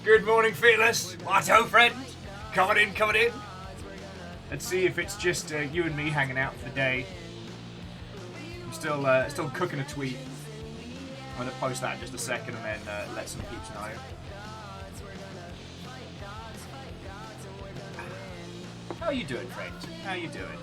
Good morning, Fearless. Watto, friend. Coming in, coming in. Let's see if it's just you and me hanging out for the day. I'm still cooking a tweet. I'm going to post that in just a second and then let some peeps know. How are you doing, friend? How are you doing?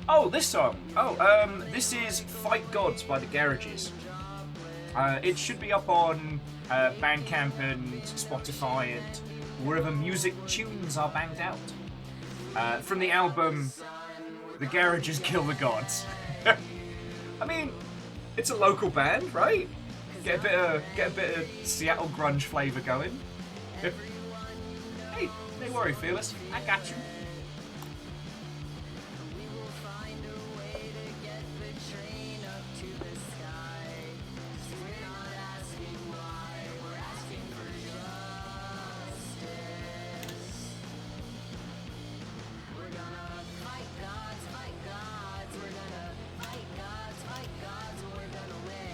Oh, this song. Oh, this is Fight Gods by the Garages. It should be up on Bandcamp and Spotify and wherever music tunes are banged out. From the album The Garages Kill the Gods. I mean, it's a local band, right? Get a bit of Seattle grunge flavour going. Hey, don't worry, Fearless. I got you.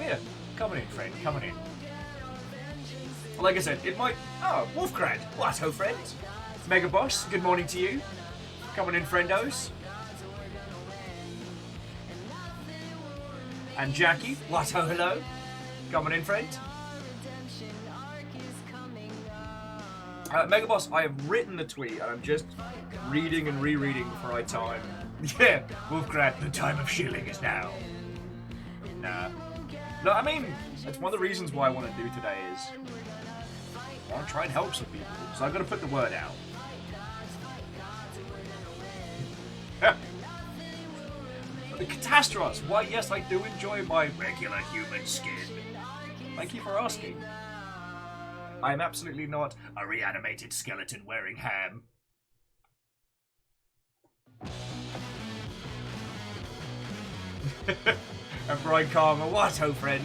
Yeah, coming in, friend, coming in. Like I said, it might... Oh, Wolfgrad, Watto, friend. Mega Boss, good morning to you. Coming in, friendos. And Jackie, Watto, hello. Coming in, friend. Mega Boss, I have written the tweet and I'm just reading and rereading before I time. Yeah, Wolfgrad, the time of shilling is now. Nah. No, I mean, that's one of the reasons why I want to do today is I want to try and help some people, so I've got to put the word out. The Catastros, why yes, I do enjoy my regular human skin. Thank you for asking. I am absolutely not a reanimated skeleton wearing ham. And Brian Karma, Watto, friend.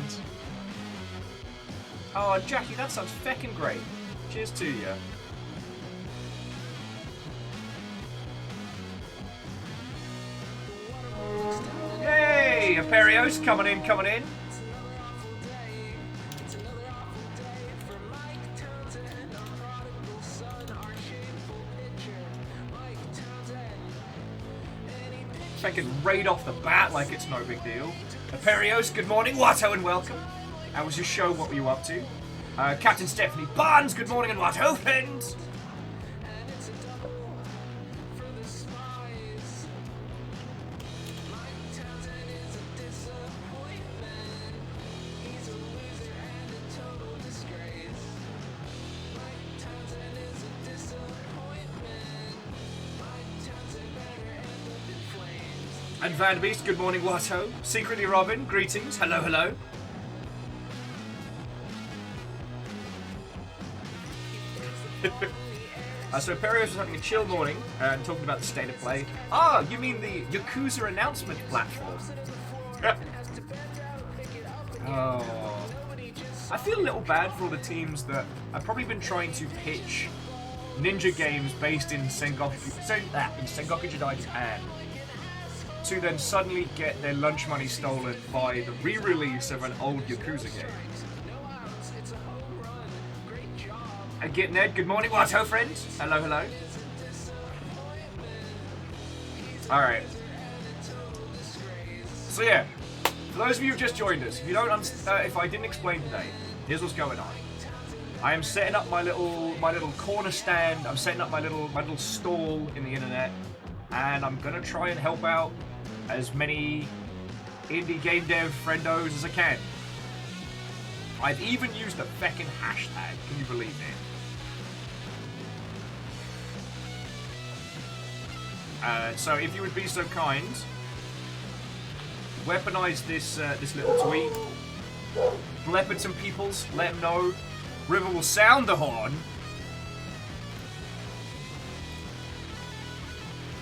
Oh, Jackie, that sounds feckin' great. Cheers to you. Yay! Aperios coming in, coming in. Feckin' raid off the bat like it's no big deal. Aperios, good morning. Watto and welcome. How was your show? What were you up to? Captain Stephanie Barnes, good morning and Watto, friends. And Van Beast, good morning, Watto. Secretly Robin, greetings. Hello, hello. So Perios was having a chill morning and talking about the state of play. Ah, you mean the Yakuza announcement platform? Oh, I feel a little bad for all the teams that have probably been trying to pitch ninja games based in Sengoku Jidai Japan, to then suddenly get their lunch money stolen by the re-release of an old Yakuza game. And Get Ned, good morning, Watto friends. Hello, hello. Alright. So yeah, for those of you who've just joined us, if you don't if I didn't explain today, here's what's going on. I am setting up my little corner stand, I'm setting up my little stall in the internet, and I'm gonna try and help out as many indie game dev friendos as I can. I've even used the feckin' hashtag, can you believe it? So if you would be so kind, weaponize this little tweet, blep at some peoples, let them know, River will sound the horn,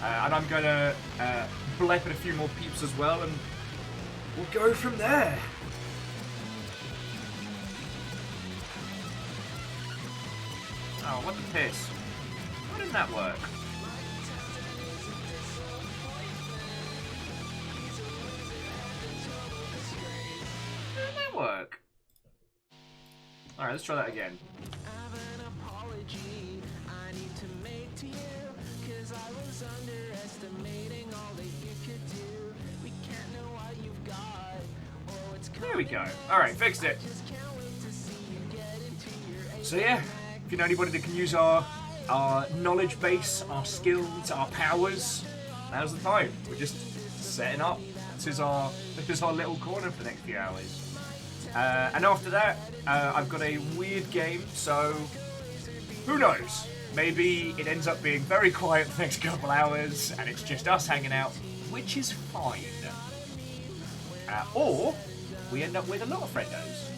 and I'm gonna blep at a few more peeps as well, and we'll go from there. Oh, what the piss. Why didn't that work? Why didn't that work? Alright, let's try that again. There we go. Alright, fixed it. So yeah, if you know anybody that can use our knowledge base, our skills, our powers, now's the time. We're just setting up. This is our little corner for the next few hours. And after that, I've got a weird game, so who knows? Maybe it ends up being very quiet the next couple hours, and it's just us hanging out, which is fine. Or we end up with a lot of friendos.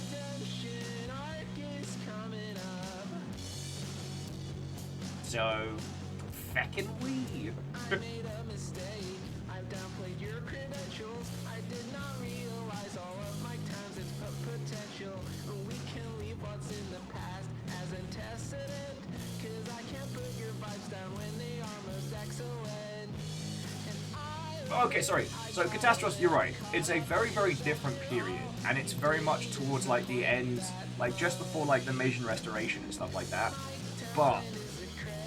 So, feckin' we. Okay, sorry. So, Catastrophe, you're right. It's a very, very different period, and it's very much towards, like, the end, like, just before, like, the Meiji Restoration and stuff like that. But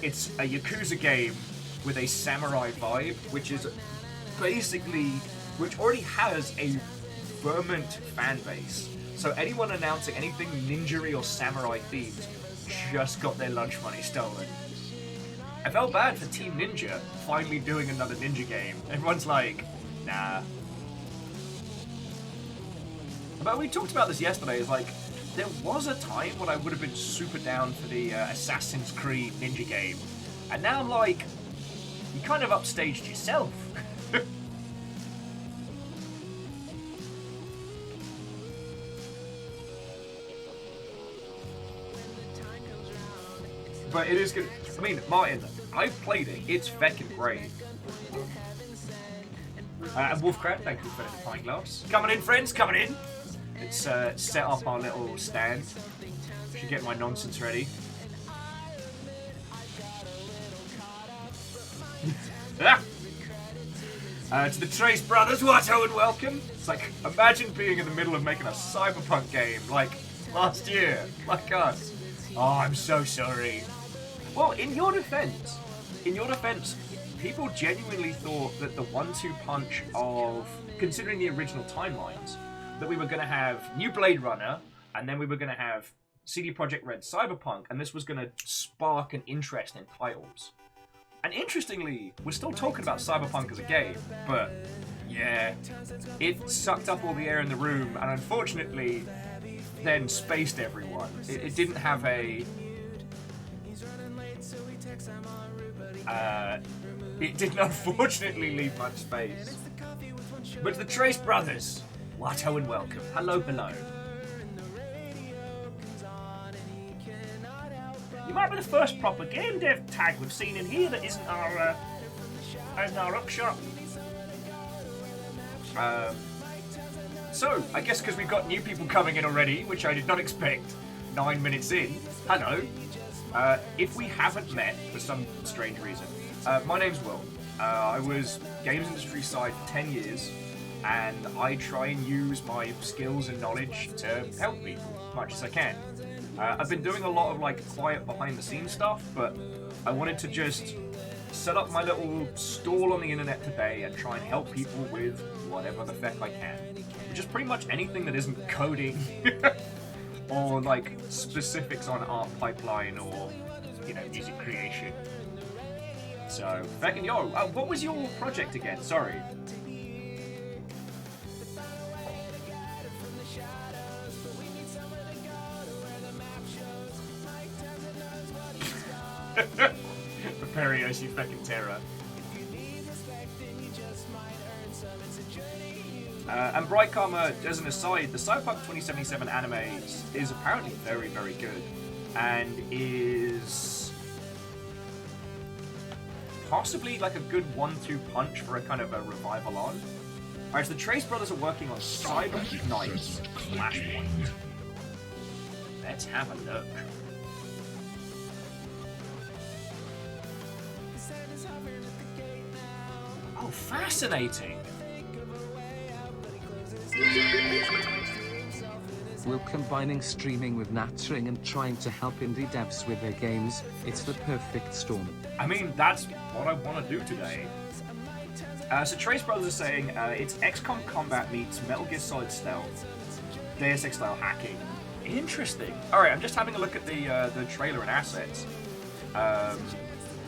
it's a Yakuza game with a samurai vibe, which is basically, which already has a fervent fan base. So anyone announcing anything ninja or samurai themed just got their lunch money stolen. I felt bad for Team Ninja finally doing another ninja game. Everyone's like, nah. But we talked about this yesterday, is like, there was a time when I would have been super down for the Assassin's Creed ninja game. And now I'm like, you kind of upstaged yourself. But it is good. I mean, Martin, I've played it. It's feckin' great. And Wolfcrat, thank you for the pint glass. Coming in, friends, coming in. Let's set up our little stand. Should get my nonsense ready. To the Trace Brothers, Watto and welcome. It's like, imagine being in the middle of making a cyberpunk game, like last year, like us. Oh, I'm so sorry. Well, in your defense, people genuinely thought that the 1-2 punch of, considering the original timelines, that we were going to have New Blade Runner, and then we were going to have CD Projekt Red Cyberpunk, and this was going to spark an interest in titles. And interestingly, we're still talking about Cyberpunk as a game, but yeah, it sucked up all the air in the room, and unfortunately, then spaced everyone. It didn't have a... it didn't unfortunately leave much space. But to the Trace Brothers, Watto and welcome. Hello, hello. You might be the first proper game dev tag we've seen in here that isn't our upshot. So, I guess because we've got new people coming in already, which I did not expect 9 minutes in. Hello. If we haven't met for some strange reason, my name's Will. I was games industry side for 10 years, and I try and use my skills and knowledge to help people as much as I can. I've been doing a lot of like quiet behind the scenes stuff, but I wanted to just set up my little stall on the internet today and try and help people with whatever the feck I can. Which is pretty much anything that isn't coding or like specifics on art pipeline or, you know, music creation. So, feckin' yo, what was your project again? Sorry. Preparios, you fucking terror. And Bright Karma, as an aside, the Cyberpunk 2077 anime is apparently very, very good, and is possibly like a good 1-2 punch for a kind of a revival on. Alright, so the Trace Brothers are working on Cyber Knight Flashpoint. Let's have a look. Oh, fascinating. We're combining streaming with nattering and trying to help indie devs with their games. It's the perfect storm. I mean, that's what I want to do today. So Trace Brothers is saying it's XCOM combat meets Metal Gear Solid stealth, Deus Ex style hacking. Interesting. All right, I'm just having a look at the trailer and assets.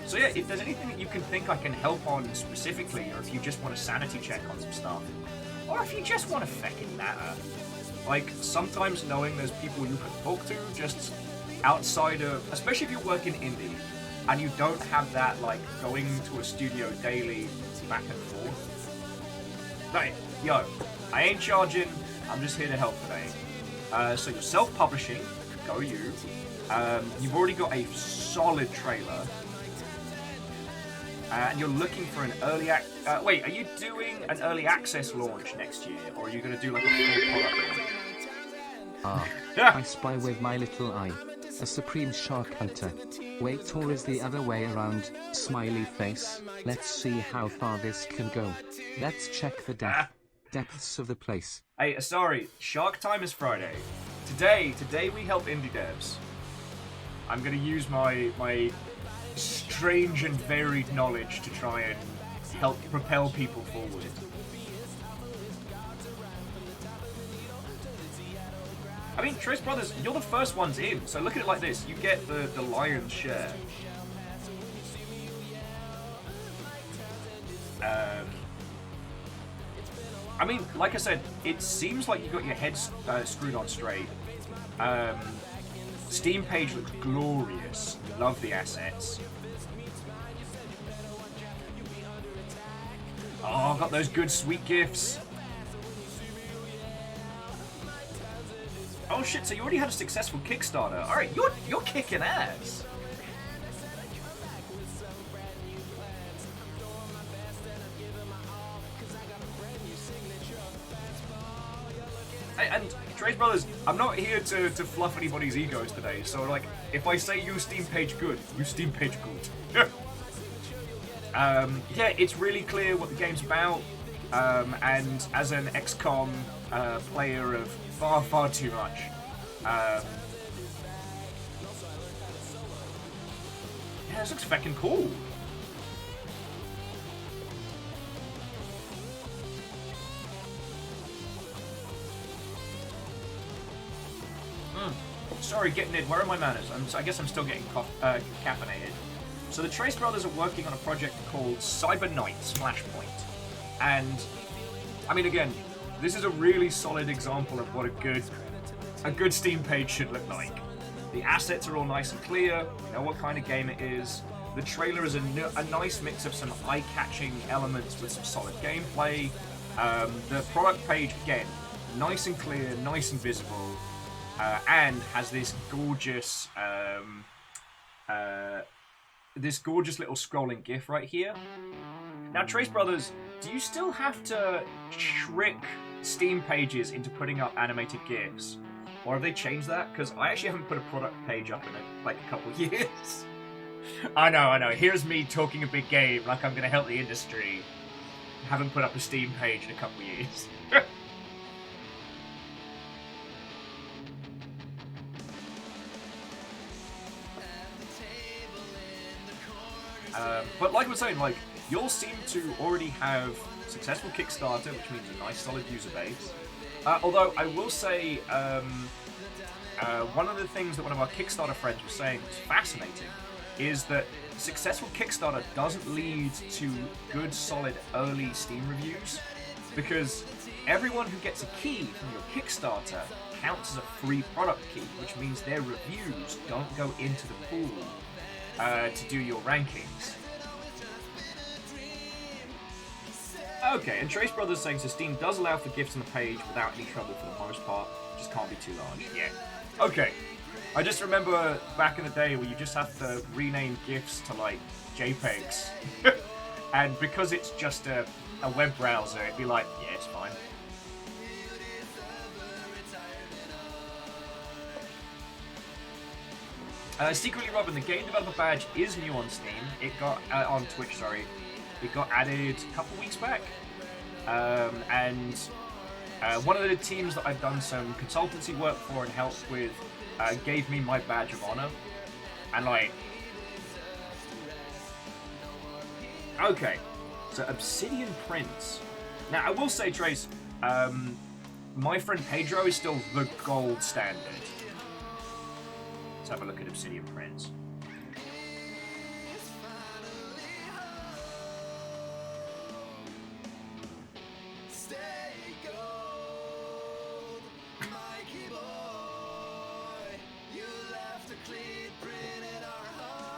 So yeah, if there's anything that you can think I can help on specifically, or if you just want a sanity check on some stuff, or if you just want to feckin' natter, like sometimes knowing there's people you can talk to just outside of, especially if you work in indie and you don't have that like going to a studio daily back and forth. Like, yo, I ain't charging. I'm just here to help today. So you're self-publishing, go you. You've already got a solid trailer. And you're looking for an early wait, are you doing an early access launch next year, or are you going to do like a full product? I spy with my little eye. A supreme shark hunter. Wait, or is the other way around? Smiley face. Let's see how far this can go. Let's check the depths of the place. Hey, sorry, Shark Time is Friday. Today we help indie devs. I'm going to use my strange and varied knowledge to try and help propel people forward. I mean, Trace Brothers, you're the first ones in, so look at it like this. You get the lion's share. I mean, like I said, it seems like you got your head screwed on straight. Steam page looks glorious. Love the assets. Oh, got those good sweet gifts. Oh shit! So you already had a successful Kickstarter. All right, you're kicking ass. And Trace Brothers, I'm not here to fluff anybody's egos today, so like, if I say you Steam page good, you Steam page good. Yeah, it's really clear what the game's about, and as an XCOM player of far too much, yeah, this looks fucking cool. Sorry, getting in. Where are my manners? I guess I'm still getting caffeinated. So the Trace Brothers are working on a project called Cyber Knights Flashpoint. And, I mean, again, this is a really solid example of what a good Steam page should look like. The assets are all nice and clear. We know what kind of game it is. The trailer is a nice mix of some eye-catching elements with some solid gameplay. The product page, again, nice and clear, nice and visible. And has this gorgeous, little scrolling GIF right here. Now, Trace Brothers, do you still have to trick Steam pages into putting up animated GIFs, or have they changed that? Because I actually haven't put a product page up in a couple years. I know. Here's me talking a big game like I'm going to help the industry. Haven't put up a Steam page in a couple years. But like I was saying, like, you'll seem to already have successful Kickstarter, which means a nice solid user base. Although I will say, one of the things that one of our Kickstarter friends was saying was fascinating is that successful Kickstarter doesn't lead to good solid early Steam reviews, because everyone who gets a key from your Kickstarter counts as a free product key, which means their reviews don't go into the pool to do your rankings. Okay, and Trace Brothers saying, so Steam does allow for gifts on the page without any trouble for the most part, just can't be too large. Yeah. Okay. I just remember back in the day where you just have to rename GIFs to like JPEGs. And because it's just a web browser, it'd be like, yeah, it's fine. Secretly Robin, the game developer badge is new on Steam. It got on Twitch, sorry. It got added a couple weeks back. And one of the teams that I've done some consultancy work for and helped with gave me my badge of honor. And like... Okay. So Obsidian Prince. Now, I will say, Trace, my friend Pedro is still the gold standard. Let's have a look at Obsidian Prince.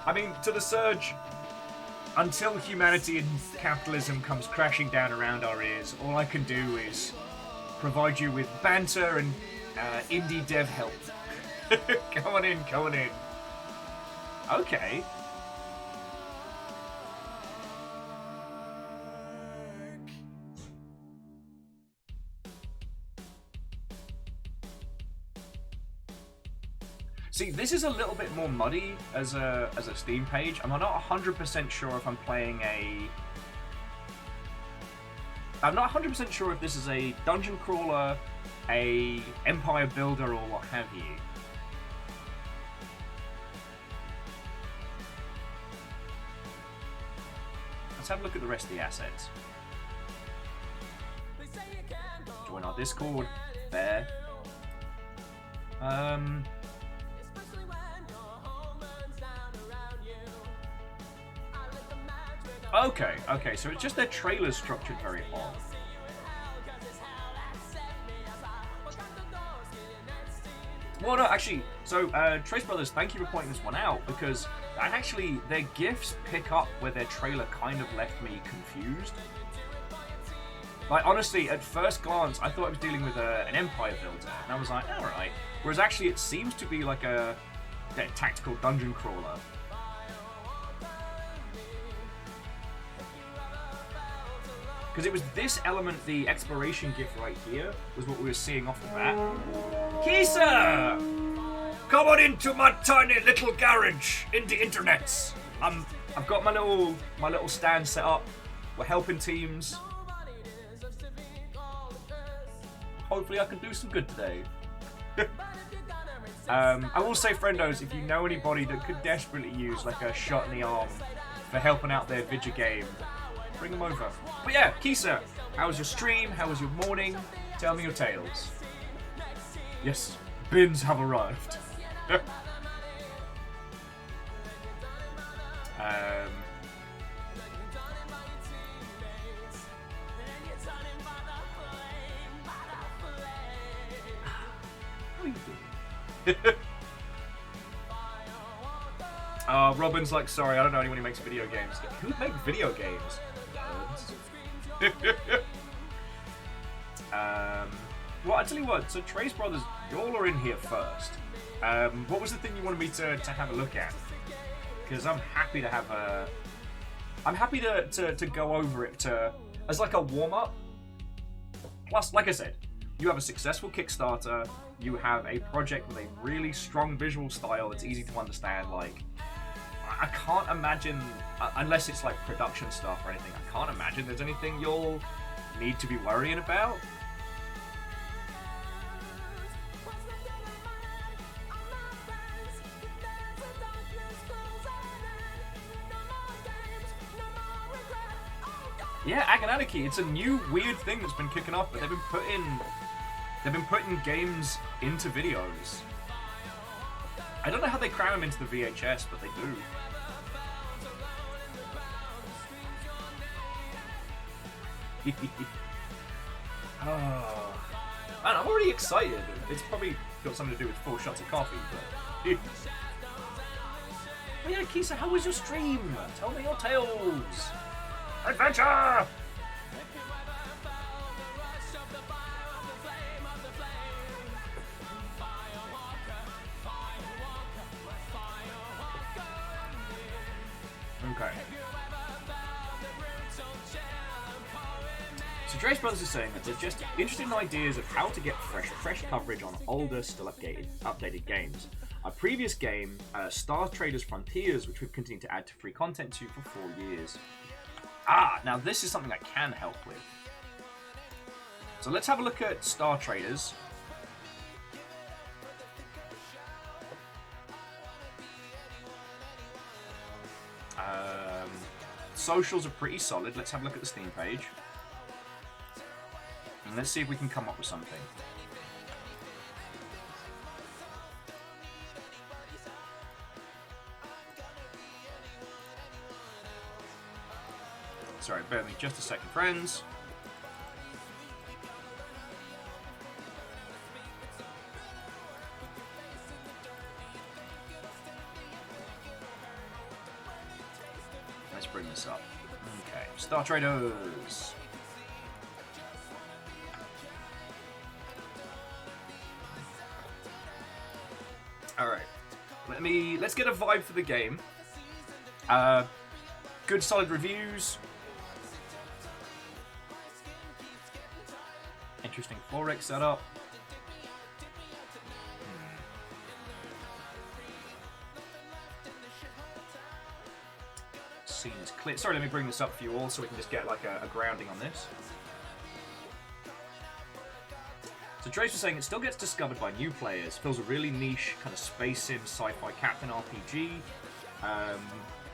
I mean, to the Surge, until humanity and capitalism comes crashing down around our ears, all I can do is provide you with banter and indie dev help. Come on in, come on in. Okay. See, this is a little bit more muddy as a Steam page. I'm not 100% sure if I'm playing a... I'm not 100% sure if this is a dungeon crawler, a empire builder, or what have you. Let's have a look at the rest of the assets. Join our Discord. There. Okay, so it's just their trailers structured very odd. Well, no, actually, so Trace Brothers, thank you for pointing this one out, because actually their GIFs pick up where their trailer kind of left me confused. Like, honestly, at first glance, I thought I was dealing with an empire builder, and I was like, alright. Whereas actually it seems to be like a tactical dungeon crawler. Because it was this element, the exploration GIF right here, was what we were seeing off the bat. Kisa! Come on into my tiny little garage in the internets. I've got my little stand set up. We're helping teams. Hopefully I can do some good today. I will say, friendos, if you know anybody that could desperately use like a shot in the arm for helping out their video game, bring them over. But yeah, Kisa, how was your stream? How was your morning? Tell me your tales. Yes, bins have arrived. Robin's like, sorry, I don't know anyone who makes video games. Who would make video games? Well, I tell you what, so Trace Brothers, y'all are in here first. What was the thing you wanted me to have a look at? Because I'm happy to have a... I'm happy to go over it as like a warm-up. Plus, like I said, you have a successful Kickstarter, you have a project with a really strong visual style that's easy to understand. Like, I can't imagine, unless it's like production stuff or anything, I can't imagine there's anything you'll need to be worrying about. Yeah, Agonanarchy, it's a new weird thing that's been kicking off, but they've been putting games into videos. I don't know how they cram them into the VHS, but they do. Oh. Man, I'm already excited. It's probably got something to do with 4 shots of coffee, but... Oh yeah, Kisa, how was your stream? Tell me your tales! Adventure! Okay. So Trace Brothers is saying that they're just interested in ideas of how to get fresh coverage on older, still updated games. Our previous game, Star Traders Frontiers, which we've continued to add to free content to for 4 years. Now this is something I can help with. So let's have a look at Star Traders. Socials are pretty solid. Let's have a look at the Steam page. And let's see if we can come up with something. Sorry, bear with me just a second, friends. Let's bring this up. Okay, Star Traders. Alright. Let's get a vibe for the game. Good solid reviews. Interesting Forex setup. Scene is clear. Sorry, let me bring this up for you all so we can just get like a grounding on this. So Trace was saying it still gets discovered by new players. Feels a really niche kind of space sim sci-fi captain RPG.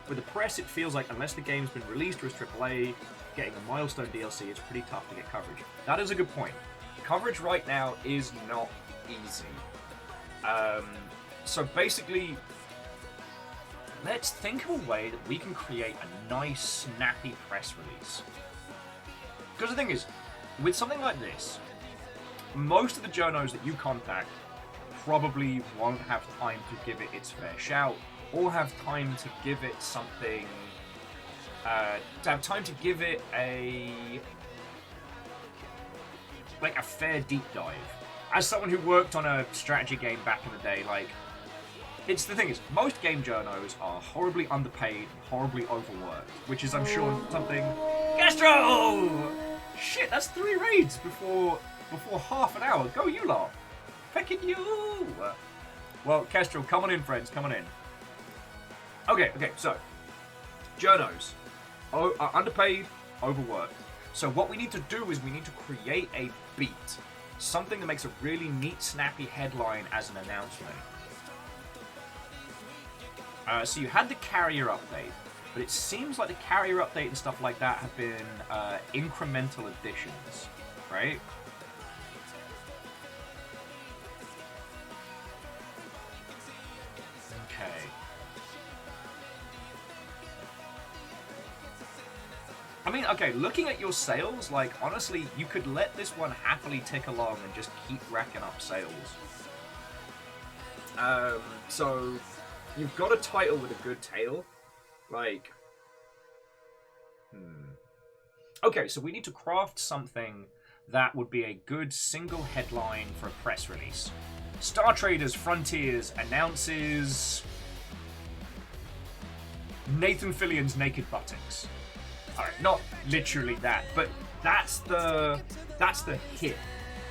With the press, it feels like unless the game's been released or is AAA, getting a milestone DLC is pretty tough to get coverage. That is a good point. Coverage right now is not easy. So basically, let's think of a way that we can create a nice, snappy press release. Because the thing is, with something like this, most of the journos that you contact probably won't have time to give it its fair shout, or have time to give it something, a fair deep dive. As someone who worked on a strategy game back in the day, like, it's the thing is, most game journos are horribly underpaid and horribly overworked, which is, I'm sure, something... Castro! Shit, that's 3 raids before half an hour. Go you lot! Pecking you! Well, Kestrel, come on in, friends, come on in. Okay, so, journos. Are underpaid, overworked. So what we need to do is we need to create a beat. Something that makes a really neat, snappy headline as an announcement. So you had the carrier update, but it seems like the carrier update and stuff like that have been incremental additions, right? Okay. I mean, okay, looking at your sales, like, honestly, you could let this one happily tick along and just keep racking up sales. So, you've got a title with a good tail. Like, Okay, so we need to craft something that would be a good single headline for a press release. Star Traders Frontiers announces Nathan Fillion's naked buttocks. Alright, not literally that, but that's the hit.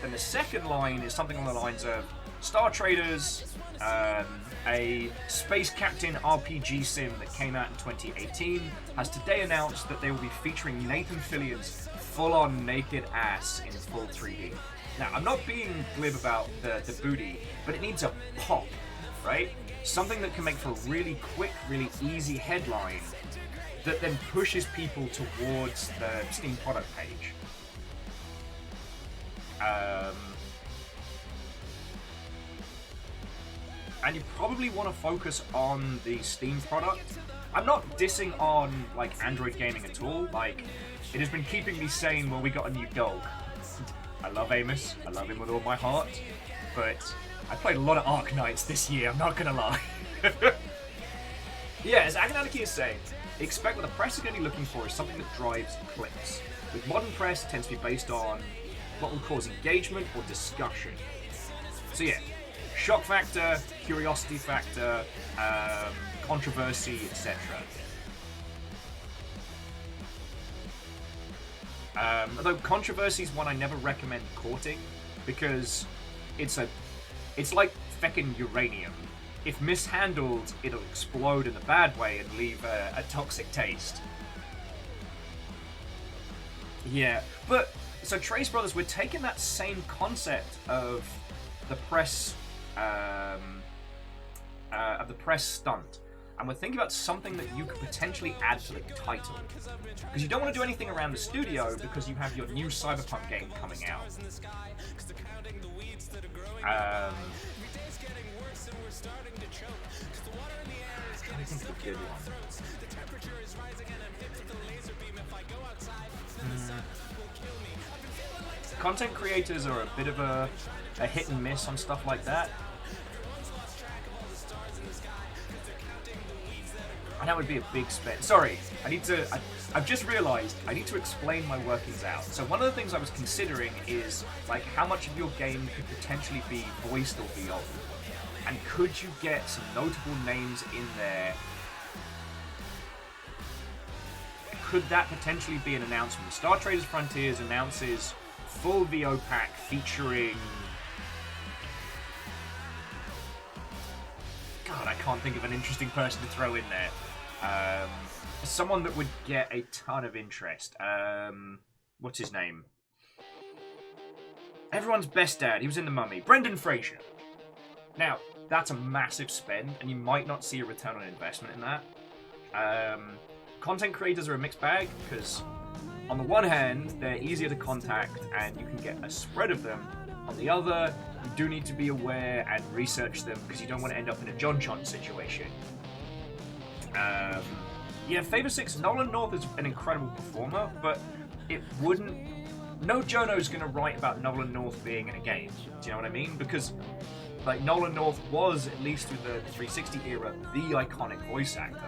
Then the second line is something on the lines of Star Traders, a space captain RPG sim that came out in 2018, has today announced that they will be featuring Nathan Fillion's full-on naked ass in full 3D. Now, I'm not being glib about the booty, but it needs a pop, right? Something that can make for a really quick, really easy headline that then pushes people towards the Steam product page. And you probably want to focus on the Steam product. I'm not dissing on, like, Android gaming at all. Like, it has been keeping me sane when we got a new dog. I love Amos. I love him with all my heart. But I played a lot of Ark Knights this year, I'm not gonna lie. Yeah, as Agonanarchy is saying, expect what the press is going to be looking for is something that drives clicks. With modern press, it tends to be based on what will cause engagement or discussion. So yeah, shock factor, curiosity factor, controversy, etc. Although controversy is one I never recommend courting, because it's like feckin' uranium. If mishandled, it'll explode in a bad way and leave a toxic taste. Yeah, but so Trace Brothers, we're taking that same concept of the press stunt, and we're thinking about something that you could potentially add to the title, because you don't want to do anything around the studio because you have your new Cyberpunk game coming out. I think of a good one. Content creators are a bit of a hit and miss on stuff like that. And that would be a big spend. Sorry, I've just realised I need to explain my workings out. So one of the things I was considering is like how much of your game could potentially be voiced or VO, and could you get some notable names in there? Could that potentially be an announcement? Star Traders Frontiers announces full VO pack featuring... God, I can't think of an interesting person to throw in there. Someone that would get a ton of interest. What's his name? Everyone's best dad. He was in The Mummy. Brendan Fraser. Now, that's a massive spend, and you might not see a return on investment in that. Content creators are a mixed bag, because on the one hand, they're easier to contact, and you can get a spread of them. On the other, you do need to be aware and research them, because you don't want to end up in a John Chon situation. Yeah, Favor 6, Nolan North is an incredible performer, but it wouldn't... No Jono's going to write about Nolan North being in a game. Do you know what I mean? Because, like, Nolan North was, at least through the 360 era, the iconic voice actor.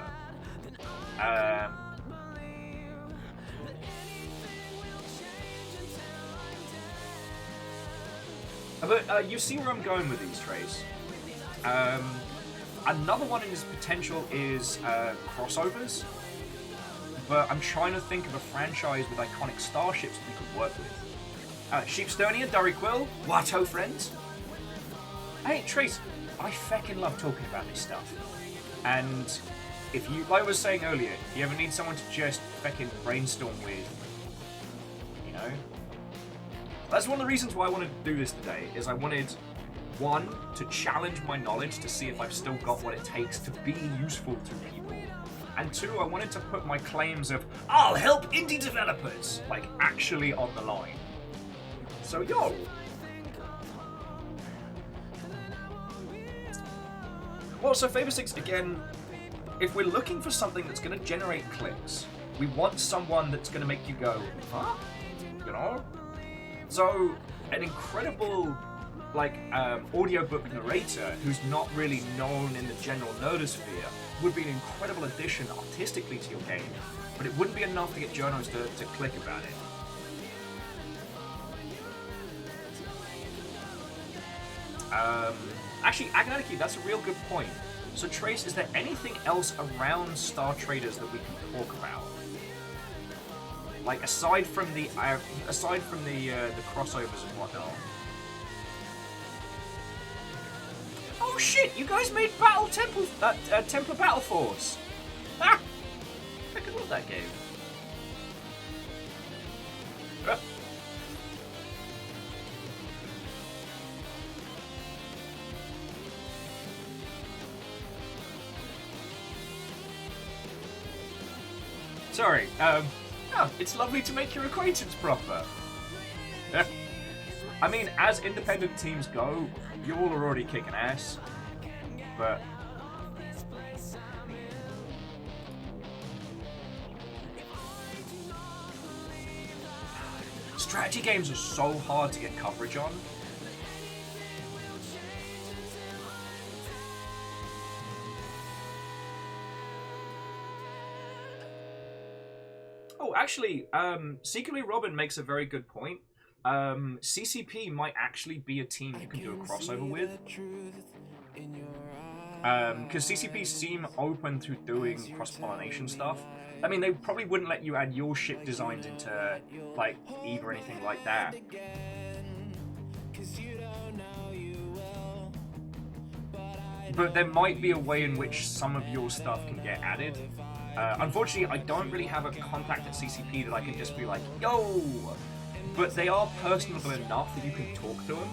But you see where I'm going with these, Trace. Another one in his potential is crossovers, but I'm trying to think of a franchise with iconic starships that we could work with. Sheepstonia, Durry Quill, Watto friends. Hey, Trace, I feckin' love talking about this stuff. And if you, like I was saying earlier, if you ever need someone to just feckin' brainstorm with, you know, that's one of the reasons why I wanted to do this today, is I wanted, one, to challenge my knowledge to see if I've still got what it takes to be useful to people. And two, I wanted to put my claims of, I'll help indie developers, like, actually on the line. So, yo. Well, so Favor 6, again, if we're looking for something that's going to generate clicks, we want someone that's going to make you go, huh? You know? So, an incredible, like, audiobook narrator who's not really known in the general nerdosphere would be an incredible addition artistically to your game, but it wouldn't be enough to get journos to click about it. Actually, Agnaniki, that's a real good point. So, Trace, is there anything else around Star Traders that we can talk about? Like, aside from the crossovers and whatnot. Oh shit! You guys made Templar Battle Force. Ah, I could love that game. Sorry. Oh, it's lovely to make your acquaintance, Proper. I mean, as independent teams go, you all are already kicking ass, but... Strategy games are so hard to get coverage on. Oh, actually, Secretly Robin makes a very good point. CCP might actually be a team you can do a crossover with. Because CCP seem open to doing cross-pollination stuff. I mean, they probably wouldn't let you add your ship designs into, like, Eve or anything like that. But there might be a way in which some of your stuff can get added. Unfortunately, I don't really have a contact at CCP that I can just be like, yo! But they are personable enough that you can talk to them.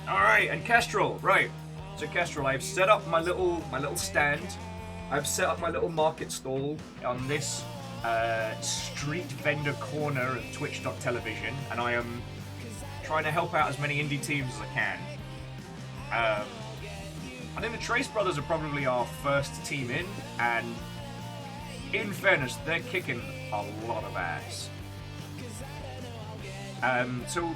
Alright, and Kestrel, right. So Kestrel, I've set up my little stand. I've set up my little market stall on this street vendor corner of Twitch.television, and I am trying to help out as many indie teams as I can. I think the Trace Brothers are probably our first team in, and in fairness, they're kicking a lot of ass. So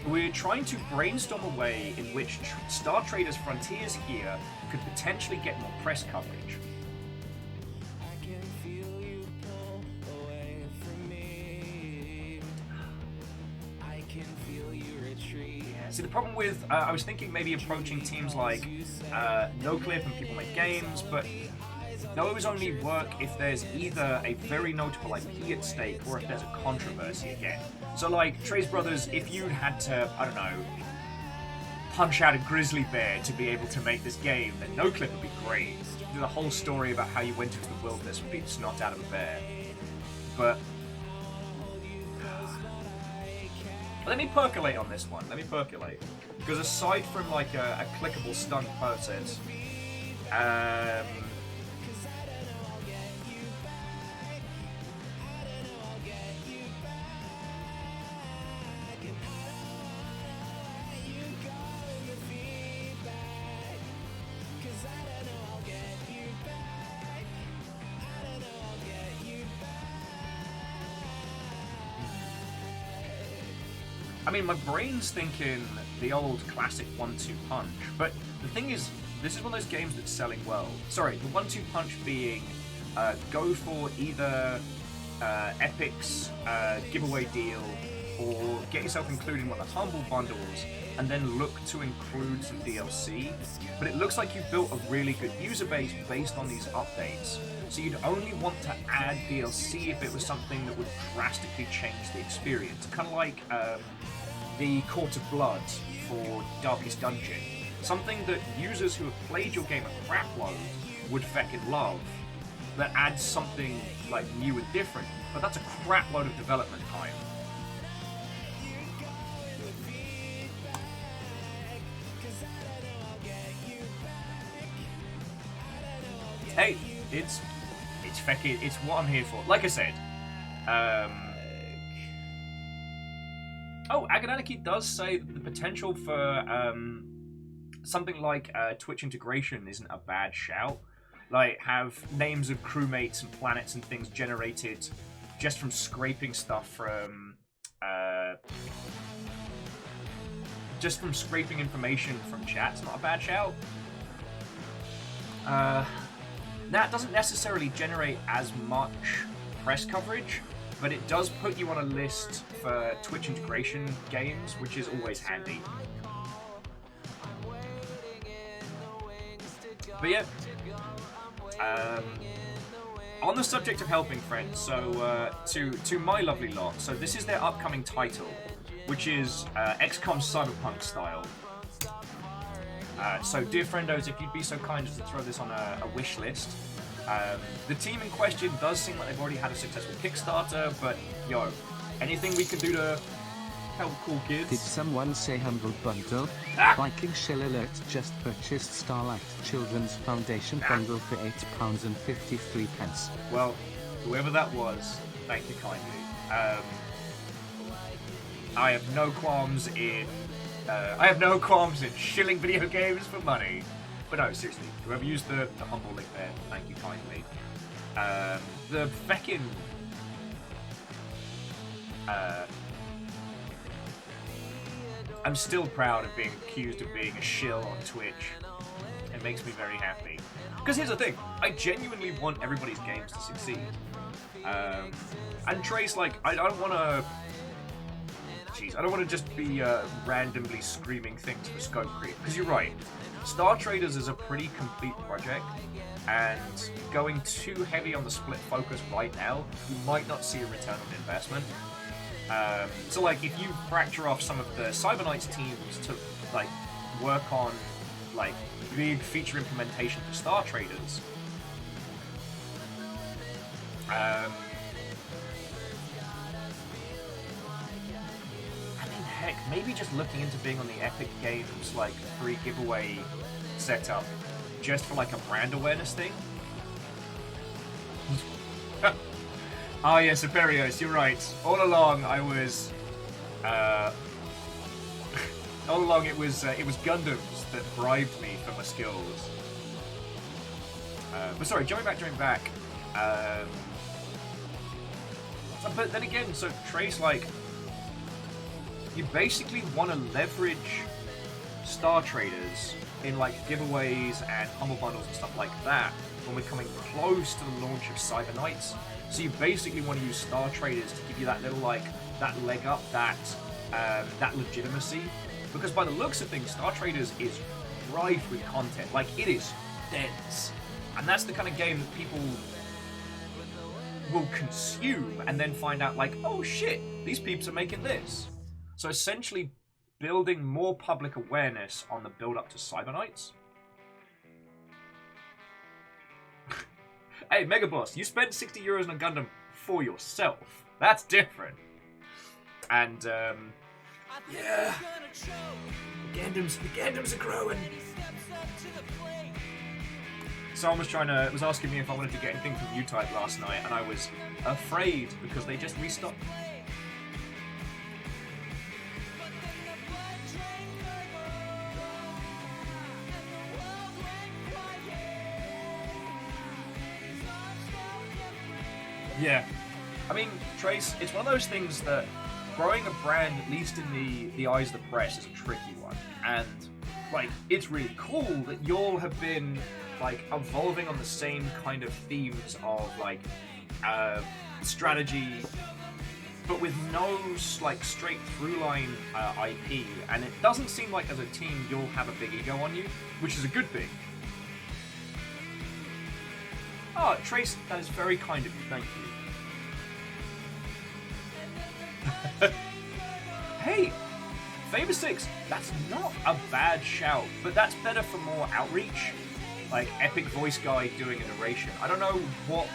we're trying to brainstorm a way in which Star Traders Frontiers here could potentially get more press coverage. See, the problem with, I was thinking maybe approaching teams like NoClip and People Make Games, but those only work if there's either a very notable IP at stake or if there's a controversy again. So like, Trace Brothers, if you'd had to, I don't know, punch out a grizzly bear to be able to make this game, then NoClip would be great. Do the whole story about how you went into the wilderness and beat the snot out of a bear. But let me percolate on this one. Let me percolate. Because aside from like a clickable stunt process, I mean, my brain's thinking the old classic 1-2 punch, but the thing is, this is one of those games that's selling well. Sorry, the 1-2 punch being go for either Epic's giveaway deal or get yourself included in one of the Humble Bundles and then look to include some DLC. But it looks like you've built a really good user base based on these updates. So you'd only want to add DLC if it was something that would drastically change the experience. Kind of like the Court of Blood for Darkest Dungeon. Something that users who have played your game a crapload would feckin' love, that adds something like new and different, but that's a crapload of development time. Hey, it's feckin', it's what I'm here for. Like I said, oh, Agonaniki does say that the potential for something like Twitch integration isn't a bad shout. Like, have names of crewmates and planets and things generated just from scraping stuff from... just from scraping information from chat's not a bad shout. That doesn't necessarily generate as much press coverage, but it does put you on a list for Twitch integration games, which is always handy. But yeah, on the subject of helping friends, so to my lovely lot, so this is their upcoming title, which is XCOM Cyberpunk style. So dear friendos, if you'd be so kind as to throw this on a wish list. The team in question does seem like they've already had a successful Kickstarter, but yo, anything we can do to help cool kids? Did someone say Humble Bundle? Viking Shill Alert just purchased Starlight Children's Foundation bundle for £8.53. Well, whoever that was, thank you kindly. I have no qualms in shilling video games for money. But no, seriously, whoever used the humble link there, thank you kindly. The feckin'... I'm still proud of being accused of being a shill on Twitch. It makes me very happy. Because here's the thing, I genuinely want everybody's games to succeed. And Trace, like, I don't want to... Jeez, I don't want to just be randomly screaming things for scope creep. Because you're right, Star Traders is a pretty complete project, and going too heavy on the split focus right now, you might not see a return on investment. So like, if you fracture off some of the Cyberknights teams to like work on like big feature implementation for Star Traders, I mean, heck, maybe just looking into being on the Epic Games like free giveaway setup, just for like a brand awareness thing. Ah, yes, Superiors, you're right. All along, I was. All along, it was Gundams that bribed me for my skills. But sorry, jumping back. But then again, so Trace, like, you basically want to leverage Star Traders in like giveaways and humble bundles and stuff like that when we're coming close to the launch of Cyber Knights. So you basically want to use Star Traders to give you that little like that leg up, that legitimacy. Because by the looks of things, Star Traders is rife with content. Like, it is dense, and that's the kind of game that people will consume and then find out like, oh shit, these peeps are making this. So essentially building more public awareness on the build up to Cyber Knights. Hey, Mega Boss, you spent 60 euros on a Gundam for yourself. That's different. And, yeah. The Gundams are growing. Someone was asking me if I wanted to get anything from U-Type last night, and I was afraid because they just restocked. Yeah, I mean, Trace, it's one of those things that growing a brand, at least in the eyes of the press, is a tricky one. And, like, it's really cool that y'all have been, like, evolving on the same kind of themes of, like, strategy, but with no, like, straight through line IP. And it doesn't seem like, as a team, you'll have a big ego on you, which is a good thing. Oh, Trace, that is very kind of you, thank you. Hey, Favor 6, that's not a bad shout, but that's better for more outreach. Like, Epic Voice Guy doing a narration. I don't know what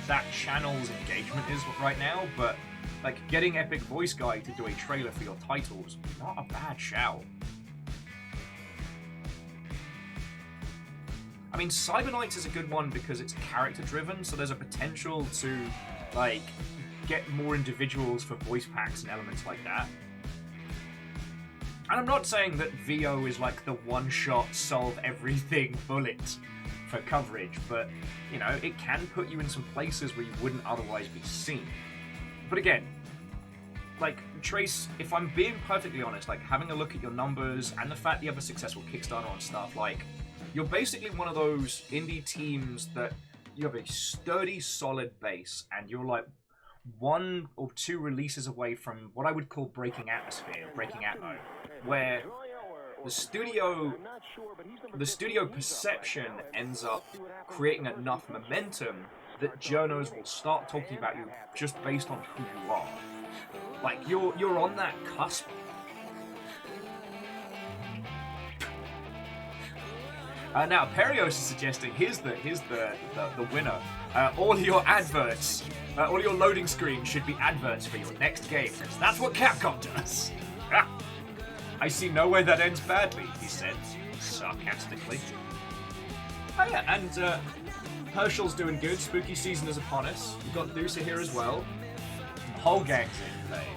that channel's engagement is right now, but, like, getting Epic Voice Guy to do a trailer for your titles, not a bad shout. I mean, Cyber Knights is a good one because it's character-driven, so there's a potential to, like, get more individuals for voice packs and elements like that. And I'm not saying that VO is like the one-shot, solve-everything bullet for coverage, but, you know, it can put you in some places where you wouldn't otherwise be seen. But again, like, Trace, if I'm being perfectly honest, like, having a look at your numbers and the fact that you have a successful Kickstarter on stuff, like, you're basically one of those indie teams that you have a sturdy, solid base, and you're like 1 or 2 releases away from what I would call breaking atmosphere, breaking atmo, where the studio perception ends up creating enough momentum that journos will start talking about you just based on who you are. Like, you're on that cusp. Now, Perios is suggesting, here's the winner. All your adverts, all your loading screens should be adverts for your next game, because that's what Capcom does. I see no way that ends badly, he said, sarcastically. Oh yeah, and Herschel's doing good. Spooky season is upon us. We've got Lusa here as well. The whole gang's in play.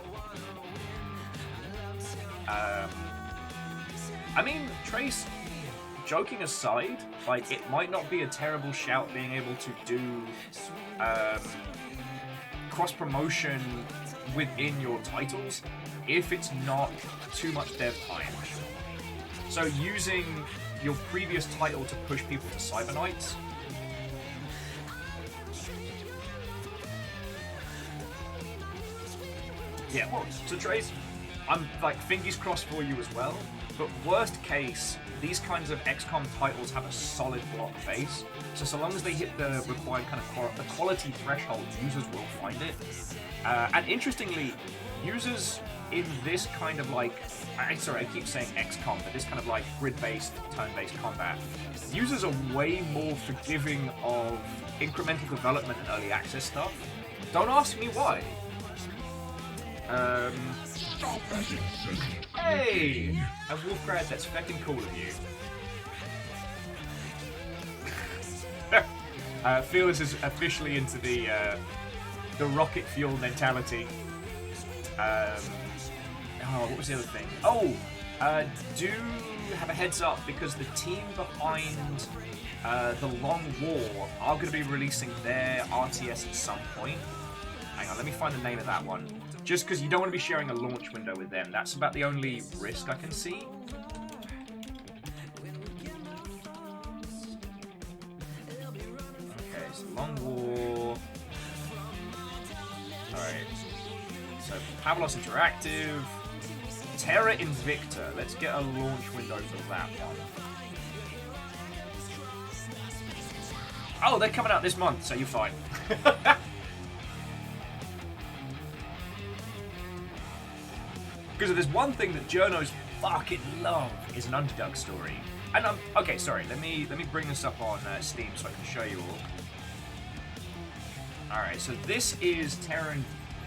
I mean, Trace, joking aside, like, it might not be a terrible shout being able to do cross-promotion within your titles if it's not too much dev time. So using your previous title to push people to Cyber Knights. Yeah, well, so Trace, I'm like fingers crossed for you as well, but worst case, these kinds of XCOM titles have a solid block base, so long as they hit the required kind of quality threshold, users will find it. And interestingly, users in this kind of like, sorry, I keep saying XCOM, but this kind of like grid-based, turn-based combat, users are way more forgiving of incremental development and early access stuff. Don't ask me why. Hey! And Wolfgrad, that's feckin' cool of you. Fearless is officially into the rocket fuel mentality. What was the other thing? Oh, do have a heads up because the team behind the Long War are going to be releasing their RTS at some point. Hang on, let me find the name of that one. Just because you don't want to be sharing a launch window with them. That's about the only risk I can see. Okay, so Long War. Alright. So, Pavlos Interactive. Terra Invicta. Let's get a launch window for that one. Oh, they're coming out this month, so you're fine. Because if there's one thing that journos fucking love is an underdog story. And okay, sorry. Let me bring this up on Steam so I can show you all. All right, so this is Terra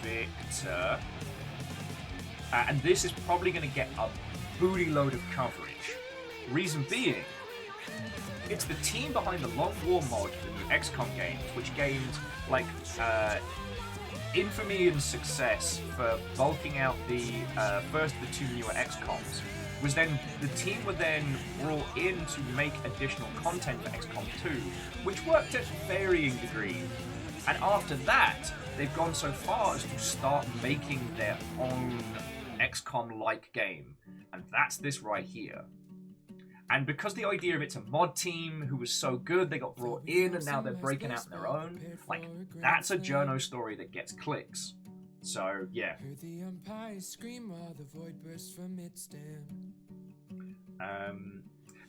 Invicta, and this is probably going to get a booty load of coverage. Reason being, it's the team behind the Long War mod for the new XCOM games, which gained like infamy and success for bulking out the first of the two newer XCOMs. Was then the team were then brought in to make additional content for XCOM 2, which worked at varying degrees. And after that, they've gone so far as to start making their own XCOM-like game, and that's this right here. And because the idea of it's a mod team who was so good, they got brought in and now they're breaking out on their own, like, that's a journo story that gets clicks. So, yeah.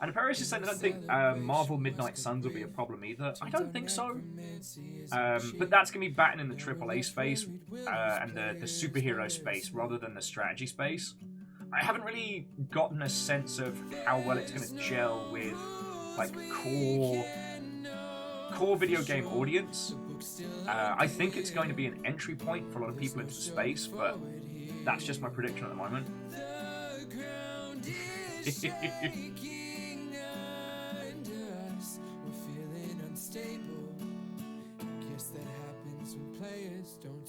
And Paris is saying, I don't think Marvel Midnight Suns will be a problem either. I don't think so. But that's going to be batting in the AAA space and the superhero space rather than the strategy space. I haven't really gotten a sense of how well it's going to gel with like core video game audience. I think it's going to be an entry point for a lot of people into the space, but that's just my prediction at the moment.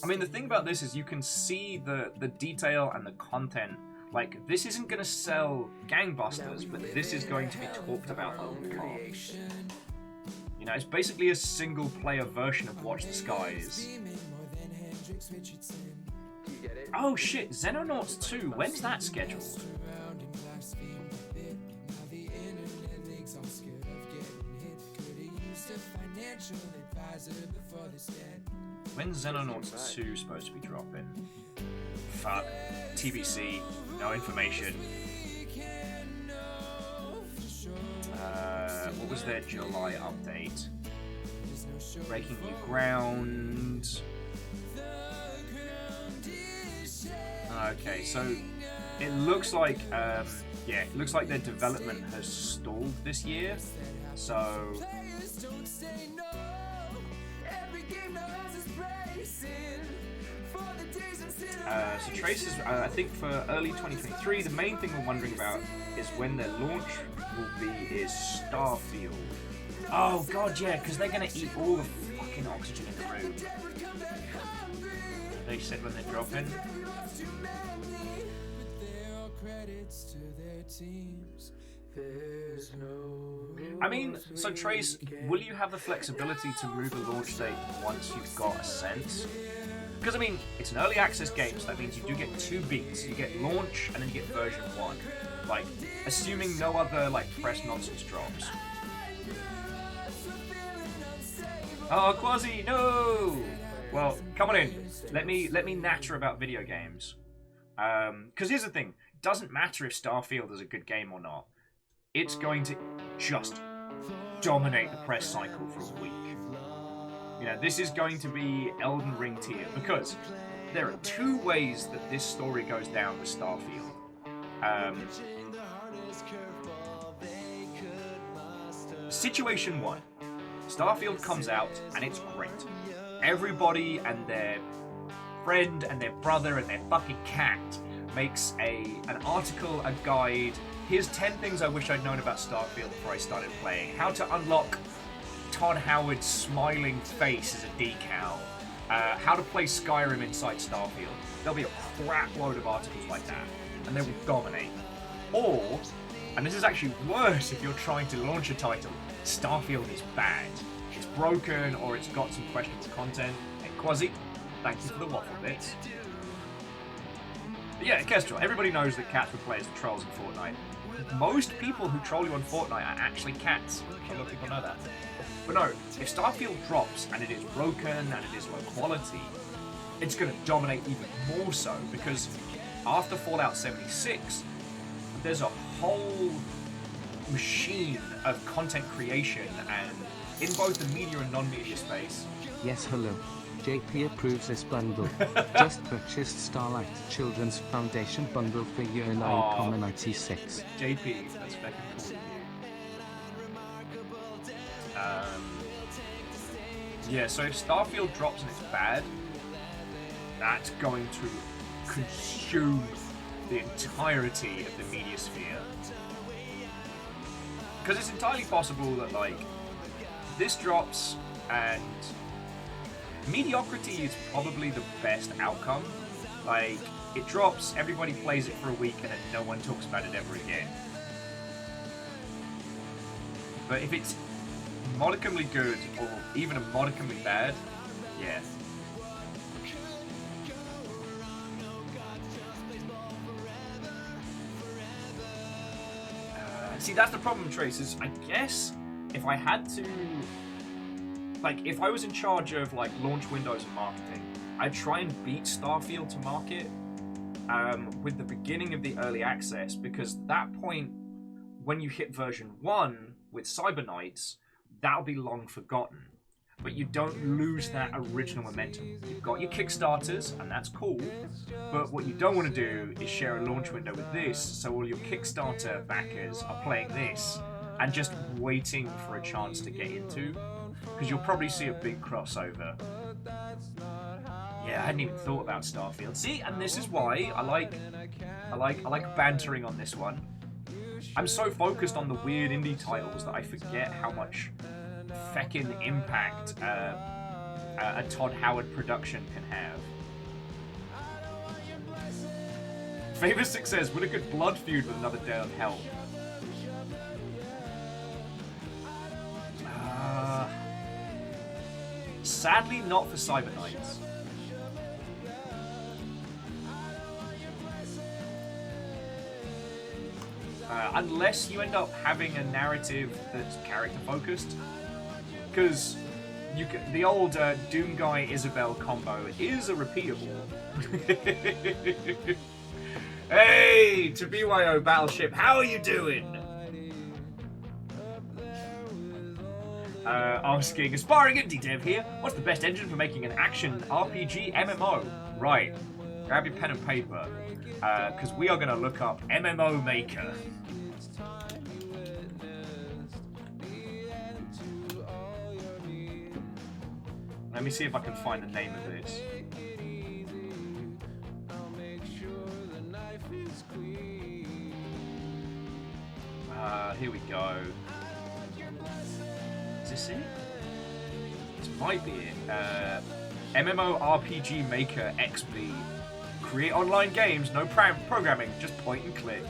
I mean, the thing about this is you can see the detail and the content. Like, this isn't going to sell gangbusters, but this is going to be talked about a lot. You know, it's basically a single-player version of Watch the Skies. Oh shit, Xenonauts 2, when's that scheduled? When's Xenonauts 2 supposed to be dropping? Fuck. TBC, no information. What was their July update? Breaking new ground. Okay, so it looks like, it looks like their development has stalled this year. So Trace is, I think for early 2023, the main thing we're wondering about is when their launch will be is Starfield. Oh god, yeah, because they're going to eat all the fucking oxygen in the room. They said when they're dropping. I mean, so Trace, will you have the flexibility to move the launch date once you've got a sense? Because, I mean, it's an early access game, so that means you do get 2 beats. You get launch, and then you get version 1. Like, assuming no other, like, press nonsense drops. Oh, Quasi, no! Well, come on in. Let me natter about video games. Because here's the thing. It doesn't matter if Starfield is a good game or not. It's going to just dominate the press cycle for a week. You know, this is going to be Elden Ring tier, because there are two ways that this story goes down with Starfield. Situation 1. Starfield comes out and it's great. Everybody and their friend and their brother and their fucking cat makes an article, a guide. Here's 10 things I wish I'd known about Starfield before I started playing. How to unlock Todd Howard's smiling face as a decal. How to play Skyrim inside Starfield. There'll be a crap load of articles like that, and they will dominate. Or, and this is actually worse if you're trying to launch a title, Starfield is bad. It's broken, or it's got some questionable content. Hey, Quasi, thank you for the waffle bits. But yeah, Kestrel, everybody knows that cats would play as the trolls in Fortnite. Most people who troll you on Fortnite are actually cats. A lot of people know that. But no, if Starfield drops and it is broken and it is low quality, it's going to dominate even more so, because after Fallout 76, there's a whole machine of content creation, and in both the media and non-media space. Yes, hello. JP approves this bundle. Just purchased Starlight Children's Foundation bundle for year 9,96. JP, that's fucking cool of you. Yeah, so if Starfield drops and it's bad, that's going to consume the entirety of the media sphere. Because it's entirely possible that, like, this drops and mediocrity is probably the best outcome. Like, it drops, everybody plays it for a week, and then no one talks about it ever again. But if it's modicumly good, or even a modicumly bad, yeah. See, that's the problem, Trace, is I guess if I had to, like, if I was in charge of, like, launch windows and marketing, I'd try and beat Starfield to market with the beginning of the early access, because at that point, when you hit version 1 with Cyber Knights, that'll be long forgotten. But you don't lose that original momentum. You've got your Kickstarters, and that's cool, but what you don't want to do is share a launch window with this, so all your Kickstarter backers are playing this and just waiting for a chance to get into, because you'll probably see a big crossover. Yeah, I hadn't even thought about Starfield. See, and this is why I like bantering on this one. I'm so focused on the weird indie titles that I forget how much feckin' impact a Todd Howard production can have. Favor 6 says, would a good blood feud with another Day of Hell? Sadly, not for Cyber Knights. Unless you end up having a narrative that's character focused, because the old Doom Guy Isabel combo is a repeatable. Hey, to BYO Battleship, how are you doing? Asking, aspiring indie dev here. What's the best engine for making an action RPG MMO? Right, grab your pen and paper, because we are going to look up MMO Maker. Let me see if I can find the name of this. Here we go. Is this it? This might be it. MMORPG Maker XB. Create online games, no programming, just point and click.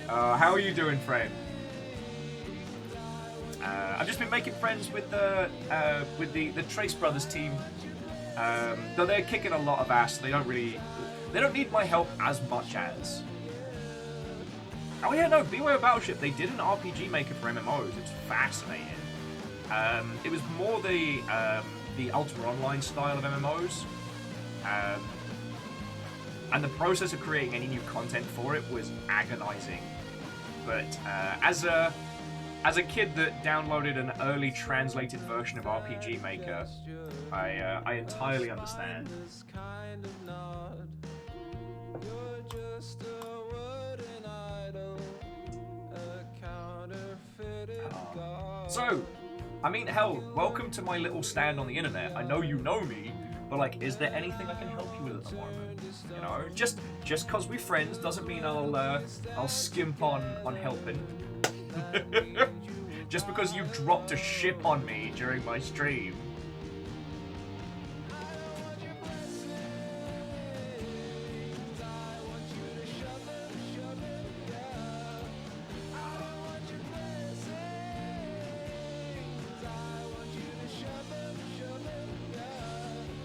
How are you doing, friend? I've just been making friends with the Trace Brothers team. Though they're kicking a lot of ass, they don't need my help as much as. Oh yeah, no, BYO Battleship, they did an RPG Maker for MMOs. It's fascinating. It was more the Ultima Online style of MMOs. And the process of creating any new content for it was agonizing. But as as a kid that downloaded an early translated version of RPG Maker, I entirely understand. So, I mean, hell, welcome to my little stand on the internet. I know you know me, but like, is there anything I can help you with at the moment? You know, just cause we're friends doesn't mean I'll skimp on helping. Just because you dropped a ship on me during my stream.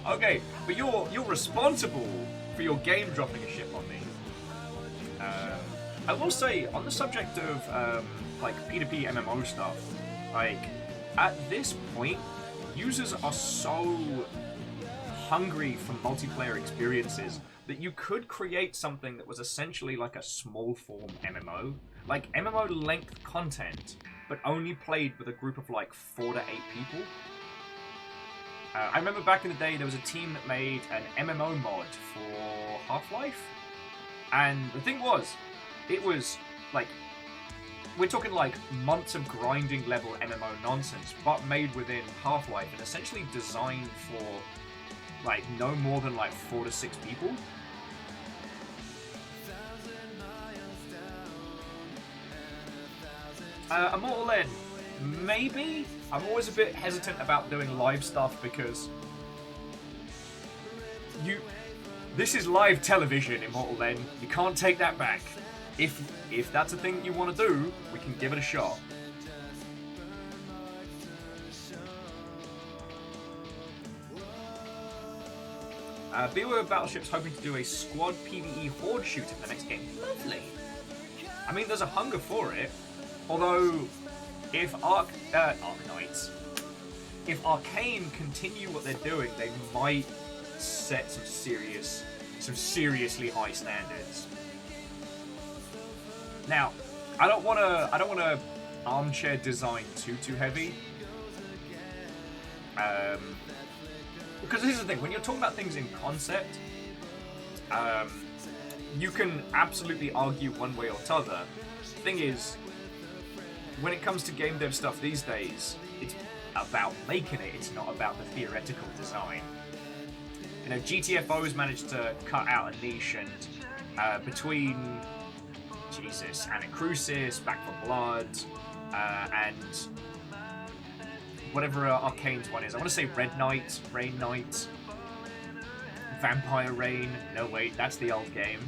Okay, but you're responsible for your game dropping a ship on me. I will say, on the subject of like P2P MMO stuff, like at this point, users are so hungry for multiplayer experiences that you could create something that was essentially like a small form MMO, like MMO length content, but only played with a group of like 4 to 8 people. I remember back in the day there was a team that made an MMO mod for Half-Life, and the thing was, it was like, we're talking like months of grinding level MMO nonsense, but made within Half-Life and essentially designed for like no more than like 4 to 6 people. Immortal End, maybe? I'm always a bit hesitant about doing live stuff because this is live television, Immortal End. You can't take that back. If that's a thing that you want to do, we can give it a shot. Beware Battleship's hoping to do a squad PvE horde shoot in the next game. Lovely. I mean, there's a hunger for it. Although, if if Arcane continue what they're doing, they might set some seriously high standards. Now, I don't want to armchair design too heavy. Because this is the thing, when you're talking about things in concept, you can absolutely argue one way or t'other. The thing is, when it comes to game dev stuff these days, it's about making it, it's not about the theoretical design. You know, GTFO has managed to cut out a niche, and between Jesus, Anacrusis, Back for Blood, and whatever Arcane's one is. I want to say Red Knight, Rain Knight, Vampire Rain. No, wait, that's the old game.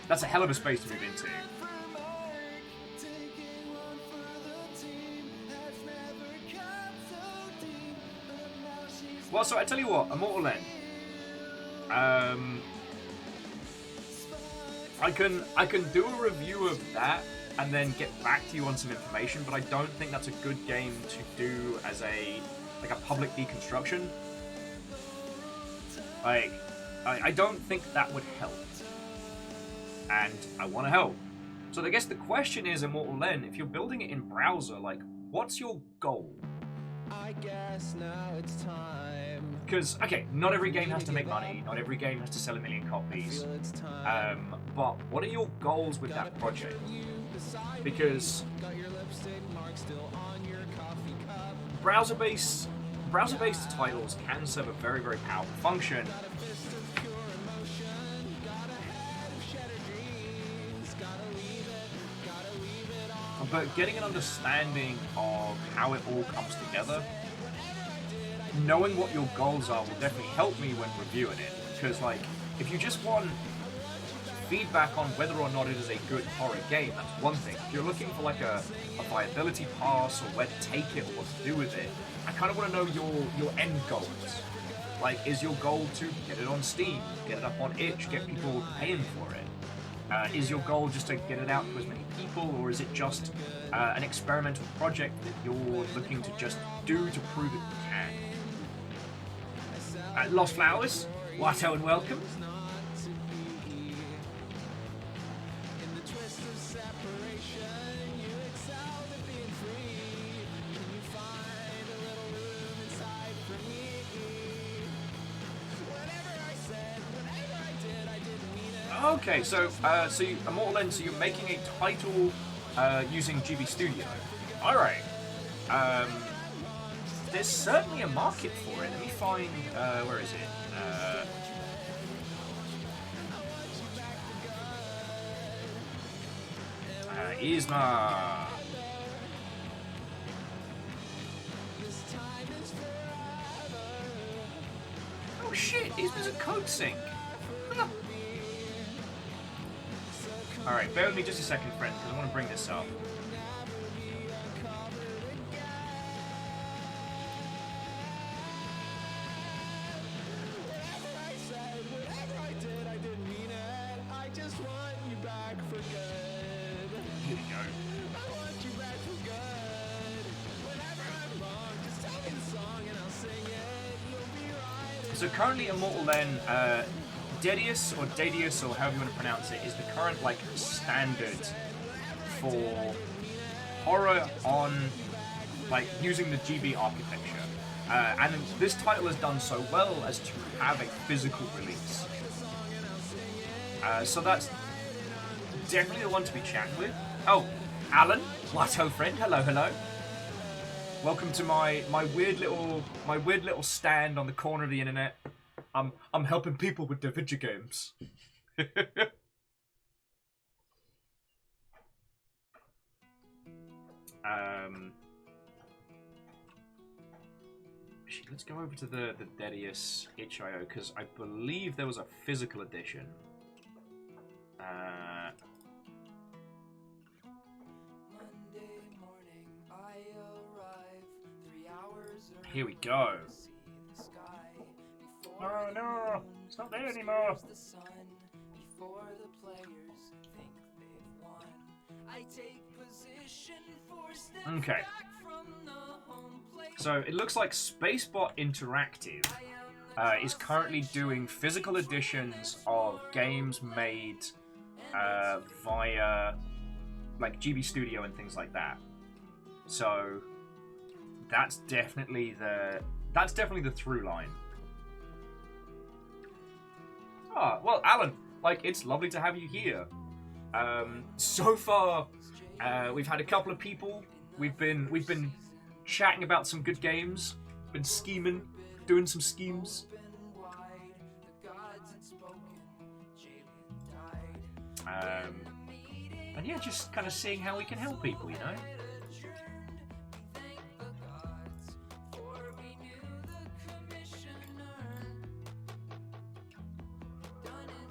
That's a hell of a space to move into. Well, so I tell you what, Immortal End. I can do a review of that and then get back to you on some information, but I don't think that's a good game to do as a public deconstruction. Like, I don't think that would help, and I want to help. So I guess the question is, Immortal End, if you're building it in browser, like, what's your goal? I guess now it's time. Because, okay, not every game has to make money, not every game has to sell 1 million copies. But what are your goals with that project? Because browser-based titles can serve a very, very powerful function. But getting an understanding of how it all comes together, knowing what your goals are will definitely help me when reviewing it. Because, like, if you just want feedback on whether or not it is a good horror game, that's one thing. If you're looking for, like, a viability pass or where to take it or what to do with it, I kind of want to know your end goals. Like, is your goal to get it on Steam, get it up on itch, get people paying for it? Is your goal just to get it out to as many people, or is it just an experimental project that you're looking to just do to prove that you can? Lost Flowers, Watto and welcome. Okay, so Immortal End, so you're making a title using GB Studio. All right. There's certainly a market for it. Let me find where is it? Isma. Oh shit! Isma's a code sync. Alright, bear with me just a second, friend, because I want to bring this up. Here we go. So currently Immortal End, Dedius or however you want to pronounce it, is the current like standard for horror on like using the GB architecture. And this title has done so well as to have a physical release. So that's definitely the one to be chatting with. Oh, Alan, Watto friend, hello. Welcome to my weird little stand on the corner of the internet. I'm helping people with their video games. Let's go over to the Dedius itch.io because I believe there was a physical edition. Here we go. Oh no, it's not there anymore. Okay. So it looks like Spacebot Interactive is currently doing physical editions of games made via like GB Studio and things like that. So that's definitely the through line. Ah, well, Alan, like it's lovely to have you here. So far, we've had a couple of people. We've been chatting about some good games. Been scheming, doing some schemes. And yeah, just kind of seeing how we can help people, you know.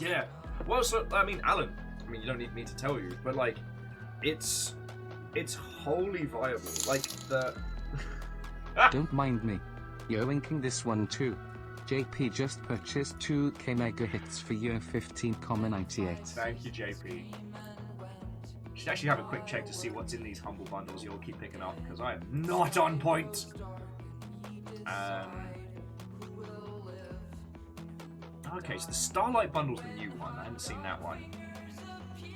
Yeah. Well, so I mean, Alan. I mean, you don't need me to tell you, but like, it's wholly viable. Like the. Don't mind me. You're winking this one too. JP just purchased 2k mega hits for year 15,98. Thank you, JP. You should actually have a quick check to see what's in these humble bundles you'll keep picking up because I am not on point. Okay, so the Starlight bundle's the new one. I haven't seen that one.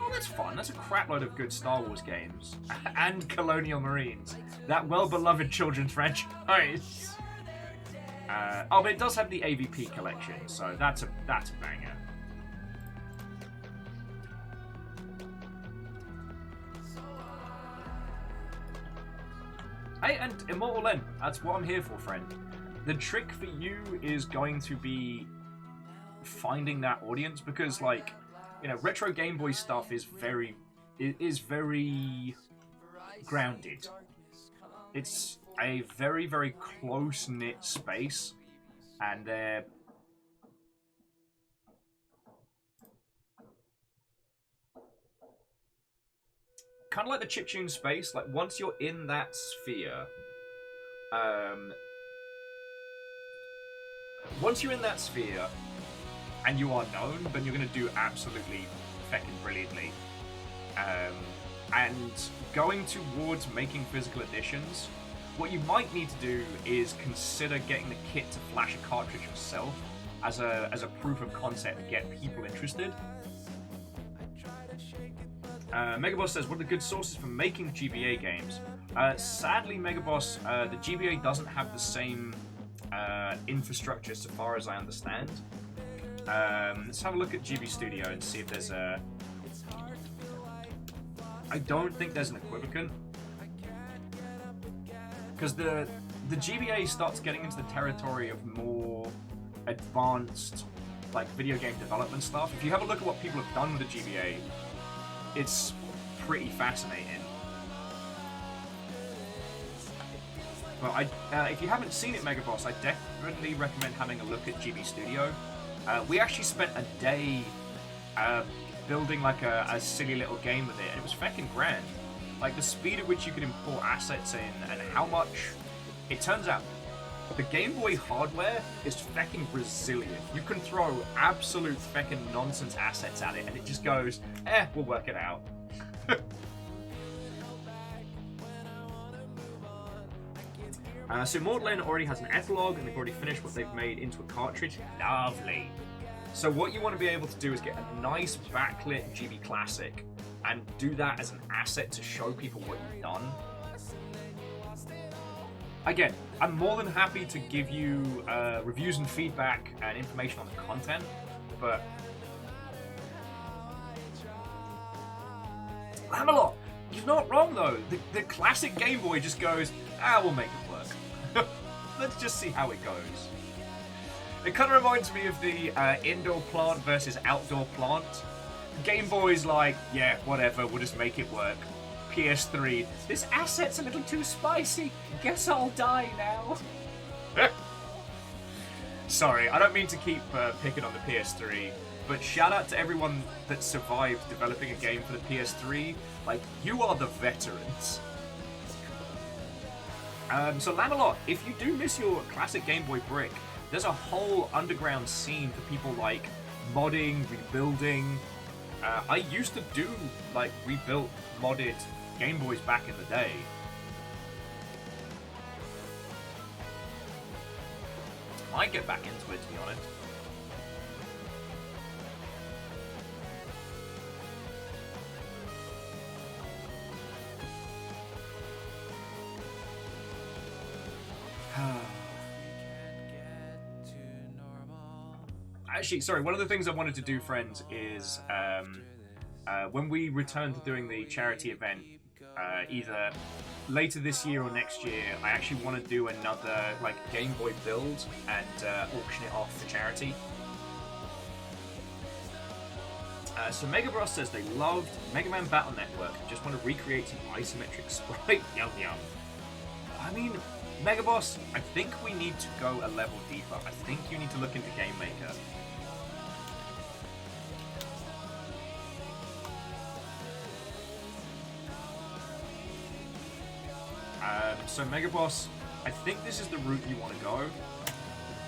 Oh, that's fun. That's a crapload of good Star Wars games. And Colonial Marines. That well-beloved children's franchise. Oh, but it does have the AVP collection, so that's a banger. Hey, and Immortal End. That's what I'm here for, friend. The trick for you is going to be finding that audience because, like, you know, retro Game Boy stuff is very grounded. It's a very, very close-knit space, and they're kind of like the chiptune space. Like, once you're in that sphere, and you are known, then you're going to do absolutely fucking brilliantly. And going towards making physical editions, what you might need to do is consider getting the kit to flash a cartridge yourself as a proof of concept to get people interested. Megaboss says, what are the good sources for making GBA games? Sadly, Megaboss, the GBA doesn't have the same infrastructure so far as I understand. Let's have a look at GB Studio and see if there's a... I don't think there's an equivocant. Because the GBA starts getting into the territory of more advanced, like, video game development stuff. If you have a look at what people have done with the GBA, it's pretty fascinating. But if you haven't seen it, Megaboss, I definitely recommend having a look at GB Studio. We actually spent a day building like a silly little game with it, and it was feckin' grand. Like the speed at which you could import assets in, and how much. It turns out the Game Boy hardware is feckin' resilient. You can throw absolute feckin' nonsense assets at it, and it just goes, we'll work it out. So Mortland already has an epilogue, and they've already finished what they've made into a cartridge. Lovely. So what you want to be able to do is get a nice backlit GB Classic, and do that as an asset to show people what you've done. Again, I'm more than happy to give you reviews and feedback and information on the content, but... Lamalot, he's not wrong though. The classic Game Boy just goes, we'll make it work. Let's just see how it goes. It kind of reminds me of the indoor plant versus outdoor plant. Game Boy's like, yeah, whatever, we'll just make it work. PS3, this asset's a little too spicy. Guess I'll die now. Sorry, I don't mean to keep picking on the PS3, but shout out to everyone that survived developing a game for the PS3. Like, you are the veterans. So Lamalot, if you do miss your classic Game Boy brick, there's a whole underground scene for people like modding, rebuilding. I used to do like rebuilt, modded Game Boys back in the day. Might get back into it, to be honest. Actually, sorry, one of the things I wanted to do, friends, is when we return to doing the charity event, either later this year or next year, I actually want to do another like Game Boy build and auction it off for charity. So Mega Bros says they loved Mega Man Battle Network and just want to recreate some isometric sprite. Yum yum. I mean, Mega Boss, I think we need to go a level deeper. I think you need to look into Game Maker. So Mega Boss, I think this is the route you want to go,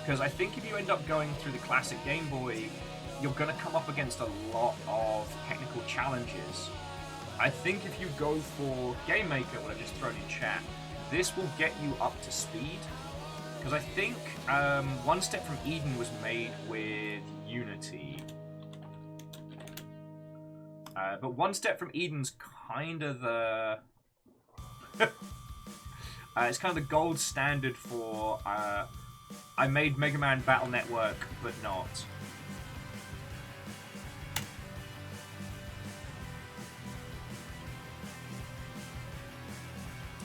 because I think if you end up going through the classic Game Boy, you're going to come up against a lot of technical challenges. I think if you go for Game Maker, what I've just thrown in chat, this will get you up to speed, because I think One Step from Eden was made with Unity. But One Step from Eden's kind of the... it's kind of the gold standard for I made Mega Man Battle Network, but not.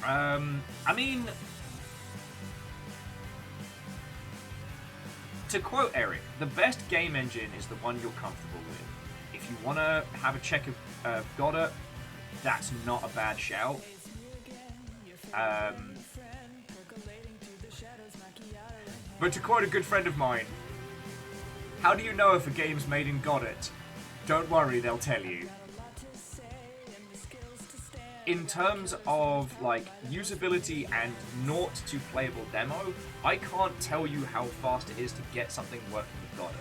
I mean, to quote Eric, the best game engine is the one you're comfortable with. If you want to have a check of Goddard, that's not a bad shout. But to quote a good friend of mine, how do you know if a game's made in Goddard? Don't worry, they'll tell you. In terms of like usability and naught to playable demo, I can't tell you how fast it is to get something working with Goddard.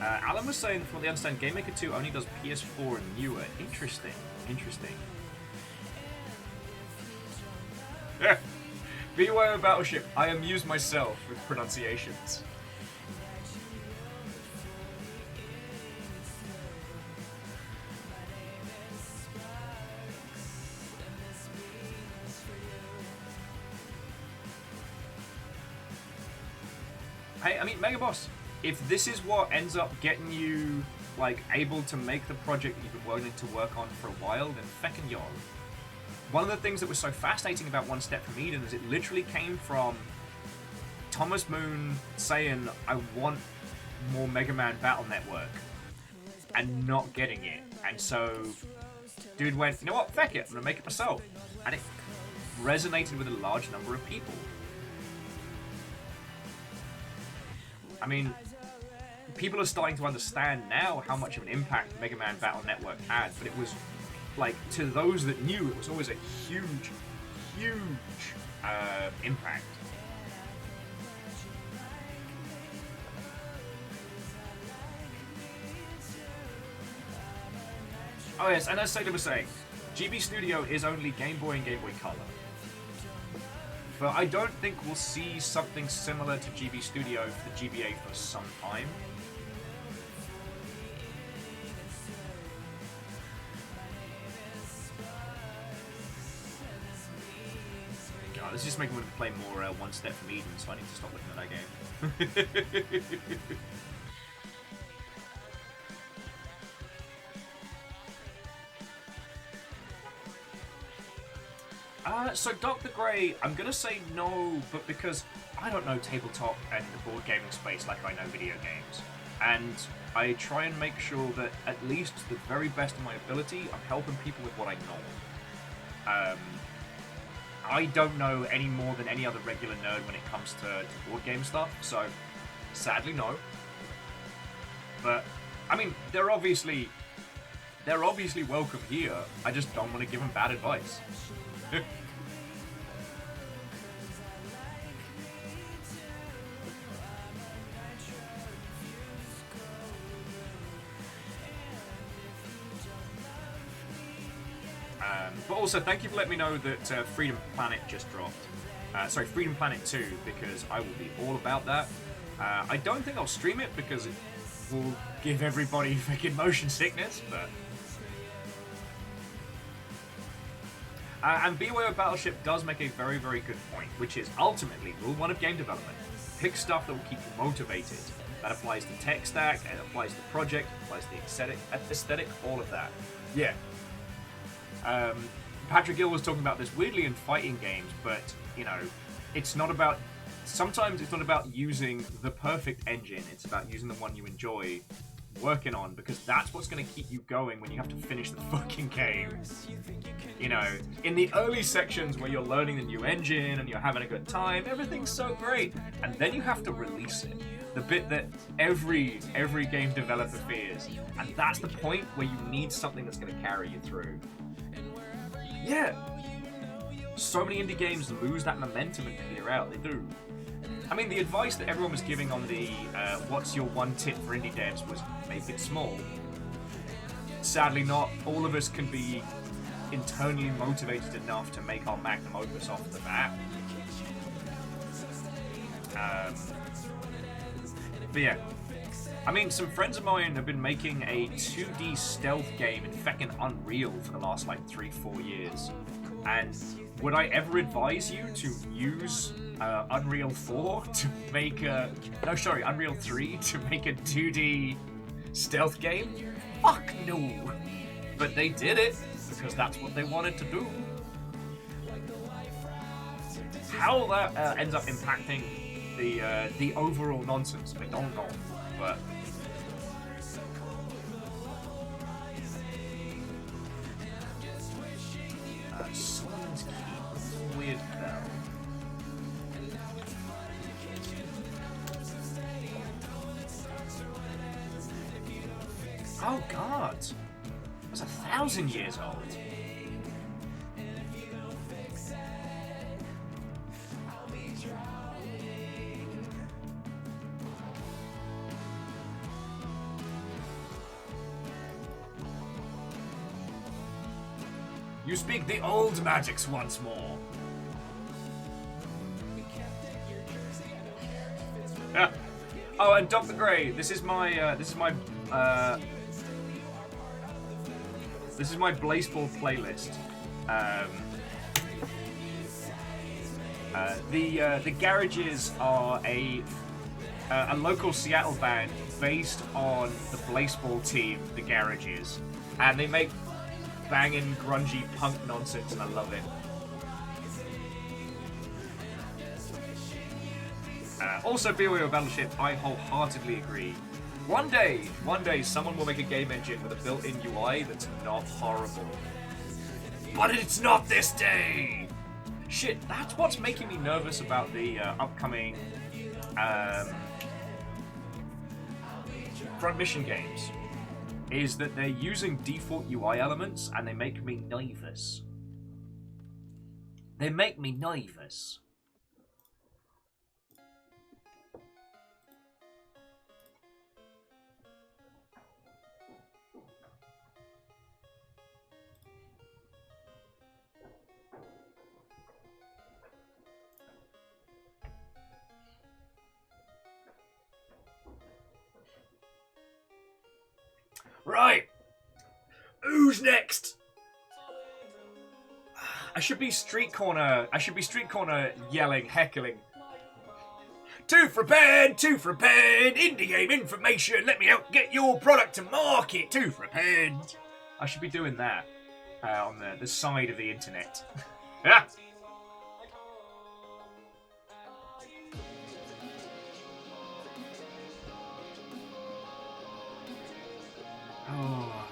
Alan was saying, from what they understand, Game Maker 2 only does PS4 and newer. Interesting. Interesting. Yeah. BioWare Battleship. I amuse myself with pronunciations. Hey, I mean, Mega Boss, if this is what ends up getting you, like, able to make the project that you've been willing to work on for a while, then feckin' y'all. One of the things that was so fascinating about One Step from Eden is it literally came from Thomas Moon saying, I want more Mega Man Battle Network, and not getting it. And so, dude went, you know what, feck it, I'm gonna make it myself. And it resonated with a large number of people. I mean, people are starting to understand now how much of an impact Mega Man Battle Network had, but it was, like, to those that knew, it was always a huge, huge impact. Oh yes, and as Sailor was saying, GB Studio is only Game Boy and Game Boy Color. But I don't think we'll see something similar to GB Studio for the GBA for some time. God, this is just making me play more One Step from Eden, so I need to stop looking at that game. So Dr. Gray, I'm gonna say no, but because I don't know tabletop and the board gaming space like I know video games. And I try and make sure that at least to the very best of my ability, I'm helping people with what I know. I don't know any more than any other regular nerd when it comes to board game stuff, so sadly no. But, I mean, they're obviously welcome here. I just don't want to give them bad advice. But also, thank you for letting me know that Freedom Planet just dropped. Sorry, Freedom Planet 2, because I will be all about that. I don't think I'll stream it because it will give everybody freaking motion sickness, but... and BioWare Battleship does make a very, very good point, which is ultimately rule one of game development. Pick stuff that will keep you motivated. That applies to tech stack, it applies to project, it applies to aesthetic, all of that. Yeah. Patrick Gill was talking about this weirdly in fighting games, but, you know, it's not about... Sometimes it's not about using the perfect engine, it's about using the one you enjoy working on, because that's what's going to keep you going when you have to finish the fucking game. You know, in the early sections where you're learning the new engine and you're having a good time, everything's so great, and then you have to release it. The bit that every game developer fears, and that's the point where you need something that's going to carry you through. Yeah, so many indie games lose that momentum and peter out. They do. I mean, the advice that everyone was giving on the what's your one tip for indie devs was make it small. Sadly not all of us can be internally motivated enough to make our magnum opus off the bat. But yeah, I mean, some friends of mine have been making a 2D stealth game in feckin' Unreal for the last like 3-4 years. And would I ever advise you to use Unreal 4 to make a... No, sorry, Unreal 3 to make a 2D stealth game? Fuck no! But they did it, because that's what they wanted to do. How that ends up impacting the overall nonsense, I don't know, but... Someone's key. Weird bell. Oh god! It's 1,000 years old. You speak the old magics once more. Yeah. Oh, and Dr. Gray, this is my Blazeball playlist. The garages are a local Seattle band based on the baseball team, the Garages, and they make banging, grungy punk nonsense, and I love it. Also, BOE Battleship, I wholeheartedly agree. One day, someone will make a game engine with a built-in UI that's not horrible. But it's not this day! Shit, that's what's making me nervous about the upcoming Front Mission games, is that they're using default UI elements and they make me nervous. They make me nervous. Right. Who's next? I should be street corner yelling, heckling. Two for a pen, indie game information, let me help get your product to market, 2 for a pen. I should be doing that on the side of the internet. Yeah. Oh.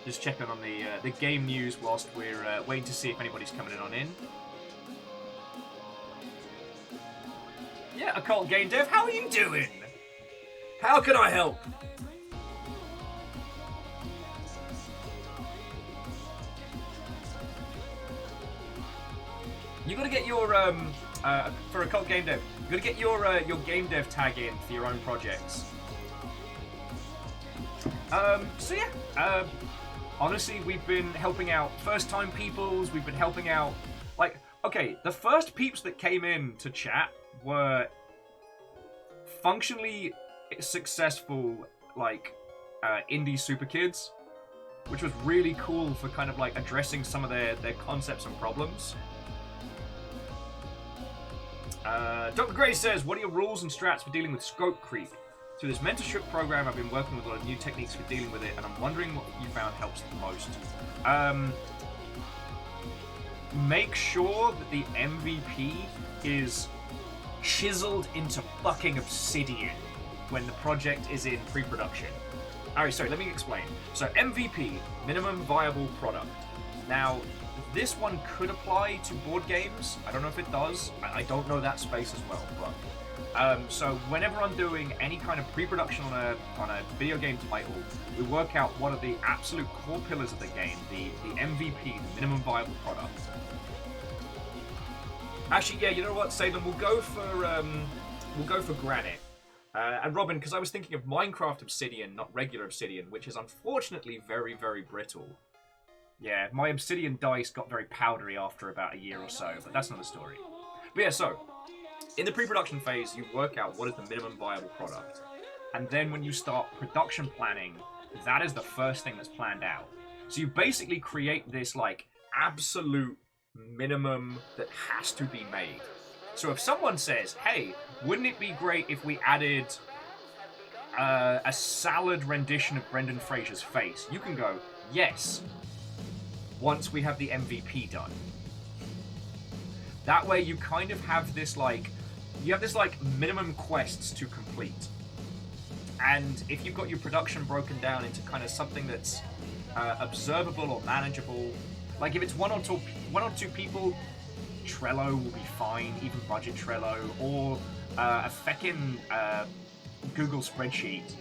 Just checking on the game news whilst we're waiting to see if anybody's coming in. Yeah, Occult Game Dev, how are you doing? How can I help? You gotta get your for Occult Game Dev, you gotta get your game dev tag in for your own projects. So yeah, honestly, we've been helping out first-time peoples, we've been helping out, like, okay, the first peeps that came in to chat were functionally successful, like, indie super kids, which was really cool for kind of, like, addressing some of their concepts and problems. Dr. Gray says, what are your rules and strats for dealing with scope creep? Through this mentorship program, I've been working with a lot of new techniques for dealing with it, and I'm wondering what you found helps the most. Make sure that the MVP is chiseled into fucking obsidian when the project is in pre-production. Alright, sorry, let me explain. So MVP, minimum viable product. Now, this one could apply to board games. I don't know if it does. I don't know that space as well, but so whenever I'm doing any kind of pre-production on a video game title, we work out what are the absolute core pillars of the game, the MVP, the minimum viable product. Actually, yeah, you know what, Salem, we'll go for granite. And Robin, because I was thinking of Minecraft obsidian, not regular obsidian, which is unfortunately very, very brittle. Yeah, my obsidian dice got very powdery after about a year or so, but that's another story. But yeah, so in the pre-production phase, you work out what is the minimum viable product. And then when you start production planning, that is the first thing that's planned out. So you basically create this, like, absolute minimum that has to be made. So if someone says, hey, wouldn't it be great if we added a salad rendition of Brendan Fraser's face? You can go, yes, once we have the MVP done. That way you kind of have this, like, minimum quests to complete. And if you've got your production broken down into kind of something that's observable or manageable, like if it's one or two people, Trello will be fine, even budget Trello, or a feckin' Google spreadsheet.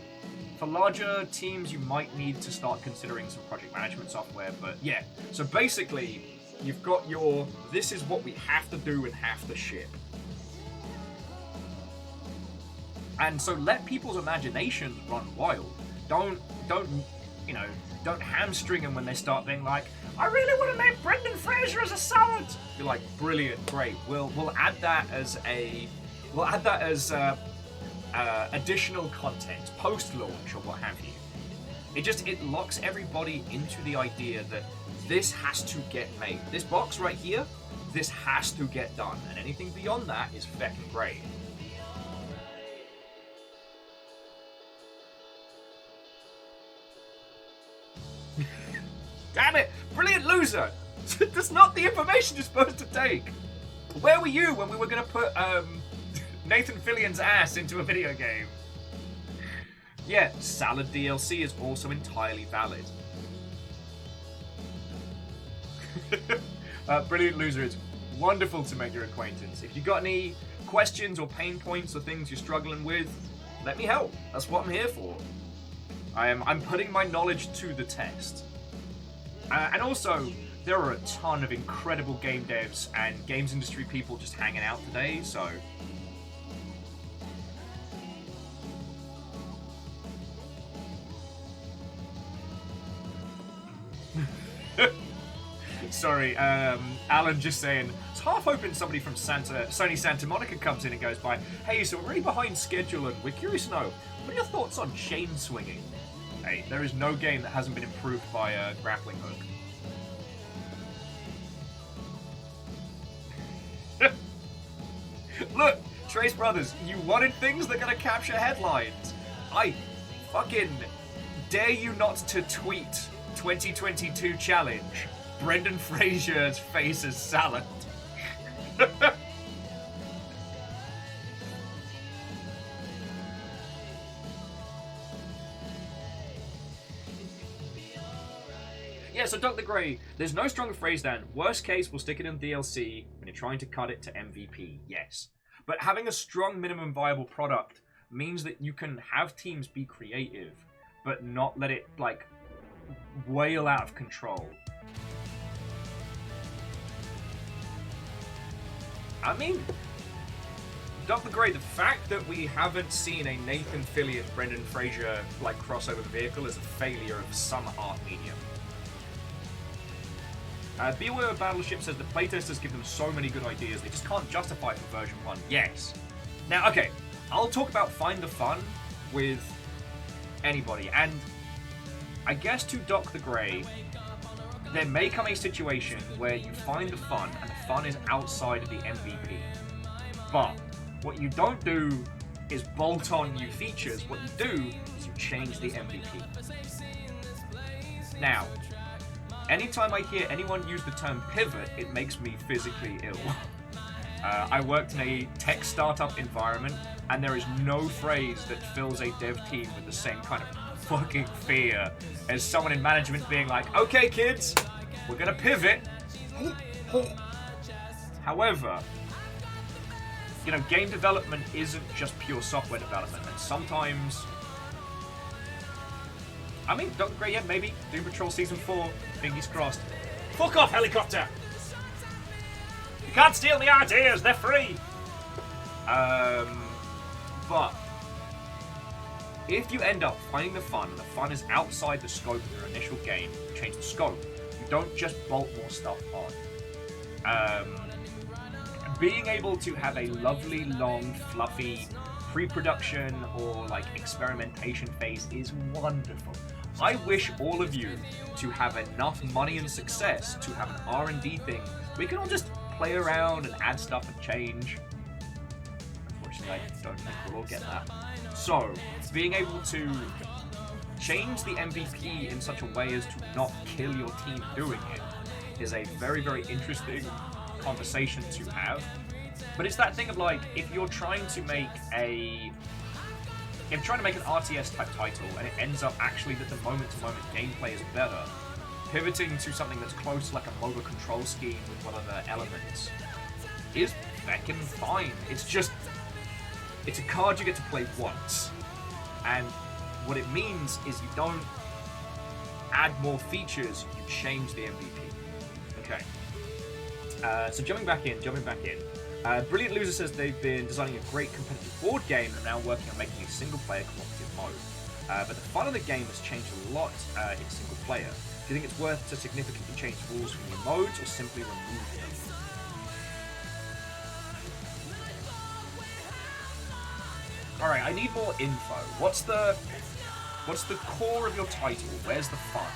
For larger teams, you might need to start considering some project management software, but yeah. So basically, you've got your, this is what we have to do and have to ship. And so let people's imaginations run wild. Don't hamstring them when they start being like, I really want to make Brendan Fraser as a salad. You're like, brilliant, great. We'll add that as additional content, post-launch or what have you. It locks everybody into the idea that this has to get made. This box right here, this has to get done, and anything beyond that is feckin' great. Damn it! Brilliant loser! That's not the information you're supposed to take! Where were you when we were gonna put, Nathan Fillion's ass into a video game? Yeah, Salad DLC is also entirely valid. Brilliant loser, it's wonderful to make your acquaintance. If you got any questions or pain points or things you're struggling with, let me help. That's what I'm here for. I'm putting my knowledge to the test. And also, there are a ton of incredible game devs and games industry people just hanging out today, so... Sorry, Alan just saying, it's half hoping somebody from Sony Santa Monica comes in and goes by, hey, so we're really behind schedule and we're curious to know, what are your thoughts on chain swinging? Hey, there is no game that hasn't been improved by a grappling hook. Look, Trace Brothers, you wanted things that are gonna capture headlines. I fucking dare you not to tweet 2022 challenge. Brendan Fraser's face is salad. Yeah, so Dr. Gray, there's no stronger phrase than, worst case, we'll stick it in DLC when you're trying to cut it to MVP, yes. But having a strong minimum viable product means that you can have teams be creative, but not let it, like, wail out of control. I mean, Dr. Gray, the fact that we haven't seen a Nathan Fillion, Brendan Fraser, like, crossover vehicle is a failure of some art medium. Beware Battleship says the playtesters give them so many good ideas, they just can't justify it for version 1. Yes. Now, okay, I'll talk about find the fun with anybody, and I guess to Dr. Gray, there may come a situation where you find the fun, and the fun is outside of the MVP. But what you don't do is bolt on new features. What you do is you change the MVP. Now, anytime I hear anyone use the term pivot, it makes me physically ill. I worked in a tech startup environment, and there is no phrase that fills a dev team with the same kind of fucking fear as someone in management being like, okay kids, we're gonna pivot. However, you know, game development isn't just pure software development, and sometimes, I mean, Dr. Gray, yeah, maybe Doom Patrol Season 4, fingers crossed. Fuck off, helicopter! You can't steal the ideas, they're free! But if you end up finding the fun, and the fun is outside the scope of your initial game, you change the scope. You don't just bolt more stuff on. Being able to have a lovely, long, fluffy pre-production or like experimentation phase is wonderful. I wish all of you to have enough money and success to have an R&D thing where you can all just play around and add stuff and change. Unfortunately, I don't think we'll all get that. So, being able to change the MVP in such a way as to not kill your team doing it is a very, very interesting conversation to have. But it's that thing of like, if you're trying to make an RTS type title and it ends up actually that the moment-to-moment gameplay is better, pivoting to something that's close like a MOBA control scheme with one of the elements is feckin' fine. It's just, it's a card you get to play once. And what it means is you don't add more features, you change the MVP. Okay. So jumping back in. Brilliant Loser says they've been designing a great competitive board game and are now working on making a single-player cooperative mode. But the fun of the game has changed a lot in single player. Do you think it's worth to significantly change rules from your modes or simply remove them? Alright, I need more info. What's the core of your title? Where's the fun?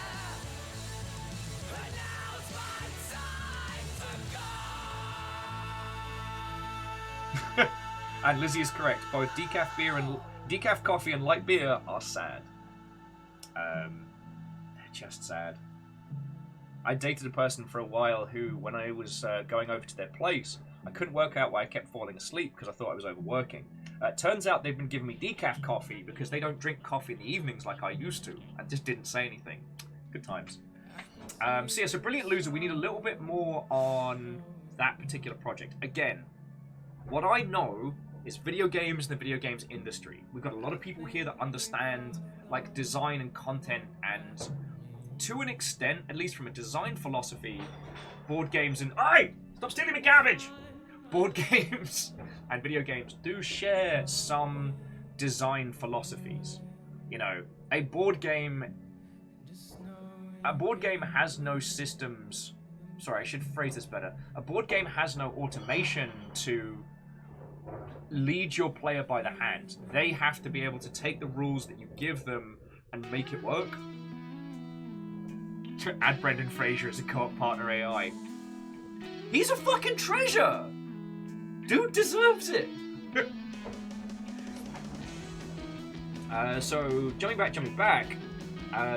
And Lizzie is correct. Both decaf coffee and light beer are sad. They're just sad. I dated a person for a while who, when I was going over to their place, I couldn't work out why I kept falling asleep because I thought I was overworking. Turns out they've been giving me decaf coffee because they don't drink coffee in the evenings like I used to. I just didn't say anything. Good times. So Brilliant Loser, we need a little bit more on that particular project. Again, what I know is video games and the video games industry. We've got a lot of people here that understand like design and content, and to an extent, at least from a design philosophy, board games and... Aye! Stop stealing my garbage! Board games and video games do share some design philosophies. You know, a board game has no systems. Sorry, I should phrase this better. A board game has no automation to lead your player by the hand. They have to be able to take the rules that you give them and make it work. To add Brendan Fraser as a co-op partner AI. He's a fucking treasure! Dude deserves it! So, jumping back,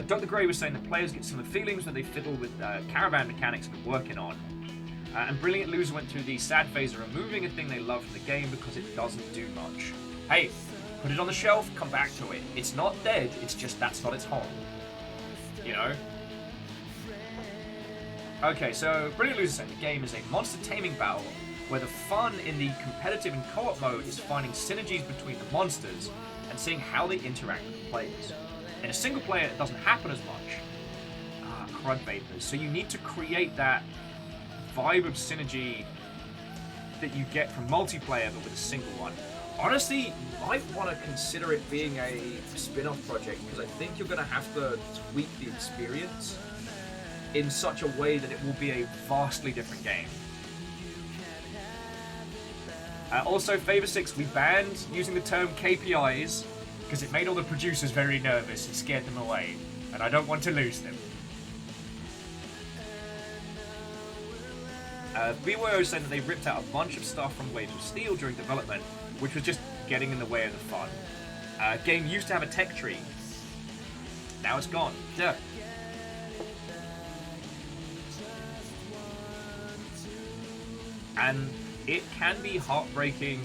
Dr. Gray was saying that players get some of the feelings when they fiddle with caravan mechanics they're working on. And Brilliant Loser went through the sad phase of removing a thing they love from the game because it doesn't do much. Hey, put it on the shelf, come back to it. It's not dead, it's just that's not its home. You know? Okay, so Brilliant Loser said the game is a monster taming battle where the fun in the competitive and co-op mode is finding synergies between the monsters and seeing how they interact with the players. In a single player, it doesn't happen as much. Crud vapors. So you need to create that vibe of synergy that you get from multiplayer, but with a single one. Honestly, you might want to consider it being a spin-off project, because I think you're going to have to tweak the experience in such a way that it will be a vastly different game. Also, Favor 6, we banned using the term KPIs because it made all the producers very nervous and scared them away, and I don't want to lose them. BYO said that they ripped out a bunch of stuff from Waves of Steel during development, which was just getting in the way of the fun. Game used to have a tech tree. Now it's gone. Yeah. And it can be heartbreaking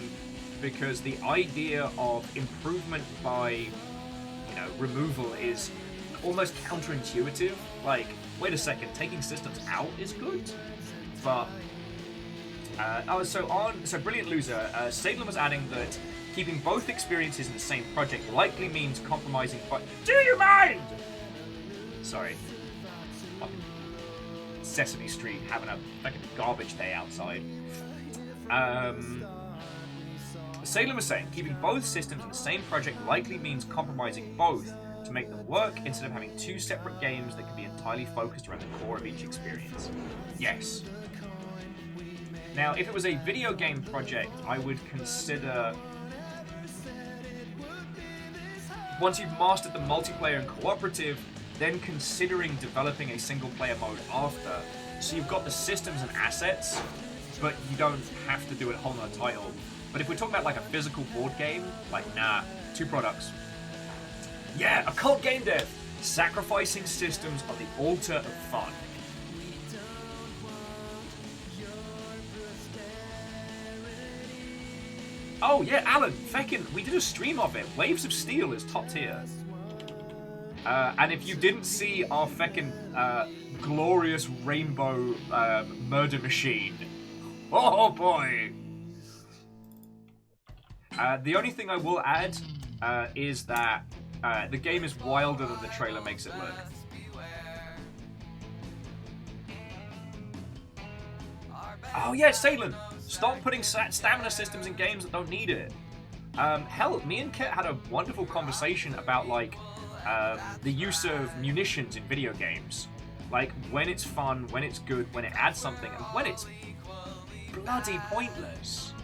because the idea of improvement by, you know, removal is almost counterintuitive. Like, wait a second, taking systems out is good? But, so Brilliant Loser, Salem was adding that keeping both experiences in the same project likely means compromising Do you mind? Sorry. Fucking Sesame Street having a fucking garbage day outside. Salem was saying, keeping both systems in the same project likely means compromising both to make them work instead of having two separate games that can be entirely focused around the core of each experience. Yes. Now, if it was a video game project, I would consider, once you've mastered the multiplayer and cooperative, then considering developing a single player mode after. So you've got the systems and assets, but you don't have to do it whole nother title. But if we're talking about like a physical board game, like nah, two products. Yeah, occult game dev. Sacrificing systems on the altar of fun. Oh yeah, Alan, feckin', we did a stream of it. Waves of Steel is top tier. And if you didn't see our feckin' glorious rainbow murder machine, oh boy! The only thing I will add is that the game is wilder than the trailer makes it look. Oh yeah, Salem! Stop putting stamina systems in games that don't need it. Hell, me and Kit had a wonderful conversation about like the use of munitions in video games. Like when it's fun, when it's good, when it adds something, and when it's bloody pointless.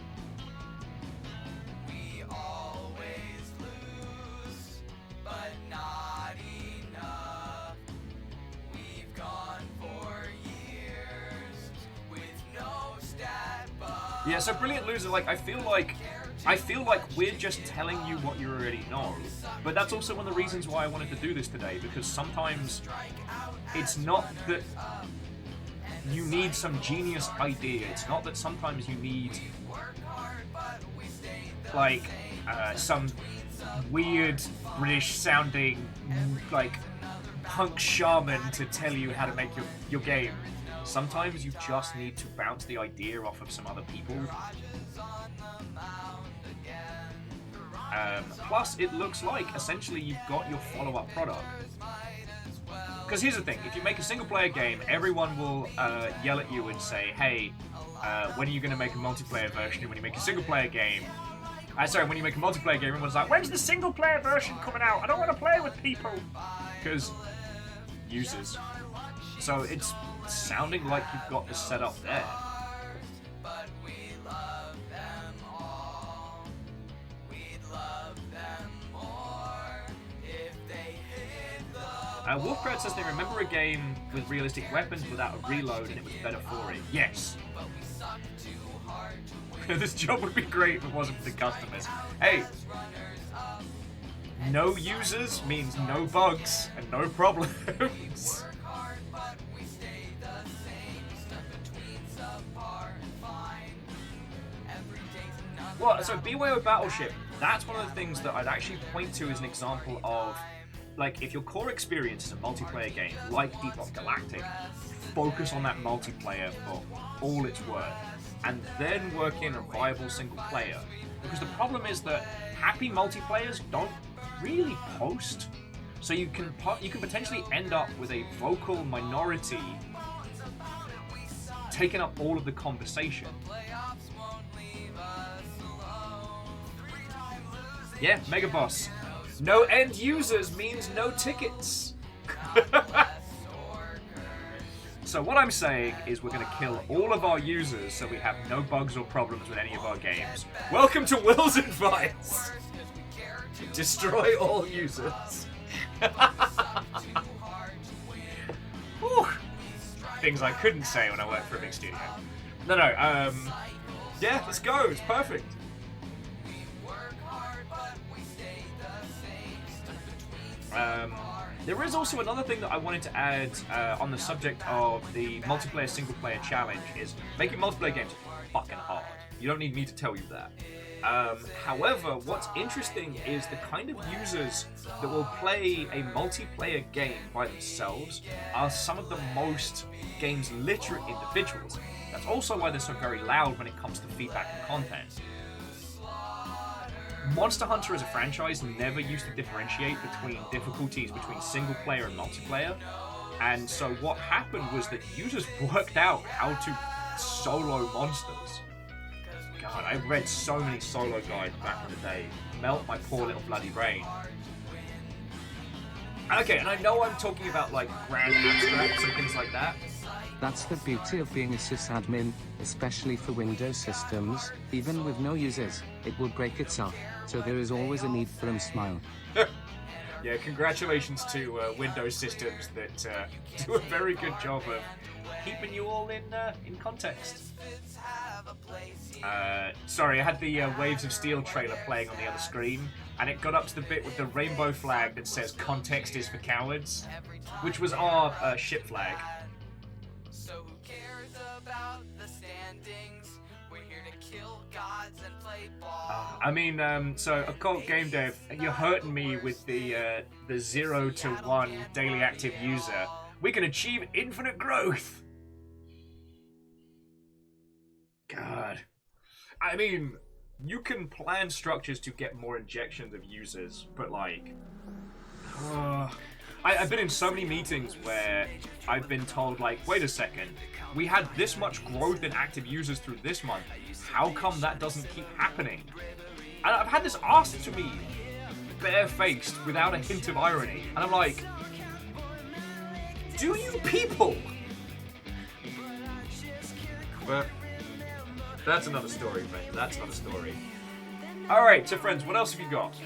Yeah, so Brilliant Loser, like, I feel like we're just telling you what you already know. But that's also one of the reasons why I wanted to do this today, because sometimes it's not that you need some genius idea. It's not that sometimes you need, like, some weird British-sounding, like, punk shaman to tell you how to make your game. Sometimes you just need to bounce the idea off of some other people. Plus, it looks like, essentially, you've got your follow-up product. Because here's the thing, if you make a single-player game, everyone will yell at you and say, hey, when are you going to make a multiplayer version? And when you make a single-player game... when you make a multiplayer game, everyone's like, when's the single-player version coming out? I don't want to play with people! Because... users. So it's sounding like you've got the setup there. Wolfgrad says they remember a game with realistic weapons without a reload and it was better for it. Yes. This job would be great if it wasn't for the customers. Hey, no users means no bugs and no problems. Well, so BYO Battleship, that's one of the things that I'd actually point to as an example of, like, if your core experience is a multiplayer game, like Deep Rock Galactic, focus on that multiplayer for all it's worth, and then work in a viable single player. Because the problem is that happy multiplayers don't really post, so you can potentially end up with a vocal minority taking up all of the conversation. Yeah, Mega Boss. No end users means no tickets. So what I'm saying is we're going to kill all of our users so we have no bugs or problems with any of our games. Welcome to Will's advice. Destroy all users. Things I couldn't say when I worked for a big studio. No, yeah, let's go. It's perfect. There is also another thing that I wanted to add on the subject of the multiplayer single-player challenge is making multiplayer games fucking hard. You don't need me to tell you that. However, what's interesting is the kind of users that will play a multiplayer game by themselves are some of the most games literate individuals. That's also why they're so very loud when it comes to feedback and content. Monster Hunter as a franchise never used to differentiate between difficulties between single player and multiplayer, and so what happened was that users worked out how to solo monsters. God, I read so many solo guides back in the day. Melt my poor little bloody brain. Okay, and I know I'm talking about like grand abstracts and things like that. That's the beauty of being a sysadmin, especially for Windows systems. Even with no users, it will break itself, so there is always a need for a smile. Yeah, congratulations to Windows systems that do a very good job of keeping you all in context. Sorry, I had the Waves of Steel trailer playing on the other screen, and it got up to the bit with the rainbow flag that says "Context is for cowards," which was our ship flag. So who cares about the standings? We're here to kill gods and play ball. I mean, so Occult Game Dev, you're hurting me with the 0 to 1 daily active user. We can achieve infinite growth. God. I mean, you can plan structures to get more injections of users, but like... I've been in so many meetings where I've been told, like, wait a second, we had this much growth in active users through this month. How come that doesn't keep happening? And I've had this asked to me, barefaced, without a hint of irony. And I'm like, do you people? But that's another story, friends. That's another story. Alright, so friends, what else have you got?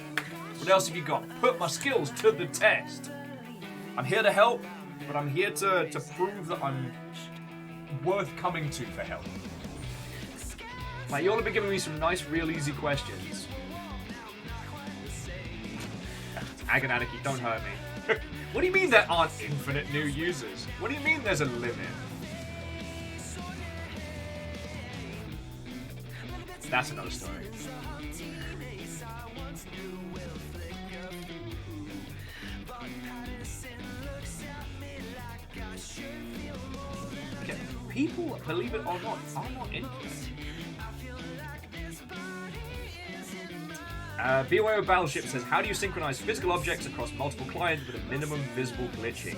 What else have you got? Put my skills to the test. I'm here to help, but I'm here to prove that I'm worth coming to for help. Like, you all have been giving me some nice, real easy questions. Agonaniki, don't hurt me. What do you mean there aren't infinite new users? What do you mean there's a limit? That's another story. Okay, people, believe it or not, are not infinite. BYO Battleship says, how do you synchronize physical objects across multiple clients with a minimum visible glitching?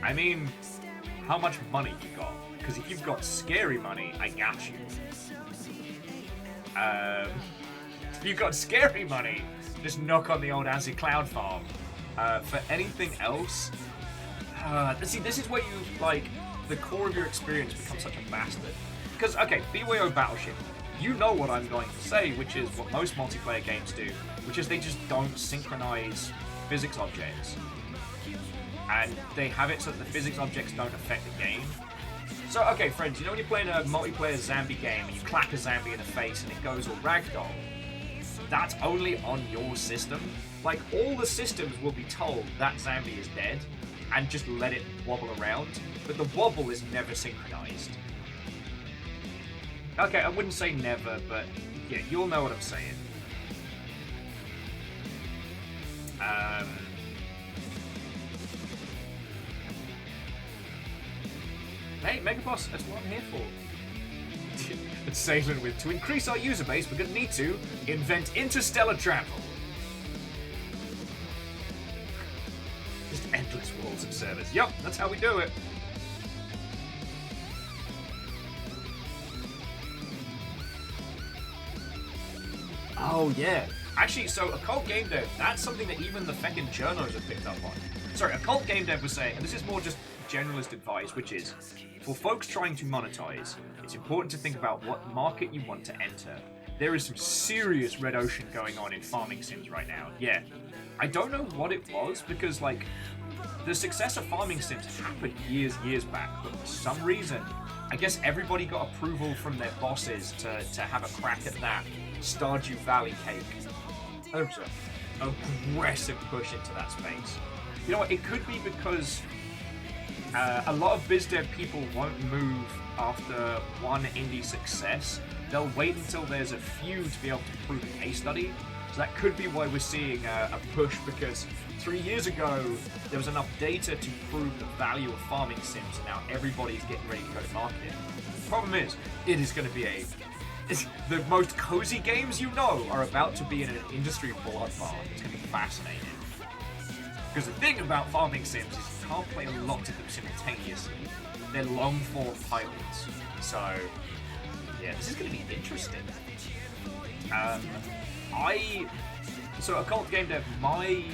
I mean, how much money you got? Because if you've got scary money, I got you. If you've got scary money, just knock on the old Azzy Cloud Farm. For anything else, see, this is where you, like, the core of your experience becomes such a bastard. Because, okay, BYO Battleship, you know what I'm going to say, which is what most multiplayer games do, which is they just don't synchronize physics objects. And they have it so that the physics objects don't affect the game. So, okay, friends, you know when you're playing a multiplayer zombie game and you clack a zombie in the face and it goes all ragdoll? That's only on your system. Like, all the systems will be told that zombie is dead and just let it wobble around, but the wobble is never synchronized. Okay, I wouldn't say never, but yeah, you'll know what I'm saying. Hey, Megaboss, that's what I'm here for. It's sailing with, to increase our user base, we're gonna need to invent interstellar travel. Just endless walls of servers. Yup, that's how we do it. Oh, yeah. Actually, so Occult Game Dev, that's something that even the feckin' journos have picked up on. Sorry, Occult Game Dev was saying, and this is more just generalist advice, which is, for folks trying to monetize, it's important to think about what market you want to enter. There is some serious red ocean going on in farming sims right now. Yeah. I don't know what it was, because, like, the success of farming sims happened years back, but for some reason, I guess everybody got approval from their bosses to have a crack at that Stardew Valley cake. Aggressive push into that space. You know what, it could be because a lot of biz dev people won't move after one indie success. They'll wait until there's a few to be able to prove a case study. So that could be why we're seeing a push, because 3 years ago there was enough data to prove the value of farming sims, and now everybody's getting ready to go to market. The problem is, it is going to be the most cozy games you know are about to be in an industry bloodbath. It's going to be fascinating. Because the thing about farming sims is you can't play a lot of them simultaneously. They're long-form pilots. So, yeah, this is going to be interesting. So Occult Game Dev, my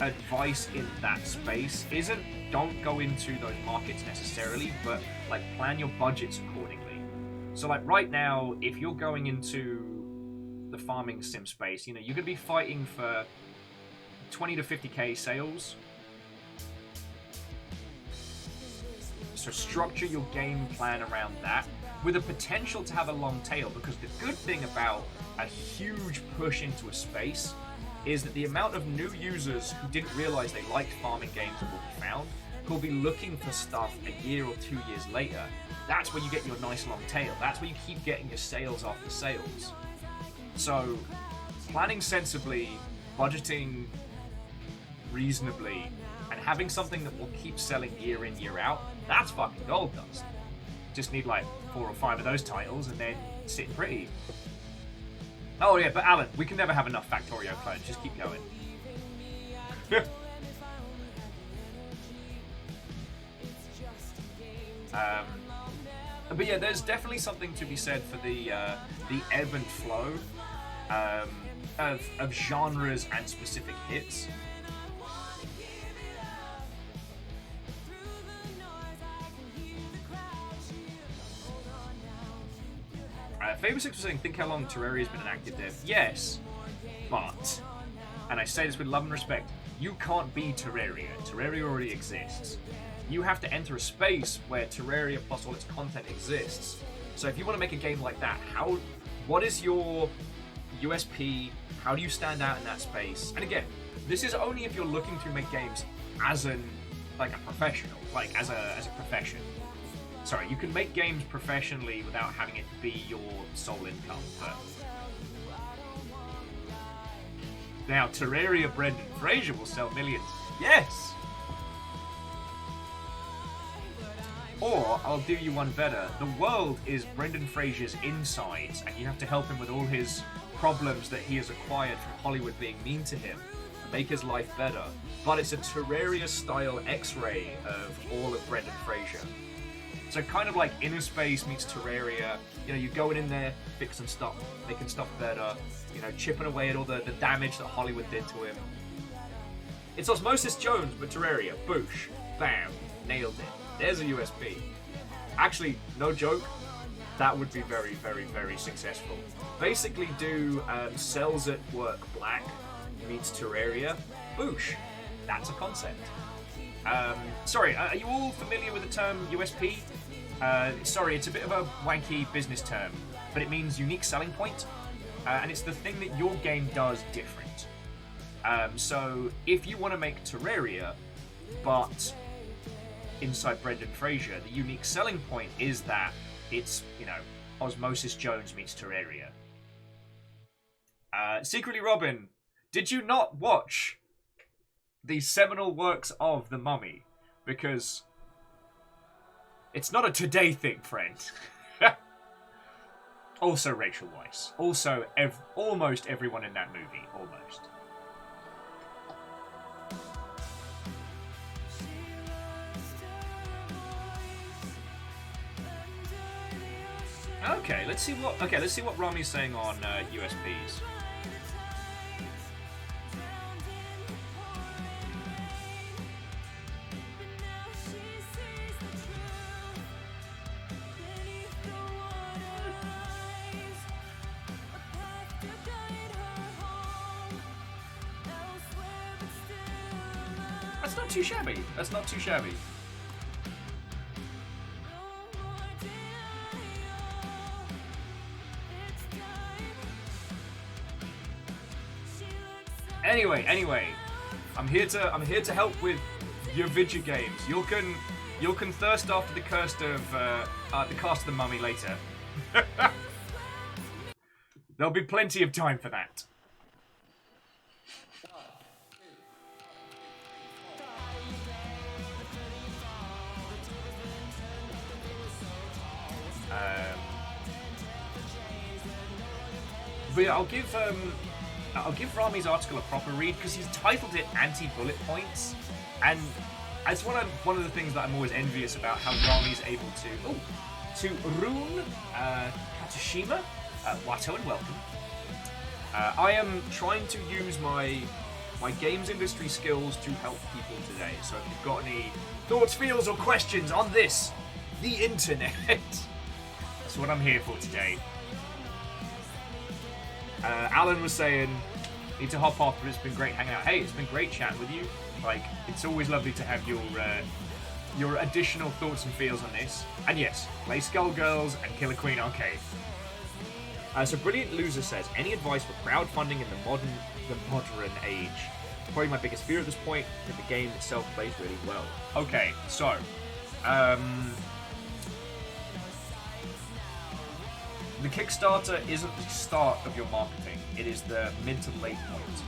advice in that space isn't don't go into those markets necessarily, but like plan your budgets accordingly. So like right now, if you're going into the farming sim space, you know, you're going to be fighting for 20 to 50k sales. So structure your game plan around that, with a potential to have a long tail, because the good thing about a huge push into a space is that the amount of new users who didn't realize they liked farming games will be found, who'll be looking for stuff a year or 2 years later. That's where you get your nice long tail. That's where you keep getting your sales after sales. So planning sensibly, budgeting reasonably, and having something that will keep selling year in, year out, that's fucking gold dust. Just need like 4 or 5 of those titles and then sitting pretty. Oh yeah, but Alan, we can never have enough Factorio clones. Just keep going. But yeah, there's definitely something to be said for the ebb and flow of genres and specific hits. Famous was saying, think how long Terraria's been an active dev. Yes, but, and I say this with love and respect, you can't be Terraria. Terraria already exists. You have to enter a space where Terraria plus all its content exists. So if you want to make a game like that, what is your USP? How do you stand out in that space? And again, this is only if you're looking to make games as a professional, like as a profession. Sorry, you can make games professionally without having it be your sole income. But now, Terraria Brendan Fraser will sell millions. Yes! Or, I'll do you one better. The world is Brendan Fraser's insides, and you have to help him with all his problems that he has acquired from Hollywood being mean to him and make his life better. But it's a Terraria-style X-ray of all of Brendan Fraser. So kind of like Inner Space meets Terraria. You know, you're going in there, fixing stuff, making stuff better, you know, chipping away at all the damage that Hollywood did to him. It's Osmosis Jones, but Terraria. Boosh. Bam. Nailed it. There's a USB. Actually, no joke, that would be very, very, very successful. Basically do Cells at Work Black meets Terraria. Boosh. That's a concept. Sorry, are you all familiar with the term USP? Sorry, it's a bit of a wanky business term, but it means unique selling point, and it's the thing that your game does different. So if you want to make Terraria, but inside Brendan Fraser, the unique selling point is that it's, you know, Osmosis Jones meets Terraria. Secretly Robin, did you not watch the seminal works of The Mummy? Because it's not a today thing, friend. Also Rachel Weisz. Also almost everyone in that movie. Almost. Okay, let's see what Rami's saying on USPs. That's not too shabby. That's not too shabby. Anyway, I'm here to help with your video games. You can thirst after the cast of the Mummy later. There'll be plenty of time for that. But yeah, I'll give Rami's article a proper read because he's titled it "Anti-Bullet Points," and it's one of the things that I'm always envious about, how Rami's able to Rune Katashima, Watto and welcome. I am trying to use my games industry skills to help people today. So if you've got any thoughts, feels, or questions on this, the internet, that's what I'm here for today. Alan was saying, need to hop off, but it's been great hanging out. Hey, it's been great chatting with you. Like, it's always lovely to have your additional thoughts and feels on this. And yes, play Skullgirls and Killer Queen Arcade. So Brilliant Loser says, any advice for crowdfunding in the modern age? Probably my biggest fear at this point, that the game itself plays really well. Okay, so the Kickstarter isn't the start of your marketing, it is the mid to late point.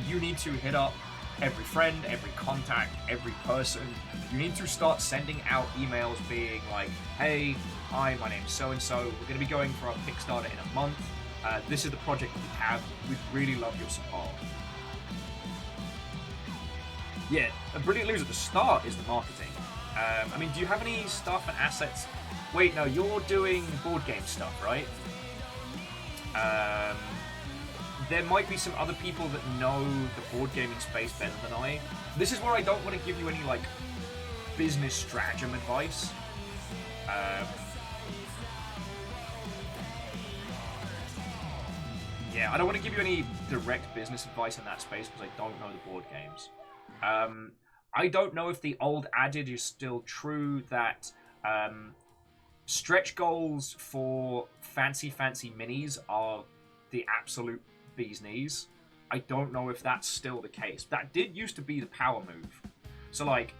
You need to hit up every friend, every contact, every person. You need to start sending out emails being like, hey, hi, my name's so-and-so, we're going to be going for our Kickstarter in a month. This is the project that we have. We'd really love your support. Yeah, a Brilliant Loser at the start is the marketing. I mean, do you have any stuff and assets? Wait, no, you're doing board game stuff, right? There might be some other people that know the board gaming space better than I. This is where I don't want to give you any, like, business stratagem advice. Yeah, I don't want to give you any direct business advice in that space because I don't know the board games. I don't know if the old adage is still true that stretch goals for fancy minis are the absolute bee's knees. I don't know if that's still the case. That did used to be the power move. So, like,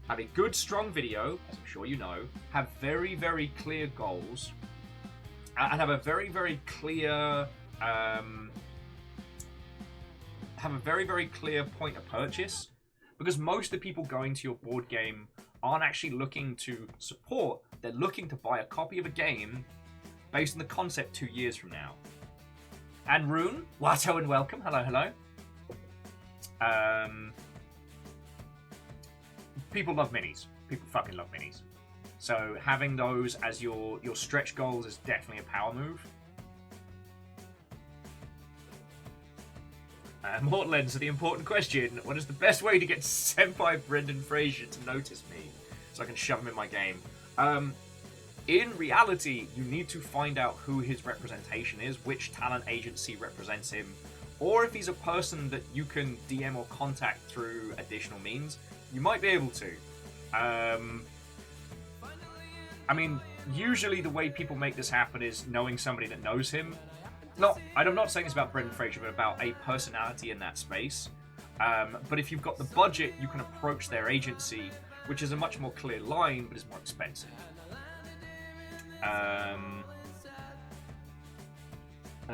have a good, strong video, as I'm sure you know, have very, very clear goals, and have a very, very clear, point of purchase. Because most of the people going to your board game aren't actually looking to support, they're looking to buy a copy of a game based on the concept 2 years from now. And Rune, Watto and welcome, hello. People love minis. People fucking love minis. So having those as your stretch goals is definitely a power move. Mortal answer the important question. What is the best way to get Senpai Brendan Fraser to notice me so I can shove him in my game? In reality, you need to find out who his representation is, which talent agency represents him, or if he's a person that you can DM or contact through additional means. You might be able to. I mean, usually the way people make this happen is knowing somebody that knows him. I'm not saying this about Brendan Fraser, but about a personality in that space. But if you've got the budget, you can approach their agency, which is a much more clear line, but is more expensive.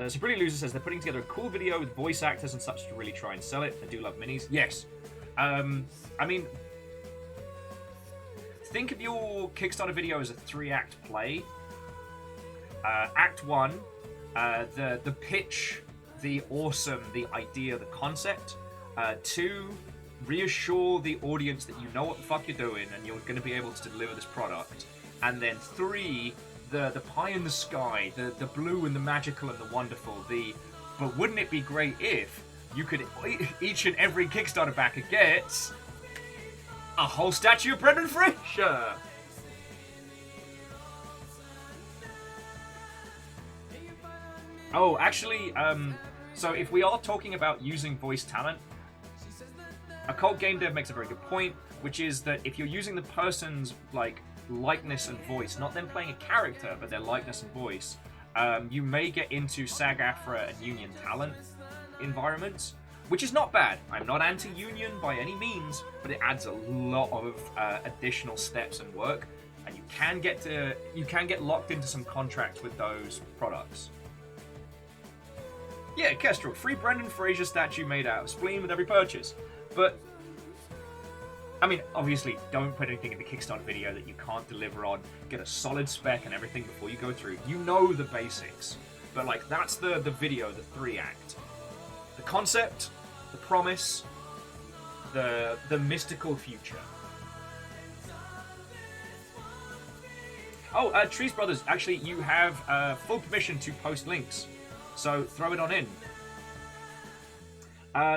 So Pretty Loser says they're putting together a cool video with voice actors and such to really try and sell it. I do love minis. Yes. I mean, think of your Kickstarter video as a 3-act play. Act 1, the pitch, the awesome, the idea, the concept. 2, reassure the audience that you know what the fuck you're doing and you're going to be able to deliver this product. And then 3, the pie in the sky, the blue and the magical and the wonderful, but wouldn't it be great if you could, each and every Kickstarter backer gets a whole statue of Brendan Fraser! Oh, actually, so if we are talking about using voice talent, Occult Game Dev makes a very good point, which is that if you're using the person's, like, likeness and voice, not them playing a character, but their likeness and voice, you may get into SAG-AFTRA and union talent environments, which is not bad. I'm not anti-union by any means, but it adds a lot of additional steps and work, and you can get locked into some contracts with those products. Yeah, Kestrel, free Brendan Fraser statue made out of spleen with every purchase. But, I mean, obviously, don't put anything in the Kickstarter video that you can't deliver on. Get a solid spec and everything before you go through. You know the basics. But, like, that's the video, the 3-act. The concept, the promise, the mystical future. Oh, Trees Brothers, actually, you have full permission to post links. So, throw it on in.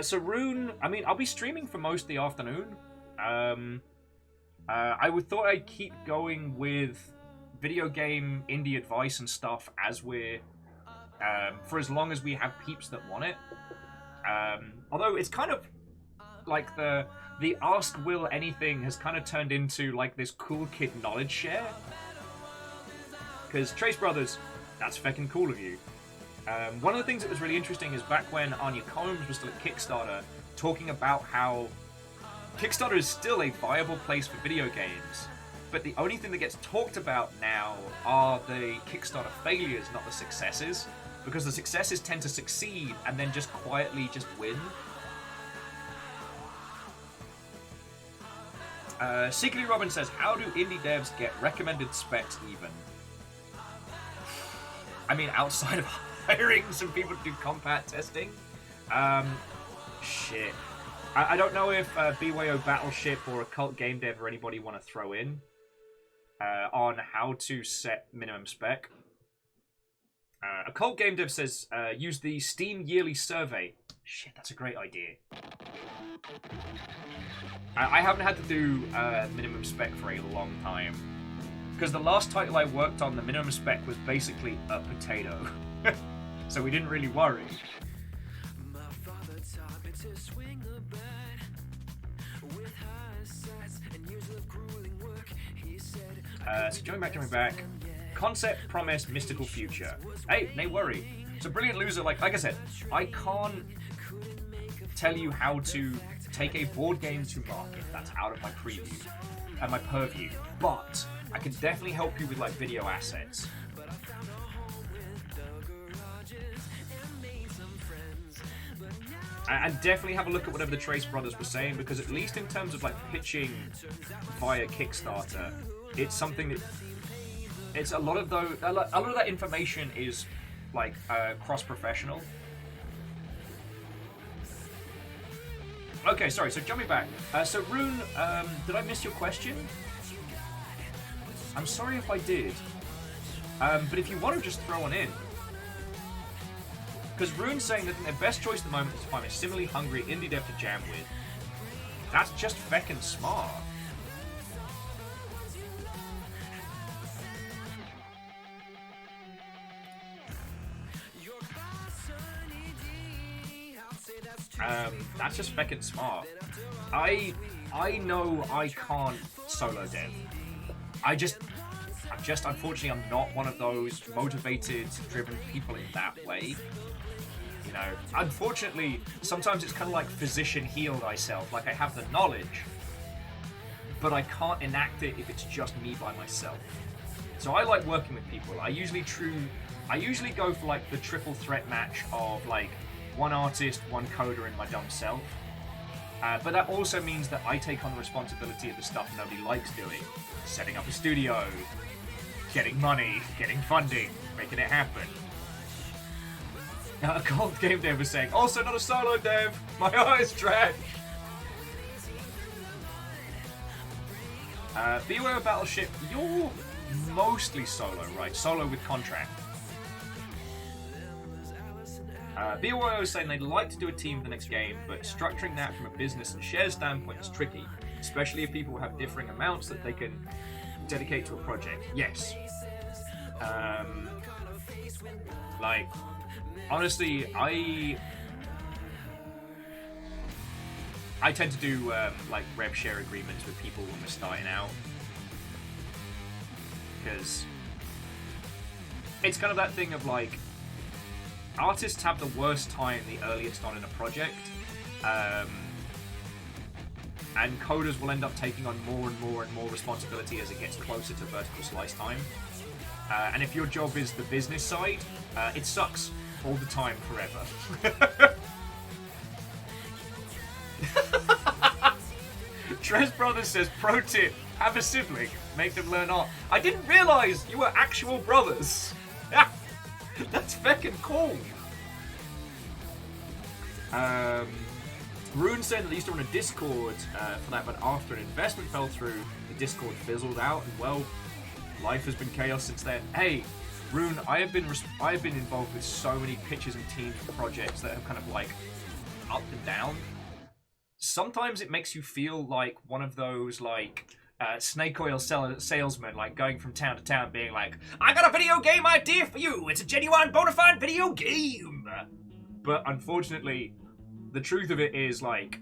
So, Rune, I mean, I'll be streaming for most of the afternoon. I thought I'd keep going with video game indie advice and stuff as we're, for as long as we have peeps that want it. Although it's kind of like the Ask Will Anything has kind of turned into like this cool kid knowledge share. Because Trace Brothers, that's feckin' cool of you. One of the things that was really interesting is back when Anya Combs was still at Kickstarter, talking about how Kickstarter is still a viable place for video games, but the only thing that gets talked about now are the Kickstarter failures, not the successes, because the successes tend to succeed and then just quietly just win. Secretly Robin says, how do indie devs get recommended specs even? I mean, outside of hiring some people to do compat testing? Shit. I don't know if BYO Battleship or Occult Game Dev or anybody want to throw in on how to set minimum spec. Occult Game Dev says, use the Steam Yearly Survey. Shit, that's a great idea. I haven't had to do minimum spec for a long time. Because the last title I worked on, the minimum spec was basically a potato. So we didn't really worry. So jumping back. Concept, promise, mystical future. Hey, no worry. It's a brilliant loser. Like I said, I can't tell you how to take a board game to market. That's out of my preview and my purview. But I can definitely help you with like video assets. And definitely have a look at whatever the Trace brothers were saying, because at least in terms of like pitching via Kickstarter, it's something that it's a lot of that information is like cross-professional. Okay, sorry. So jumping back. So Rune, did I miss your question? I'm sorry if I did. But if you want to just throw one in. Because Rune's saying that their best choice at the moment is to find a similarly hungry indie dev to jam with. That's just feckin' smart. That's just feckin' smart. I know I can't solo dev. Unfortunately, I'm not one of those motivated, driven people in that way. You know, unfortunately, sometimes it's kind of like physician heal thyself. Like I have the knowledge, but I can't enact it if it's just me by myself. So I like working with people. I usually go for like the triple threat match of like one artist, one coder, and my dumb self. But that also means that I take on the responsibility of the stuff nobody likes doing. Setting up a studio, getting money, getting funding, making it happen. A Cold Game Dev was saying, also not a solo dev, my eyes trash. Beware of Battleship, you're mostly solo, right? Solo with contract. BYO is saying they'd like to do a team for the next game, but structuring that from a business and share standpoint is tricky, especially if people have differing amounts that they can dedicate to a project. Yes. Like, honestly, I tend to do like rev share agreements with people when we're starting out, because it's kind of that thing of like, artists have the worst time the earliest on in a project, and coders will end up taking on more and more and more responsibility as it gets closer to vertical slice time. And if your job is the business side, it sucks all the time forever. Tres Brothers says, pro tip, have a sibling, make them learn art. I didn't realise you were actual brothers. That's feckin' cool. Rune said that they used to run a Discord for that, but after an investment fell through, the Discord fizzled out, and well, life has been chaos since then. Hey, Rune, I have been involved with so many pitches and teams and projects that have kind of like up and down. Sometimes it makes you feel like one of those like snake oil salesmen, like going from town to town being like, I got a video game idea for you, it's a genuine bona fide video game. But unfortunately, the truth of it is like,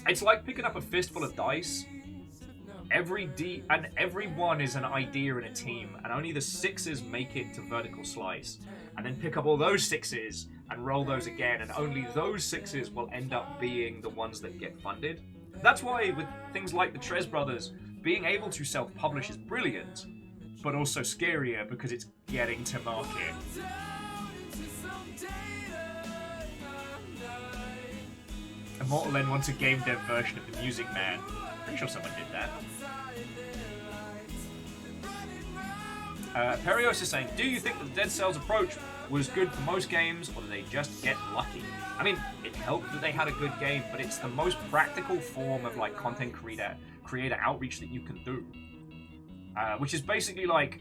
it's like picking up a fistful of dice. Every one is an idea in a team, and only the sixes make it to vertical slice. And then pick up all those sixes and roll those again, and only those sixes will end up being the ones that get funded. That's why with things like the Tres Brothers, being able to self-publish is brilliant, but also scarier because it's getting to market. Immortal N wants a game dev version of the Music Man. Pretty sure someone did that. Perios is saying, do you think that the Dead Cells approach was good for most games, or did they just get lucky? I mean, it helped that they had a good game, but it's the most practical form of like content creator outreach that you can do. Which is basically like,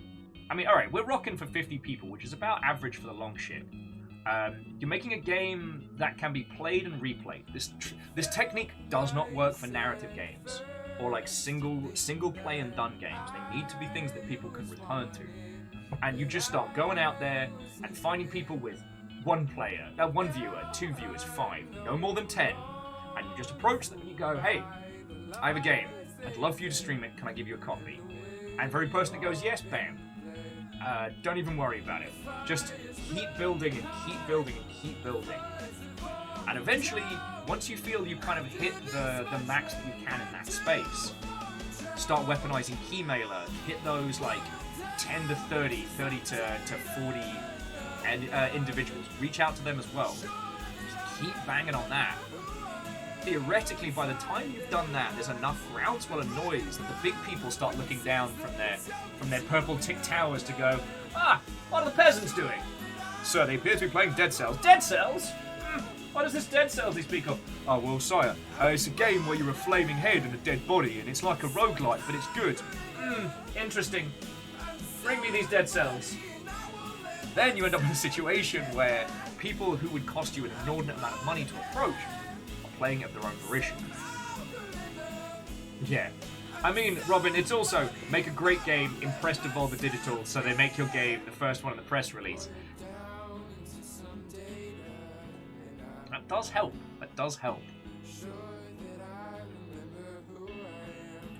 I mean, alright, we're rocking for 50 people, which is about average for the long shit. You're making a game that can be played and replayed. This technique does not work for narrative games, or like single play and done games. They need to be things that people can return to. And you just start going out there and finding people with one viewer, 2 viewers, 5, no more than 10. And you just approach them and you go, hey, I have a game. I'd love for you to stream it. Can I give you a copy? And for every person that goes, yes, bam, don't even worry about it. Just keep building and keep building and keep building. And eventually, once you feel you kind of hit the max that you can in that space, start weaponizing Keymailer, hit those like 10 to 30, 30 to 40 individuals. Reach out to them as well. Just keep banging on that. Theoretically, by the time you've done that, there's enough groundswell and noise that the big people start looking down from their purple tick towers to go, what are the peasants doing? Sir, they appear to be playing Dead Cells. Dead Cells? What is this Dead Cells they speak of? Oh, well, sire, it's a game where you're a flaming head and a dead body, and it's like a roguelike, but it's good. Interesting. Bring me these Dead Cells. Then you end up in a situation where people who would cost you an inordinate amount of money to approach are playing at their own volition. Yeah. I mean, Robin, it's also make a great game, impress Devolver Digital, so they make your game the first one in the press release. That does help. That does help.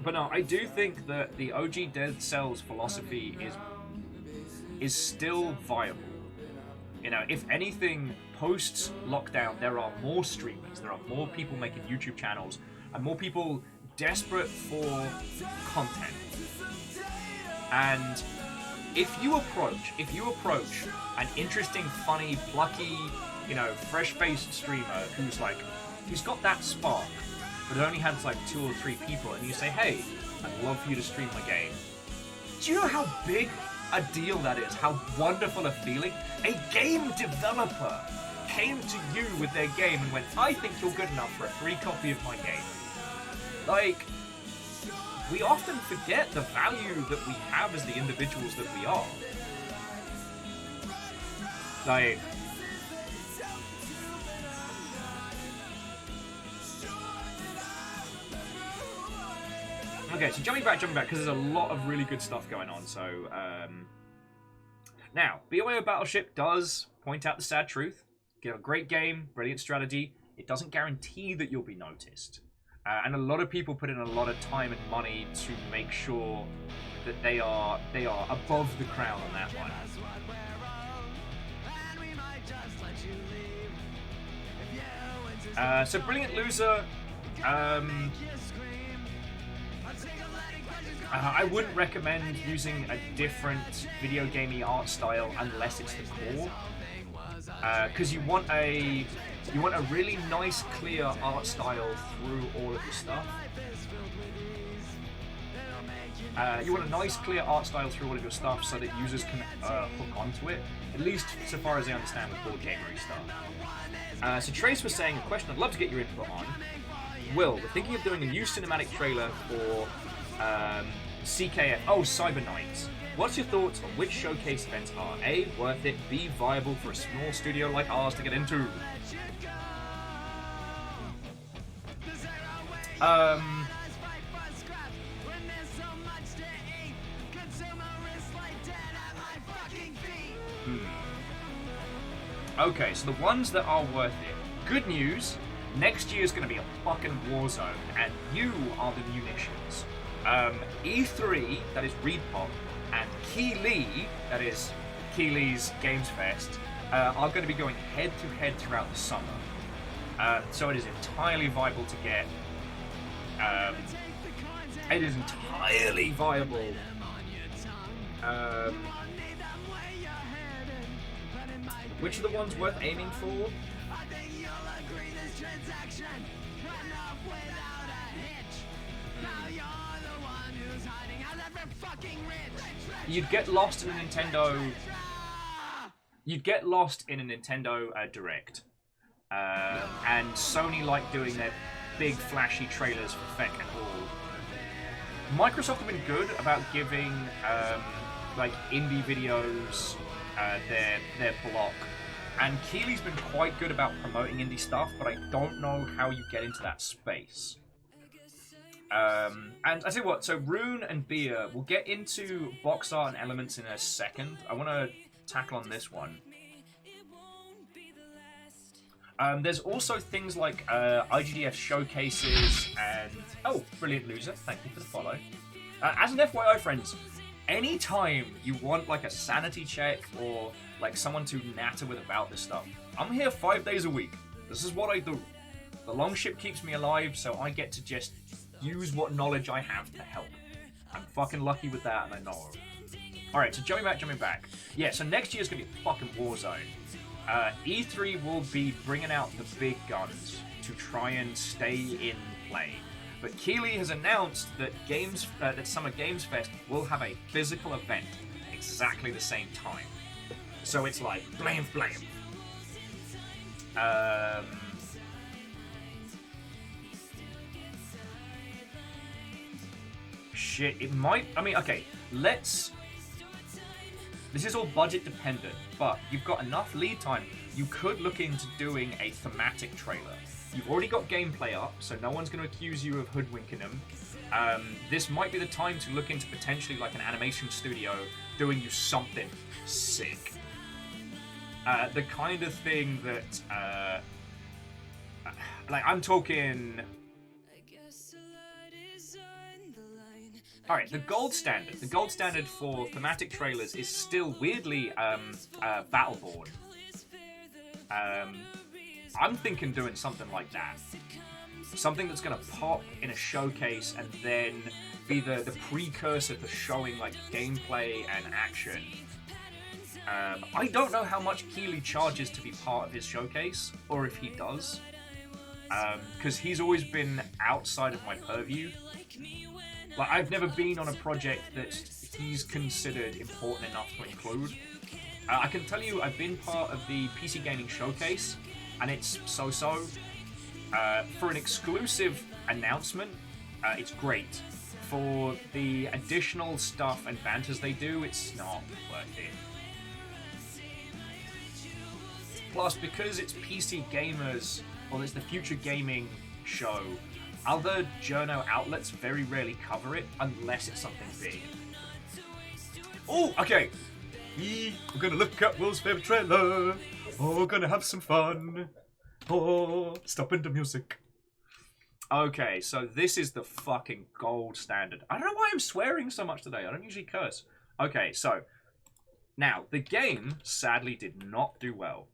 But no, I do think that the OG Dead Cells philosophy is still viable. You know, if anything, post-lockdown, there are more streamers, there are more people making YouTube channels, and more people desperate for content. And if you approach an interesting, funny, plucky, you know, fresh-faced streamer who's got that spark, but it only has like 2 or 3 people, and you say, hey, I'd love for you to stream my game. Do you know how big a deal that is? How wonderful a feeling? A game developer came to you with their game and went, I think you're good enough for a free copy of my game. Like, we often forget the value that we have as the individuals that we are. Like, okay, so jumping back, because there's a lot of really good stuff going on, so, now, BioWare Battleship does point out the sad truth. You know, great game, brilliant strategy. It doesn't guarantee that you'll be noticed. And a lot of people put in a lot of time and money to make sure that they are above the crowd on that one. So Brilliant Loser, I wouldn't recommend using a different video gamey art style unless it's the core, because you want a really nice, clear art style through all of the stuff. You want a nice, clear art style through all of your stuff so that users can hook onto it, at least so far as I understand with board gamery stuff. So Trace was saying, a question I'd love to get your input on. Will, we're thinking of doing a new cinematic trailer for CKF, Cyber Knights. What's your thoughts on which showcase events are A, worth it, B, viable for a small studio like ours to get into? Okay, so the ones that are worth it. Good news, next year's going to be a fucking war zone, and you are the munitions. E3, that is ReedPop, and Keighley, that is Keighley's Games Fest, are going to be going head-to-head throughout the summer. So it is entirely viable to get. It is entirely viable. Which are the ones worth aiming for? You'd get lost in a Nintendo. You'd get lost in a Nintendo Direct, and Sony like doing their big flashy trailers for feck and all. Microsoft have been good about giving like indie videos their block, and Keighley's been quite good about promoting indie stuff, but I don't know how you get into that space. And I tell you what, so Rune and Beer, we'll get into box art and elements in a second. I want to tackle on this one. There's also things like IGDF showcases and... Oh, Brilliant Loser, thank you for the follow. As an FYI, friends, anytime you want like a sanity check or like someone to natter with about this stuff, I'm here 5 days a week. This is what I do. The Longship keeps me alive, so I get to just use what knowledge I have to help. I'm fucking lucky with that, and I know it. Alright, so jumping back. Yeah, so next year's gonna be fucking Warzone. E3 will be bringing out the big guns to try and stay in play. But Keighley has announced that that Summer Games Fest will have a physical event at exactly the same time. So it's like blam. Shit, it might. I mean, okay, let's. This is all budget dependent, but you've got enough lead time. You could look into doing a thematic trailer. You've already got gameplay up, so no one's going to accuse you of hoodwinking them. This might be the time to look into potentially like an animation studio doing you something sick. The kind of thing that, like, I'm talking. Alright, the gold standard for thematic trailers is still weirdly Battleborn. I'm thinking doing something like that. Something that's going to pop in a showcase and then be the precursor to showing like gameplay and action. I don't know how much Keighley charges to be part of his showcase, or if he does. Because he's always been outside of my purview. Like, I've never been on a project that he's considered important enough to include. I can tell you I've been part of the PC Gaming Showcase, and it's so-so. For an exclusive announcement, it's great. For the additional stuff and banters they do, it's not worth it. Plus, because it's PC Gamers, or it's the Future Gaming show, other journo outlets very rarely cover it unless it's something big. Oh, okay. We're gonna look at Will's favorite trailer. Oh, we're gonna have some fun. Oh, stop into music. Okay, so this is the fucking gold standard. I don't know why I'm swearing so much today. I don't usually curse. Okay, so now the game sadly did not do well.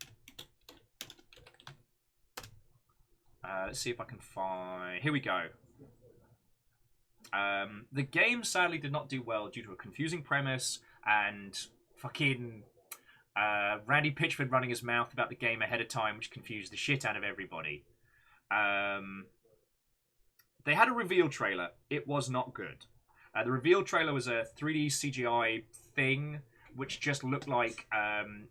Let's see if I can find. Here we go. The game sadly did not do well due to a confusing premise and fucking Randy Pitchford running his mouth about the game ahead of time, which confused the shit out of everybody. They had a reveal trailer. It was not good. The reveal trailer was a 3D CGI thing, which just looked like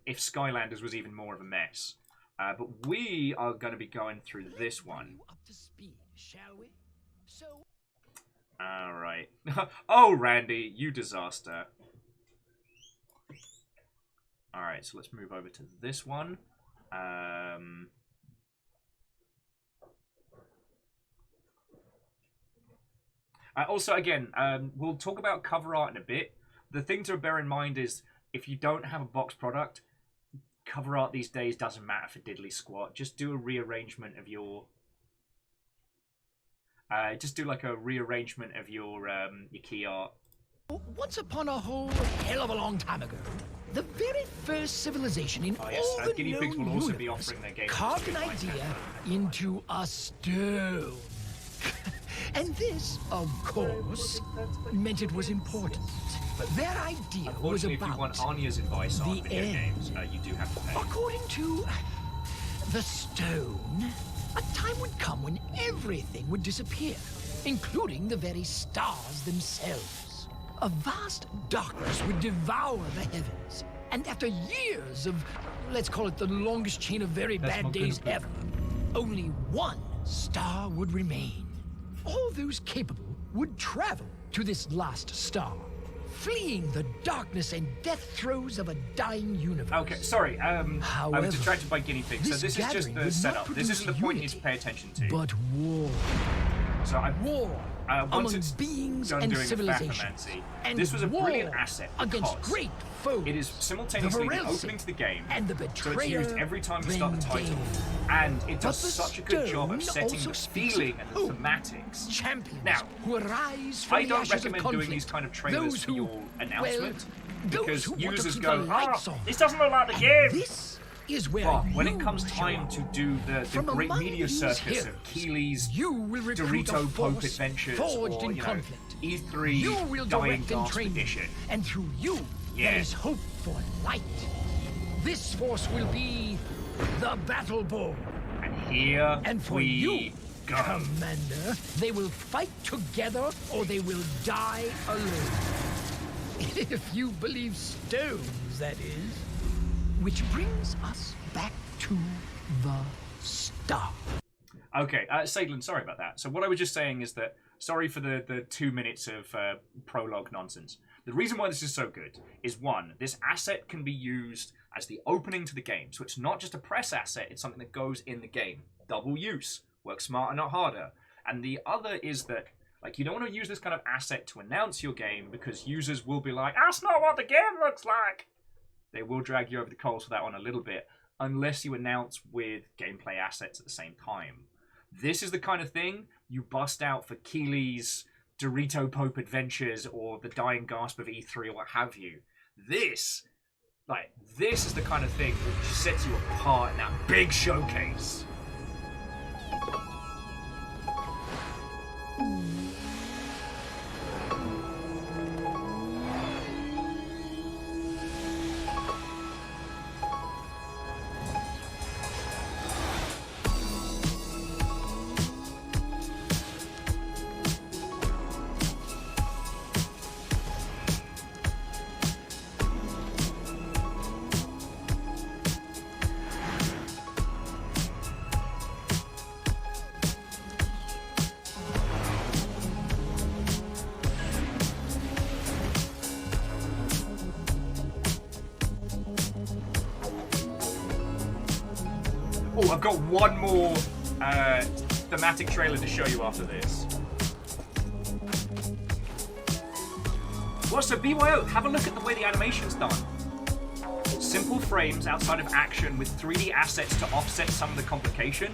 if Skylanders was even more of a mess. But we are going to be going through this one. Up to speed, shall we? All right. Oh, Randy, you disaster. All right, so let's move over to this one. Also, again, we'll talk about cover art in a bit. The thing to bear in mind is if you don't have a box product, cover art these days doesn't matter for diddly squat. Just do a rearrangement of your... just do like a rearrangement of your key art. Once upon a whole hell of a long time ago, the very first civilization in all the Guinea known Pigs will also universe be offering their game. carved an idea into a stone. And this, of course, meant it was important. But their idea was Unfortunately, if you about want Anya's advice on the video end. games, you do have to pay. According to the stone, a time would come when everything would disappear, including the very stars themselves. A vast darkness would devour the heavens, and after years of, let's call it the longest chain of very bad days ever, only one star would remain. All those capable would travel to this last star, fleeing the darkness and death throes of a dying universe. Okay, sorry, I However, was distracted by guinea pigs, so this is just gathering the would not setup. This produce isn't the point you need unity, to pay attention to. but war. So War once among it's beings done and doing the civilizations, Fathomancy, and this was a brilliant war asset against because great foes. it is simultaneously the Varelsi opening to the game, and the so it's betrayer used every time you start the title, Rendain. and it does But the such a good job of stone setting also the speaks feeling and the of thematics. champions Now, who arise from I the don't ashes of recommend conflict. doing these kind of trailers Those for who, your announcement, well, because those who want to users keep go, the lights on. this doesn't look like the game. This is where But when it you comes show time up. to do the From great among media these circus heroes, of Keeley's you will recruit a Dorito Pope force Adventures forged or, in you know, conflict. E3 You will Dying direct and Gasp train them, Edition. and through you Yeah. there is hope for light. This force will be the Battle Bull. And here And for we you, go. Commander, they will fight together or they will die alone. If you believe stones, that is. Which brings us back to the start. Okay, Sadlin, sorry about that. So what I was just saying is that, sorry for the 2 minutes of prologue nonsense. The reason why this is so good is, one, this asset can be used as the opening to the game. So it's not just a press asset, it's something that goes in the game. Double use. Work smarter, not harder. And the other is that, like, you don't want to use this kind of asset to announce your game because users will be like, that's not what the game looks like. They will drag you over the coals for that one a little bit, unless you announce with gameplay assets at the same time. This is the kind of thing you bust out for Keeley's Dorito Pope Adventures or the Dying Gasp of E3 or what have you. This is the kind of thing which sets you apart in that big showcase. Oh, I've got one more thematic trailer to show you after this. Well, so BYO, have a look at the way the animation's done. Simple frames outside of action with 3D assets to offset some of the complication.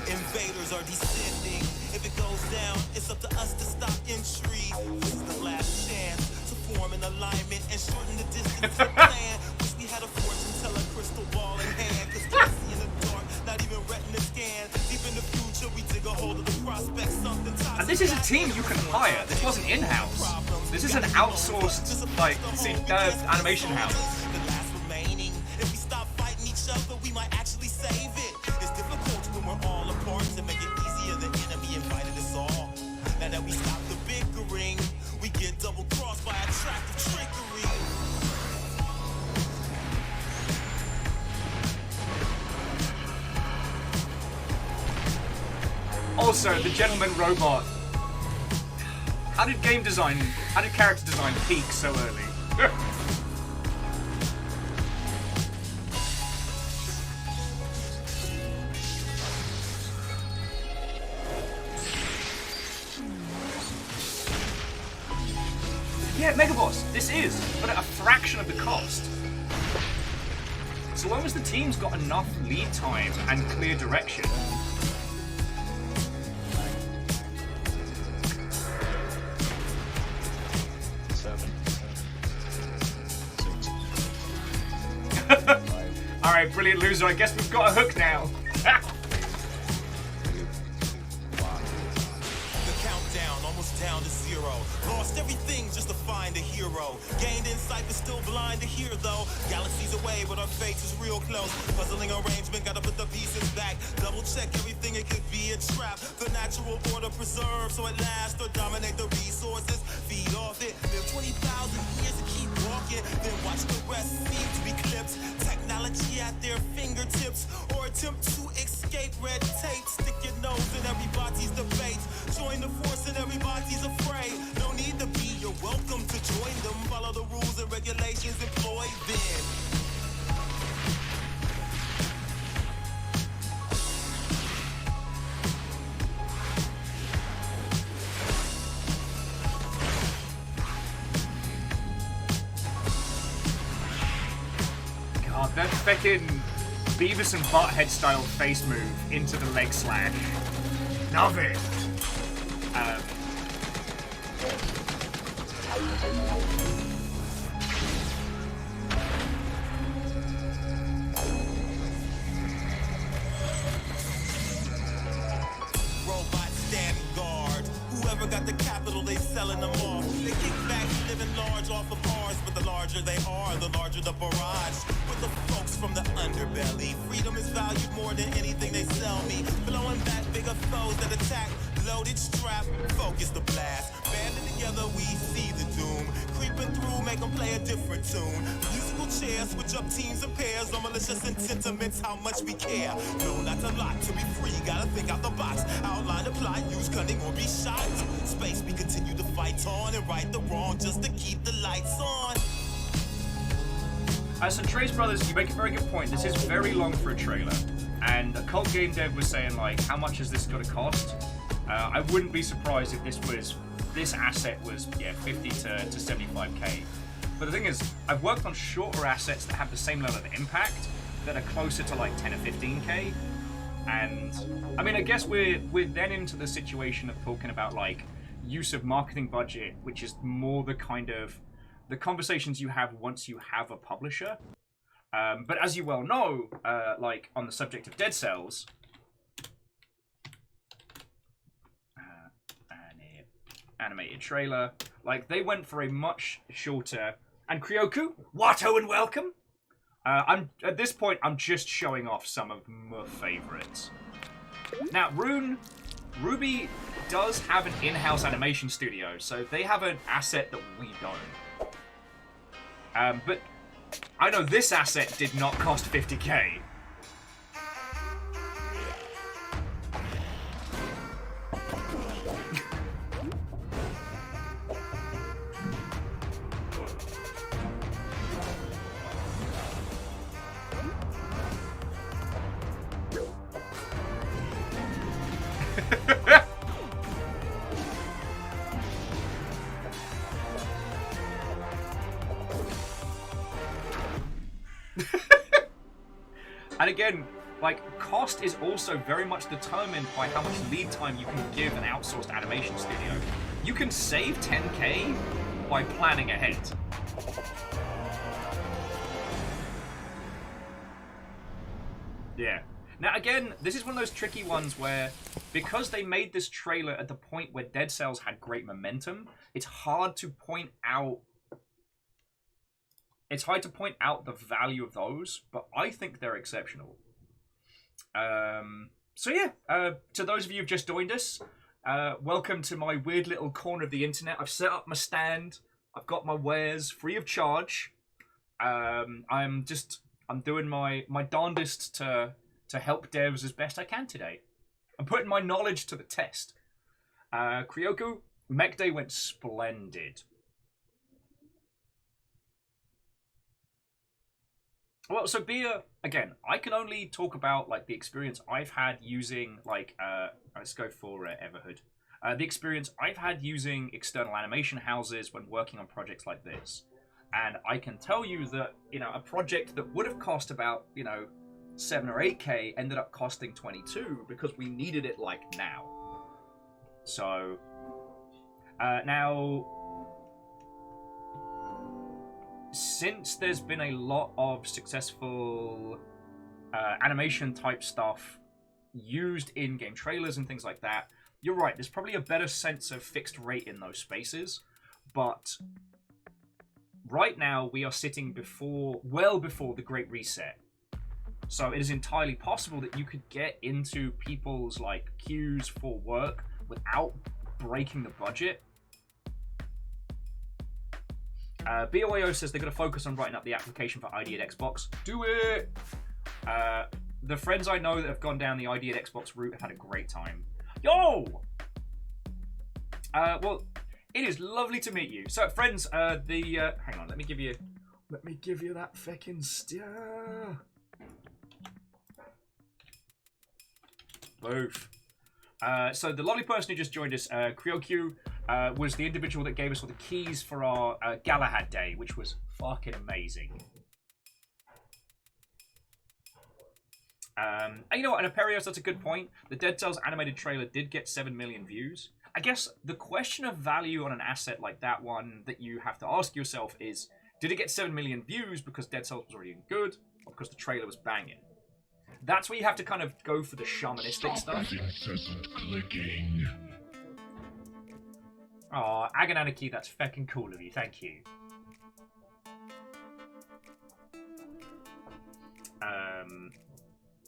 Invaders are descending. If it goes down, it's up to us to stop entry. This is the last chance to form an alignment and shorten the distance to plan. Wish we had a fortune teller crystal ball in hand. Cause can't see in the dark, not even retina scan. Deep in the future, we dig a hold of the prospect. Something toxic. And this is a team you can hire. This wasn't in-house. This is an outsourced, like, animation house. The last remaining. If we stop fighting each other, we might actually save it. It's difficult when we're all apart to make it easier. The enemy invited us all. Now that we stop the bickering, we get double-crossed by attractive trickery. Also, the gentleman robot. How did character design peak so early? Yeah, Mega Boss, this is, but at a fraction of the cost. So long as the team's got enough lead time and clear direction. Alright, brilliant loser. I guess we've got a hook now. The countdown, almost down to zero. Lost everything just to find a hero. Gained insight, but still blind to hear though. Galaxies away, but our fate is real close. Puzzling arrangement, gotta put the pieces back. Double check everything, it could be a trap. The natural order preserved, so it lasts or dominate the resources. Feed off it. Live 20,000 years and keep walking. Then watch the rest seem to eclipse. Technology technology at their fingertips, or attempt to escape red tape. Stick your nose in everybody's debate. Join the force and everybody's afraid. No need to be, you're welcome to join them. Follow the rules and regulations, employ them. God, that fucking Beavis and Butthead style face move into the leg slash. Love it. Robots stand guard. Whoever got the capital, they selling them off. They kick back, living large off of ours, but the larger they are, the larger the barrage. With the folks from the underbelly, freedom is valued more than anything they sell me. Blowing back bigger foes that attack. Loaded strap, focus the blast. Banded together, we see the doom. Creeping through, make them play a different tune. Musical chairs, switch up teams and pairs. No malicious sentiments, how much we care. No, not a lot to be free. Gotta think out the box. Outline the plot, use cunning or be shot. Space, we continue to fight on and right the wrong just to keep the lights on. So Trace Brothers, you make a very good point. This is very long for a trailer. And a cult game dev was saying, like, how much is this going to cost? I wouldn't be surprised if this asset was 50 to 75k. But the thing is, I've worked on shorter assets that have the same level of impact that are closer to like 10 or 15k. And I mean, I guess we're then into the situation of talking about like use of marketing budget, which is more the kind of the conversations you have once you have a publisher. But as you well know, like on the subject of Dead Cells, animated trailer, like they went for a much shorter. And Kryoku, Watto and welcome. I'm at this point, I'm just showing off some of my favorites. Now, Ruby does have an in-house animation studio, so they have an asset that we don't. But I know this asset did not cost 50k. And again, like, cost is also very much determined by how much lead time you can give an outsourced animation studio. You can save 10k by planning ahead. Yeah. Now again, this is one of those tricky ones where, because they made this trailer at the point where Dead Cells had great momentum, it's hard to point out the value of those, but I think they're exceptional. So yeah, to those of you who've just joined us, welcome to my weird little corner of the internet. I've set up my stand. I've got my wares free of charge. I'm doing my darndest to help devs as best I can today. I'm putting my knowledge to the test. Kryoku, Mech Day went splendid. Well, so Bia, again, I can only talk about like the experience I've had using like let's go for Everhood. The experience I've had using external animation houses when working on projects like this. And I can tell you that, you know, a project that would have cost about, you know, 7 or 8k ended up costing 22 because we needed it like now. So now, since there's been a lot of successful animation type stuff used in game trailers and things like that, you're right, there's probably a better sense of fixed rate in those spaces, but right now we are sitting well before the Great Reset. So it is entirely possible that you could get into people's like queues for work without breaking the budget. BOAO says they're going to focus on writing up the application for ID at Xbox. Do it! The friends I know that have gone down the ID at Xbox route have had a great time. Yo! Well, it is lovely to meet you. So, friends, hang on, let me give you that feckin' stir. Boof. So the lovely person who just joined us, Kryokyu, was the individual that gave us all the keys for our Galahad Day, which was fucking amazing. And you know what, and Aperios, that's a good point. The Dead Cells animated trailer did get 7 million views. I guess the question of value on an asset like that one that you have to ask yourself is, did it get 7 million views because Dead Cells was already good, or because the trailer was banging? That's where you have to kind of go for the shamanistic stuff. Incessant clicking. Aw, Agonanarchy, that's feckin' cool of you, thank you.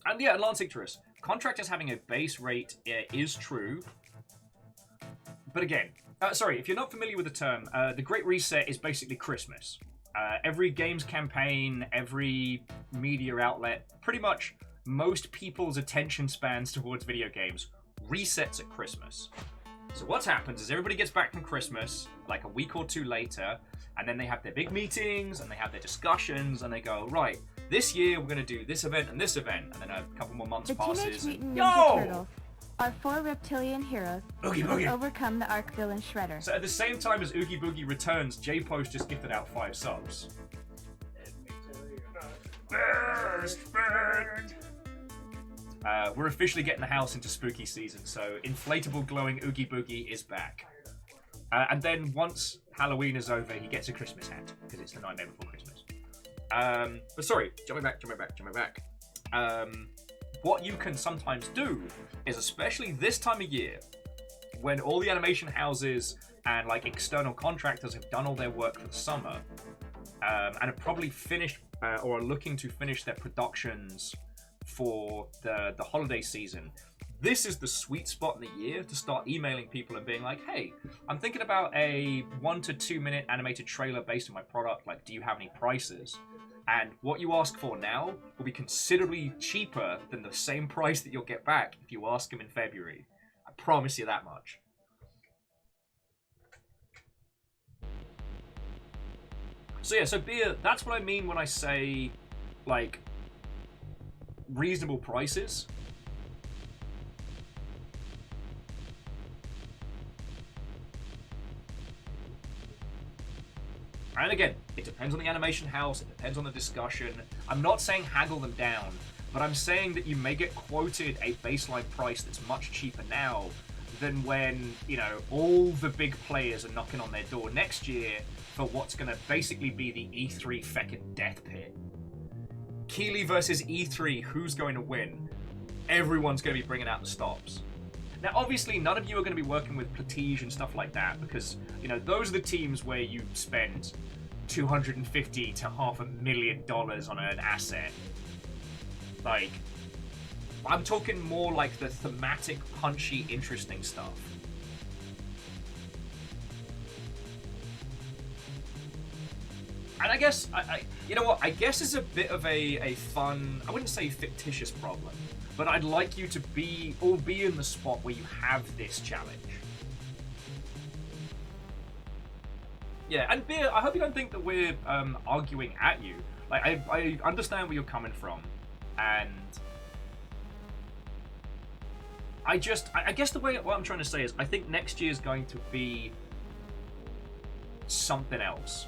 And yeah, Lance Icterus, contractors having a base rate is true. But again, sorry, if you're not familiar with the term, the Great Reset is basically Christmas. Every games campaign, every media outlet, pretty much most people's attention spans towards video games resets at Christmas. So what happens is everybody gets back from Christmas like a week or two later, and then they have their big meetings and they have their discussions and they go, right, this year we're going to do this event and this event, and then a couple more months passes. The Teenage Mutant Ninja Turtles, our 4 reptilian heroes, Oogie will Boogie. overcome the arch villain Shredder. So at the same time as Oogie Boogie returns, J-Post just gifted out 5 subs. Best friend. We're officially getting the house into spooky season, so inflatable glowing Oogie Boogie is back. And then once Halloween is over, he gets a Christmas hat, because it's the nightmare before Christmas. But sorry, jumping back. What you can sometimes do is, especially this time of year, when all the animation houses and like external contractors have done all their work for the summer, and have probably finished or are looking to finish their productions for the holiday season, this is the sweet spot in the year to start emailing people and being like, hey, I'm thinking about a 1 to 2 minute animated trailer based on my product, like, do you have any prices? And what you ask for now will be considerably cheaper than the same price that you'll get back if you ask them in February. I promise you that much. So yeah, so beer, that's what I mean when I say, like, reasonable prices. And again, it depends on the animation house, it depends on the discussion. I'm not saying haggle them down, but I'm saying that you may get quoted a baseline price that's much cheaper now than when, you know, all the big players are knocking on their door next year for what's going to basically be the E3 feckin' death pit. Keighley versus E3, who's going to win? Everyone's going to be bringing out the stops. Now, obviously, none of you are going to be working with Platige and stuff like that because, you know, those are the teams where you spend $250,000 to $500,000 on an asset. Like, I'm talking more like the thematic, punchy, interesting stuff. And I guess, you know what, I guess it's a bit of a fun, I wouldn't say fictitious problem, but I'd like you to be in the spot where you have this challenge. Yeah, and Beer, I hope you don't think that we're arguing at you. Like, I understand where you're coming from, and I guess what I'm trying to say is I think next year is going to be something else.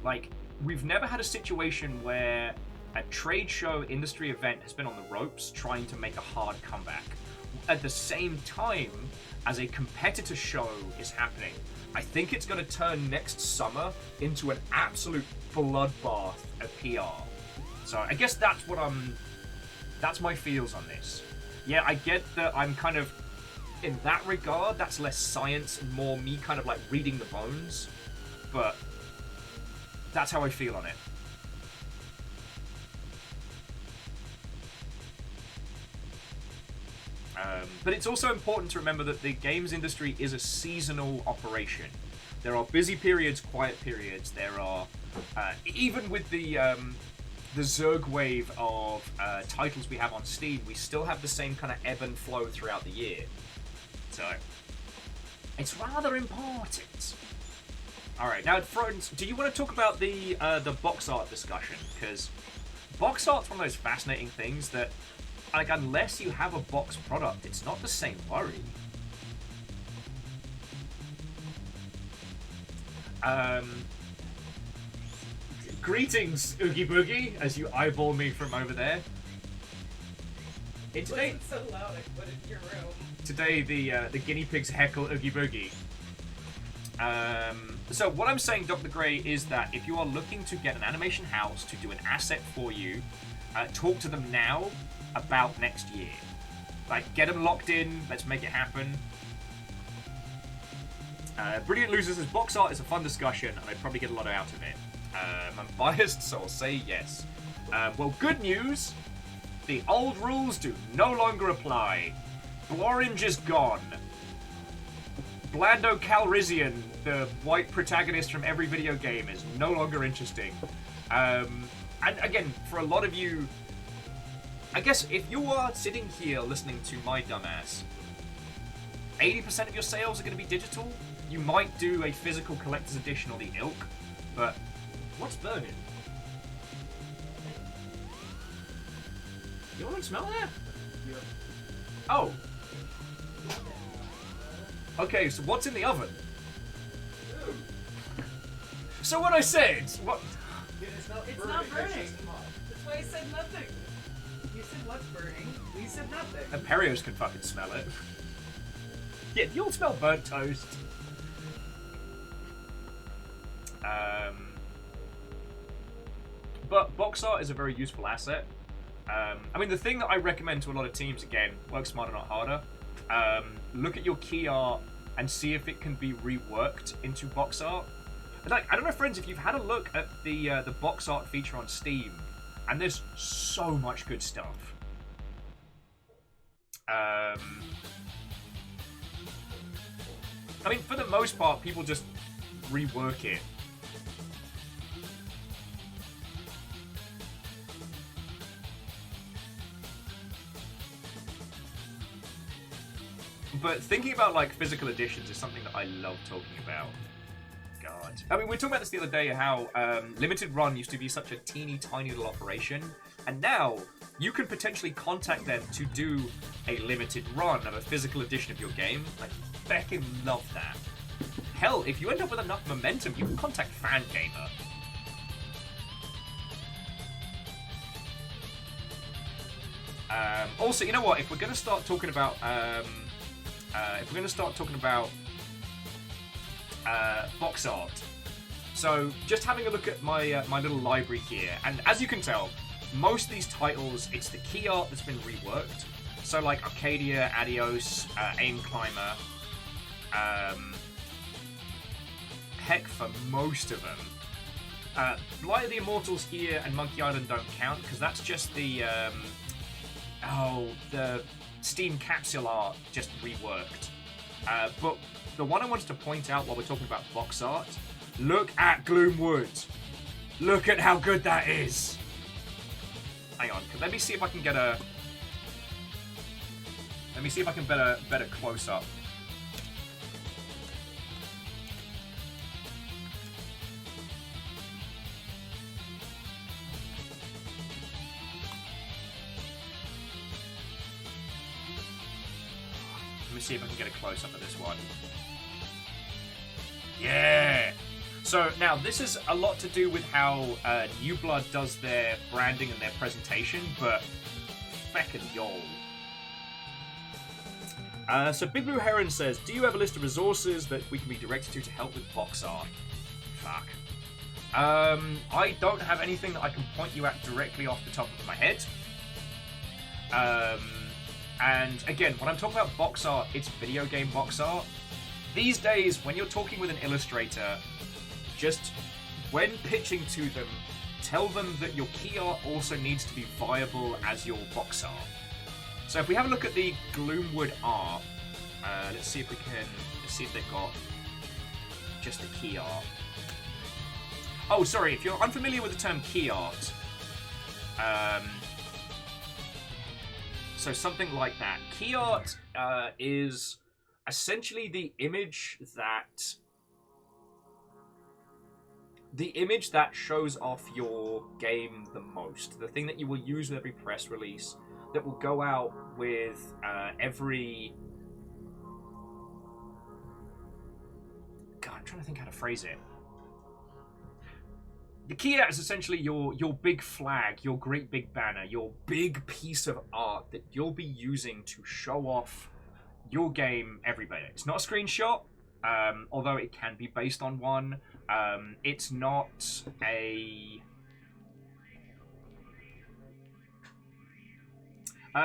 Like, we've never had a situation where a trade show industry event has been on the ropes trying to make a hard comeback. At the same time as a competitor show is happening, I think it's going to turn next summer into an absolute bloodbath of PR. So I guess that's my feels on this. Yeah, I get that I'm kind of, in that regard, that's less science and more me kind of like reading the bones, but that's how I feel on it. But it's also important to remember that the games industry is a seasonal operation. There are busy periods, quiet periods. There are, even with the Zerg wave of titles we have on Steam, we still have the same kind of ebb and flow throughout the year. So, it's rather important. Alright, now, friends, do you want to talk about the box art discussion? Because box art's one of those fascinating things that, like, unless you have a box product, it's not the same worry. Greetings, Oogie Boogie, as you eyeball me from over there. Today, wasn't so loud I put it in your room. Today, the guinea pigs heckle Oogie Boogie. So what I'm saying, Dr. Gray, is that if you are looking to get an animation house to do an asset for you, talk to them now about next year. Like, get them locked in, let's make it happen. Brilliant Loser says, box art is a fun discussion, and I'd probably get a lot out of it. I'm biased, so I'll say yes. Well, good news. The old rules do no longer apply. Blorange is gone. Blando Calrissian, the white protagonist from every video game, is no longer interesting. And again, for a lot of you, I guess if you are sitting here listening to my dumbass, 80% of your sales are going to be digital. You might do a physical collector's edition or the ilk, but what's burning? You want to smell that? Yeah. Oh. Okay, so what's in the oven? So what I said, what? It's not burning. That's why I said nothing. You said what's burning. We said nothing. And Perios can fucking smell it. Yeah, you all smell burnt toast. But box art is a very useful asset. I mean, the thing that I recommend to a lot of teams, again, work smarter, not harder. Look at your key art and see if it can be reworked into box art. Like, I don't know, friends, if you've had a look at the box art feature on Steam, and there's so much good stuff. I mean, for the most part, people just rework it. But thinking about, like, physical editions is something that I love talking about. God. I mean, we were talking about this the other day, how Limited Run used to be such a teeny tiny little operation, and now you can potentially contact them to do a limited run of a physical edition of your game. Like, feckin' love that. Hell, if you end up with enough momentum, you can contact Fangamer. Also, you know what? If we're going to start talking about box art, so just having a look at my my little library here, and as you can tell, most of these titles, it's the key art that's been reworked. So like Arcadia, Adios, Aim Climber, heck, for most of them. Light of the Immortals here and Monkey Island don't count because that's just the the Steam capsule art just reworked. But the one I wanted to point out while we're talking about box art, look at Gloomwood. Look at how good that is. Hang on, let me see if I can get a. Let me see if I can better close up. Let me see if I can get a close up of this one. Yeah. So now this is a lot to do with how New Blood does their branding and their presentation, but feckin' y'all. So Big Blue Heron says, do you have a list of resources that we can be directed to help with box art? Fuck. I don't have anything that I can point you at directly off the top of my head. And again, when I'm talking about box art, it's video game box art. These days, when you're talking with an illustrator, just when pitching to them, tell them that your key art also needs to be viable as your box art. So if we have a look at the Gloomwood art, let's see if they've got just the key art. Oh, sorry, if you're unfamiliar with the term key art, so something like that. Key art is essentially the image that shows off your game the most. The thing that you will use with every press release, that will go out with every... God, I'm trying to think how to phrase it. The key art is essentially your big flag, your great big banner, your big piece of art that you'll be using to show off your game everywhere. It's not a screenshot, although it can be based on one. It's not a...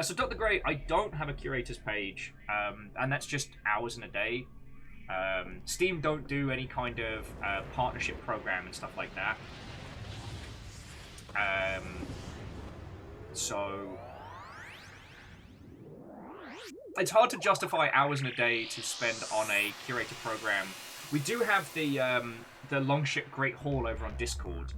So Dr. Gray, I don't have a curators page, and that's just hours in a day. Steam don't do any kind of partnership program and stuff like that. So it's hard to justify hours in a day to spend on a curator program. We do have the Longship Great Hall over on Discord.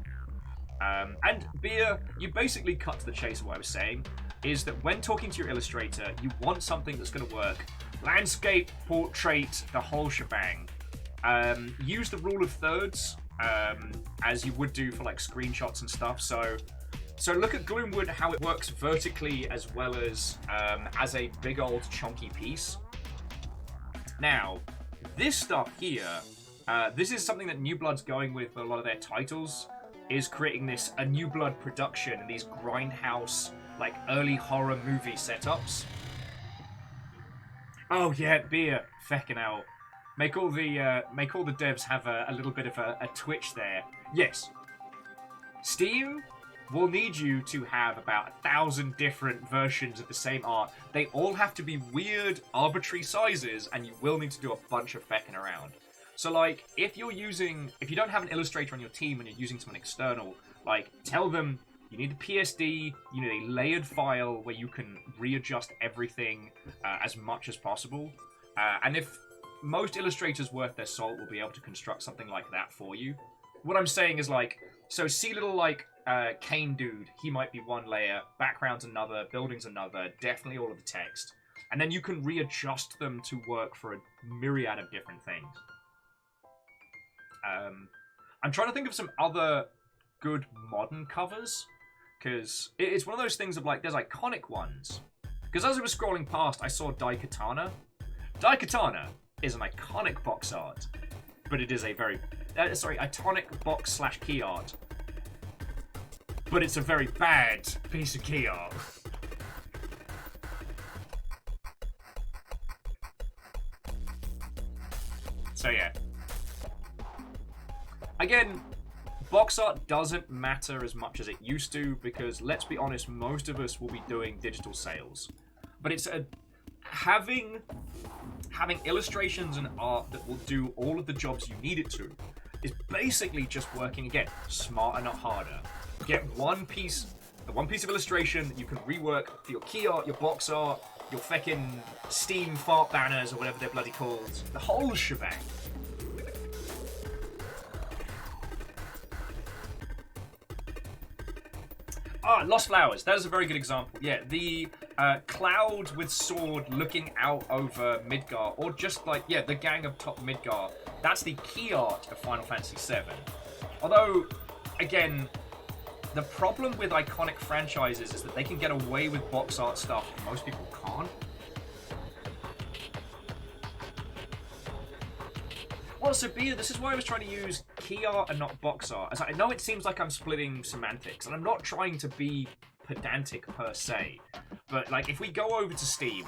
And Beer, you basically cut to the chase of what I was saying, is that when talking to your illustrator, you want something that's going to work. Landscape, portrait, the whole shebang. Use the rule of thirds, as you would do for like screenshots and stuff. So look at Gloomwood, how it works vertically as well as a big old chunky piece. Now, this stuff here, this is something that New Blood's going with a lot of their titles, is creating a New Blood production and these grindhouse, like early horror movie setups. Oh yeah, Beer, feckin' out. Make all the devs have a little bit of a twitch there. Yes, Steam will need you to have about 1,000 different versions of the same art. They all have to be weird, arbitrary sizes, and you will need to do a bunch of fecking around. So, like, if you don't have an illustrator on your team and you're using someone external, like, tell them you need a PSD, you need a layered file where you can readjust everything as much as possible. And if most illustrators worth their salt will be able to construct something like that for you. What I'm saying is, like, so see little, like, Kane dude, he might be one layer, background's another, building's another, definitely all of the text. And then you can readjust them to work for a myriad of different things. I'm trying to think of some other good modern covers, because it's one of those things of, like, there's iconic ones. Because as I was scrolling past, I saw Daikatana. Daikatana is an iconic box art, but it is a very... iconic box/key art. But it's a very bad piece of key art. So yeah. Again, box art doesn't matter as much as it used to, because let's be honest, most of us will be doing digital sales. But it's having illustrations and art that will do all of the jobs you need it to is basically just working, again, smarter, not harder. Get one piece of illustration that you can rework for your key art, your box art, your feckin' Steam fart banners, or whatever they're bloody called. The whole shebang. Ah, Lost Flowers. That is a very good example. Yeah, the cloud with sword looking out over Midgar, or just like, yeah, the gang of top Midgar. That's the key art of Final Fantasy VII. Although, again, the problem with iconic franchises is that they can get away with box art stuff and most people can't. Well, so Bea, this is why I was trying to use key art and not box art. As I know it seems like I'm splitting semantics, and I'm not trying to be pedantic per se, but like if we go over to Steam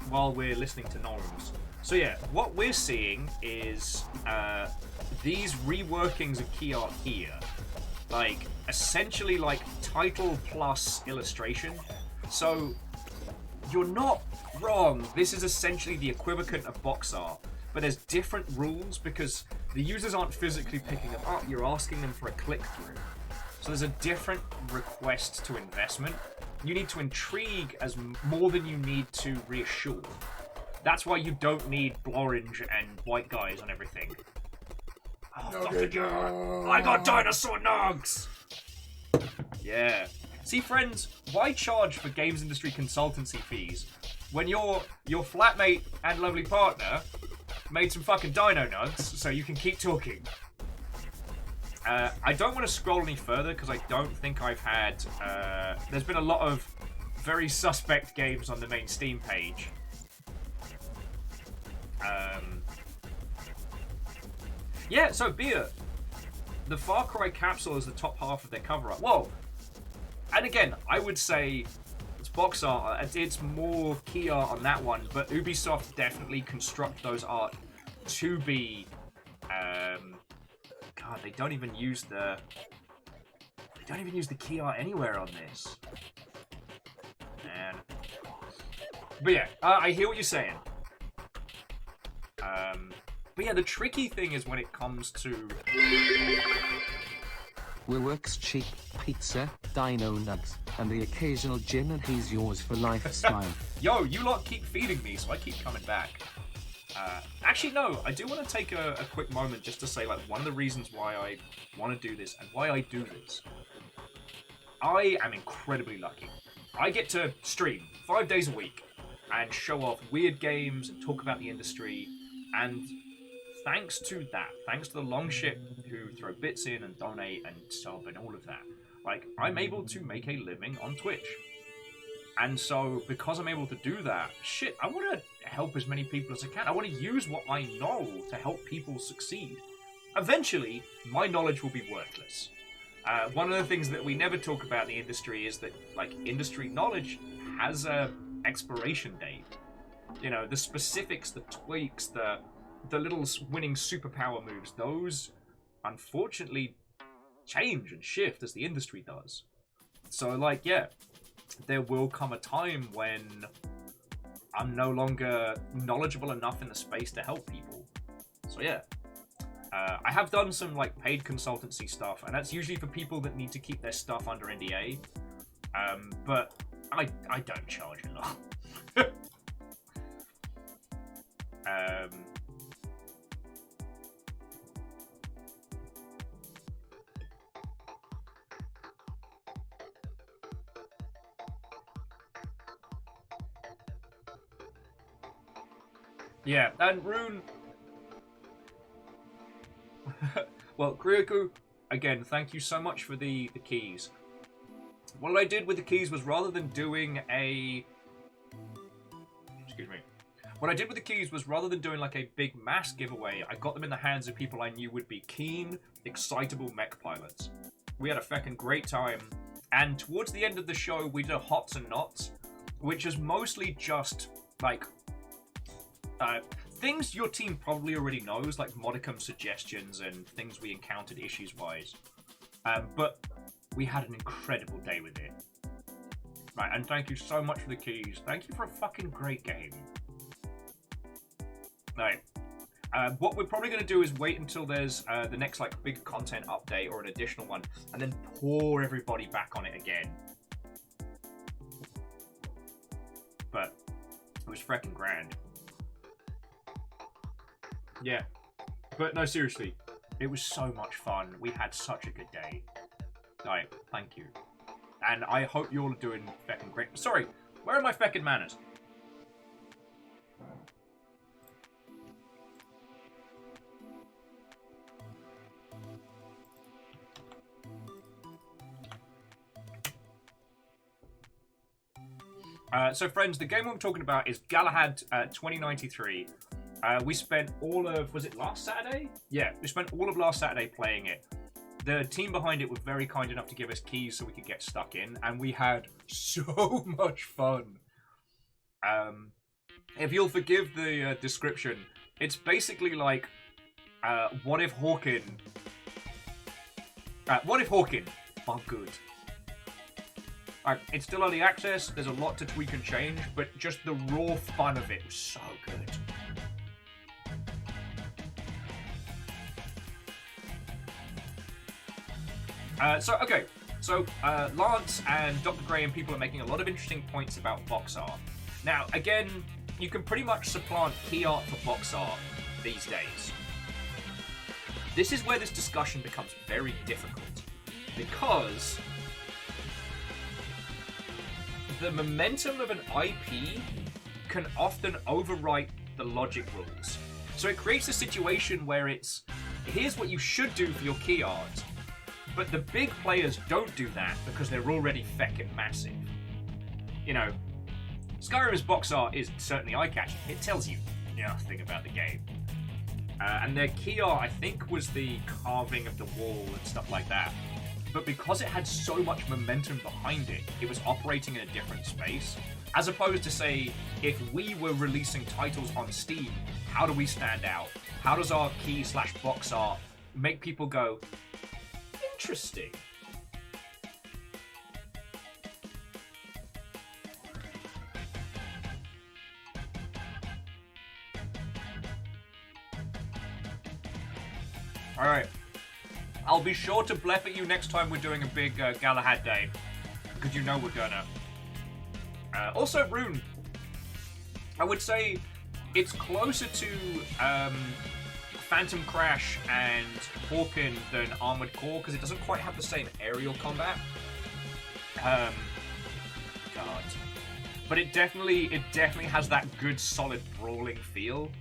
while we're listening to Norms. So yeah, what we're seeing is these reworkings of key art here, like essentially like title plus illustration. So you're not wrong, this is essentially the equivalent of box art, but there's different rules because the users aren't physically picking them up, you're asking them for a click-through. So there's a different request to investment. You need to intrigue as more than you need to reassure. That's why you don't need orange and white guys on everything. Oh, I got dinosaur nugs! Yeah. See, friends, why charge for games industry consultancy fees when your flatmate and lovely partner made some fucking dino nugs so you can keep talking? I don't want to scroll any further because I don't think I've had... there's been a lot of very suspect games on the main Steam page. Yeah, so Beer, the Far Cry capsule is the top half of their cover art. Whoa! And again, I would say it's box art. It's more key art on that one, but Ubisoft definitely construct those art to be. God, they don't even use the. They don't even use the key art anywhere on this. Man. But yeah, I hear what you're saying. But yeah, the tricky thing is when it comes to... Works cheap pizza, dino nugs, and the occasional gin, and he's yours for life smile. Yo, you lot keep feeding me, so I keep coming back. Actually, no, I do want to take a quick moment just to say, like, one of the reasons why I want to do this and why I do this. I am incredibly lucky. I get to stream 5 days a week and show off weird games and talk about the industry, and thanks to that, thanks to the long shit who throw bits in and donate and sub and all of that, like, I'm able to make a living on Twitch. And so, because I'm able to do that, shit, I want to help as many people as I can. I want to use what I know to help people succeed. Eventually, my knowledge will be worthless. One of the things that we never talk about in the industry is that, like, industry knowledge has a expiration date. You know, the specifics, the tweaks, the little winning superpower moves, those unfortunately change and shift as the industry does. So, like, yeah, there will come a time when I'm no longer knowledgeable enough in the space to help people. So, yeah. I have done some, like, paid consultancy stuff, and that's usually for people that need to keep their stuff under NDA. But I don't charge a lot. Yeah, and Rune... Well, Kryoku, again, thank you so much for the keys. What I did with the keys was rather than doing a... Excuse me. What I did with the keys was rather than doing like a big mass giveaway, I got them in the hands of people I knew would be keen, excitable mech pilots. We had a feckin' great time, and towards the end of the show, we did a Hots and Knots, which is mostly just, like, things your team probably already knows, like modicum suggestions and things we encountered issues-wise. But we had an incredible day with it. Right, and thank you so much for the keys. Thank you for a fucking great game. Right. What we're probably going to do is wait until there's the next, like, big content update or an additional one, and then pour everybody back on it again. But it was freaking grand. Yeah. But no, seriously, it was so much fun. We had such a good day. Like, thank you. And I hope you all are doing feckin' great. Sorry, where are my feckin' manners? So friends, the game I'm talking about is Galahad 2093. We spent all of, was it last Saturday? Yeah, we spent all of last Saturday playing it. The team behind it were very kind enough to give us keys so we could get stuck in, and we had so much fun. If you'll forgive the description, it's basically like, what if Hawken, but good. It's still early access, there's a lot to tweak and change, but just the raw fun of it was so good. So Lance and Dr. Gray and people are making a lot of interesting points about box art. Now, again, you can pretty much supplant key art for box art these days. This is where this discussion becomes very difficult, because the momentum of an IP can often overwrite the logic rules. So it creates a situation where it's, here's what you should do for your key art, but the big players don't do that because they're already feckin' massive. You know, Skyrim's box art is certainly eye-catching. It tells you nothing about the game. And their key art, I think, was the carving of the wall and stuff like that. But because it had so much momentum behind it, it was operating in a different space. As opposed to, say, if we were releasing titles on Steam, how do we stand out? How does our key/box art make people go, interesting? Alright. I'll be sure to blep at you next time we're doing a big Galahad day. Because you know we're gonna. Also, Rune. I would say it's closer to Phantom Crash and Hawken than Armored Core, because it doesn't quite have the same aerial combat. God. But it definitely has that good, solid brawling feel.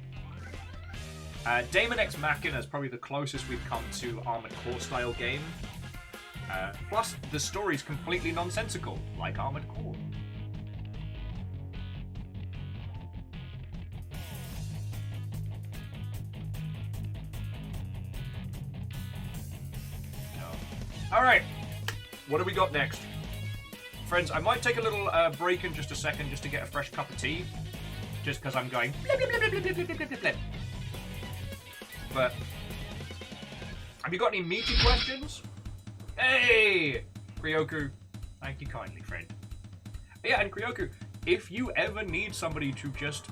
Daemon X Machina is probably the closest we've come to Armored Core style game. Plus, the story's completely nonsensical, like Armored Core. Alright, what do we got next? Friends, I might take a little break in just a second just to get a fresh cup of tea. Just because I'm going blip, blip, blip, blip, blip, blip, blip, blip, blip. But have you got any meaty questions? Hey, Kryoku, thank you kindly, friend. But yeah, and Kryoku, if you ever need somebody to just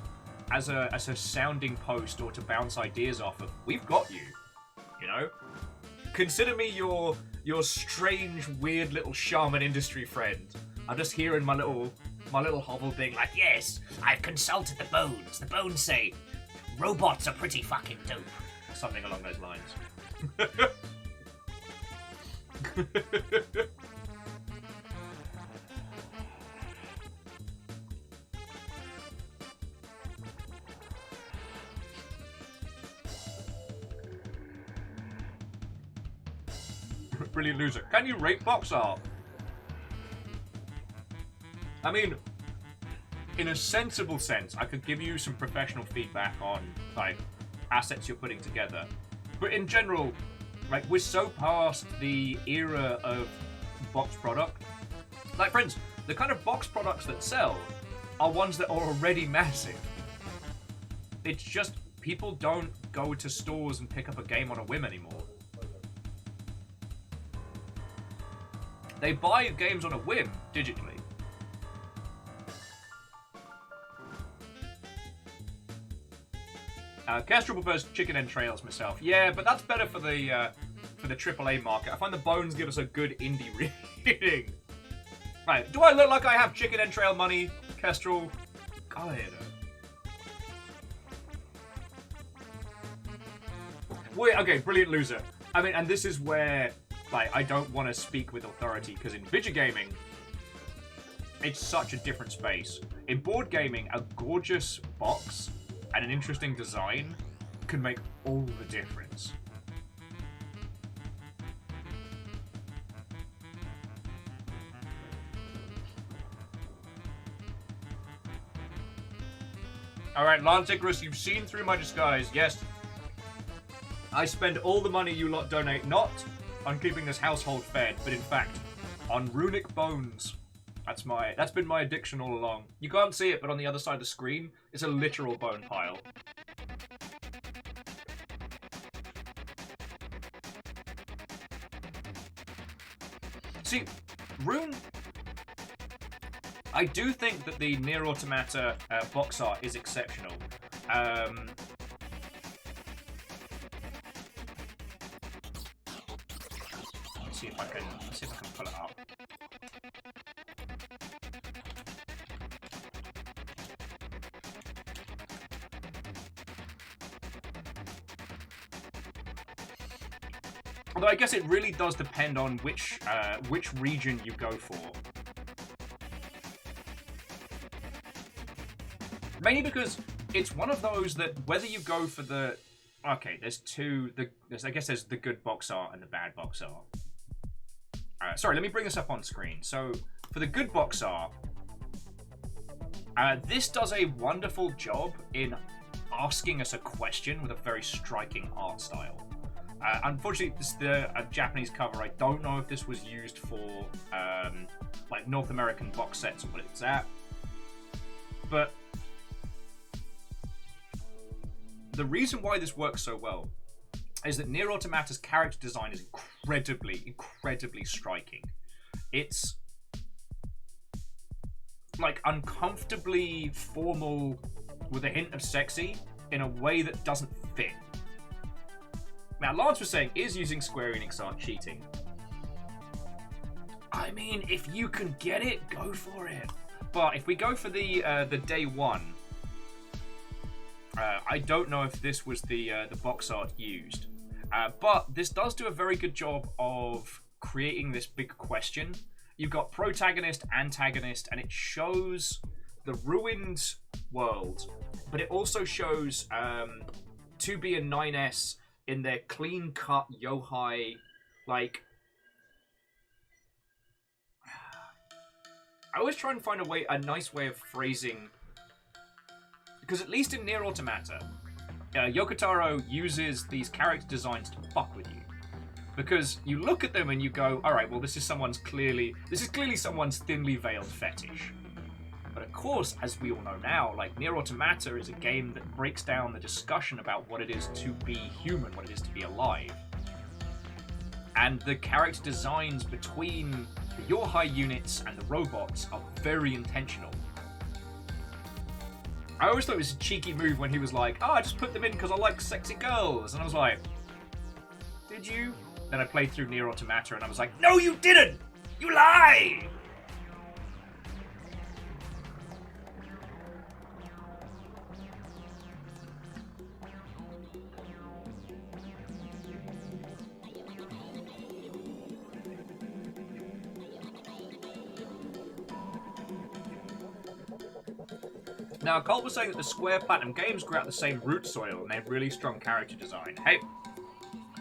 as a sounding post or to bounce ideas off of, we've got you. You know, consider me your strange, weird little shaman industry friend. I'm just here in my little hovel being like, yes, I've consulted the bones. The bones say robots are pretty fucking dope. Something along those lines. Brilliant loser. Can you rate box art? I mean, in a sensible sense, I could give you some professional feedback on, like, assets you're putting together. But in general, like, we're so past the era of box product. Like, friends, the kind of box products that sell are ones that are already massive. It's just people don't go to stores and pick up a game on a whim anymore. They buy games on a whim digitally. Kestrel prefers chicken entrails myself. Yeah, but that's better for the AAA market. I find the bones give us a good indie reading. Right, do I look like I have chicken entrail money, Kestrel? Go ahead. Wait, okay, brilliant loser. I mean, and this is where, like, I don't want to speak with authority, because in video gaming, it's such a different space. In board gaming, a gorgeous box and an interesting design can make all the difference. Alright, Lance Icarus, you've seen through my disguise. Yes, I spend all the money you lot donate not on keeping this household fed, but in fact, on runic bones. That's been my addiction all along. You can't see it, but on the other side of the screen, it's a literal bone pile. See, Rune, I do think that the Nier Automata box art is exceptional. Let's see if I can pull it up. Although I guess it really does depend on which region you go for. Mainly because it's one of those that whether you go for the... Okay, there's two... I guess there's the good box art and the bad box art. Sorry, let me bring this up on screen. So, for the good box art, this does a wonderful job in asking us a question with a very striking art style. Unfortunately, this is the Japanese cover. I don't know if this was used for like North American box sets or what it's at. But the reason why this works so well is that Nier Automata's character design is incredibly striking. It's like uncomfortably formal with a hint of sexy in a way that doesn't fit. Now, Lance was saying, is using Square Enix art cheating? I mean, if you can get it, go for it. But if we go for the day one, I don't know if this was the box art used. But this does do a very good job of creating this big question. You've got protagonist, antagonist, and it shows the ruined world, but it also shows 2B and 9S in their clean-cut yohai, like... I always try and find a nice way of phrasing... Because at least in Nier Automata, Yokotaro uses these character designs to fuck with you. Because you look at them and you go, alright, well this is clearly someone's thinly veiled fetish. But of course, as we all know now, like, Nier Automata is a game that breaks down the discussion about what it is to be human, what it is to be alive. And the character designs between the yohai units and the robots are very intentional. I always thought it was a cheeky move when he was like, I just put them in because I like sexy girls. And I was like, did you? Then I played through Nier Automata and I was like, no you didn't! You lie! Now, Colt was saying that the Square Platinum games grew out the same root soil and they have really strong character design. Hey,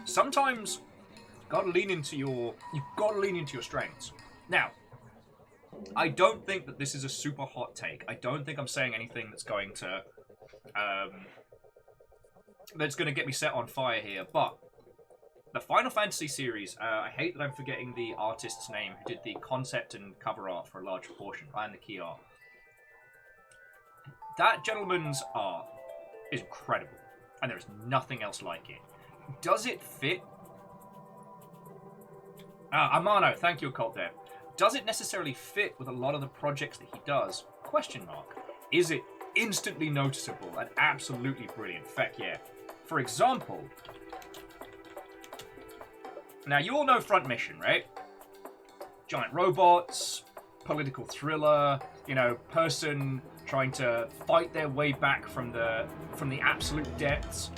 sometimes you've got to lean into your strengths. Now, I don't think that this is a super hot take. I don't think I'm saying anything that's going to get me set on fire here. But the Final Fantasy series, I hate that I'm forgetting the artist's name who did the concept and cover art for a large portion, and the key art. That gentleman's art is incredible, and there is nothing else like it. Does it fit? Amano, thank you, Colt there. Does it necessarily fit with a lot of the projects that he does? Question mark. Is it instantly noticeable and absolutely brilliant? Feck yeah. For example, now you all know Front Mission, right? Giant robots, political thriller, you know, person trying to fight their way back from the absolute depths.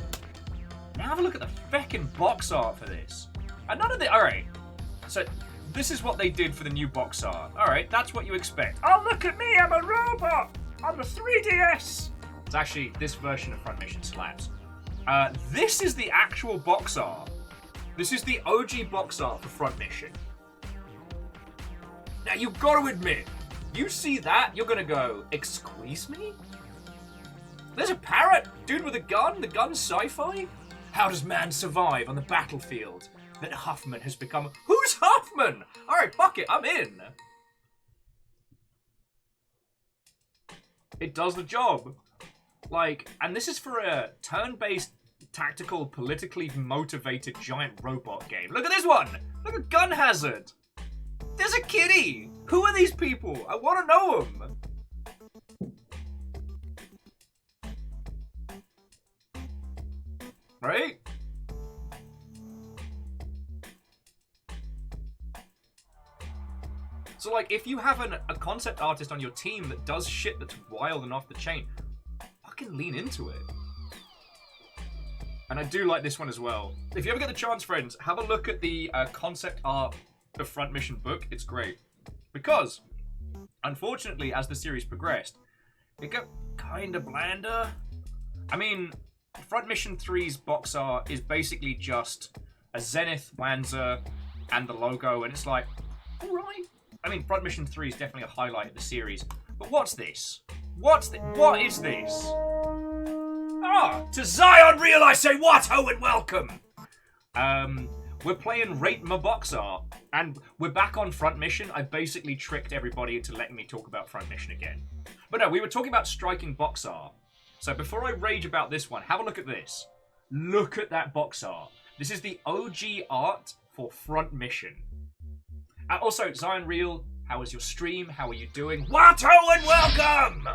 Now have a look at the feckin' box art for this. And none of the... Alright, so this is what they did for the new box art. Alright, that's what you expect. Oh, look at me, I'm a robot! On the 3DS! It's actually, this version of Front Mission slaps. This is the actual box art. This is the OG box art for Front Mission. Now, you've got to admit, you see that, you're gonna go, excuse me? There's a parrot? Dude with a gun? The gun's sci-fi? How does man survive on the battlefield that Huffman has become? Who's Huffman? Alright, fuck it, I'm in. It does the job. Like, and this is for a turn-based, tactical, politically motivated giant robot game. Look at this one! Look at Gun Hazard! There's a kitty! Who are these people? I want to know them! Right? So, like, if you have a concept artist on your team that does shit that's wild and off the chain, fucking lean into it. And I do like this one as well. If you ever get the chance, friends, have a look at the concept art of Front Mission book. It's great. Because, unfortunately, as the series progressed, it got kind of blander. I mean, Front Mission 3's box art is basically just a Zenith Wanzer and the logo, and it's like, alright. I mean, Front Mission 3 is definitely a highlight of the series. But what's this? What is this? Ah, to Zion Real I say what ho and welcome! We're playing Rate My Box Art, and we're back on Front Mission. I basically tricked everybody into letting me talk about Front Mission again. But no, we were talking about striking box art. So before I rage about this one, have a look at this. Look at that box art. This is the OG art for Front Mission. Also, Zion Real, how was your stream? How are you doing? What ho and welcome!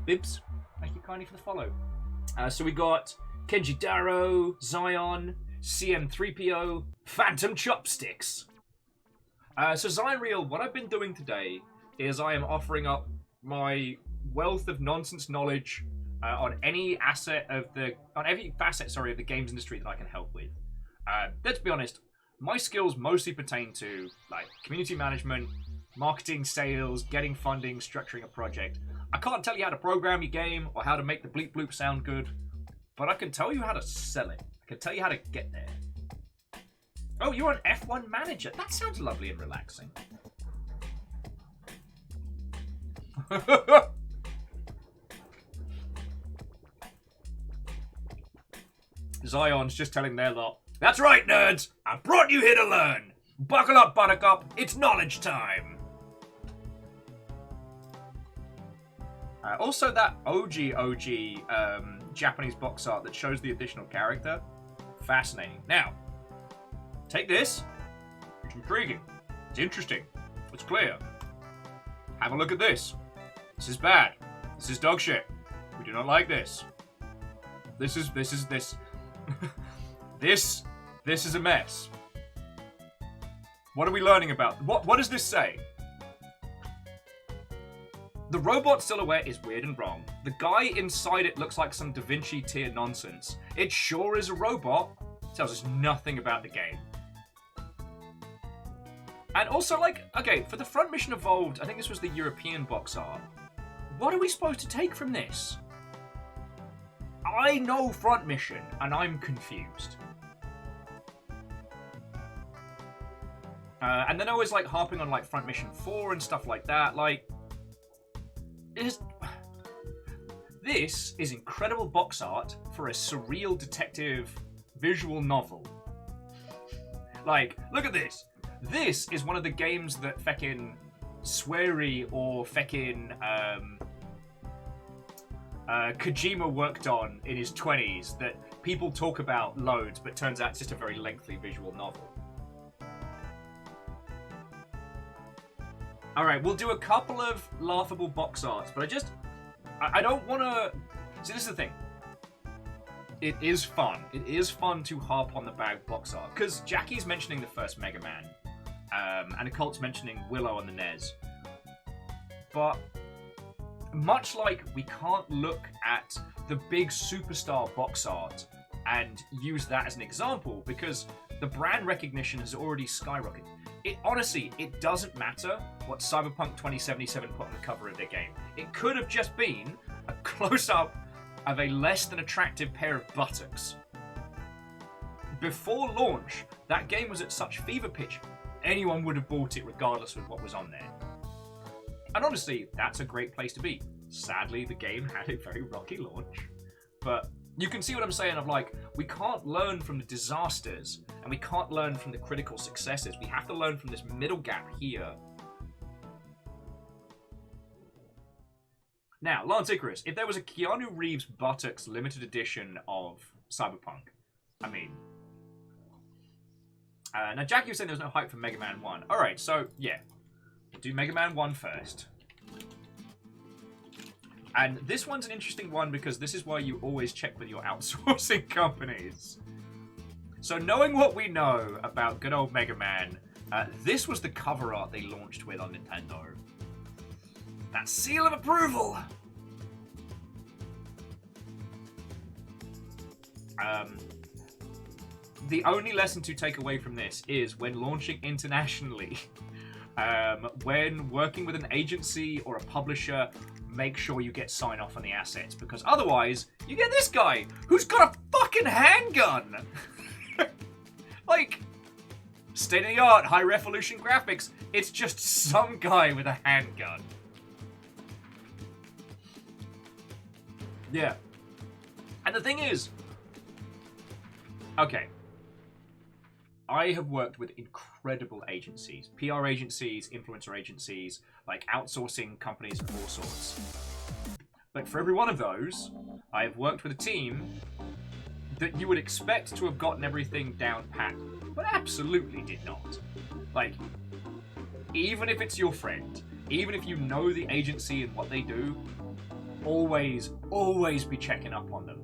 Bibs, thank you kindly for the follow. So we got Kenji Darrow, Zion, CM3PO, Phantom Chopsticks. So Zion Real, what I've been doing today is I am offering up my wealth of nonsense knowledge on any facet of the games industry that I can help with. Let's be honest, my skills mostly pertain to like community management, marketing, sales, getting funding, structuring a project. I can't tell you how to program your game or how to make the bleep bloop sound good, but I can tell you how to sell it. I can tell you how to get there. Oh, you're an F1 manager. That sounds lovely and relaxing. Zion's just telling their lot, that's right, nerds! I brought you here to learn! Buckle up, Buttercup, it's knowledge time! Also, that OG Japanese box art that shows the additional character, fascinating. Now, take this, it's intriguing, it's interesting, it's clear. Have a look at this. This is bad. This is dog shit. We do not like this. This is this is a mess. What are we learning about? What does this say? The robot silhouette is weird and wrong. The guy inside it looks like some Da Vinci tier nonsense. It sure is a robot. Tells us nothing about the game. And also, like, okay, for the Front Mission Evolved, I think this was the European box art. What are we supposed to take from this? I know Front Mission, and I'm confused. And then I was like harping on like Front Mission 4 and stuff like that. Like, this is incredible box art for a surreal detective visual novel. Like, look at this. This is one of the games that feckin' Swery or feckin' Kojima worked on in his 20s that people talk about loads, but turns out it's just a very lengthy visual novel. Alright, we'll do a couple of laughable box arts, but I don't want to... See, this is the thing. It is fun. It is fun to harp on the bag box art, because Jackie's mentioning the first Mega Man, and Occult's mentioning Willow on the NES. But much like we can't look at the big superstar box art and use that as an example, because the brand recognition has already skyrocketed. Honestly, it doesn't matter what Cyberpunk 2077 put on the cover of their game. It could have just been a close-up of a less than attractive pair of buttocks. Before launch, that game was at such fever pitch, anyone would have bought it regardless of what was on there. And honestly, that's a great place to be. Sadly, the game had a very rocky launch. But you can see what I'm saying of like, we can't learn from the disasters and we can't learn from the critical successes. We have to learn from this middle gap here. Now, Lance Icarus, if there was a Keanu Reeves buttocks limited edition of Cyberpunk, I mean... now, Jackie was saying there was no hype for Mega Man 1. Alright, so, yeah. We'll do Mega Man 1 first. And this one's an interesting one because this is why you always check with your outsourcing companies. So knowing what we know about good old Mega Man, this was the cover art they launched with on Nintendo. That seal of approval! The only lesson to take away from this is when launching internationally, when working with an agency or a publisher, make sure you get sign off on the assets, because otherwise you get this guy who's got a fucking handgun. Like, state-of-the-art, high-resolution graphics. It's just some guy with a handgun. Yeah. And the thing is, okay, I have worked with incredible agencies, PR agencies, influencer agencies, like outsourcing companies of all sorts. But for every one of those, I have worked with a team that you would expect to have gotten everything down pat, but absolutely did not. Like, even if it's your friend, even if you know the agency and what they do, always be checking up on them.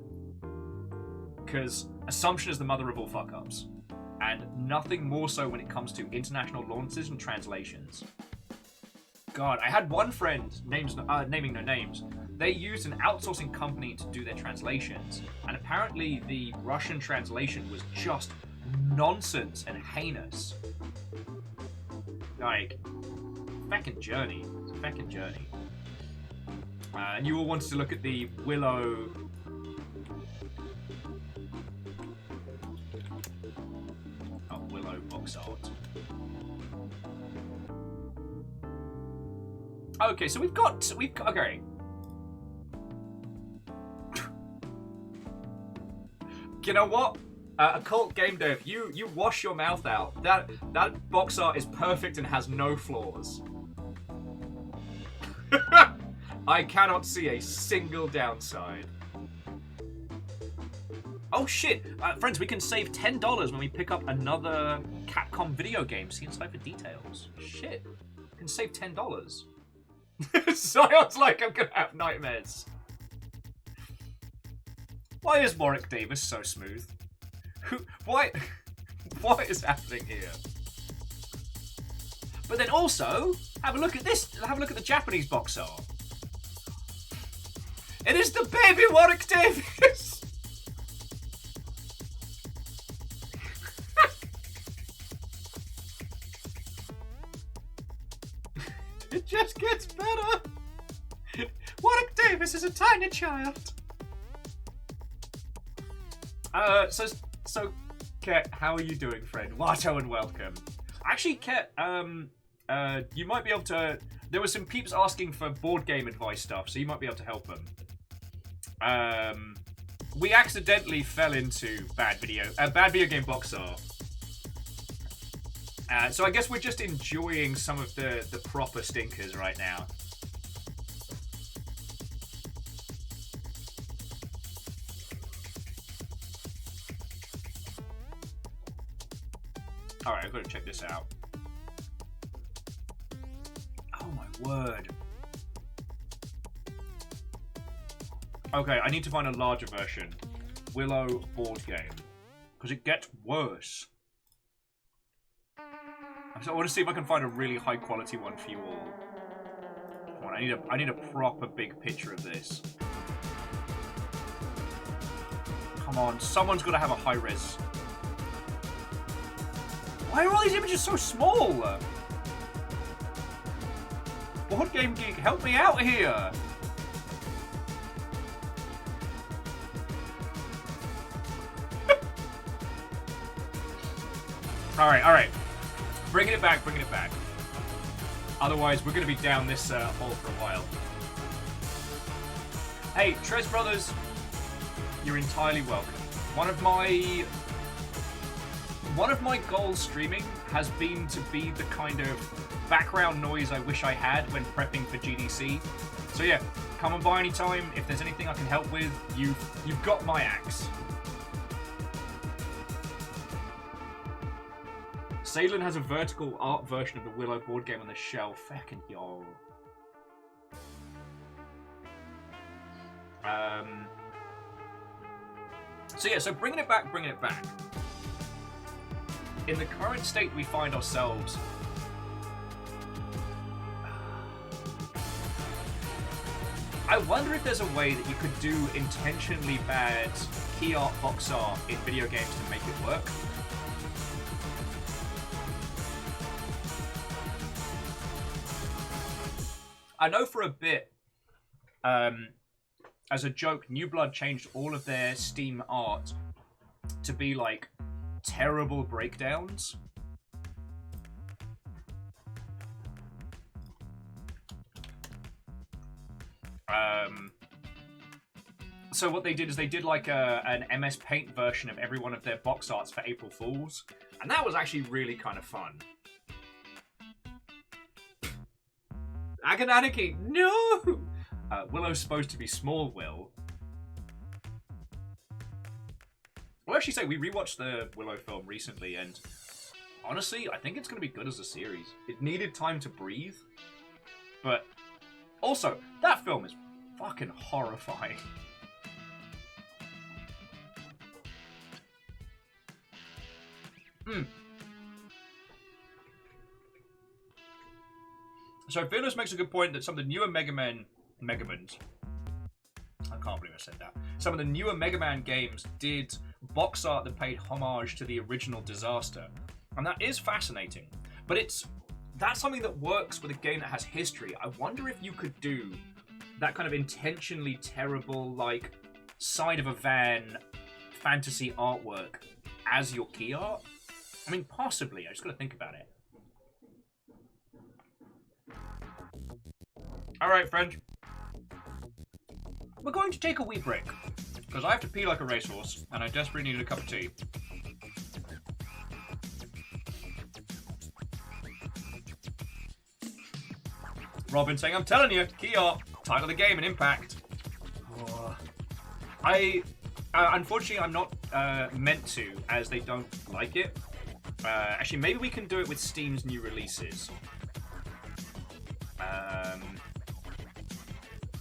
Because assumption is the mother of all fuck-ups. And nothing more so when it comes to international launches and translations. God, I had one friend, naming no names, they used an outsourcing company to do their translations, and apparently the Russian translation was just nonsense and heinous. Like, feckin' journey. It's a feckin' journey. And you all wanted to look at the Willow... Willow box art. Okay, so we've got okay. You know what? Occult Game Dev, you wash your mouth out. That box art is perfect and has no flaws. I cannot see a single downside. Oh shit! Friends, we can save $10 when we pick up another Capcom video game. See inside for details. Shit. We can save $10. Sion's like, I'm gonna have nightmares. Why is Warwick Davis so smooth? Why? What is happening here? But then also, have a look at this. Have a look at the Japanese box art. It is the baby Warwick Davis! It just gets better. Warwick Davis is a tiny child. So, Ket, how are you doing, friend? Watto and welcome. Actually, Ket, you might be able to. There were some peeps asking for board game advice stuff, so you might be able to help them. We accidentally fell into bad video game box art. So I guess we're just enjoying some of the proper stinkers right now. Alright, I've got to check this out. Oh my word. Okay, I need to find a larger version. Willow board game. Because it gets worse. So I want to see if I can find a really high quality one for you all. Come on, I need a proper big picture of this. Come on, someone's got to have a high res. Why are all these images so small? Board Game Geek, help me out here! Alright. Bringing it back. Otherwise, we're going to be down this hole for a while. Hey, Trez Brothers, you're entirely welcome. One of my goals streaming has been to be the kind of background noise I wish I had when prepping for GDC. So yeah, come on by anytime. If there's anything I can help with, you've got my axe. Salem has a vertical art version of the Willow board game on the shelf. Fucking yo. So yeah, so bringing it back. In the current state we find ourselves, I wonder if there's a way that you could do intentionally bad key art, box art in video games to make it work. I know for a bit, as a joke, New Blood changed all of their Steam art to be like terrible breakdowns. So what they did is they did like an MS Paint version of every one of their box arts for April Fools, and that was actually really kind of fun. Agonaniki, no! Willow's supposed to be small, Will. Well, actually say, we rewatched the Willow film recently, and honestly, I think it's going to be good as a series. It needed time to breathe, but also, that film is fucking horrifying. So Fearless makes a good point that some of the newer Megamans, I can't believe I said that. Some of the newer Mega Man games did box art that paid homage to the original Disaster. And that is fascinating. But that's something that works with a game that has history. I wonder if you could do that kind of intentionally terrible, like, side of a van fantasy artwork as your key art. I mean, possibly. I just gotta think about it. Alright, friend. We're going to take a wee break, because I have to pee like a racehorse, and I desperately needed a cup of tea. Robin saying, I'm telling you, key art, title of the game and impact. Oh. Unfortunately, I'm not meant to, as they don't like it. Actually, maybe we can do it with Steam's new releases.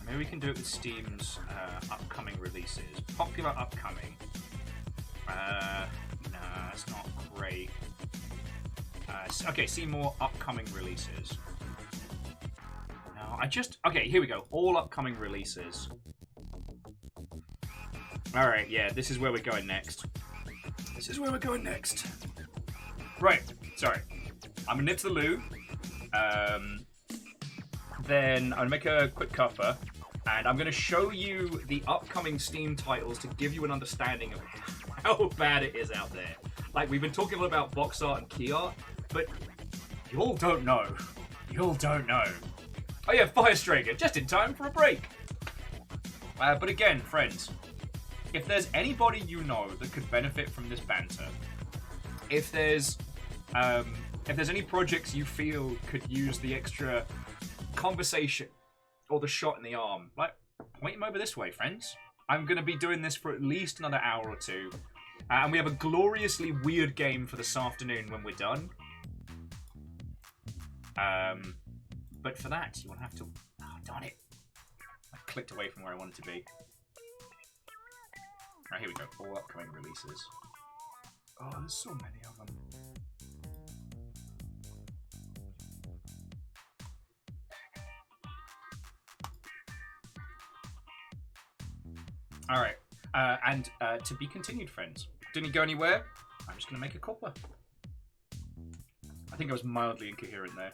Maybe we can do it with Steam's upcoming releases. Popular upcoming. Nah, that's not great. Okay, see more upcoming releases. No, okay, here we go. All upcoming releases. Alright, yeah, this is where we're going next. This is where we're going next. Right, sorry. I'm gonna nip to the loo. Then I'm gonna make a quick cuppa. And I'm going to show you the upcoming Steam titles to give you an understanding of how bad it is out there. Like, we've been talking a lot about box art and key art, but you all don't know. You all don't know. Oh yeah, Fire Striker, just in time for a break. But again, friends, if there's anybody you know that could benefit from this banter, if there's any projects you feel could use the extra conversation or the shot in the arm, like, point him over this way, friends. I'm going to be doing this for at least another hour or two. And we have a gloriously weird game for this afternoon when we're done. But for that, you will have to... Oh, darn it. I clicked away from where I wanted to be. Right, here we go. All upcoming releases. Oh, there's so many of them. Alright, and to be continued, friends. Didn't go anywhere. I'm just going to make a copper. I think I was mildly incoherent there.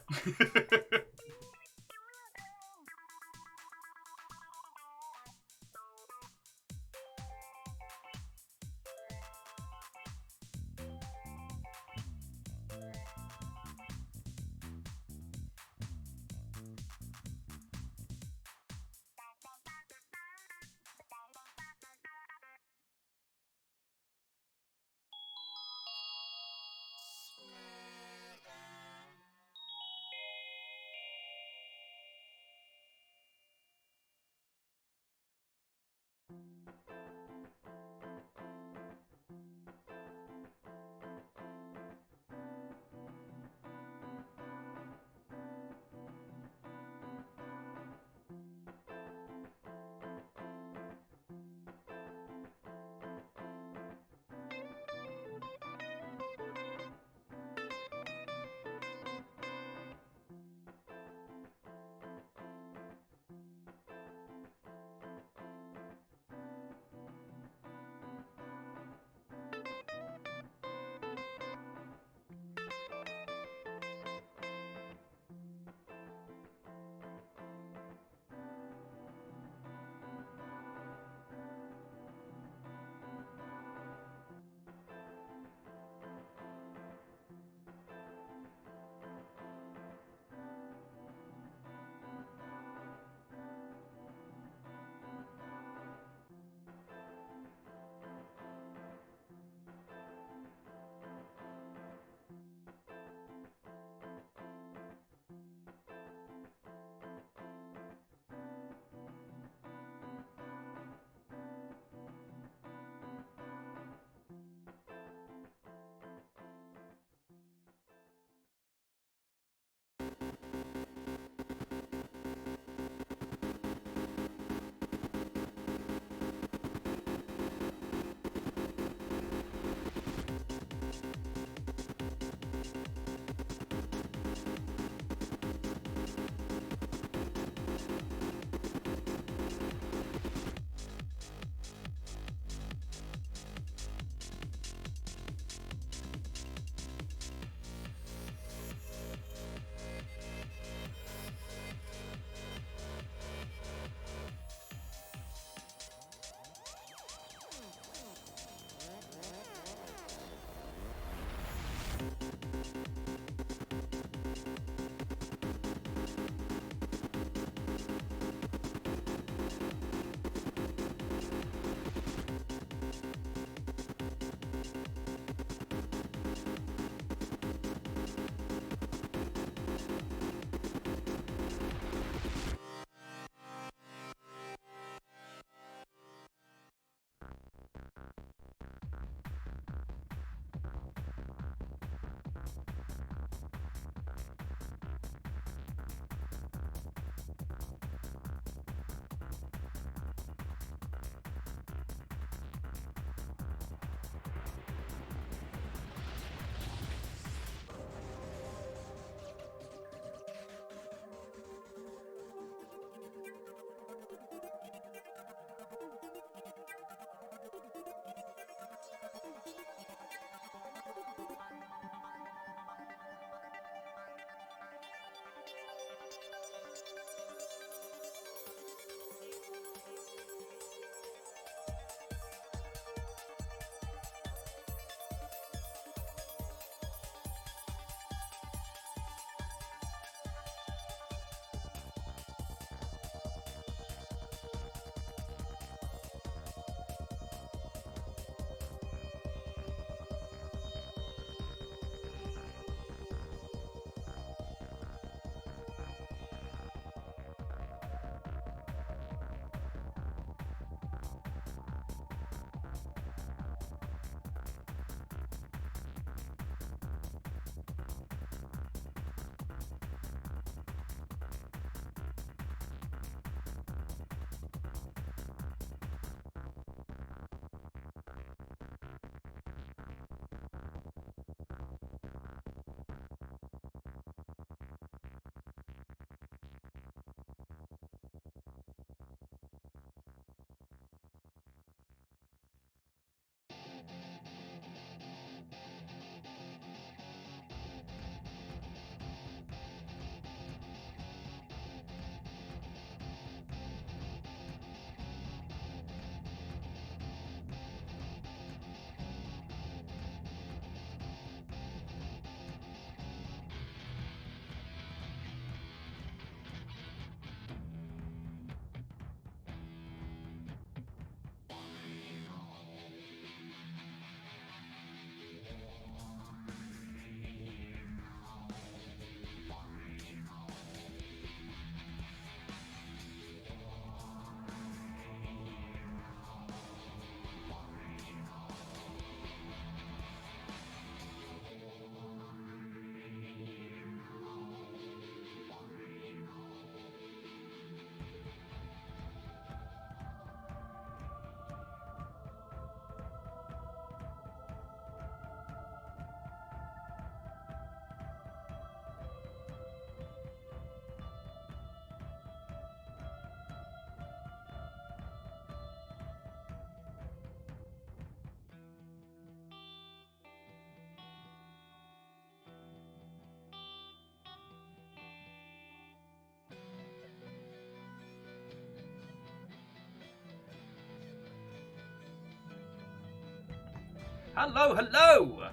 Hello, hello!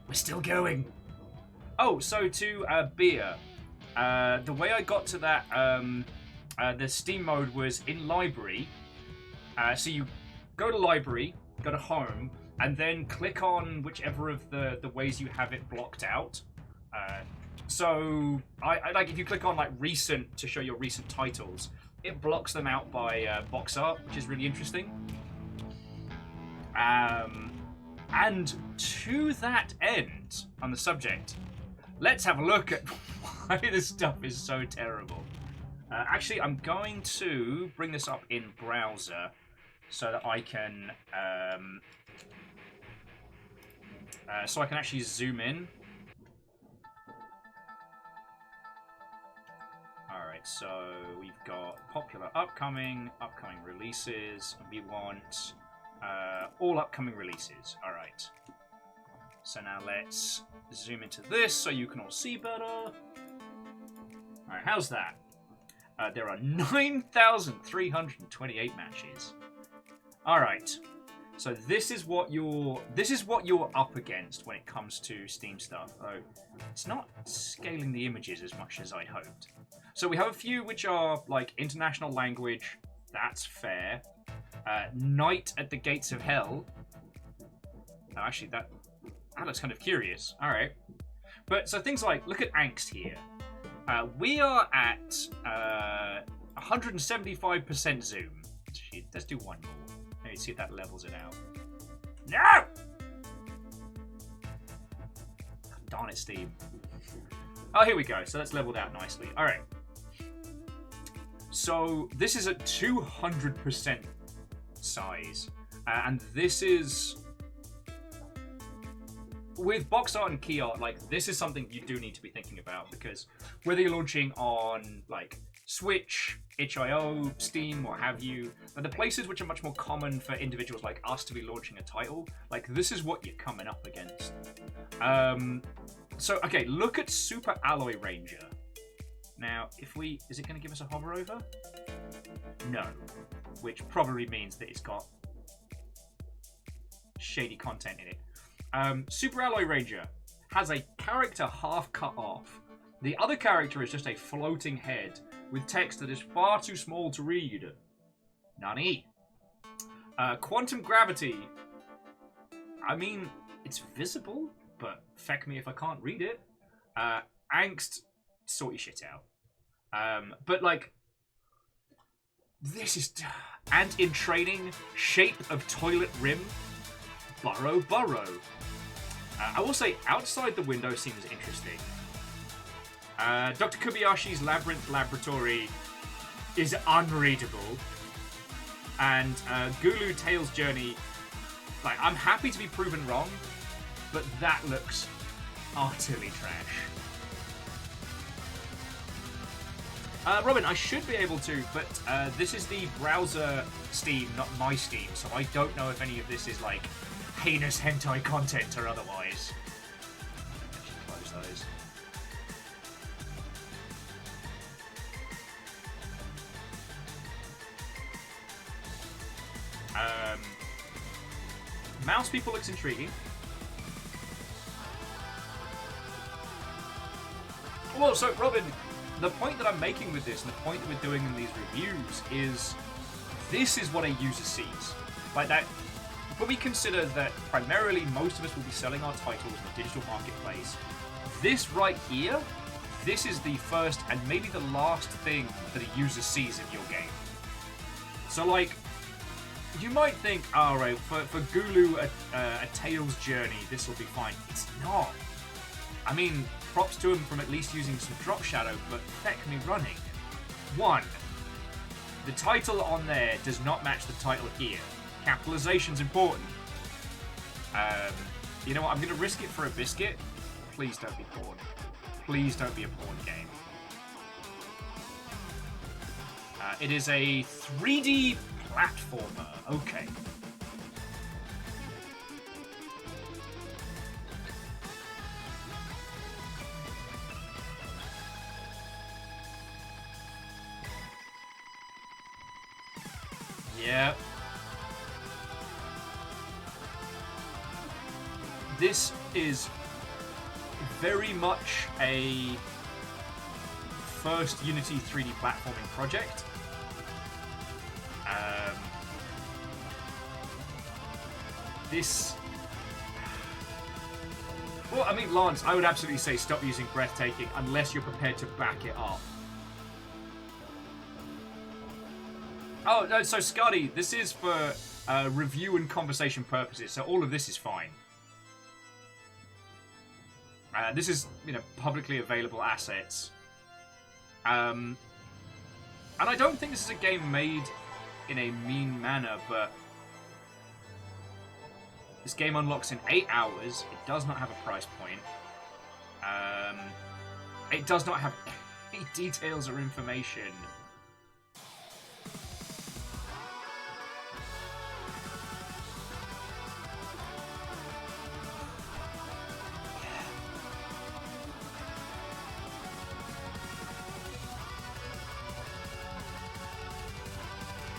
We're still going. Oh, so to beer. The way I got to that, the Steam mode was in library. So you go to library, go to home, and then click on whichever of the ways you have it blocked out. So I like if you click on like recent to show your recent titles, it blocks them out by box art, which is really interesting. And to that end, on the subject, let's have a look at why this stuff is so terrible. Actually, I'm going to bring this up in browser so that I can actually zoom in. Alright, so we've got popular upcoming releases, and we want all upcoming releases. Alright. So now let's zoom into this so you can all see better. Alright, how's that? There are 9,328 matches. Alright. So this is what you're up against when it comes to Steam stuff. Oh, it's not scaling the images as much as I'd hoped. So we have a few which are like international language. That's fair. Night at the Gates of Hell. Oh, actually, that looks kind of curious. All right. But so things like, look at Angst here. We are at 175% zoom. Let's do one more. Maybe see if that levels it out. No! Darn it, Steam. Oh, here we go. So that's leveled out nicely. All right. So this is at 200% size. And this is... with box art and key art, like, this is something you do need to be thinking about, because whether you're launching on, like, Switch, itch.io, Steam, what have you, but the places which are much more common for individuals like us to be launching a title, like, this is what you're coming up against. So, okay, look at Super Alloy Ranger. Now, is it going to give us a hover over? No. Which probably means that it's got shady content in it. Super Alloy Ranger has a character half cut off. The other character is just a floating head with text that is far too small to read. Nani? Quantum Gravity. I mean, it's visible, but feck me if I can't read it. Angst, sort your shit out. But like, this is... And in training, Shape of Toilet Rim, Burrow. I will say, Outside the Window seems interesting. Dr. Kobayashi's Labyrinth Laboratory is unreadable. And Gulu Tales Journey, like, I'm happy to be proven wrong, but that looks utterly trash. Robin, I should be able to, but this is the browser Steam, not my Steam, so I don't know if any of this is, like, heinous hentai content or otherwise. Actually close those. Mouse People looks intriguing. Well, so Robin, the point that I'm making with this, and the point that we're doing in these reviews, is this is what a user sees. Like that, when we consider that primarily most of us will be selling our titles in the digital marketplace, this right here, this is the first and maybe the last thing that a user sees in your game. So like, you might think, alright, for Gulu, a Tales Journey, this will be fine. It's not. I mean, props to him from at least using some drop shadow, but feck me running. 1. The title on there does not match the title here. Capitalization's important. You know what, I'm going to risk it for a biscuit. Please don't be porn. Please don't be a porn game. It is a 3D platformer. Okay. Yeah. this is very much a first Unity 3D platforming project. This... Well, I mean, Lance, I would absolutely say stop using breathtaking unless you're prepared to back it up. Oh, no, so Scotty, this is for review and conversation purposes, so all of this is fine. This is, you know, publicly available assets. And I don't think this is a game made in a mean manner, but this game unlocks in 8 hours. It does not have a price point. It does not have any details or information.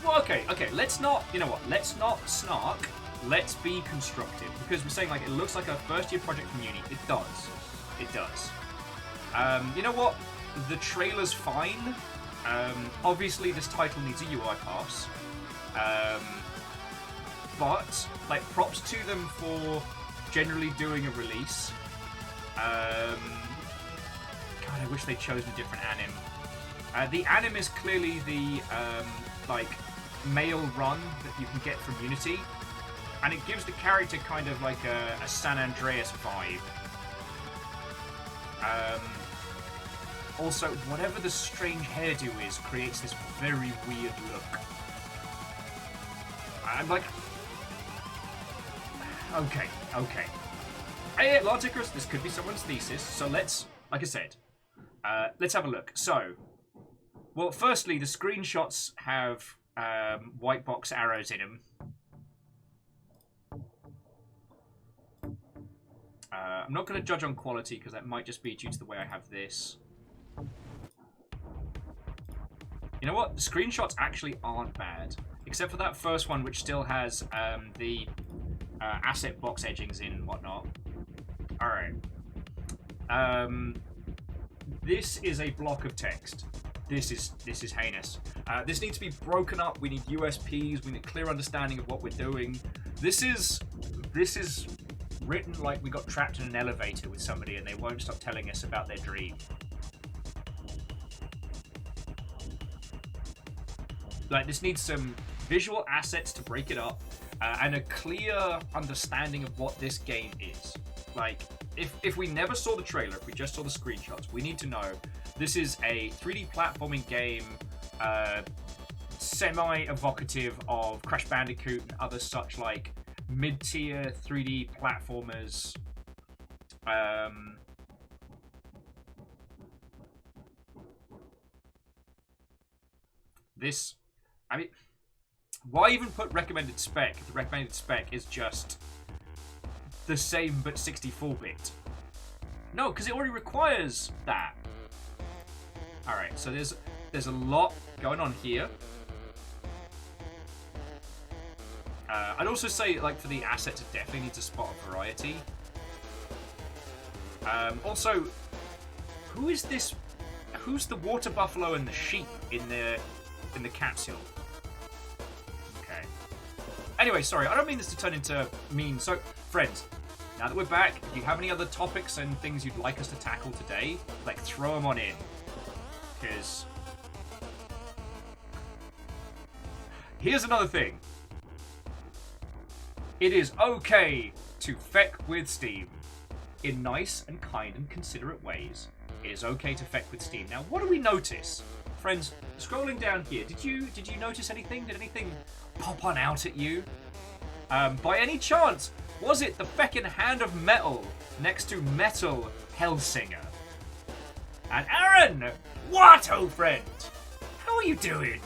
Well, okay, let's not, you know what, let's not snark, let's be constructive, because we're saying, like, it looks like a first-year project from uni. It does. It does. You know what? The trailer's fine. Obviously, this title needs a UI pass. But, like, props to them for generally doing a release. God, I wish they chose a different anim. The anim is clearly the, like, mail run that you can get from Unity. And it gives the character kind of like a San Andreas vibe. Also, whatever the strange hairdo is creates this very weird look. I'm like... Okay. Hey, Larticus, this could be someone's thesis, so let's, like I said, let's have a look. So, well, firstly, the screenshots have white box arrows in them. I'm not going to judge on quality because that might just be due to the way I have this. You know what? The screenshots actually aren't bad. Except for that first one, which still has the asset box edgings in and whatnot. Alright. This is a block of text. This is heinous. This needs to be broken up. We need USPs. We need clear understanding of what we're doing. This is written like we got trapped in an elevator with somebody and they won't stop telling us about their dream. Like, this needs some visual assets to break it up, and a clear understanding of what this game is. Like, if we never saw the trailer, if we just saw the screenshots, we need to know this is a 3D platforming game, semi-evocative of Crash Bandicoot and other such, like, mid-tier 3D platformers. This, I mean, why even put recommended spec if the recommended spec is just the same but 64-bit? No, because it already requires that. Alright, so there's a lot going on here. I'd also say, like, for the assets, it definitely needs a spot of variety. Also, who is this? Who's the water buffalo and the sheep in the capsule? Okay. Anyway, sorry, I don't mean this to turn into mean. So, friends, now that we're back, if you have any other topics and things you'd like us to tackle today, like, throw them on in. Because here's another thing. It is okay to feck with Steam. In nice and kind and considerate ways, it is okay to feck with Steam. Now, what do we notice? Friends, scrolling down here, did you notice anything? Did anything pop on out at you? By any chance, was it the feckin' hand of metal next to Metal Hellsinger? And Aaron! What, old friend? How are you doing?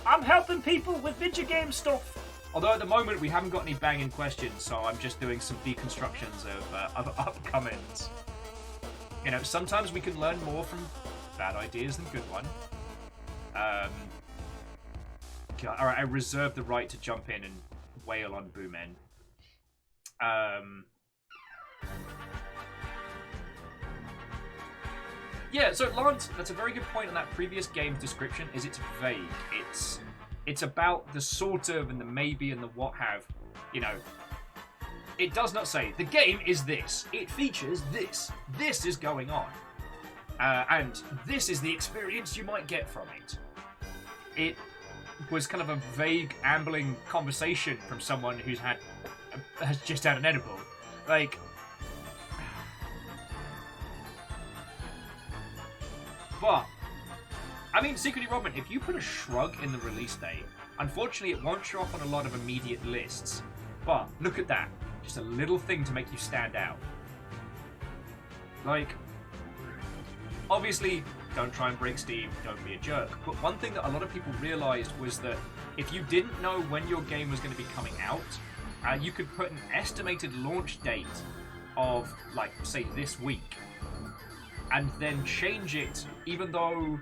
I'm helping people with video game stuff. Although at the moment we haven't got any banging questions, so I'm just doing some deconstructions of upcomings. You know, sometimes we can learn more from bad ideas than good one. Alright, I reserve the right to jump in and wail on Boomen. Yeah, so Lance, that's a very good point on that previous game's description, is it's vague. It's about the sort of and the maybe and the what have. You know, it does not say, the game is this. It features this. This is going on. And this is the experience you might get from it. It was kind of a vague, ambling conversation from someone has just had an edible. Like, but, I mean, secretly, Robin, if you put a shrug in the release date, unfortunately it won't show up on a lot of immediate lists. But, look at that. Just a little thing to make you stand out. Like, obviously, don't try and break Steam, don't be a jerk. But one thing that a lot of people realized was that if you didn't know when your game was going to be coming out, you could put an estimated launch date of, like, say, this week, and then change it, even though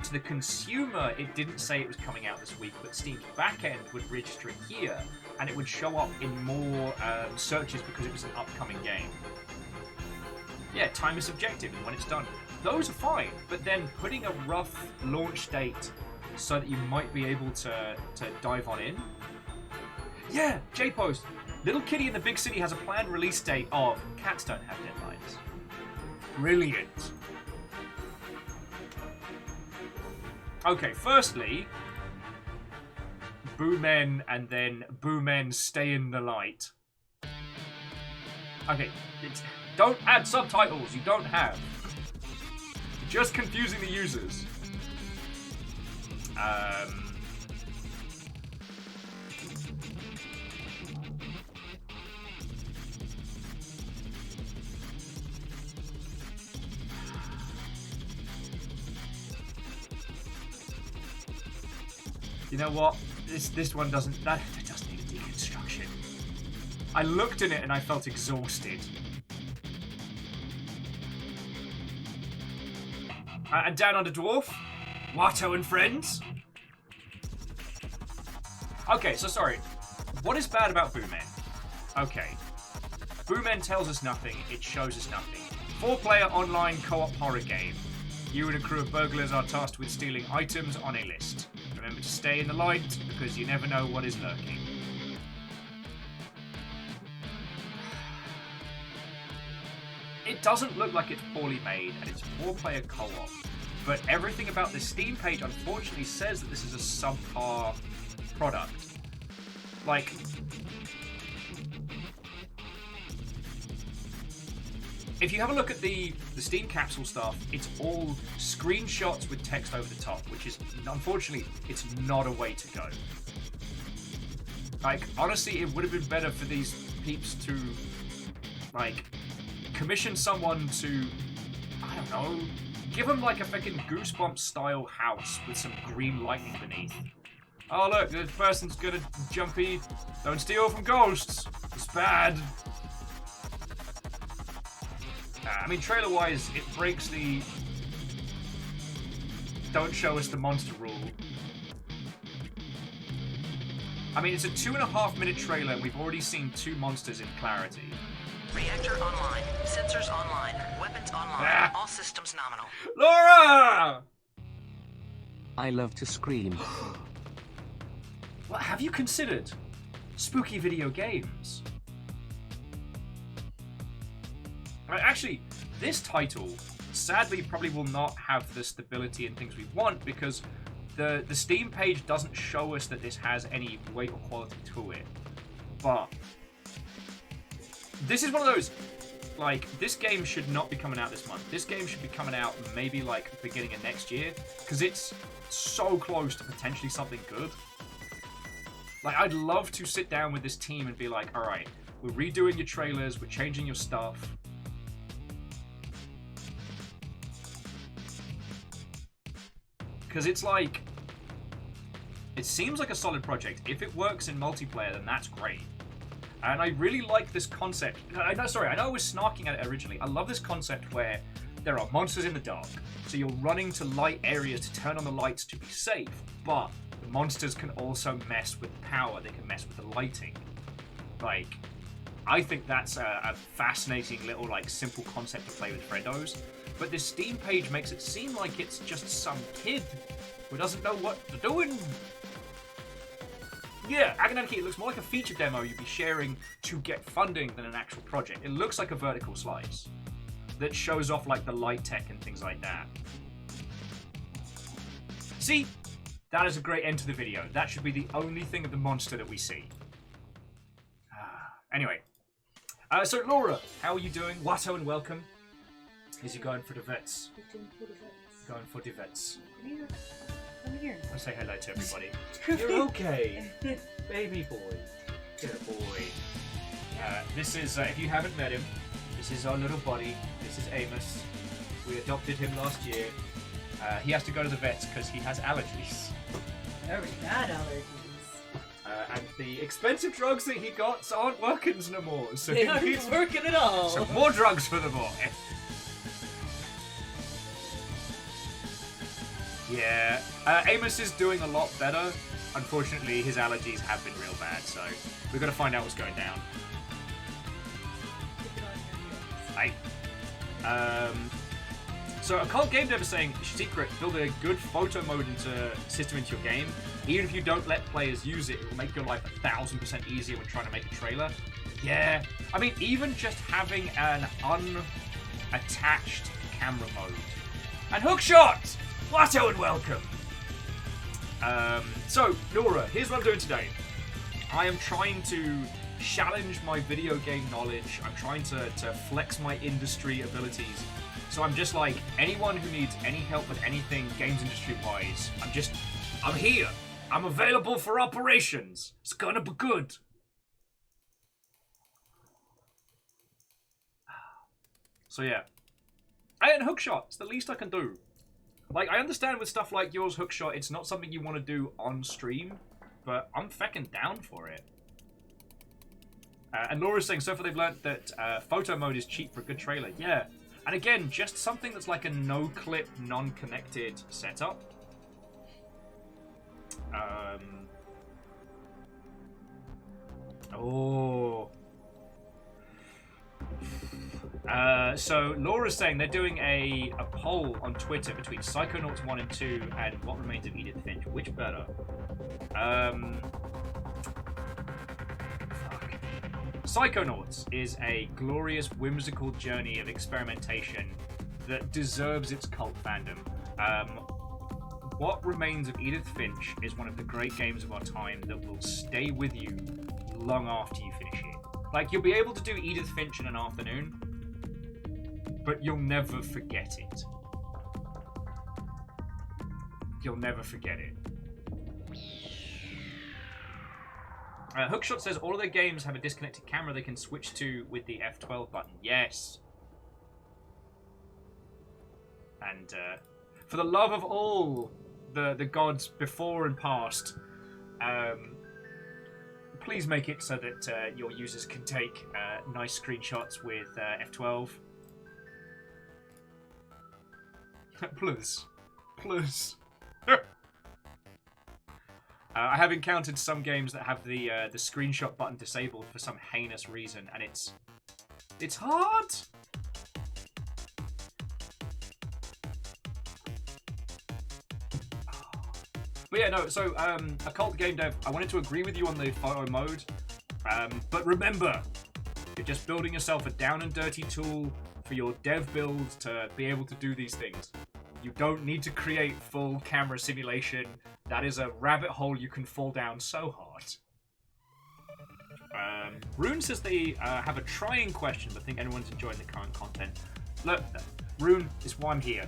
to the consumer it didn't say it was coming out this week, but Steam's backend would register it here, and it would show up in more searches because it was an upcoming game. Yeah, time is subjective, and when it's done, those are fine, but then putting a rough launch date so that you might be able to dive on in. Yeah, J-Post. Little Kitty in the Big City has a planned release date of Cats Don't Have Deadlines. Brilliant. Okay, firstly, Boo Men and then Boo Men Stay in the Light. Okay, don't add subtitles you don't have. You're just confusing the users. You know what? This one doesn't. That does need a deconstruction. I looked at it and I felt exhausted. And Down Under Dwarf, Watto and Friends. Okay, so sorry. What is bad about Boo Men? Okay. Boo Men tells us nothing. It shows us nothing. 4-player online co-op horror game. You and a crew of burglars are tasked with stealing items on a list. Remember to stay in the light, because you never know what is lurking. It doesn't look like it's poorly made, and it's 4-player co-op. But everything about the Steam page, unfortunately, says that this is a subpar product. Like, if you have a look at the Steam capsule stuff, it's all screenshots with text over the top, which is, unfortunately, it's not a way to go. Like, honestly, it would have been better for these peeps to, like, commission someone to, I don't know, give them, like, a fucking Goosebumps-style house with some green lightning beneath. Oh, look, this person's gonna jumpy. Don't steal from ghosts. It's bad. I mean, trailer-wise, it breaks the don't show us the monster rule. I mean, it's a 2.5-minute trailer, and we've already seen 2 monsters in clarity. Reactor online. Sensors online. Weapons online. All systems nominal. Laura! I love to scream. What have you considered? Spooky video games. Actually, this title, sadly, probably will not have the stability and things we want, because the Steam page doesn't show us that this has any weight or quality to it. But this is one of those, like, this game should not be coming out this month. This game should be coming out maybe, like, beginning of next year, because it's so close to potentially something good. Like, I'd love to sit down with this team and be like, alright, we're redoing your trailers, we're changing your stuff. Because it's like, it seems like a solid project. If it works in multiplayer, then that's great. And I really like this concept. I know I was snarking at it originally. I love this concept where there are monsters in the dark. So you're running to light areas to turn on the lights to be safe. But the monsters can also mess with the power. They can mess with the lighting. Like, I think that's a fascinating little, like, simple concept to play with friendos. but this Steam page makes it seem like it's just some kid who doesn't know what they're doing. Yeah, Agonanarchy, it looks more like a feature demo you'd be sharing to get funding than an actual project. It looks like a vertical slice that shows off like the light tech and things like that. See? That is a great end to the video. That should be the only thing of the monster that we see. Anyway. So Laura, how are you doing? Watto and welcome. Is he going for the vets? Going for the vets. Come here. I'll say hello to everybody. You're okay. Baby boy. Good boy. This is, if you haven't met him, this is our little buddy. This is Amos. We adopted him last year. He has to go to the vets because he has allergies. Very bad allergies. And the expensive drugs that he got aren't working no more. So They he aren't needs working at all. some more drugs for the boy. Yeah, Amos is doing a lot better. Unfortunately, his allergies have been real bad, so we've got to find out what's going down. So Occult Game Dev is saying, secret, build a good photo mode system into your game. Even if you don't let players use it, it will make your life 1000% easier when trying to make a trailer. Yeah, I mean, even just having an unattached camera mode. And hookshot! Watto and welcome! So, Laura, here's what I'm doing today. I am trying to challenge my video game knowledge. I'm trying to flex my industry abilities. So I'm just like, anyone who needs any help with anything games industry-wise, I'm here. I'm available for operations. It's gonna be good. So yeah. And hookshot, it's the least I can do. Like, I understand with stuff like yours, hookshot, it's not something you want to do on stream, but I'm feckin' down for it. And Laura's saying, so far they've learnt that photo mode is cheap for a good trailer. Yeah. And again, just something that's like a no-clip, non-connected setup. So Laura's saying they're doing a poll on Twitter between Psychonauts 1 and 2 and What Remains of Edith Finch. Which better? Psychonauts is a glorious, whimsical journey of experimentation that deserves its cult fandom. What Remains of Edith Finch is one of the great games of our time that will stay with you long after you finish it. Like, you'll be able to do Edith Finch in an afternoon, but you'll never forget it. You'll never forget it. Hookshot says all of their games have a disconnected camera they can switch to with the F12 button. Yes. And for the love of all the gods before and past, please make it so that your users can take nice screenshots with F12. Please. Please. I have encountered some games that have the screenshot button disabled for some heinous reason, and it's hard. But yeah, no. So Occult Game Dev, I wanted to agree with you on the photo mode, but remember, you're just building yourself a down and dirty tool for your dev build to be able to do these things. You don't need to create full camera simulation. That is a rabbit hole you can fall down so hard. Rune says they have a trying question, but think everyone's enjoying the current content. Look, Rune is why I'm here.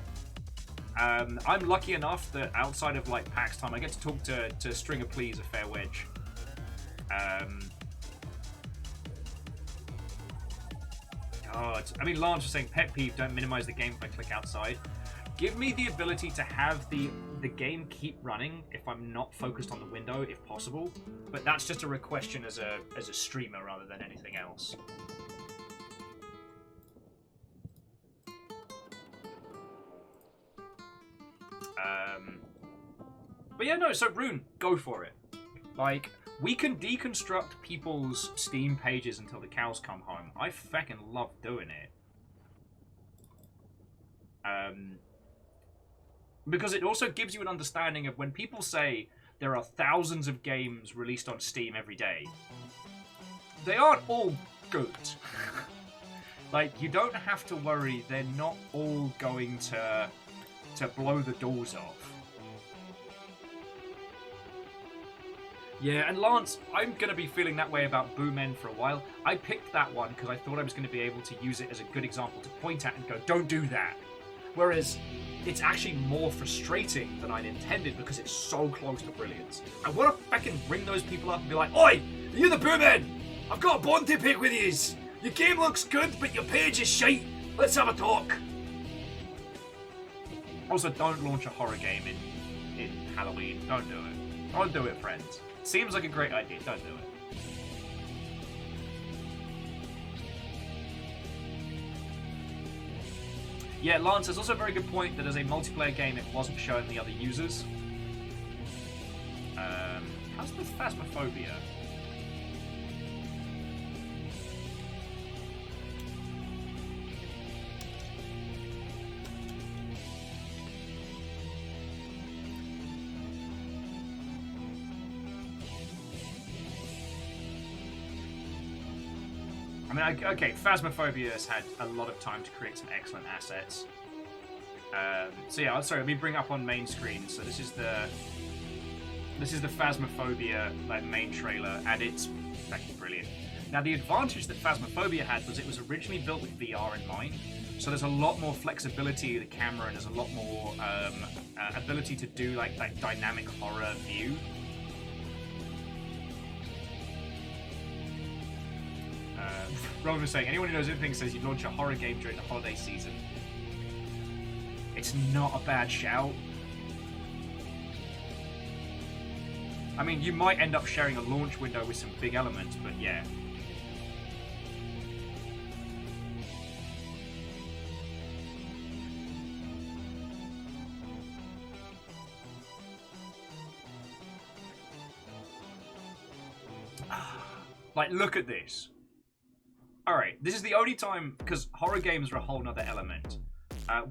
I'm lucky enough that outside of like PAX time, I get to talk to Stringer Please a fair wedge. God, I mean, Lance was saying pet peeve: don't minimize the game if I click outside. Give me the ability to have the game keep running if I'm not focused on the window, if possible. But that's just a question as a streamer rather than anything else. But yeah, no, so Rune, go for it. Like, we can deconstruct people's Steam pages until the cows come home. I feckin' love doing it. Because it also gives you an understanding of when people say there are thousands of games released on Steam every day, they aren't all good. Like, you don't have to worry, they're not all going to blow the doors off. Yeah, and Lance, I'm going to be feeling that way about Boomen for a while. I picked that one because I thought I was going to be able to use it as a good example to point at and go, don't do that. Whereas, it's actually more frustrating than I'd intended because it's so close to brilliance. I want to fucking ring those people up and be like, Oi! Are you the Boomen? I've got a bone to pick with yous! Your game looks good, but your page is shite. Let's have a talk. Also, don't launch a horror game in Halloween. Don't do it. Don't do it, friends. Seems like a great idea. Don't do it. Yeah, Lance, there's also a very good point that as a multiplayer game, it wasn't showing the other users. How's the Phasmophobia? I mean, okay, Phasmophobia has had a lot of time to create some excellent assets. So yeah, sorry, let me bring up on main screen. So this is the Phasmophobia like main trailer, and it's fucking brilliant. Now the advantage that Phasmophobia had was it was originally built with VR in mind, so there's a lot more flexibility of the camera, and there's a lot more ability to do like that dynamic horror view. Rowan was saying, anyone who knows anything says you launch a horror game during the holiday season. It's not a bad shout. I mean, you might end up sharing a launch window with some big elements, but yeah. Like, look at this. Alright, this is the only time, because horror games are a whole nother element.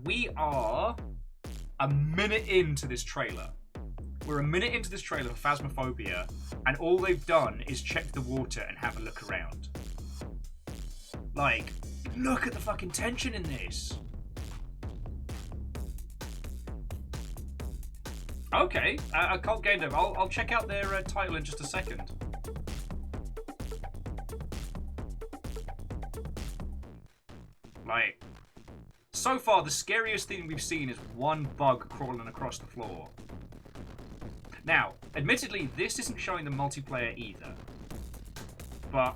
We are a minute into this trailer. We're a minute into this trailer for Phasmophobia, and all they've done is check the water and have a look around. Like, look at the fucking tension in this. Okay, Cult Game Dev, I'll check out their title in just a second. Like, so far, the scariest thing we've seen is one bug crawling across the floor. Now, admittedly, this isn't showing the multiplayer either. But...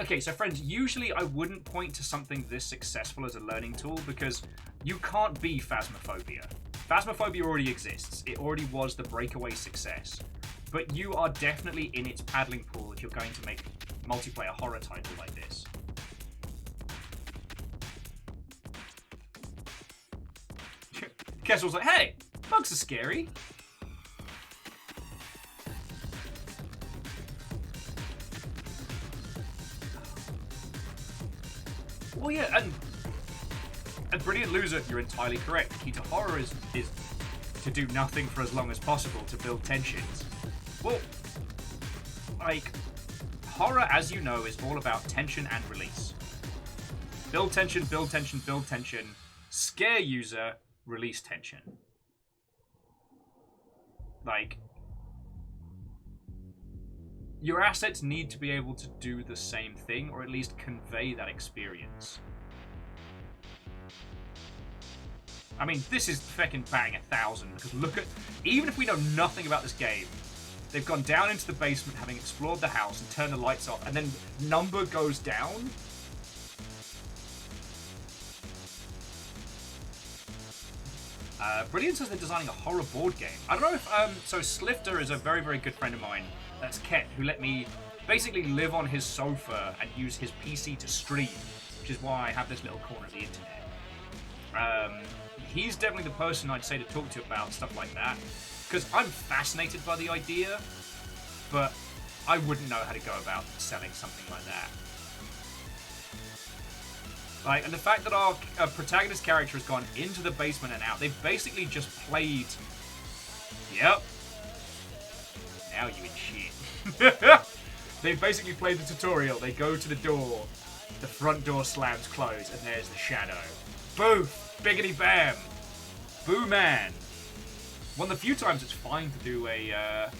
okay, so friends, usually I wouldn't point to something this successful as a learning tool because you can't be Phasmophobia. Phasmophobia already exists. It already was the breakaway success. But you are definitely in its paddling pool if you're going to make a multiplayer horror title like this. Kessel's like, hey, bugs are scary. Well, yeah, and Brilliant Loser, you're entirely correct. The key to horror is to do nothing for as long as possible to build tensions. Well, like, horror, as you know, is all about tension and release. Build tension, build tension, build tension. Scare user, release tension. Like, your assets need to be able to do the same thing, or at least convey that experience. I mean, this is feckin' batting 1,000, because look at... even if we know nothing about this game, they've gone down into the basement, having explored the house, and turned the lights off, and then number goes down. Brilliant says they're designing a horror board game. I don't know if... so Slifter is a very, very good friend of mine. That's Ket, who let me basically live on his sofa and use his PC to stream, which is why I have this little corner of the internet. He's definitely the person I'd say to talk to about stuff like that, because I'm fascinated by the idea, but I wouldn't know how to go about selling something like that. Like, and the fact that our protagonist character has gone into the basement and out, they've basically just played. Yep. Now you in shit. They've basically played the tutorial. They go to the door, the front door slams closed, and there's the shadow. Boof! Biggity bam! Boo man! One of the few times it's fine to do a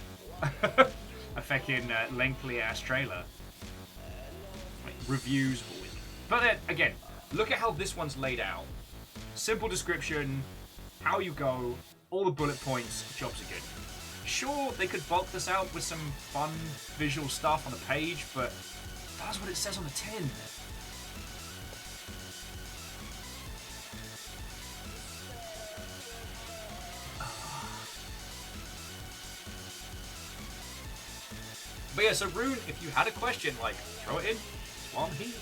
fucking lengthy ass trailer. Like, reviews have always. But then, again, look at how this one's laid out. Simple description, how you go, all the bullet points, jobs are good. Sure, they could bulk this out with some fun visual stuff on the page, but that's what it says on the tin. But yeah, so Rune, if you had a question, like, throw it in. It's while I'm here.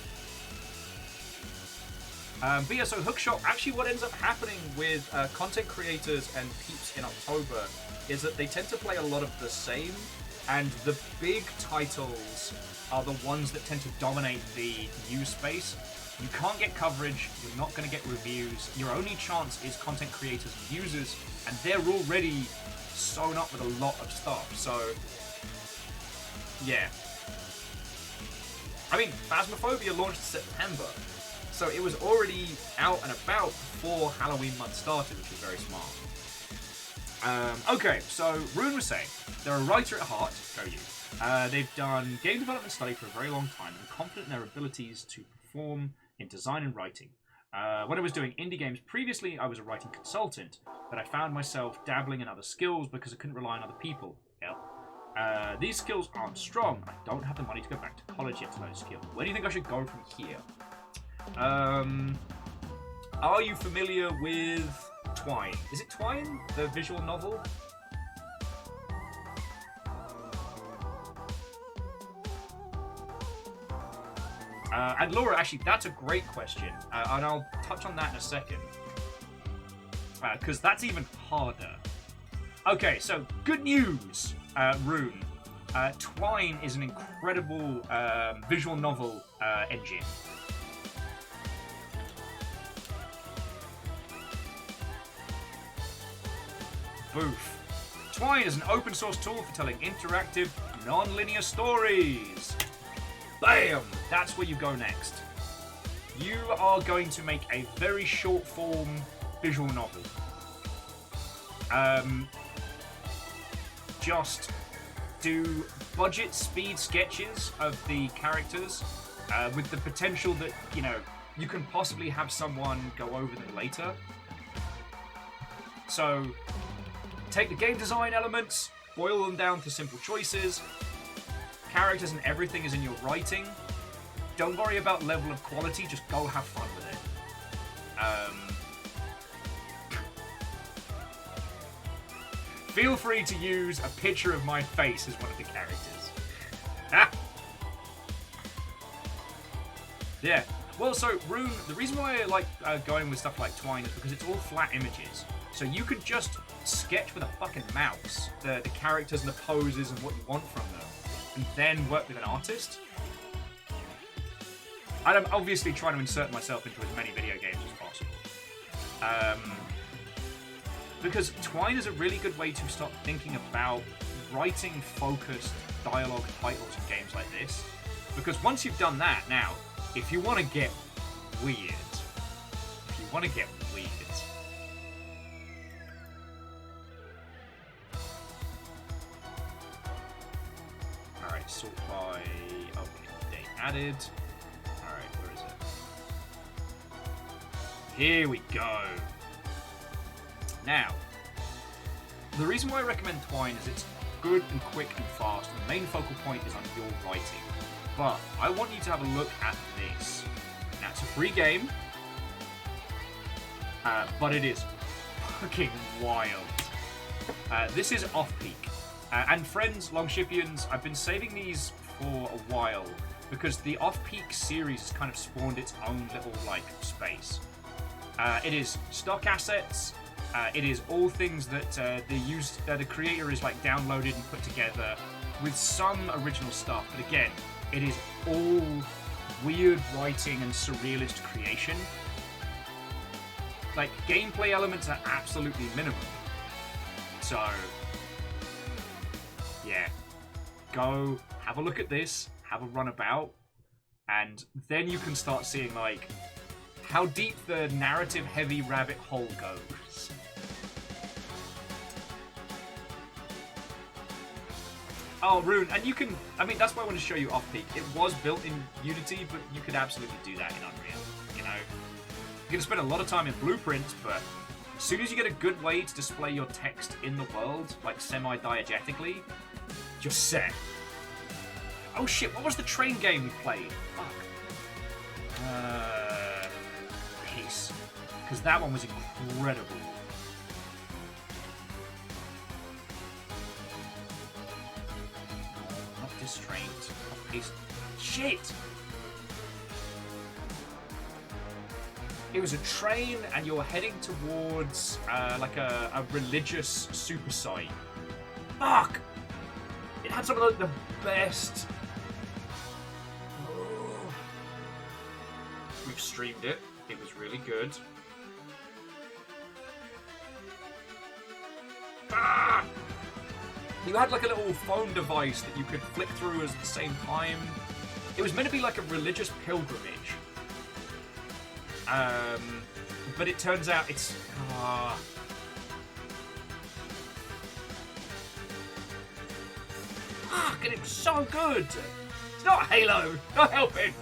But yeah, so Hookshop, actually what ends up happening with content creators and PEEPS in October is that they tend to play a lot of the same, and the big titles are the ones that tend to dominate the news space. You can't get coverage, you're not going to get reviews, your only chance is content creators and users, and they're already sewn up with a lot of stuff, so yeah. I mean, Phasmophobia launched in September, so it was already out and about before Halloween month started, which is very smart. Okay, so Rune was saying, they're a writer at heart, go you. They've done game development study for a very long time and are confident in their abilities to perform in design and writing. When I was doing indie games previously, I was a writing consultant, but I found myself dabbling in other skills because I couldn't rely on other people. Yep. These skills aren't strong. I don't have the money to go back to college yet to learn skills. Where do you think I should go from here? Are you familiar with Twine? Is it Twine, the visual novel? And Laura, actually, that's a great question, and I'll touch on that in a second, because that's even harder. Okay, so good news, Rune. Twine is an incredible visual novel engine. Boof. Twine is an open source tool for telling interactive, non-linear stories. Bam! That's where you go next. You are going to make a very short form visual novel. Just do budget speed sketches of the characters with the potential that, you know, you can possibly have someone go over them later. So take the game design elements, boil them down to simple choices. Characters and everything is in your writing. Don't worry about level of quality, just go have fun with it. Feel free to use a picture of my face as one of the characters. Yeah. Well, so Rune, the reason why I like going with stuff like Twine is because it's all flat images. So you could just sketch with a fucking mouse the characters and the poses and what you want from them, and then work with an artist. I'm obviously trying to insert myself into as many video games as possible. Because Twine is a really good way to start thinking about writing focused dialogue titles in games like this. Because once you've done that, now, if you want to get weird, Alright, sort by... okay, date added. Alright, where is it? Here we go. Now, the reason why I recommend Twine is it's good and quick and fast, and the main focal point is on your writing. But I want you to have a look at this. Now, it's a free game, but it is fucking wild. This is Off-Peak. And friends, Longshipians, I've been saving these for a while because the Off-Peak series has kind of spawned its own little, like, space. It is stock assets. It is all things that the creator is like downloaded and put together with some original stuff. But again, it is all weird writing and surrealist creation. Like, gameplay elements are absolutely minimum. So, yeah. Go, have a look at this, have a run about, and then you can start seeing, like, how deep the narrative-heavy rabbit hole goes. Oh, Rune, and you can... I mean, that's why I want to show you Off-Peak. It was built in Unity, but you could absolutely do that in Unreal, you know? You're going to spend a lot of time in Blueprints, but as soon as you get a good way to display your text in the world, like semi-diegetically, you're set. Oh shit, what was the train game we played? Fuck. Peace. Because that one was incredible. No, not Distraint. Not Peace. Shit! It was a train, and you're heading towards like a religious super site. Fuck! It had some of like, the best. We've streamed it. It was really good. Ah! You had like a little phone device that you could flick through at the same time. It was meant to be like a religious pilgrimage. But it turns out it's... Fuck, and it was so good! It's not Halo! Not helping!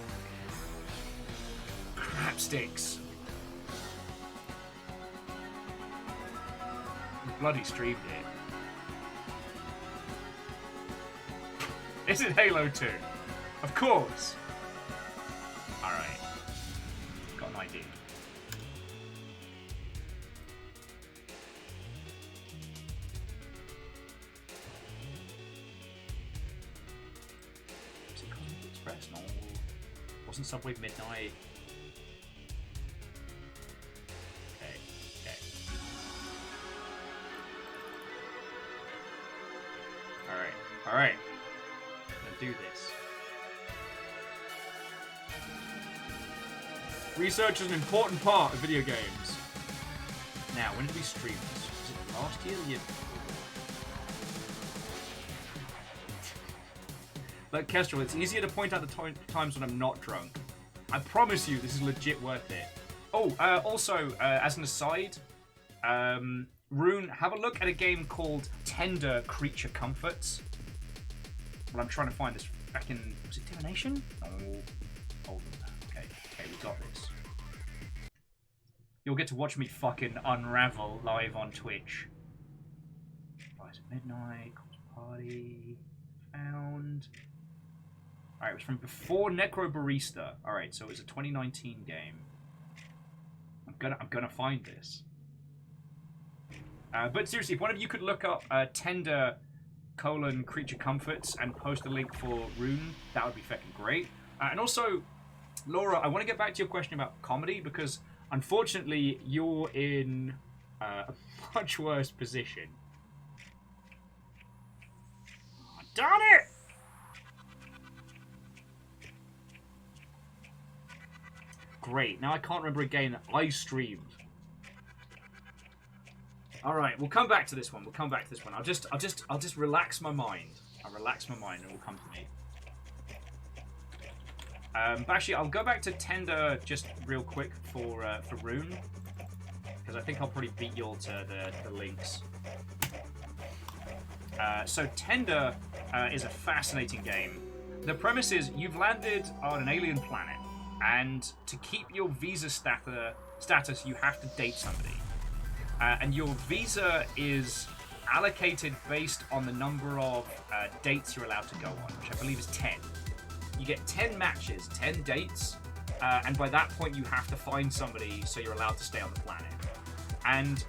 Crap sticks. We bloody streamed it. Is it Halo 2? Of course! Alright. Got an idea. Was it Cosmic Express? No. Wasn't Subway Midnight? Okay. Alright. I'm gonna do this. Research is an important part of video games. Now, when did we stream this? Was it last year or the year before? Like Kestrel, it's easier to point out the times when I'm not drunk. I promise you, this is legit worth it. Oh, also, as an aside, Rune, have a look at a game called Tender Creature Comforts. Well, I'm trying to find this back in... Was it Divination? Oh, older than that. Okay, we got this. You'll get to watch me fucking unravel live on Twitch. Rise at Midnight, Party, found... Alright, it was from before Necro Barista. Alright, so it was a 2019 game. I'm gonna find this. But seriously, if one of you could look up Tender Creature Comforts and post a link for Rune, that would be fucking great. And also, Laura, I want to get back to your question about comedy, because unfortunately you're in a much worse position. Oh, darn it! Great, now I can't remember a game that I streamed. Alright, we'll come back to this one. I'll just relax my mind. I'll relax my mind and it will come to me. But actually, I'll go back to Tender just real quick for Rune, because I think I'll probably beat you all to the links. So Tender is a fascinating game. The premise is you've landed on an alien planet, and to keep your visa status, you have to date somebody. And your visa is allocated based on the number of dates you're allowed to go on, which I believe is 10. You get 10 matches, 10 dates, and by that point you have to find somebody so you're allowed to stay on the planet. And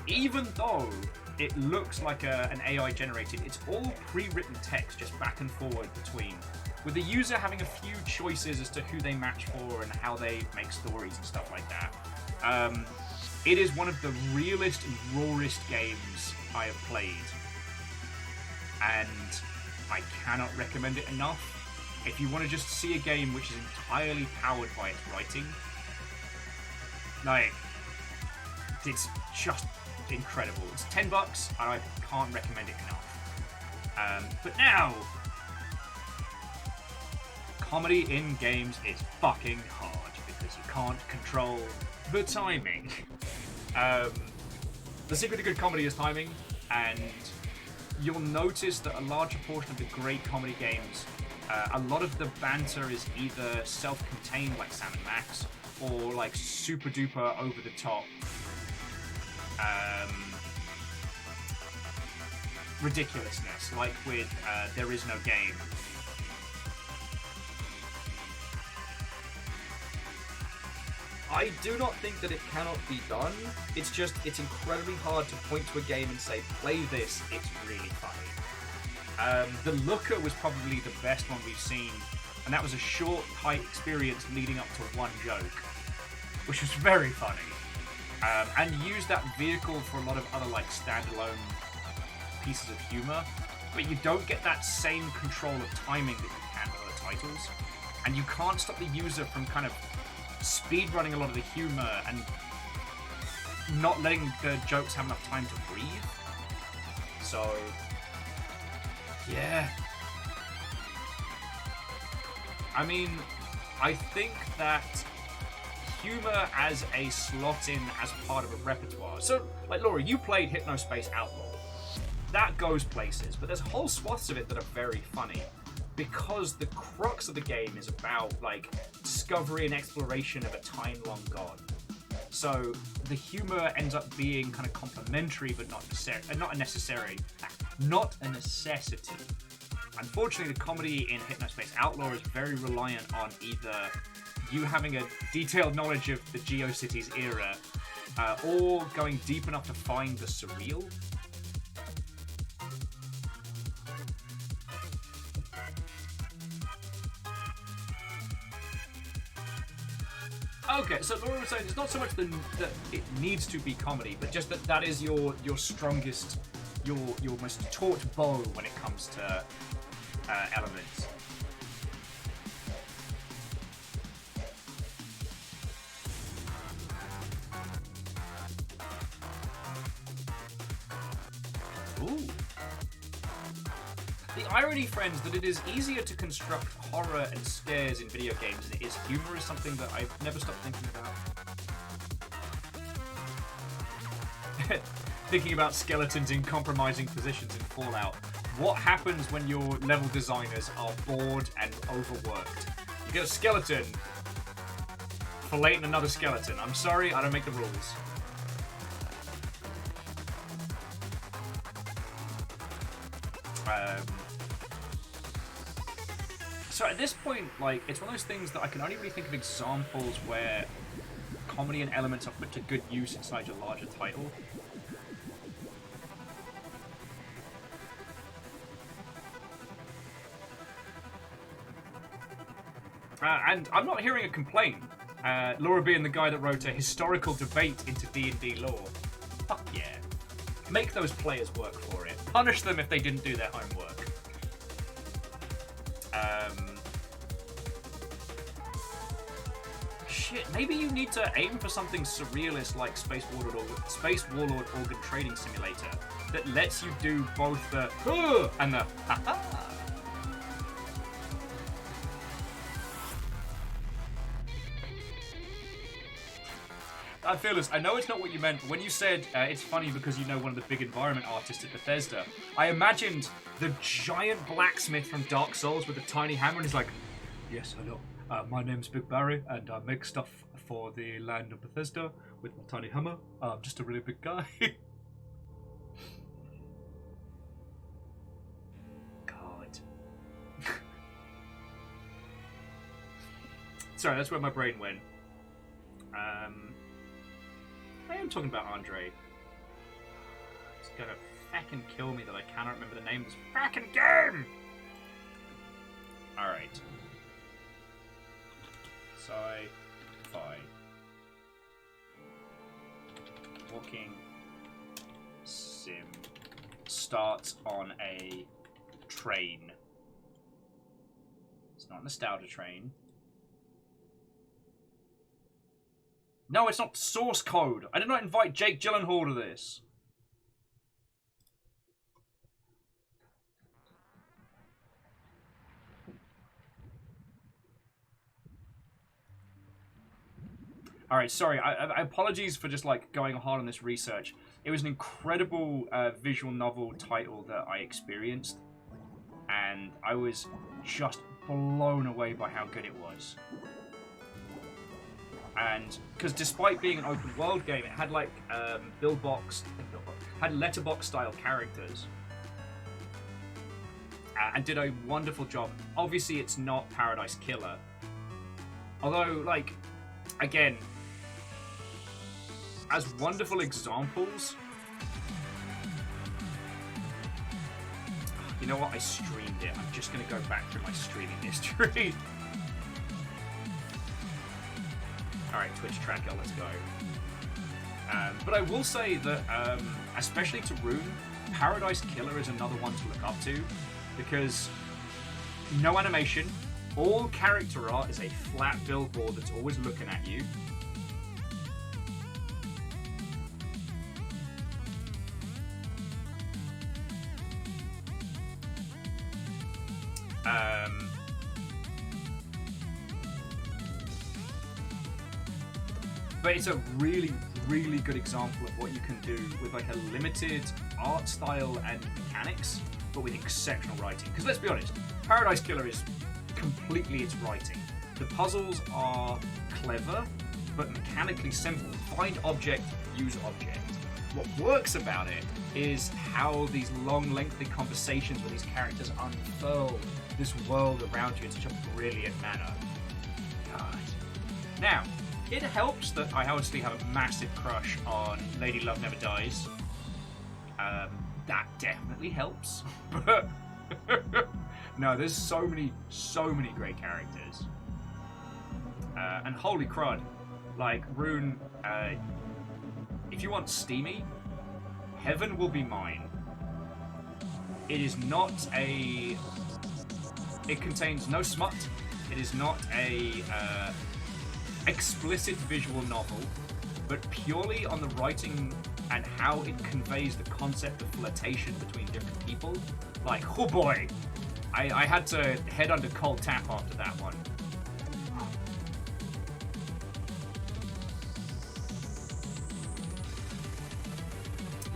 even though it looks like an AI generated, it's all pre-written text, just back and forward between, with the user having a few choices as to who they match for and how they make stories and stuff like that. It is one of the realest and rawest games I have played, and I cannot recommend it enough. If you want to just see a game which is entirely powered by its writing, like, it's just incredible. It's $10, and I can't recommend it enough. But now, comedy in games is fucking hard because you can't control the timing. The secret to good comedy is timing, and you'll notice that a larger portion of the great comedy games, a lot of the banter is either self-contained, like Sam and Max, or like super duper over the top ridiculousness, like with There Is No Game. I do not think that it cannot be done. It's just, it's incredibly hard to point to a game and say, play this, it's really funny. The Looker was probably the best one we've seen, and that was a short, tight experience leading up to one joke, which was very funny. And used that vehicle for a lot of other like standalone pieces of humor, but you don't get that same control of timing that you can with other titles, and you can't stop the user from kind of speed running a lot of the humor and not letting the jokes have enough time to breathe. So, yeah. I mean, I think that humor as a slot in as part of a repertoire. So, like, Laura, you played Hypnospace Outlaw. That goes places, but there's whole swaths of it that are very funny, because the crux of the game is about, like, discovery and exploration of a time-long god. So the humor ends up being kind of complementary, but not a necessity. Unfortunately, the comedy in Hypnospace Outlaw is very reliant on either you having a detailed knowledge of the GeoCities era, or going deep enough to find the surreal. Okay, so Laura was saying it's not so much that it needs to be comedy, but just that is your strongest, your most taut bow when it comes to elements. Ooh. The irony, friends, that it is easier to construct horror and scares in video games than it is humor is something that I've never stopped thinking about. Thinking about skeletons in compromising positions in Fallout. What happens when your level designers are bored and overworked? You get a skeleton filleting another skeleton. I'm sorry, I don't make the rules. So at this point, like, it's one of those things that I can only really think of examples where comedy and elements are put to good use inside a larger title. And I'm not hearing a complaint. Laura being the guy that wrote a historical debate into D&D lore. Fuck yeah. Make those players work for it. Punish them if they didn't do their homework. Shit, maybe you need to aim for something surrealist like Space Warlord Organ Trading Simulator that lets you do both the and the ha-ha. Fearless, I know it's not what you meant, but when you said it's funny because you know one of the big environment artists at Bethesda, I imagined the giant blacksmith from Dark Souls with a tiny hammer, and he's like, yes, hello, my name's Big Barry, and I make stuff for the land of Bethesda with my tiny hammer. I'm just a really big guy. God. Sorry, that's where my brain went. I am talking about Andre. It's gonna fucking kill me that I cannot remember the name of this fucking game! Alright. Sci-fi. Walking sim starts on a train. It's not Nostalgia Train. No, it's not source code. I did not invite Jake Gyllenhaal to this. All right, sorry. I apologies for just like going hard on this research. It was an incredible visual novel title that I experienced, and I was just blown away by how good it was. And because despite being an open world game, it had like had letterbox style characters, and did a wonderful job. Obviously, it's not Paradise Killer, although like again. As wonderful examples, you know what? I streamed it. I'm just going to go back through my streaming history. Alright, Twitch tracker, let's go. But I will say that, especially to Rune, Paradise Killer is another one to look up to, because no animation, all character art is a flat billboard that's always looking at you. But it's a really, really good example of what you can do with like a limited art style and mechanics, but with exceptional writing. Because let's be honest, Paradise Killer is completely its writing. The puzzles are clever, but mechanically simple. Find object, use object. What works about it is how these long, lengthy conversations with these characters unfurl this world around you in such a brilliant manner. God. Now, it helps that I obviously have a massive crush on Lady Love Never Dies. That definitely helps. But no, there's so many great characters. And holy crud, like Rune, if you want steamy, Heaven Will Be Mine. It is not a. It contains no smut. It is not a explicit visual novel, but purely on the writing and how it conveys the concept of flirtation between different people. Like, oh boy, I had to head under cold tap after that one.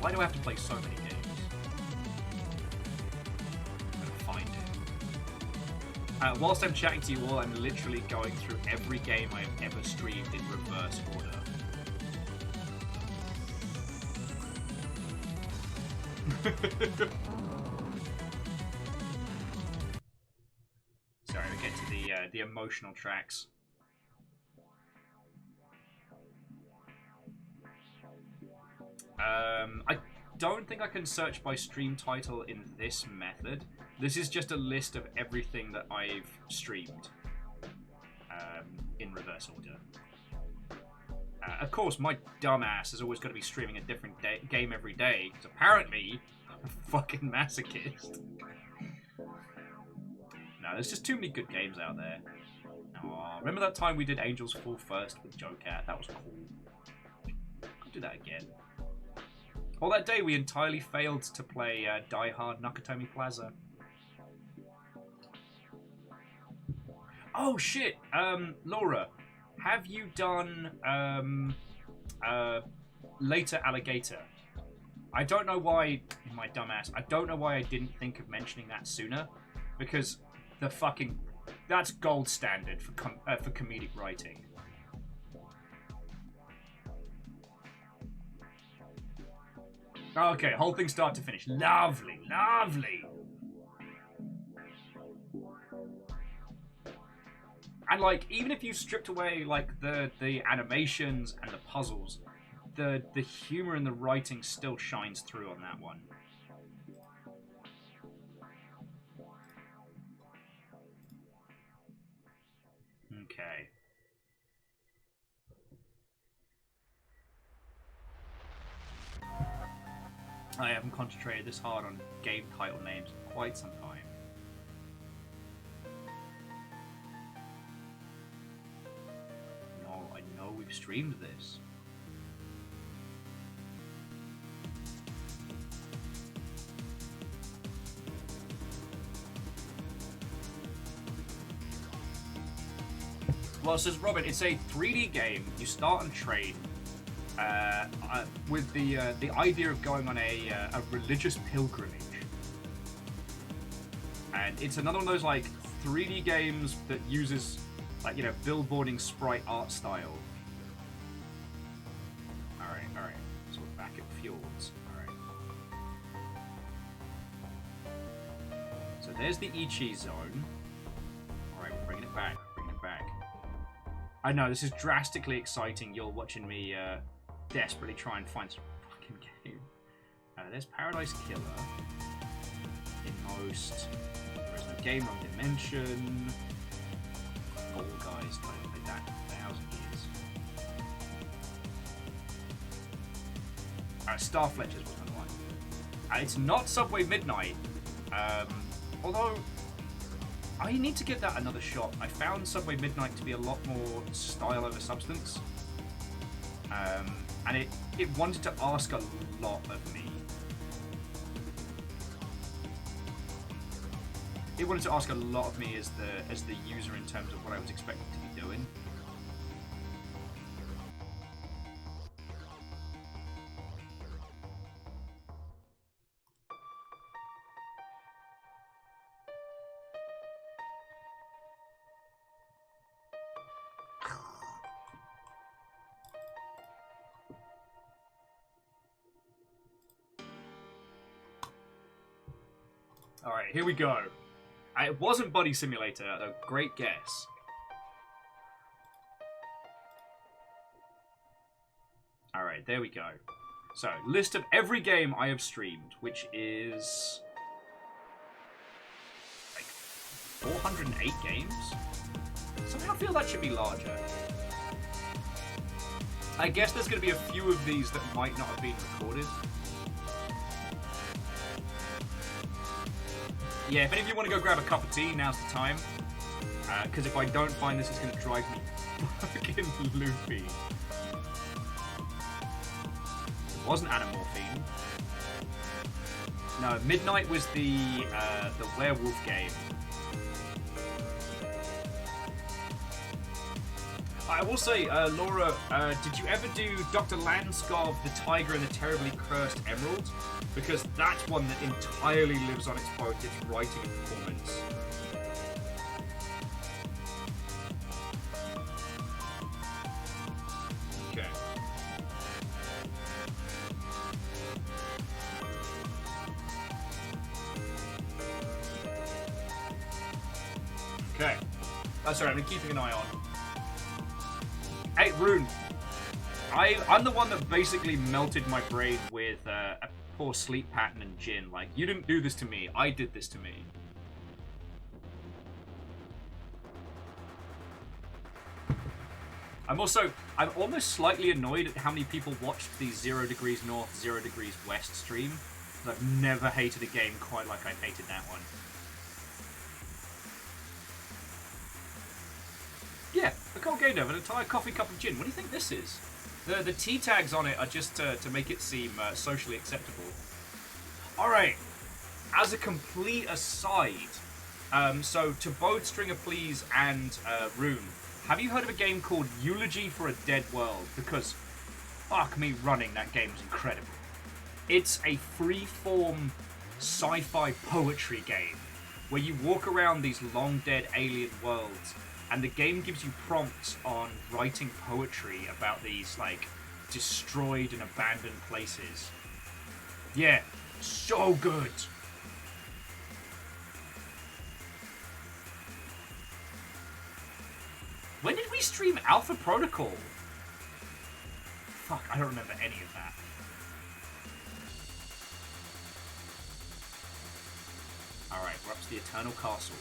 Why do I have to play so many games? I'm gonna find it. Whilst I'm chatting to you all, I'm literally going through every game I have ever streamed in reverse order. Sorry, we get to the emotional tracks. I don't think I can search by stream title in this method. This is just a list of everything that I've streamed in reverse order. Of course, my dumbass is always going to be streaming a different game every day, because apparently I'm a fucking masochist. No, there's just too many good games out there. Aww, remember that time we did Angels Fall First with Joe Cat? That was cool. I'll do that again. Or that day we entirely failed to play Die Hard Nakatomi Plaza. Oh shit! Laura, have you done Later Alligator? I don't know why, my dumbass, I don't know why I didn't think of mentioning that sooner, because the fucking, that's gold standard for comedic writing. Okay, whole thing start to finish. Lovely, lovely. And like, even if you stripped away like the animations and the puzzles, the humor and the writing still shines through on that one. Okay. I haven't concentrated this hard on game title names in quite some time. we've streamed this. Well, says Robin, it's a 3D game. You start on train with the idea of going on a religious pilgrimage, and it's another one of those like 3D games that uses like, you know, billboarding sprite art style. All right. So we're back at Fjords. All right. So there's the Ichi zone. All right, we're bringing it back. I know, this is drastically exciting. You're watching me desperately try and find some fucking game. There's Paradise Killer. Inmost. There is no game, wrong dimension. Fall Guys, I played that in 1,000 years. Star Fletchers was another one. It's not Subway Midnight. Although I need to give that another shot. I found Subway Midnight to be a lot more style over substance. And it wanted to ask a lot of me. It wanted to ask a lot of me as the user in terms of what I was expected to be doing. Alright, here we go. It wasn't Buddy Simulator, though. Great guess. Alright, there we go. So, list of every game I have streamed, which is like 408 games? Somehow I feel that should be larger. I guess there's going to be a few of these that might not have been recorded. Yeah, if any of you want to go grab a cup of tea, now's the time. Because if I don't find this, it's going to drive me fucking loopy. It wasn't Anamorphine. No, Midnight was the werewolf game. I will say, Laura, did you ever do Dr. Landscarf, the Tiger and the Terribly Cursed Emerald? Because that's one that entirely lives on its both its writing and performance. Okay. Okay. That's alright, I've been keeping an eye on. Hey, Rune. I'm the one that basically melted my brain with a poor sleep pattern and gin. Like, you didn't do this to me, I did this to me. I'm almost slightly annoyed at how many people watched the 0 Degrees North, 0 Degrees West stream. I've never hated a game quite like I hated that one. Yeah, a cold game over an entire coffee cup of gin. What do you think this is? The tea tags on it are just to make it seem socially acceptable. Alright, as a complete aside, so to both Stringer Please and Rune, have you heard of a game called Eulogy for a Dead World? Because, fuck me running, that game is incredible. It's a free-form sci-fi poetry game where you walk around these long-dead alien worlds, and the game gives you prompts on writing poetry about these, like, destroyed and abandoned places. Yeah, so good. When did we stream Alpha Protocol? Fuck, I don't remember any of that. Alright, we're up to the Eternal Castle.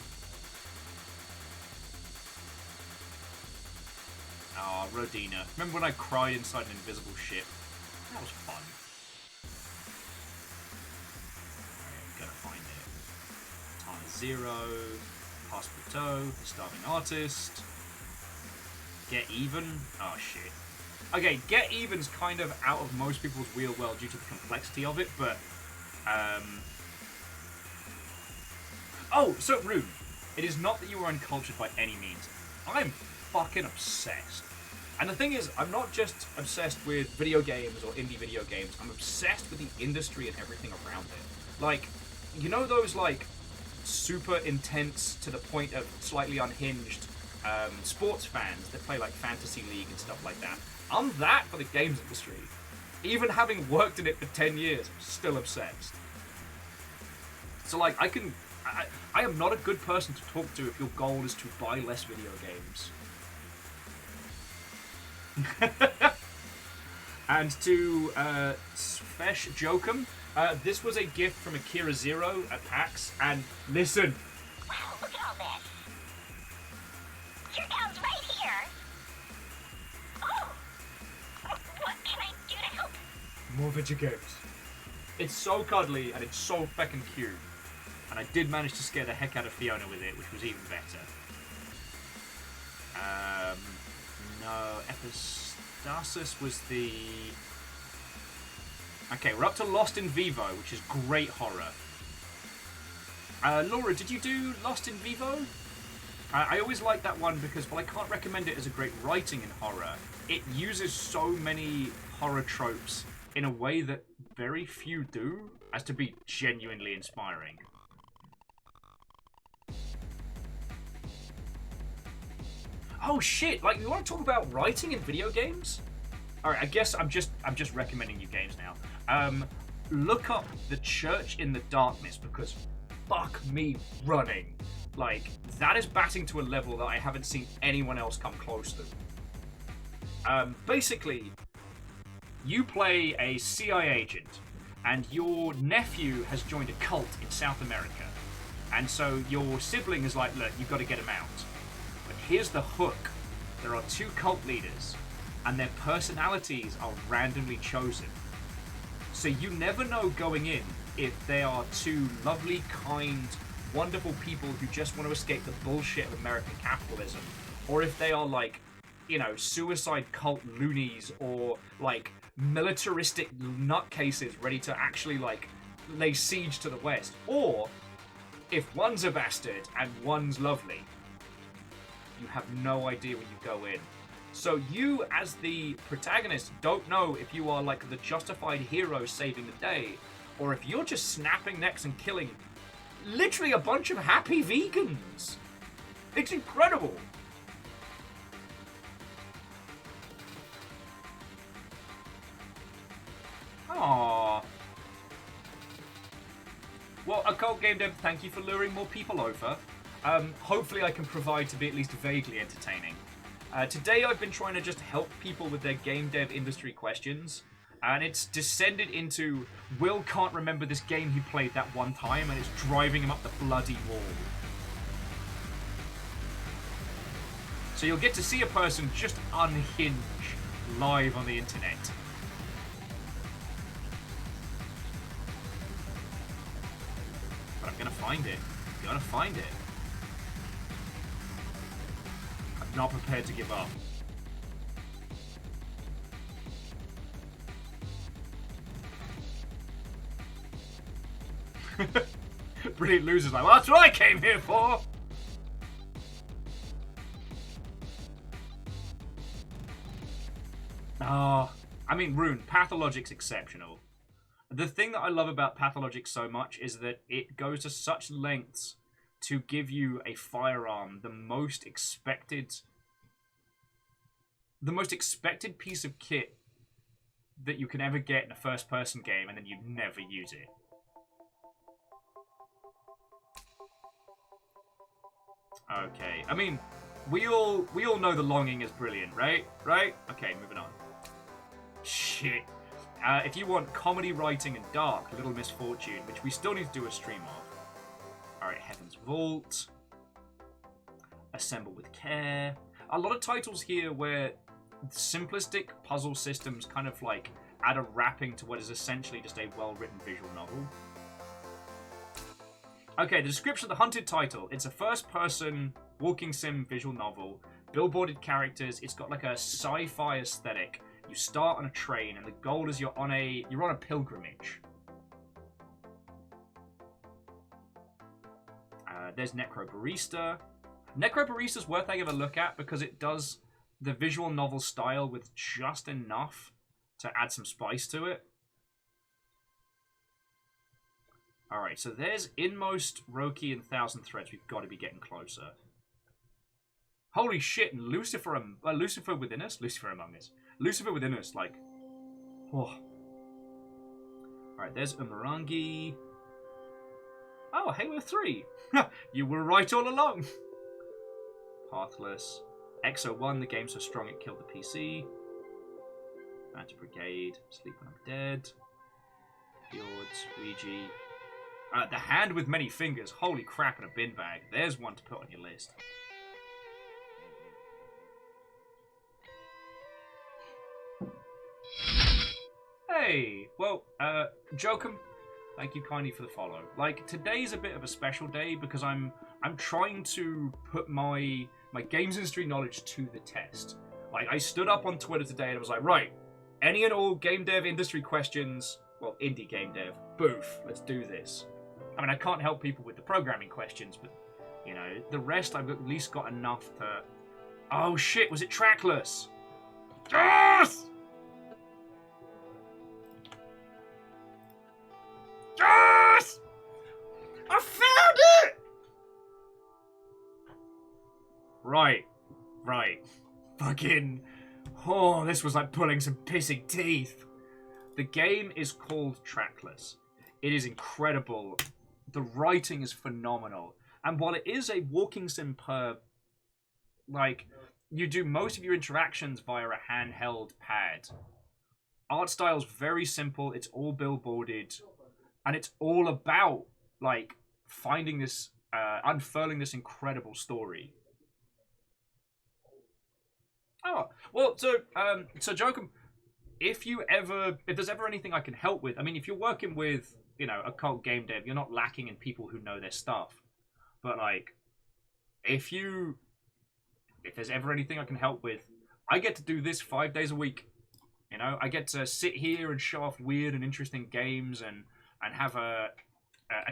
Oh, Rodina. Remember when I cried inside an invisible ship? That was fun. Alright, gotta find it. Tana Zero, Passepartout, The Starving Artist. Get Even? Oh, shit. Okay, Get Even's kind of out of most people's wheel well due to the complexity of it, but... Oh, so, Rune, it is not that you are uncultured by any means. I'm fucking obsessed. And the thing is, I'm not just obsessed with video games or indie video games, I'm obsessed with the industry and everything around it. Like, you know those, like, super intense to the point of slightly unhinged sports fans that play, like, Fantasy League and stuff like that? I'm that for the games industry. Even having worked in it for 10 years, I'm still obsessed. So, like, I am not a good person to talk to if your goal is to buy less video games. And to Svesh Jokum, this was a gift from Akira Zero at PAX, and listen. Wow, look at all this. Your town's right here. Oh, what can I do to help? More video games. It's so cuddly and it's so feckin' cute. And I did manage to scare the heck out of Fiona with it, which was even better. No, Epistasis was the... Okay, we're up to Lost in Vivo, which is great horror. Laura, did you do Lost in Vivo? I always like that one because, while I can't recommend it as a great writing in horror, it uses so many horror tropes in a way that very few do, as to be genuinely inspiring. Oh shit! Like, you want to talk about writing in video games? All right, I guess I'm just recommending you games now. Look up The Church in the Darkness, because fuck me running. Like, that is batting to a level that I haven't seen anyone else come close to. Basically, you play a CIA agent, and your nephew has joined a cult in South America. And so your sibling is like, look, you've got to get him out. But here's the hook. There are 2 cult leaders, and their personalities are randomly chosen. So you never know going in if they are 2 lovely, kind, wonderful people who just want to escape the bullshit of American capitalism, or if they are, like, you know, suicide cult loonies, or, like, militaristic nutcases ready to actually, like, lay siege to the West. Or if one's a bastard and one's lovely, you have no idea when you go in. So you, as the protagonist, don't know if you are like the justified hero saving the day, or if you're just snapping necks and killing literally a bunch of happy vegans. It's incredible. Aww. Well, Occult Game Dev, thank you for luring more people over. Hopefully I can provide to be at least vaguely entertaining. Today I've been trying to just help people with their game dev industry questions, and it's descended into Will can't remember this game he played that one time, and it's driving him up the bloody wall. So you'll get to see a person just unhinge live on the internet. But I'm gonna find it. I'm gonna find it. I'm not prepared to give up. Brilliant Losers like, well, that's what I came here for! I mean, Rune, Pathologic's exceptional. The thing that I love about Pathologic so much is that it goes to such lengths to give you a firearm, the most expected piece of kit that you can ever get in a first-person game, and then you never use it. Okay, I mean, we all know the longing is brilliant, right? Right? Okay, moving on. Shit. If you want comedy writing and dark, Little Misfortune, which we still need to do a stream of. Alright, Heaven's Vault. Assemble with Care. A lot of titles here where simplistic puzzle systems kind of like add a wrapping to what is essentially just a well-written visual novel. Okay, the description of the hunted title. It's a first-person walking sim visual novel billboarded characters. It's got like a sci-fi aesthetic. You start on a train, and the goal is you're on a pilgrimage. There's Necrobarista. Necrobarista's worth having a look at because it does the visual novel style with just enough to add some spice to it. Alright, so there's Inmost, Roki, and Thousand Threads. We've got to be getting closer. Holy shit, and Lucifer Within Us? Lucifer Among Us. Lucifer Within Us, like... Oh. Alright, there's Umurangi. Oh, Halo 3. You were right all along. Pathless. Exo 1, the game's so strong it killed the PC. Phantom Brigade. Sleep When I'm Dead. Fjords. Ouija. The Hand with Many Fingers. Holy crap, in a bin bag. There's one to put on your list. Hey! Well, Jokum, thank you kindly for the follow. Like, today's a bit of a special day because I'm trying to put my games industry knowledge to the test. Like, I stood up on Twitter today and I was like, right, any and all game dev industry questions, well, indie game dev, boof, let's do this. I mean, I can't help people with the programming questions, but, you know, the rest I've at least got enough to... Oh shit, was it trackless? Yes! Yes! I found it! Right. Fucking... Oh, this was like pulling some pissing teeth. The game is called Trackless. It is incredible. The writing is phenomenal. And while it is a walking sim per... Like, you do most of your interactions via a handheld pad. Art style's very simple. It's all billboarded. And it's all about, like, finding this... unfurling this incredible story. Oh, well, so Jokum, if there's ever anything I can help with, I mean, if you're working with, you know, a cult game dev, you're not lacking in people who know their stuff. But, like, if there's ever anything I can help with, I get to do this 5 days a week. You know, I get to sit here and show off weird and interesting games and have a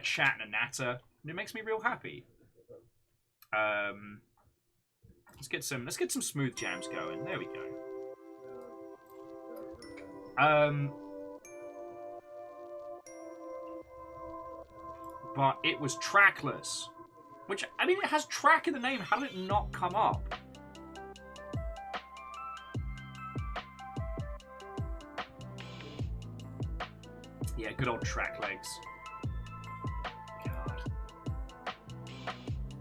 chat and a natter. And it makes me real happy. Let's get some smooth jams going. There we go. But it was trackless. Which, I mean, it has track in the name. How did it not come up? Yeah, good old track legs. God.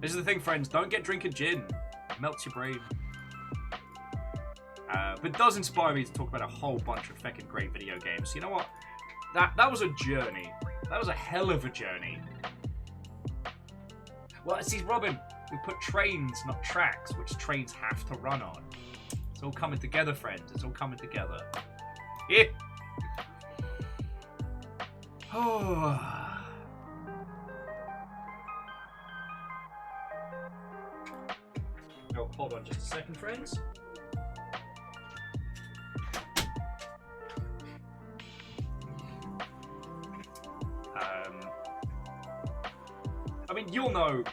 This is the thing, friends. Don't get drinking gin. It melts your brain. But it does inspire me to talk about a whole bunch of fucking great video games. You know what? That was a journey. That was a hell of a journey. Well, see, Robin, we put trains, not tracks, which trains have to run on. It's all coming together, friends. It's all coming together. Yeah. Oh. Oh, hold on just a second, friends. I mean, you'll know.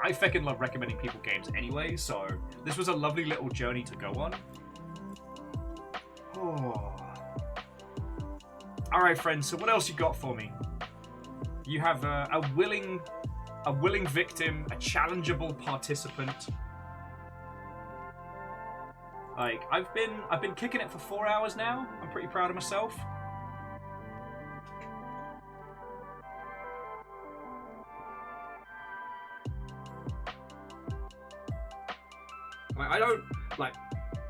I fucking love recommending people games anyway, so this was a lovely little journey to go on. Oh. Alright, friends, so what else you got for me? You have a willing victim, a challengeable participant. Like, I've been kicking it for 4 hours now. I'm pretty proud of myself.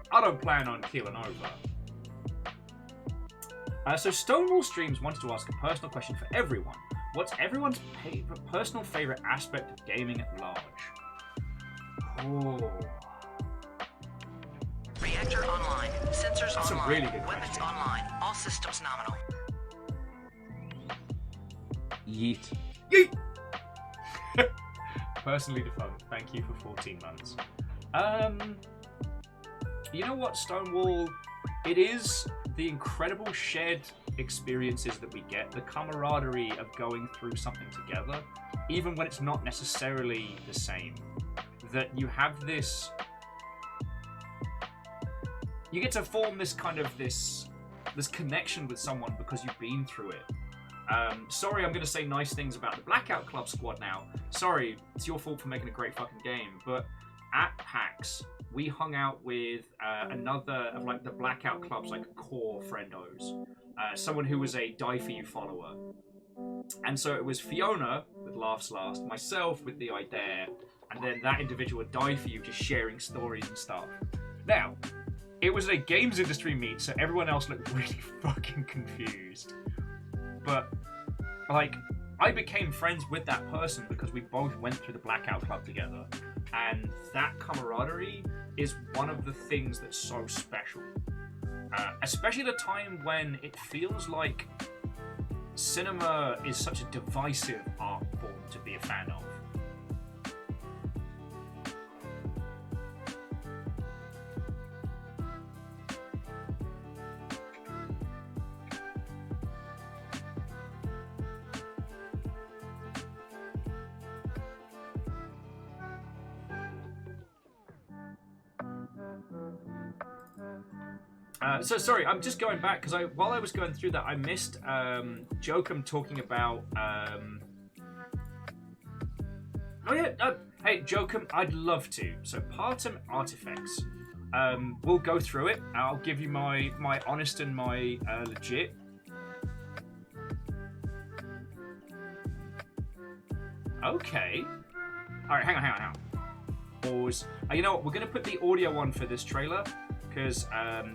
I don't plan on keeling over. So Stonewall Streams wanted to ask a personal question for everyone. What's everyone's personal favorite aspect of gaming at large? Oh. Reactor online. Sensors That's online. a really good Weapons question. online. All systems nominal. Yeet. Yeet! personally defunct. Thank you for 14 months. You know what, Stonewall? It is the incredible shared experiences that we get, the camaraderie of going through something together, even when it's not necessarily the same. That you have this... You get to form this kind of this connection with someone because you've been through it. Sorry, I'm going to say nice things about the Blackout Club squad now. Sorry, it's your fault for making a great fucking game. But at PAX, we hung out with another of like the Blackout Club's like core friendos. Someone who was a Die For You follower. And so it was Fiona with Laughs Last, myself with the I Dare, and then that individual at Die For You just sharing stories and stuff. Now, it was a games industry meet, so everyone else looked really fucking confused. But, like, I became friends with that person because we both went through the Blackout Club together. And that camaraderie is one of the things that's so special. Especially at a time when it feels like cinema is such a divisive art form to be a fan of. So sorry, I'm just going back because while I was going through that, I missed Jokum talking about. Oh yeah, hey Jokum, I'd love to. So Partum artifacts. We'll go through it. I'll give you my honest and my legit. Okay. All right, hang on. Pause. You know what? We're gonna put the audio on for this trailer. Because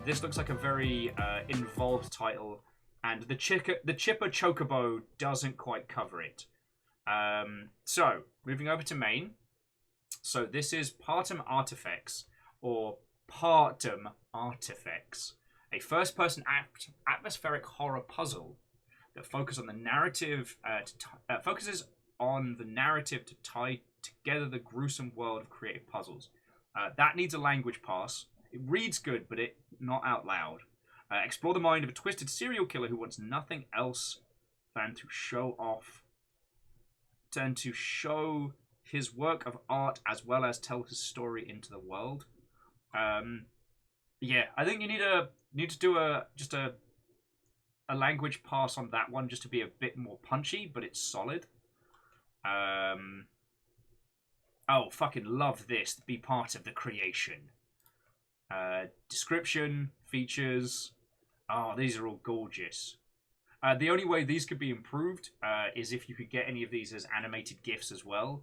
this looks like a very involved title, and the Chipper Chocobo doesn't quite cover it. So, moving over to main. So this is Partum Artifacts, or Partum Artifacts, a first-person atmospheric horror puzzle that focuses on the narrative to tie together the gruesome world of creative puzzles. That needs a language pass. It reads good, but it not out loud. Explore the mind of a twisted serial killer who wants nothing else than to show his work of art as well as tell his story into the world. Yeah, I think you need to do a language pass on that one just to be a bit more punchy, but it's solid. Oh, fucking love this. Be part of the creation. Description, features. Oh, these are all gorgeous. The only way these could be improved is if you could get any of these as animated GIFs as well.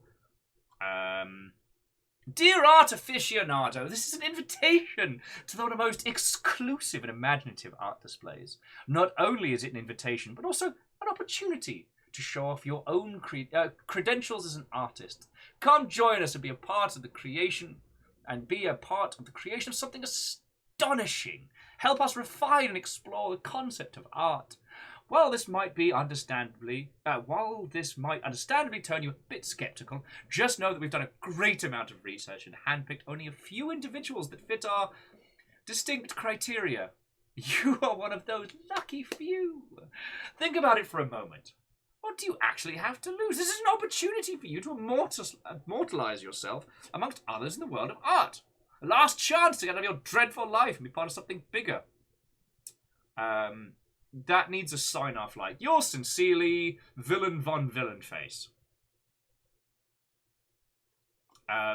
Dear art aficionado, this is an invitation to one of the most exclusive and imaginative art displays. Not only is it an invitation, but also an opportunity to show off your own credentials as an artist. Come join us and be a part of the creation of something astonishing. Help us refine and explore the concept of art. While this might understandably turn you a bit skeptical, just know that we've done a great amount of research and handpicked only a few individuals that fit our distinct criteria. You are one of those lucky few. Think about it for a moment. What do you actually have to lose? This is an opportunity for you to immortalize yourself amongst others in the world of art. A last chance to get out of your dreadful life and be part of something bigger. That needs a sign-off like, yours sincerely, Villain von Villainface.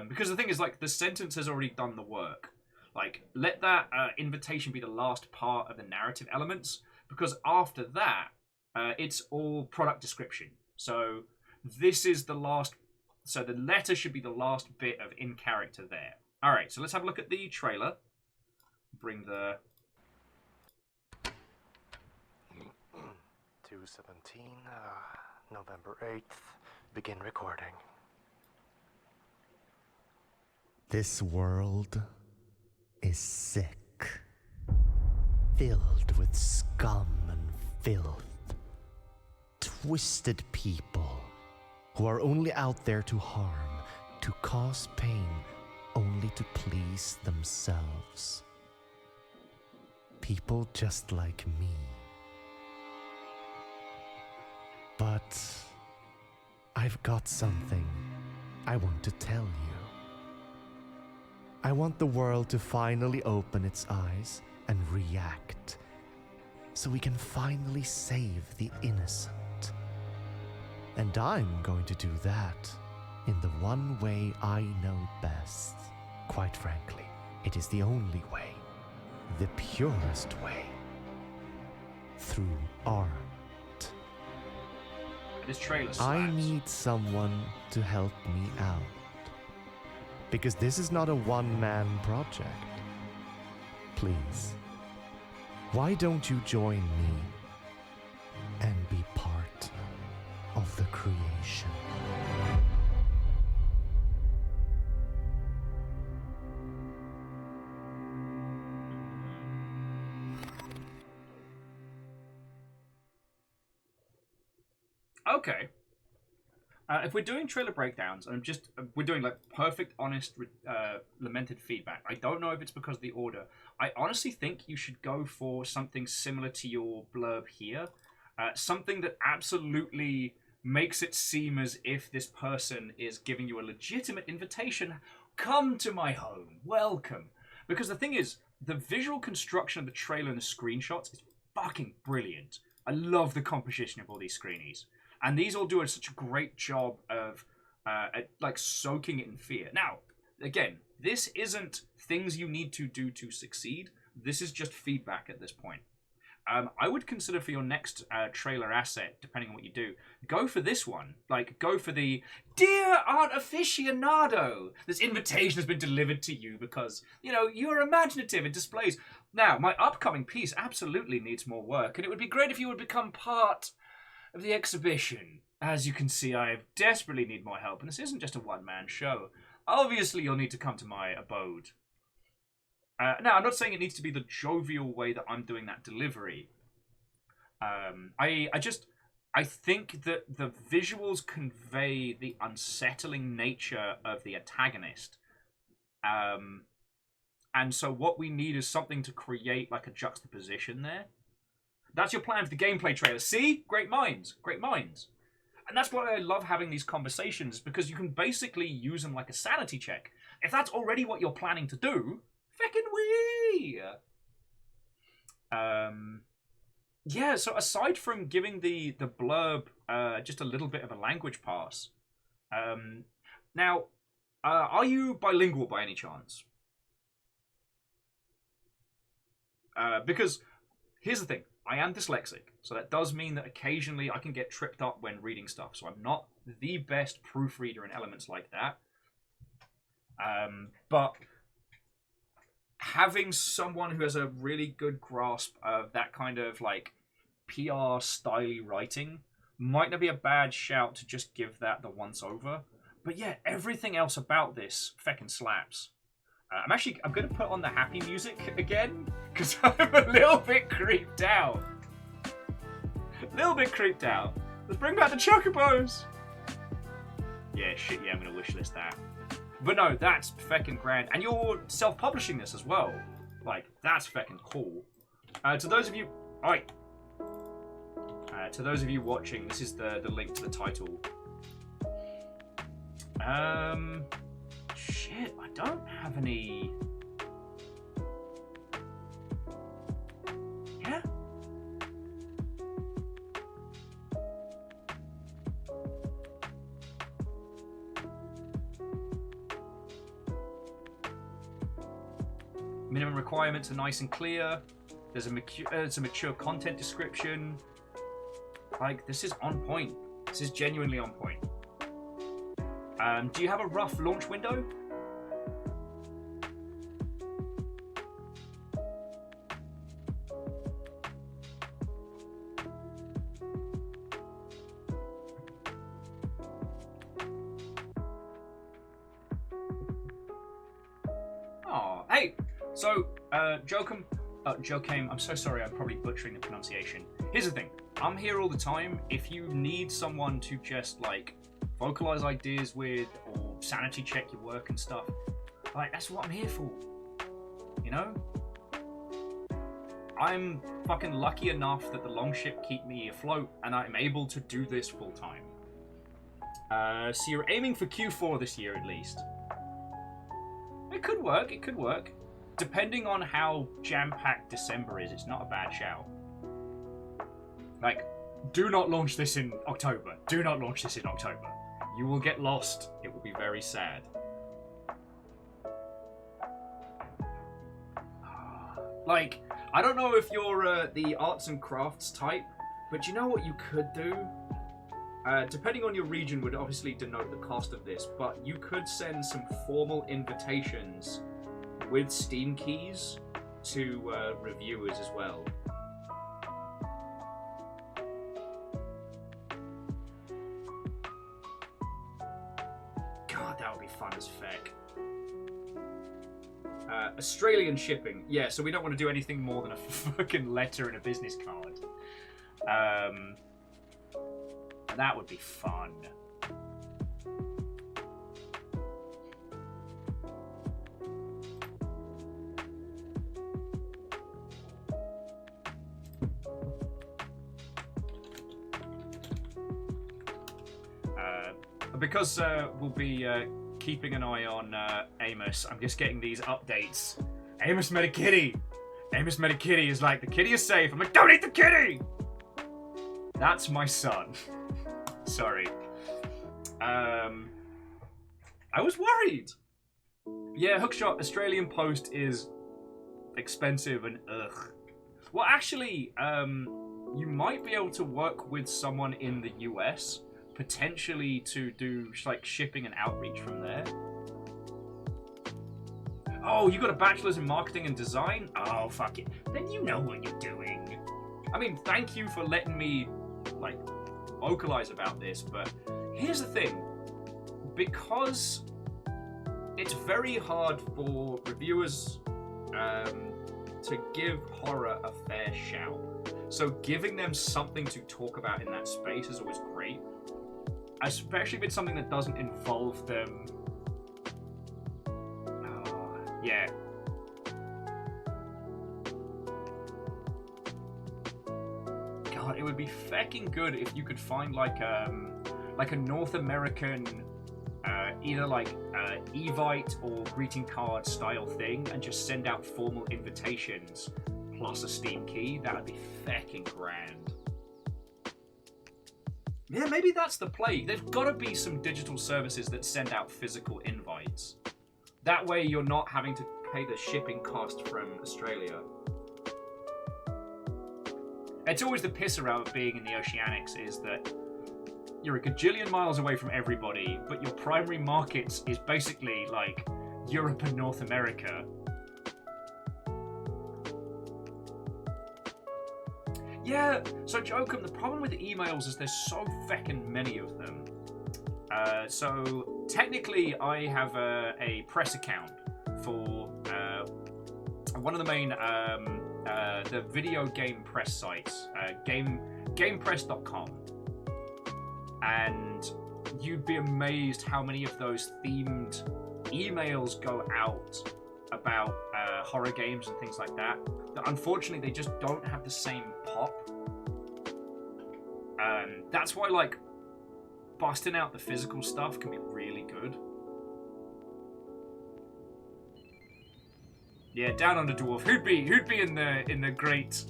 Because the thing is, like, the sentence has already done the work. Like, let that invitation be the last part of the narrative elements, because after that, it's all product description. So this is the last. So the letter should be the last bit of in character there. All right. So let's have a look at the trailer. Bring the 2/17, November 8th. Begin recording. This world is sick, filled with scum and filth. Twisted people who are only out there to harm, to cause pain only to please themselves. People just like me. But I've got something I want to tell you. I want the world to finally open its eyes and react, so we can finally save the innocent. And I'm going to do that in the one way I know best. Quite frankly, it is the only way, the purest way, through art. This trailer slaps. I need someone to help me out. Because this is not a one-man project. Please, why don't you join me and be part of the creation? Okay. If we're doing trailer breakdowns, and we're doing like perfect, honest, lamented feedback. I don't know if it's because of the order. I honestly think you should go for something similar to your blurb here. Something that absolutely makes it seem as if this person is giving you a legitimate invitation. Come to my home. Welcome. Because the thing is, the visual construction of the trailer and the screenshots is fucking brilliant. I love the composition of all these screenies. And these all do such a great job of like soaking it in fear. Now, again, this isn't things you need to do to succeed. This is just feedback at this point. I would consider for your next trailer asset, depending on what you do, go for this one. Like, go for the, Dear Art Aficionado, this invitation has been delivered to you because, you know, you're imaginative. It displays. Now, my upcoming piece absolutely needs more work, and it would be great if you would become part of the exhibition. As you can see, I desperately need more help, and this isn't just a one-man show. Obviously, you'll need to come to my abode. Now, I'm not saying it needs to be the jovial way that I'm doing that delivery. I think that the visuals convey the unsettling nature of the antagonist. And so what we need is something to create like a juxtaposition there. That's your plan for the gameplay trailer. See? Great minds. Great minds. And that's why I love having these conversations, because you can basically use them like a sanity check. If that's already what you're planning to do, feckin' wee! Yeah, so aside from giving the blurb just a little bit of a language pass, now, are you bilingual by any chance? Because here's the thing. I am dyslexic, so that does mean that occasionally I can get tripped up when reading stuff, so I'm not the best proofreader in elements like that. But having someone who has a really good grasp of that kind of like PR style writing might not be a bad shout to just give that the once over. But yeah, everything else about this feckin' slaps. I'm going to put on the happy music again, because I'm a little bit creeped out. Let's bring back the chocobos. Yeah, shit, yeah, I'm going to wishlist that. But no, that's feckin' grand. And you're self-publishing this as well. Like, that's feckin' cool. To those of you... Alright. To those of you watching, this is the link to the title. Shit, I don't have any... Yeah? Minimum requirements are nice and clear. There's a mature content description. Like, this is on point. This is genuinely on point. Do you have a rough launch window? Oh, hey! So, Joachim, I'm so sorry, I'm probably butchering the pronunciation. Here's the thing. I'm here all the time. If you need someone to just, like, vocalize ideas with, or sanity check your work and stuff. Like, that's what I'm here for. You know? I'm fucking lucky enough that the longship keep me afloat, and I'm able to do this full time. So you're aiming for Q4 this year at least. It could work, it could work. Depending on how jam-packed December is, it's not a bad shout. Like, do not launch this in October. Do not launch this in October. You will get lost. It will be very sad. Like, I don't know if you're the arts and crafts type, but you know what you could do? Depending on your region would obviously denote the cost of this, but you could send some formal invitations with Steam keys to reviewers as well. God, that would be fun as feck. Australian shipping. Yeah, so we don't want to do anything more than a fucking letter and a business card. That would be fun. Because we'll be keeping an eye on Amos, I'm just getting these updates. Amos met a kitty! Amos met a kitty is like, the kitty is safe. I'm like, don't eat the kitty! That's my son. Sorry. I was worried. Yeah, Hookshot Australian Post is expensive and ugh. Well, actually, you might be able to work with someone in the US, potentially to do like shipping and outreach from there. Oh, you got a bachelor's in marketing and design? Oh, fuck it. Then you know what you're doing. I mean, thank you for letting me, like, vocalize about this, but here's the thing. Because it's very hard for reviewers to give horror a fair shout. So giving them something to talk about in that space is always great. Especially if it's something that doesn't involve them. Yeah. God, it would be fecking good if you could find like a North American, either like Evite or greeting card style thing, and just send out formal invitations plus a Steam key. That would be fecking grand. Yeah, maybe that's the play. There've got to be some digital services that send out physical invites. That way you're not having to pay the shipping cost from Australia. It's always the piss around being in the Oceanics is that you're a gajillion miles away from everybody, but your primary markets is basically like Europe and North America. Yeah, so Jokum, the problem with the emails is there's so feckin' many of them. So technically I have a press account for one of the main the video game press sites, gamepress.com, and you'd be amazed how many of those themed emails go out about horror games and things like that. That unfortunately they just don't have the same pop. That's why like busting out the physical stuff can be really good. Yeah, Down Under Dwarf. Who'd be in the great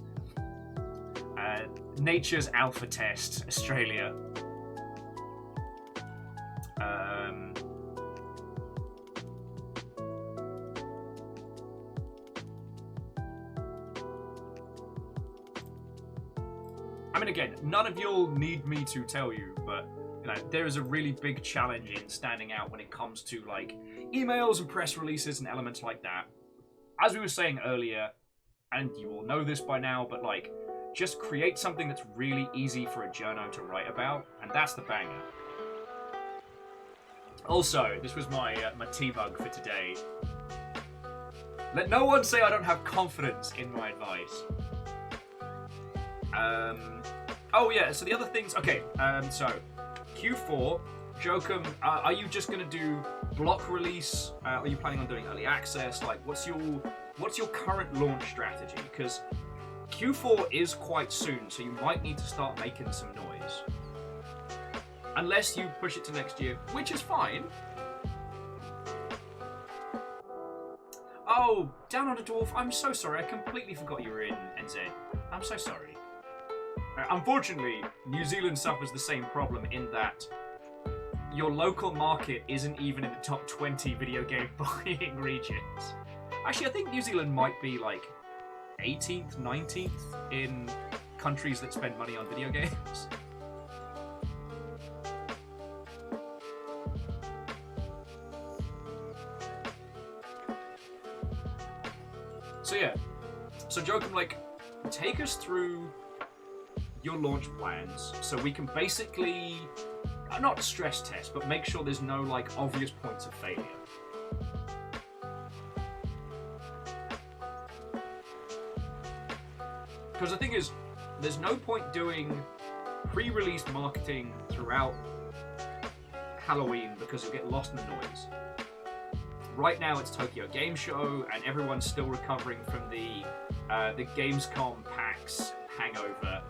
Nature's Alpha Test, Australia? I mean, again, none of you'll need me to tell you, but you know, there is a really big challenge in standing out when it comes to like emails and press releases and elements like that. As we were saying earlier, and you all know this by now, but like, just create something that's really easy for a journo to write about, and that's the banger. Also, this was my T-bug for today. Let no one say I don't have confidence in my advice. Oh yeah, so the other things, okay, so Q4, Jokum, are you just gonna do block release? Are you planning on doing early access? Like, what's your current launch strategy? Because Q4 is quite soon, so you might need to start making some noise. Unless you push it to next year, which is fine. Oh, Down on a Dwarf, I'm so sorry. I completely forgot you were in NZ. I'm so sorry. Unfortunately, New Zealand suffers the same problem in that your local market isn't even in the top 20 video game buying regions. Actually, I think New Zealand might be like 18th, 19th in countries that spend money on video games. So yeah, so Jokum, like, take us through your launch plans so we can basically, not stress test, but make sure there's no, like, obvious points of failure. Because the thing is, there's no point doing pre-release marketing throughout Halloween because you'll get lost in the noise. Right now it's Tokyo Game Show, and everyone's still recovering from the Gamescom PAX hangover,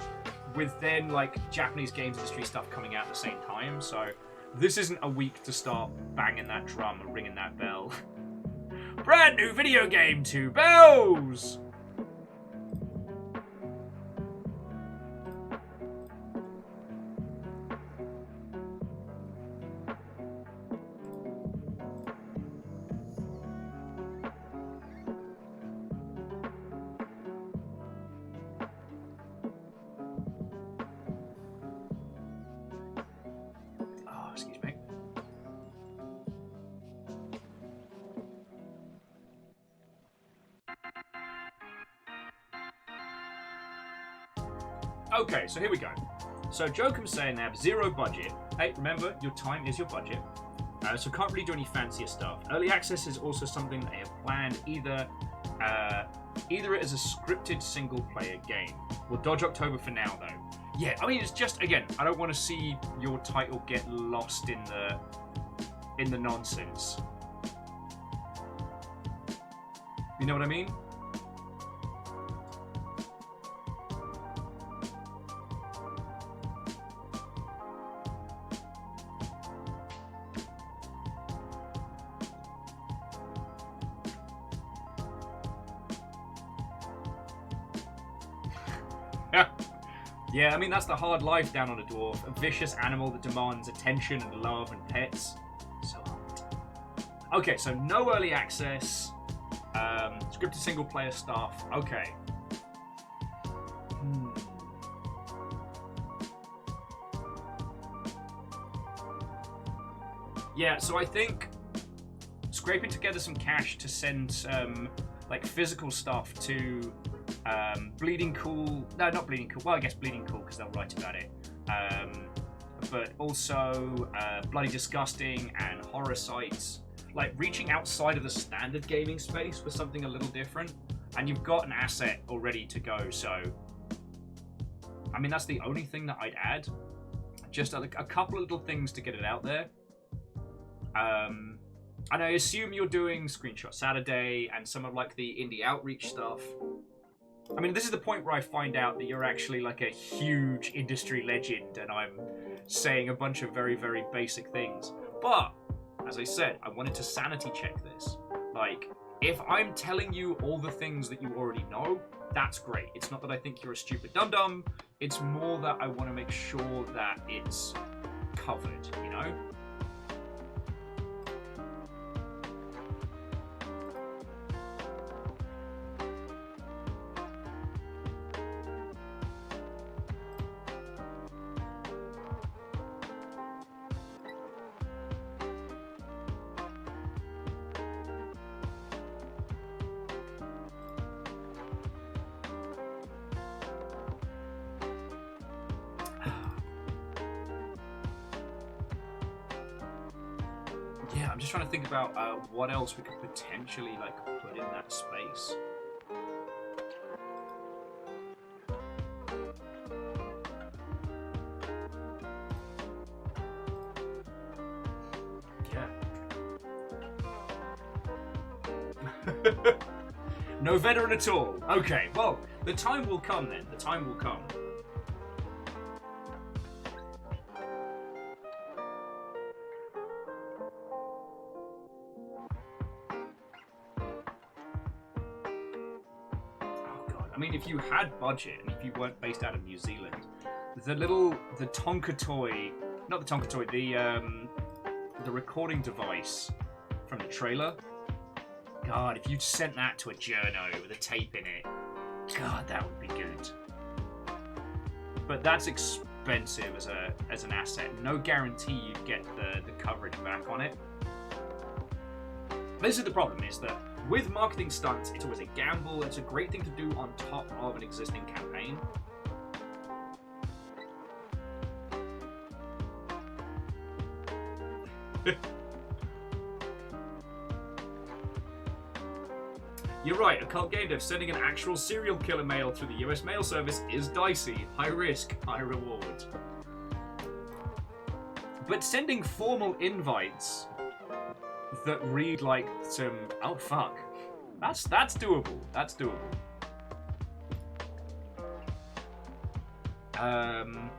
with then like Japanese games industry stuff coming out at the same time. So this isn't a week to start banging that drum and ringing that bell. Brand new video game, 2 bells! Okay, so here we go. So Jokum's saying they have 0 budget. Hey, remember, your time is your budget. So can't really do any fancier stuff. Early access is also something they have planned, either it as a scripted single-player game. We'll dodge October for now, though. Yeah, I mean, it's just, again, I don't want to see your title get lost in the nonsense. You know what I mean? Yeah, I mean, that's the hard life down on a dwarf. A vicious animal that demands attention and love and pets. So hard. Okay, so no early access. Scripted single-player stuff. Okay. Yeah, so I think scraping together some cash to send some, like, physical stuff to Bleeding Cool. No, not Bleeding Cool. Well, I guess Bleeding Cool because they'll write about it. But also Bloody Disgusting and Horror Sites. Like, reaching outside of the standard gaming space for something a little different. And you've got an asset already to go, so... I mean, that's the only thing that I'd add. Just a couple of little things to get it out there. And I assume you're doing Screenshot Saturday and some of, like, the indie outreach stuff. I mean, this is the point where I find out that you're actually like a huge industry legend and I'm saying a bunch of very, very basic things. But, as I said, I wanted to sanity check this. Like, if I'm telling you all the things that you already know, that's great. It's not that I think you're a stupid dum-dum. It's more that I want to make sure that it's covered, you know? Yeah, I'm just trying to think about what else we could potentially like put in that space. No veteran at all. Okay, well, the time will come then. The time will come. I mean, if you had budget and if you weren't based out of New Zealand, the Tonka toy, not the Tonka toy, the recording device from the trailer. God, if you'd sent that to a journo with a tape in it, God, that would be good. But that's expensive as an asset. No guarantee you'd get the coverage back on it. This is the problem, is that with marketing stunts, it's always a gamble. It's a great thing to do on top of an existing campaign. You're right, a cult game dev sending an actual serial killer mail through the US mail service is dicey. High risk, high reward. But sending formal invites that read like some oh fuck, that's doable. That's doable. I'm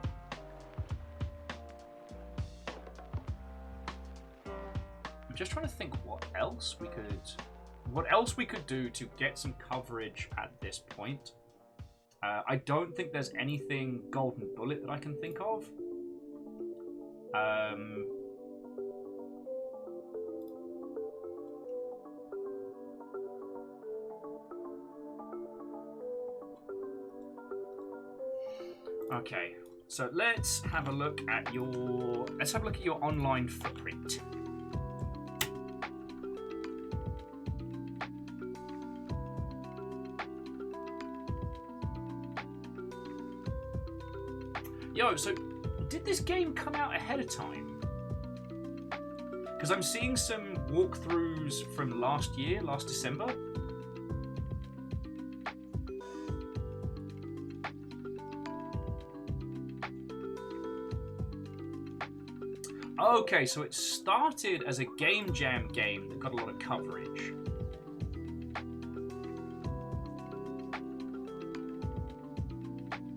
just trying to think what else we could do to get some coverage at this point. I don't think there's anything golden bullet that I can think of. Okay, so let's have a look at your online footprint. Yo, so did this game come out ahead of time? Because I'm seeing some walkthroughs from last December. Okay, so it started as a game jam game that got a lot of coverage.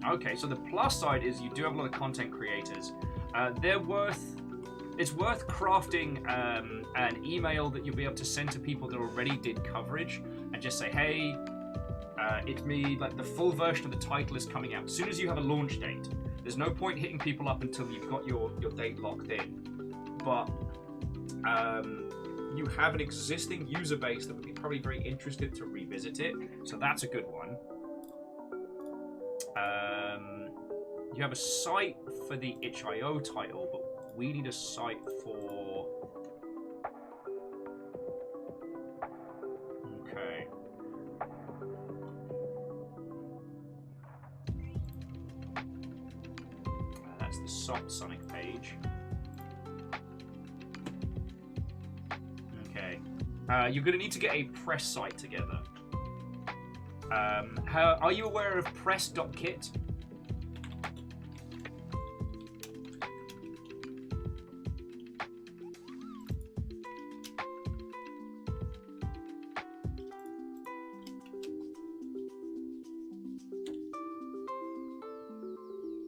Okay, so the plus side is you do have a lot of content creators. It's worth crafting an email that you'll be able to send to people that already did coverage and just say, hey, it's me, like the full version of the title is coming out. As soon as you have a launch date, there's no point hitting people up until you've got your date locked in. But you have an existing user base that would be probably very interested to revisit it, so that's a good one. You have a site for the itch.io title, but we need a site for... Okay. That's the soft Sonic page. Okay. You're going to need to get a press site together. Are you aware of press.kit?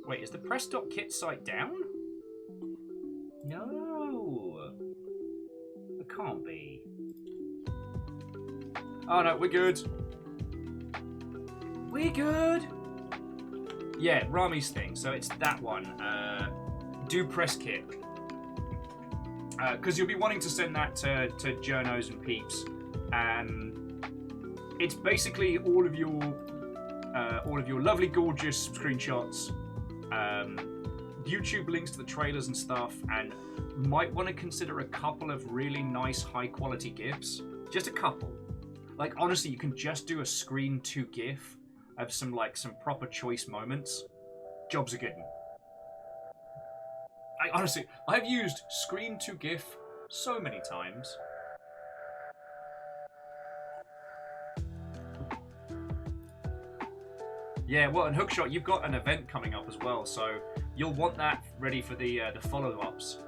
Wait, is the press.kit site down? No. It can't be. Oh no, we're good. We're good. Yeah, Rami's thing. So it's that one. Do press kit. Because you'll be wanting to send that to journos and peeps. It's basically all of your lovely, gorgeous screenshots, YouTube links to the trailers and stuff, and might want to consider a couple of really nice, high-quality GIFs. Just a couple. Like, honestly, you can just do a screen to GIF of some proper choice moments. Jobs are good. I've used screen to GIF so many times. Yeah, well, and Hookshot, you've got an event coming up as well, so you'll want that ready for the follow-ups.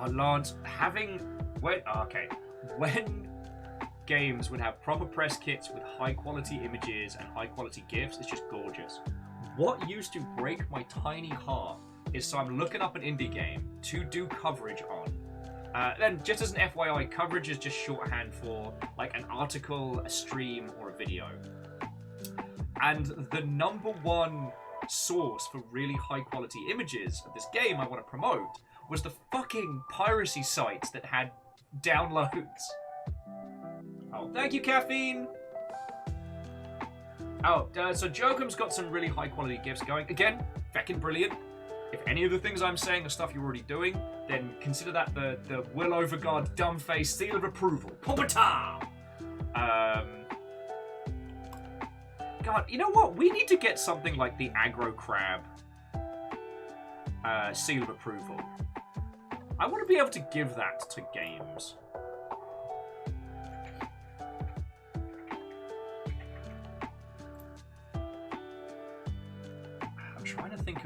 Lance, when games would have proper press kits with high quality images and high quality GIFs. It's just gorgeous. What used to break my tiny heart is so I'm looking up an indie game to do coverage on. Then just as an FYI, coverage is just shorthand for like an article, a stream, or a video. And the #1 source for really high quality images of this game I want to promote was the fucking piracy sites that had downloads. Oh, thank you, Caffeine! Oh, so Jokum's got some really high quality GIFs going. Again, feckin' brilliant. If any of the things I'm saying are stuff you're already doing, then consider that the Will Overguard dumb-faced seal of approval. Pupata! God, you know what? We need to get something like the Aggro Crab seal of approval. I want to be able to give that to games. I'm trying to think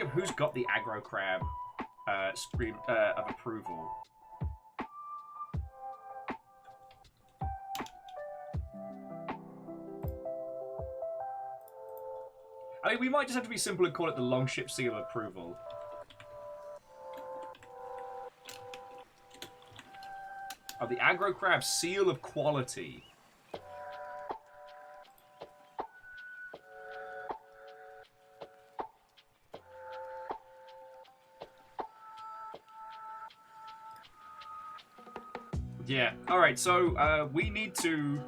of who's got the Aggro Crab screen of approval. I mean, we might just have to be simple and call it the Longship Seal of Approval. Oh, the Aggro Crab Seal of Quality. Yeah, alright, so we need to...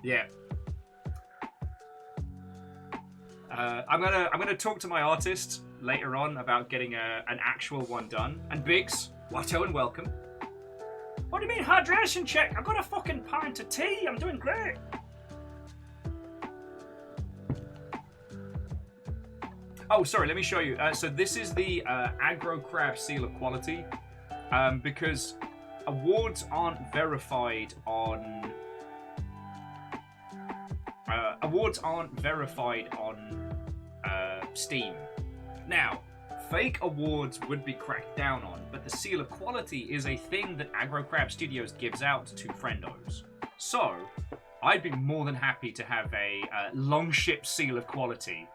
Yeah. I'm gonna talk to my artist later on about getting an actual one done. And Biggs, Watto and welcome. What do you mean hydration check? I've got a fucking pint of tea. I'm doing great. Oh, sorry. Let me show you. So this is the Aggro Crab Seal of Quality, because awards aren't verified on. Steam. Now, fake awards would be cracked down on, but the Seal of Quality is a thing that Aggro Crab Studios gives out to friendos. So, I'd be more than happy to have a Longship Seal of Quality.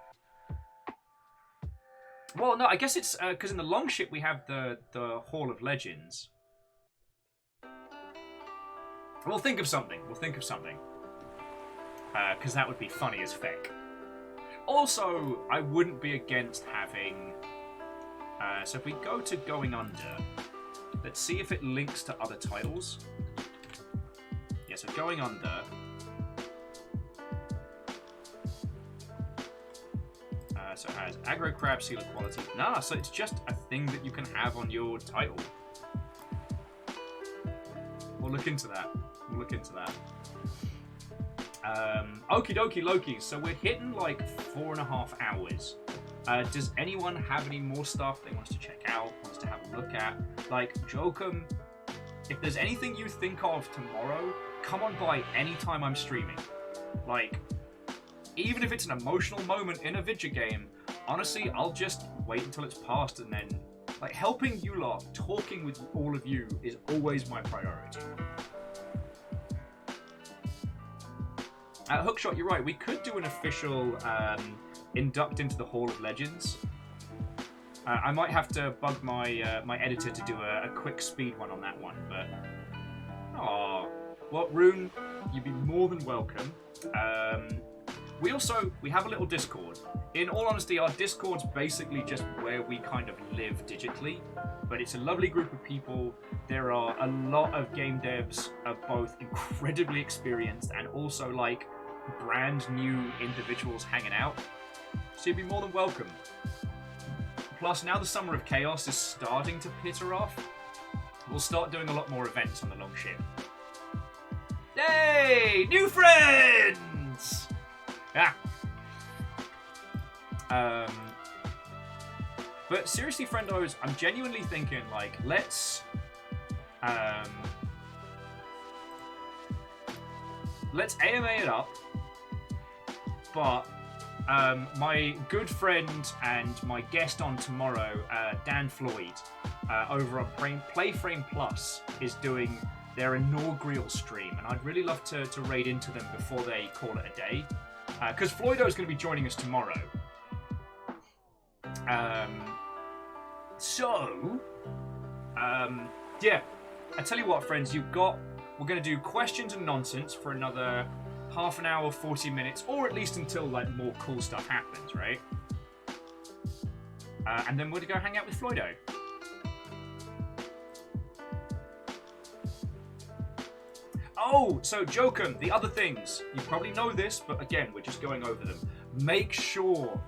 Well, no, I guess it's because in the Longship we have the Hall of Legends. We'll think of something. Because that would be funny as feck. Also, I wouldn't be against having... so if we go to Going Under, let's see if it links to other titles. Yeah, so Going Under... so it has Aggro Crab Seal of Quality. Nah, so it's just a thing that you can have on your title. We'll look into that. Okie dokie Loki, so we're hitting like 4.5 hours. Does anyone have any more stuff they want us to check out, wants to have a look at? Like, Jokum, if there's anything you think of tomorrow, come on by anytime I'm streaming. Like, even if it's an emotional moment in a video game, honestly, I'll just wait until it's passed and then, like, helping you lot, talking with all of you is always my priority. Hookshot, you're right. We could do an official induct into the Hall of Legends. I might have to bug my my editor to do a quick speed one on that one, but... Aww. Well, Rune, you'd be more than welcome. We have a little Discord. In all honesty, our Discord's basically just where we kind of live digitally, but it's a lovely group of people. There are a lot of game devs, both incredibly experienced and also like brand new individuals hanging out. So you'd be more than welcome. Plus, now the Summer of Chaos is starting to peter off, we'll start doing a lot more events on the Longship. Yay! New friends! Ah. But seriously, friendos, I'm genuinely thinking, like, let's let's AMA it up. But my good friend and my guest on tomorrow, Dan Floyd, over on Playframe Plus, is doing their inaugural stream, and I'd really love to raid into them before they call it a day, because Floydo is going to be joining us tomorrow. Yeah, I tell you what, friends, we're going to do questions and nonsense for another half an hour, 40 minutes, or at least until like more cool stuff happens, right? And then we're going to go hang out with Floydo. Oh, so Jokum, the other things. You probably know this, but again, we're just going over them. Make sure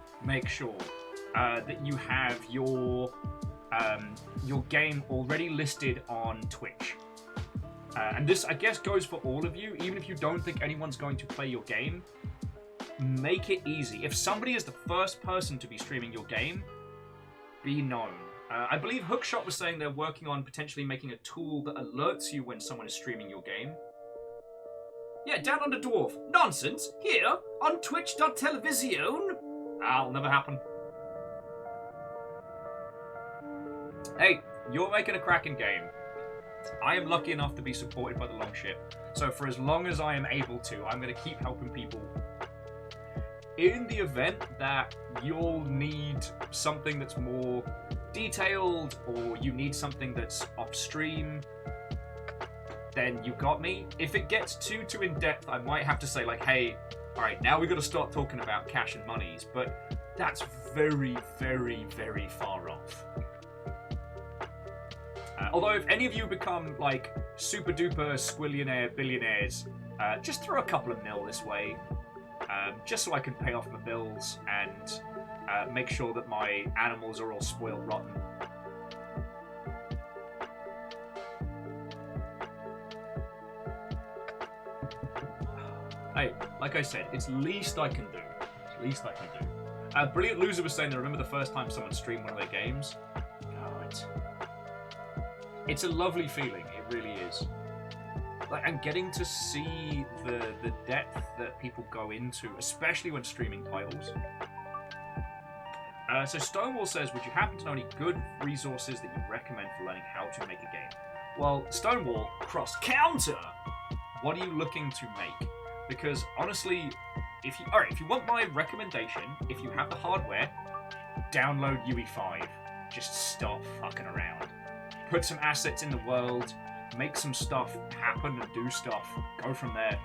that you have your game already listed on Twitch. And this, I guess, goes for all of you. Even if you don't think anyone's going to play your game, make it easy. If somebody is the first person to be streaming your game, be known. I believe Hookshot was saying they're working on potentially making a tool that alerts you when someone is streaming your game. Yeah, Down Under Dwarf. Nonsense. Here, on twitch.television. That'll never happen. Hey, you're making a cracking game. I am lucky enough to be supported by the Longship. So for as long as I am able to, I'm going to keep helping people. In the event that you'll need something that's more detailed, or you need something that's upstream, then you got me. If it gets too in-depth, I might have to say like, hey, alright, now we've got to start talking about cash and monies, but that's very, very, very far off. Although if any of you become like super duper squillionaire billionaires, just throw a couple of mil this way, just so I can pay off my bills and make sure that my animals are all spoiled rotten. Hey, like I said, it's least I can do. It's least I can do. Brilliant Loser was saying they remember the first time someone streamed one of their games. It's a lovely feeling, it really is. Like, and getting to see the depth that people go into, especially when streaming titles. So Stonewall says, would you happen to know any good resources that you recommend for learning how to make a game? Well, Stonewall, cross counter! What are you looking to make? Because honestly, if you want my recommendation, if you have the hardware, download UE5. Just stop fucking around. Put some assets in the world, make some stuff happen and do stuff. Go from there.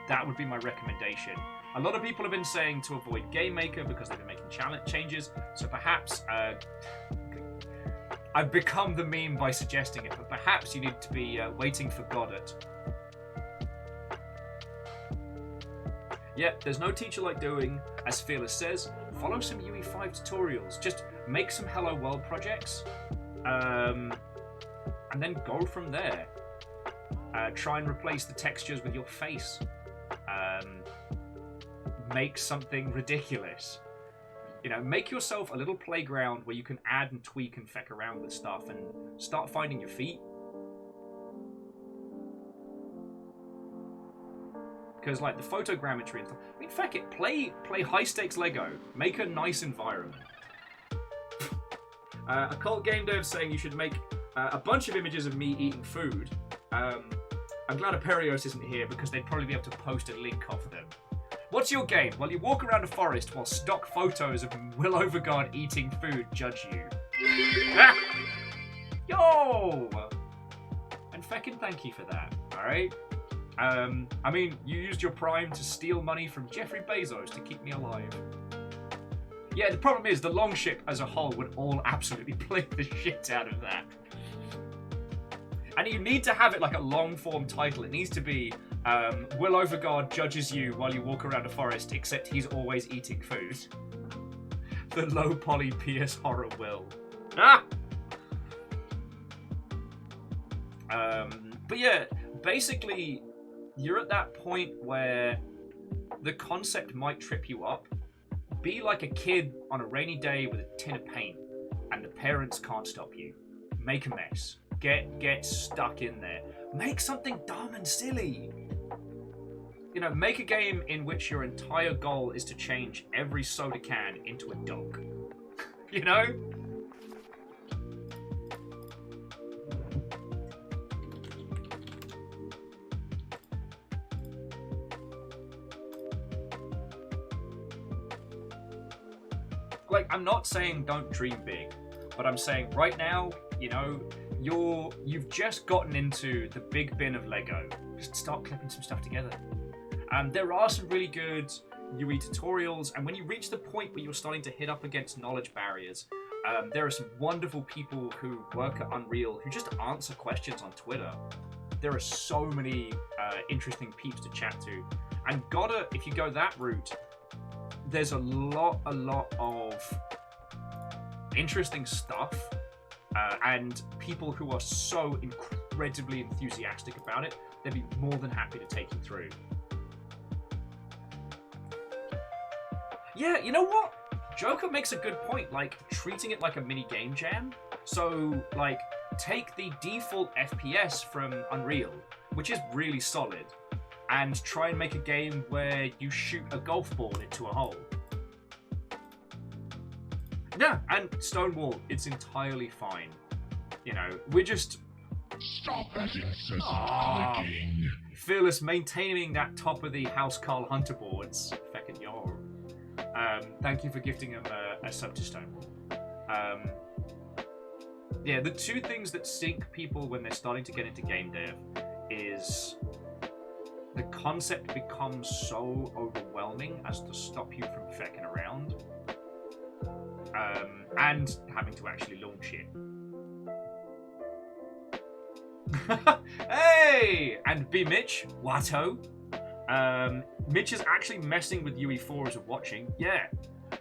That would be my recommendation. A lot of people have been saying to avoid Game Maker because they've been making changes, so perhaps I've become the meme by suggesting it, but perhaps you need to be waiting for Goddard. Yep, there's no teacher like doing, as Fearless says, follow some UE5 tutorials. Just make some Hello World projects, and then go from there. Try and replace the textures with your face. Make something ridiculous. You know, make yourself a little playground where you can add and tweak and feck around with stuff and start finding your feet. Because, like, the photogrammetry and stuff... I mean, feck it. Play high-stakes Lego. Make a nice environment. Occult Game Dev saying you should make a bunch of images of me eating food. I'm glad Aperios isn't here because they'd probably be able to post a link of them. What's your game? Well, you walk around a forest while stock photos of Will Overguard eating food judge you. Ah! Yo! And feckin' thank you for that, alright? I mean, you used your Prime to steal money from Jeffrey Bezos to keep me alive. Yeah, the problem is the Longship as a whole would all absolutely play the shit out of that. And you need to have it like a long-form title. It needs to be Will Overguard judges you while you walk around a forest, except he's always eating food. The low-poly PS horror Will. Ah! But yeah, basically, you're at that point where the concept might trip you up. Be like a kid on a rainy day with a tin of paint, and the parents can't stop you. Make a mess. Get stuck in there. Make something dumb and silly. You know, make a game in which your entire goal is to change every soda can into a dog. You know? Like, I'm not saying don't dream big, but I'm saying right now, you know, you've just gotten into the big bin of Lego. Just start clipping some stuff together. There are some really good UE tutorials, and when you reach the point where you're starting to hit up against knowledge barriers, there are some wonderful people who work at Unreal who just answer questions on Twitter. There are so many interesting peeps to chat to, and if you go that route, there's a lot of interesting stuff, and people who are so incredibly enthusiastic about it, they'd be more than happy to take you through. Yeah, you know what? Joker makes a good point, like, treating it like a mini game jam. So, like, take the default FPS from Unreal, which is really solid, and try and make a game where you shoot a golf ball into a hole. Yeah, and Stonewall, it's entirely fine. You know, we're just... Stop that incessant clicking. Fearless maintaining that top of the House Carl Hunter boards. Feckin' yo. Thank you for gifting him a sub to Stonewall. Yeah, the two things that sink people when they're starting to get into game dev is the concept becomes so overwhelming as to stop you from fecking around, and having to actually launch it. Hey! And B Mitch, Watto. Mitch is actually messing with UE4 as we're watching. Yeah.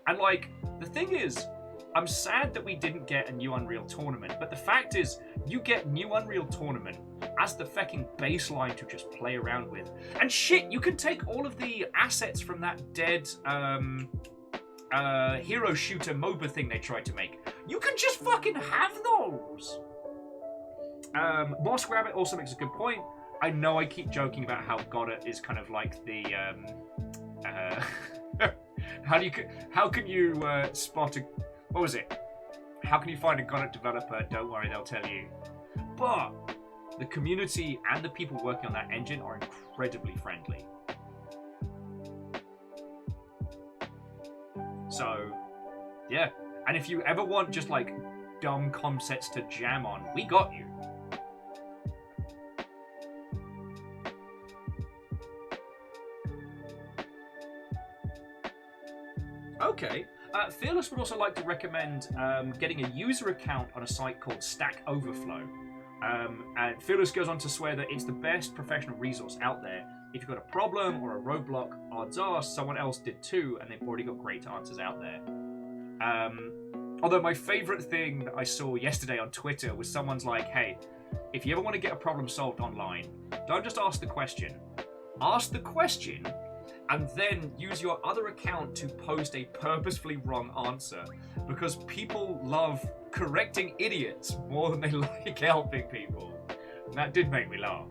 And like, the thing is, I'm sad that we didn't get a new Unreal Tournament, but the fact is, you get new Unreal Tournament as the fecking baseline to just play around with. And shit, you can take all of the assets from that dead hero shooter MOBA thing they tried to make. You can just fucking have those! Moss Rabbit also makes a good point. I know I keep joking about how Goddard is kind of like the how can you spot a, what was it? How can you find a Goddard developer? Don't worry, they'll tell you. But the community and the people working on that engine are incredibly friendly. So, yeah. And if you ever want just like dumb concepts to jam on, we got you. Okay. Fearless would also like to recommend getting a user account on a site called Stack Overflow. And Fearless goes on to swear that it's the best professional resource out there. If you've got a problem or a roadblock, odds are someone else did too, and they've already got great answers out there. Although my favorite thing that I saw yesterday on Twitter was someone's like, hey, if you ever want to get a problem solved online, don't just ask the question. Ask the question, and then use your other account to post a purposefully wrong answer, because people love correcting idiots more than they like helping people. And that did make me laugh.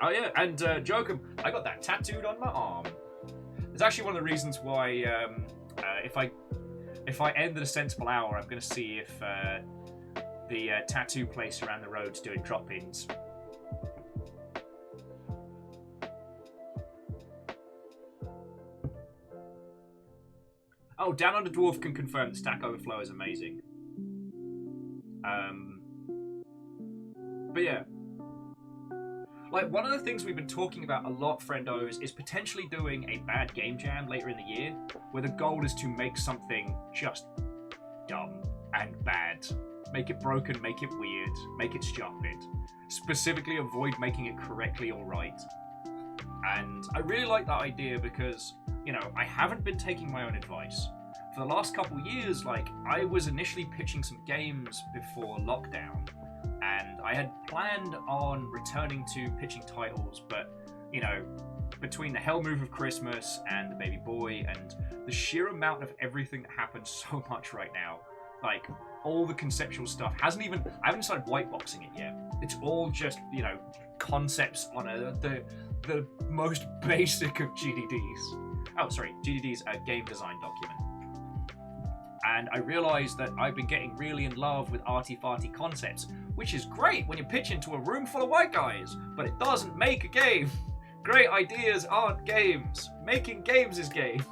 Oh yeah, and Jokum, I got that tattooed on my arm. It's actually one of the reasons why if I end at a sensible hour, I'm going to see if the tattoo place around the road's doing drop-ins. Oh, Down Under Dwarf can confirm the Stack Overflow is amazing. But yeah. Like, one of the things we've been talking about a lot, friendos, is potentially doing a bad game jam later in the year, where the goal is to make something just dumb and bad. Make it broken, make it weird, make it stupid. Specifically avoid making it correctly or right. And I really like that idea because, you know, I haven't been taking my own advice. For the last couple years, like, I was initially pitching some games before lockdown, and I had planned on returning to pitching titles, but, you know, between the hell move of Christmas and the baby boy and the sheer amount of everything that happens so much right now, like all the conceptual stuff I haven't started whiteboxing it yet. It's all just, you know, concepts on the most basic of GDDs. Oh, sorry, GDD's a game design document. And I realized that I've been getting really in love with arty-farty concepts, which is great when you pitch into a room full of white guys, but it doesn't make a game. Great ideas aren't games. Making games is games.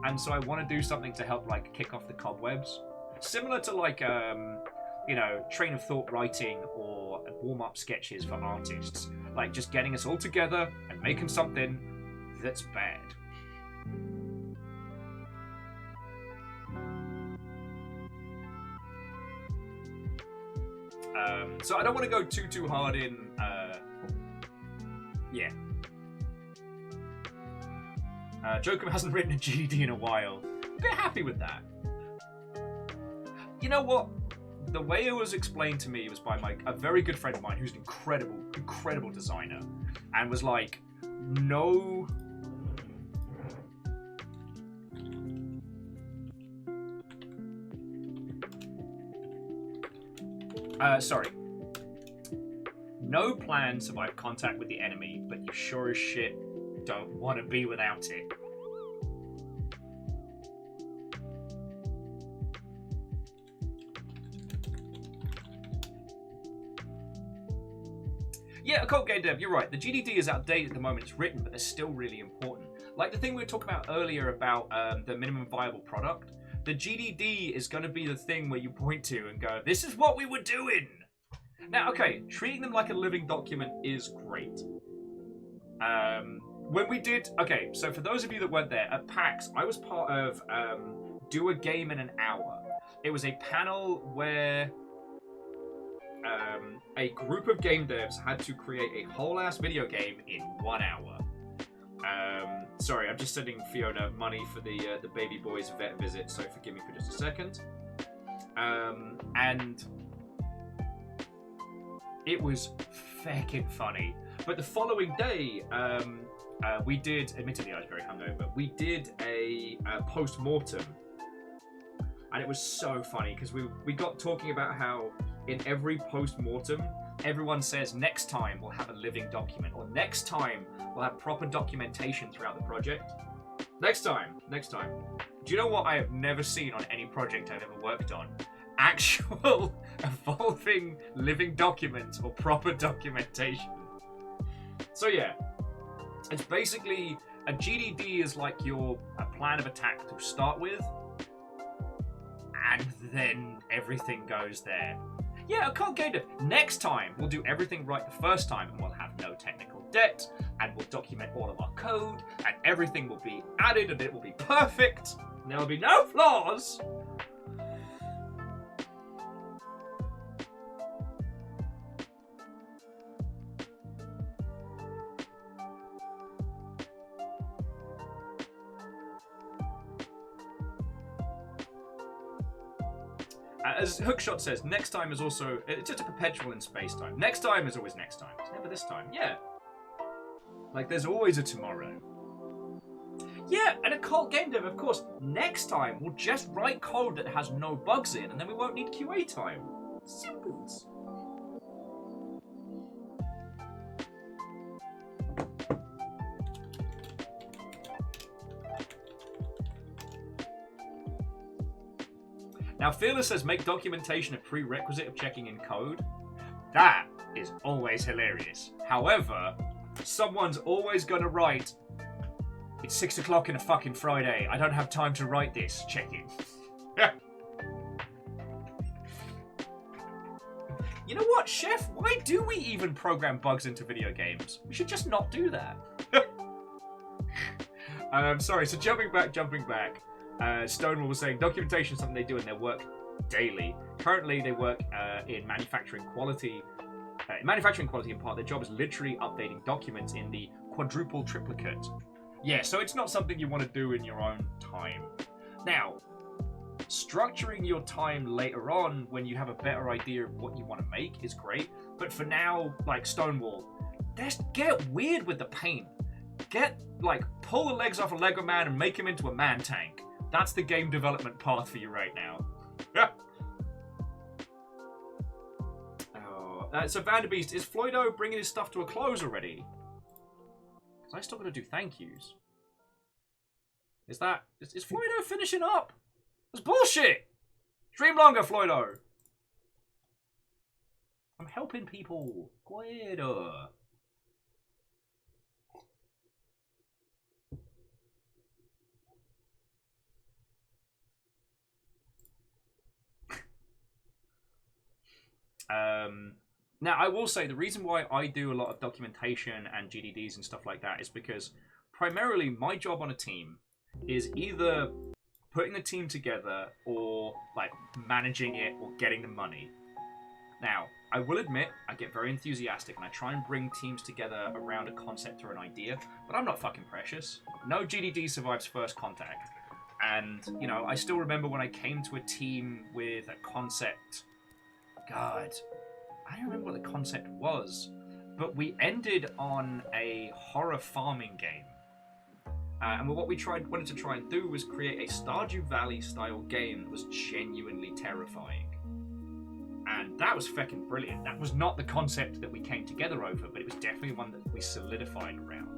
And so I want to do something to help, like, kick off the cobwebs. Similar to, like, you know, train of thought writing or warm-up sketches for artists. Like, just getting us all together and making something that's bad. So I don't want to go too hard in, yeah. Jokum hasn't written a GD in a while. A bit happy with that. You know what? The way it was explained to me was by a very good friend of mine who's an incredible designer, and was like, no... sorry. No plan survive contact with the enemy, but you sure as shit don't want to be without it. Yeah, Occult Game Dev, you're right. The GDD is outdated at the moment it's written, but they're still really important. Like the thing we were talking about earlier about the minimum viable product, the GDD is going to be the thing where you point to and go, this is what we were doing! Now, okay, treating them like a living document is great. When we did... Okay, so for those of you that weren't there, at PAX, I was part of Do a Game in an Hour. It was a panel where a group of game devs had to create a whole-ass video game in 1 hour. Sorry, I'm just sending Fiona money for the baby boy's vet visit, so forgive me for just a second. And it was feckin' funny. But the following day, we did, admittedly I was very hungover, we did a post-mortem. And it was so funny, because we got talking about how in every post-mortem, everyone says, next time we'll have a living document, or next time we'll have proper documentation throughout the project. Next time. Do you know what I have never seen on any project I've ever worked on? Actual evolving living documents or proper documentation. So yeah, it's basically a GDD is like a plan of attack to start with, and then everything goes there. Yeah, Occult Game Dev. Next time, we'll do everything right the first time, and we'll have no technical debt, and we'll document all of our code, and everything will be added, and it will be perfect, and there will be no flaws. As Hookshot says, next time is also... It's just a perpetual in space-time. Next time is always next time. It's never this time. Yeah. Like, there's always a tomorrow. Yeah, and Occult Game Dev, of course, next time we'll just write code that has no bugs in, and then we won't need QA time. Simples. Now, Fearless says, make documentation a prerequisite of checking in code. That is always hilarious. However, someone's always going to write, it's 6 o'clock on a fucking Friday. I don't have time to write this. Check in. You know what, Chef? Why do we even program bugs into video games? We should just not do that. Sorry, so jumping back. Stonewall was saying documentation is something they do in their work daily. Currently, they work in manufacturing quality. In manufacturing quality, in part, their job is literally updating documents in the quadruple triplicate. Yeah, so it's not something you want to do in your own time. Now, structuring your time later on when you have a better idea of what you want to make is great. But for now, like Stonewall, just get weird with the paint. pull the legs off a Lego man and make him into a man tank. That's the game development path for you right now. Yeah. So Vanderbeest, is Floydo bringing his stuff to a close already? Because I still got to do thank yous. Is Floydo finishing up? That's bullshit! Stream longer, Floydo! I'm helping people. Quieter. Now, I will say the reason why I do a lot of documentation and GDDs and stuff like that is because primarily my job on a team is either putting the team together or like managing it or getting the money. Now, I will admit I get very enthusiastic and I try and bring teams together around a concept or an idea, but I'm not fucking precious. No GDD survives first contact. And, you know, I still remember when I came to a team with a concept. God, I don't remember what the concept was, but we ended on a horror farming game. And what we wanted to try and do was create a Stardew Valley style game that was genuinely terrifying. And that was feckin' brilliant. That was not the concept that we came together over, but it was definitely one that we solidified around.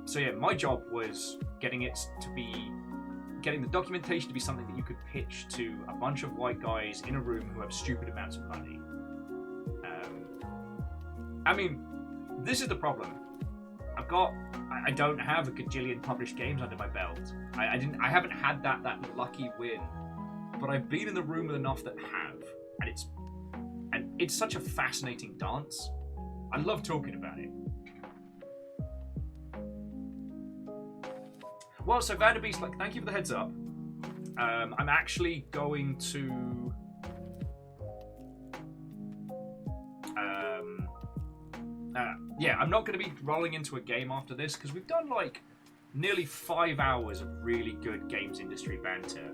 So yeah, my job was getting the documentation to be something that you could pitch to a bunch of white guys in a room who have stupid amounts of money. I mean, this is the problem. I don't have a gajillion published games under my belt. I haven't had that lucky win, but I've been in the room with enough that have, and it's such a fascinating dance. I love talking about it. Well, so Vanderbeest, thank you for the heads up. I'm actually going to I'm not going to be rolling into a game after this because we've done nearly 5 hours of really good games industry banter.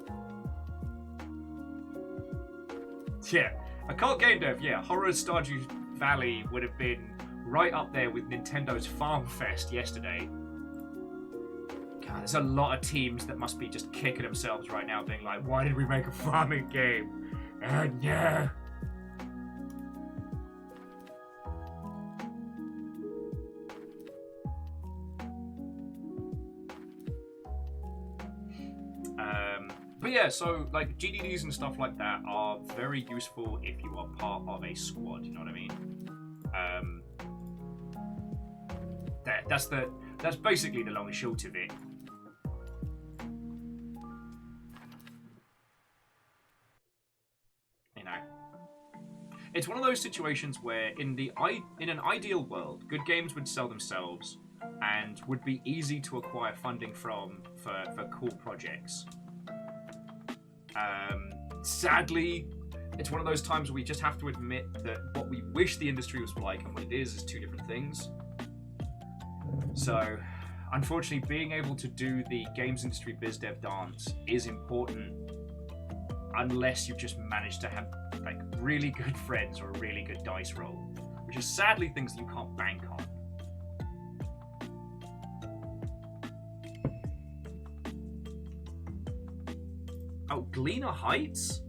Yeah, a cult game dev. Yeah, Horror Stardew Valley would have been right up there with Nintendo's Farm Fest yesterday. God, there's a lot of teams that must be just kicking themselves right now, being like, "Why did we make a farming game?" No. But yeah, so GDDs and stuff like that are very useful if you are part of a squad. You know what I mean? That's basically the long and short of it. You know, it's one of those situations where in an ideal world, good games would sell themselves and would be easy to acquire funding from for cool projects. Sadly, it's one of those times where we just have to admit that what we wish the industry was like and what it is two different things. So, unfortunately, being able to do the games industry biz dev dance is important unless you've just managed to have really good friends or a really good dice roll, which is sadly things that you can't bank on. Oh, Gleaner Heights?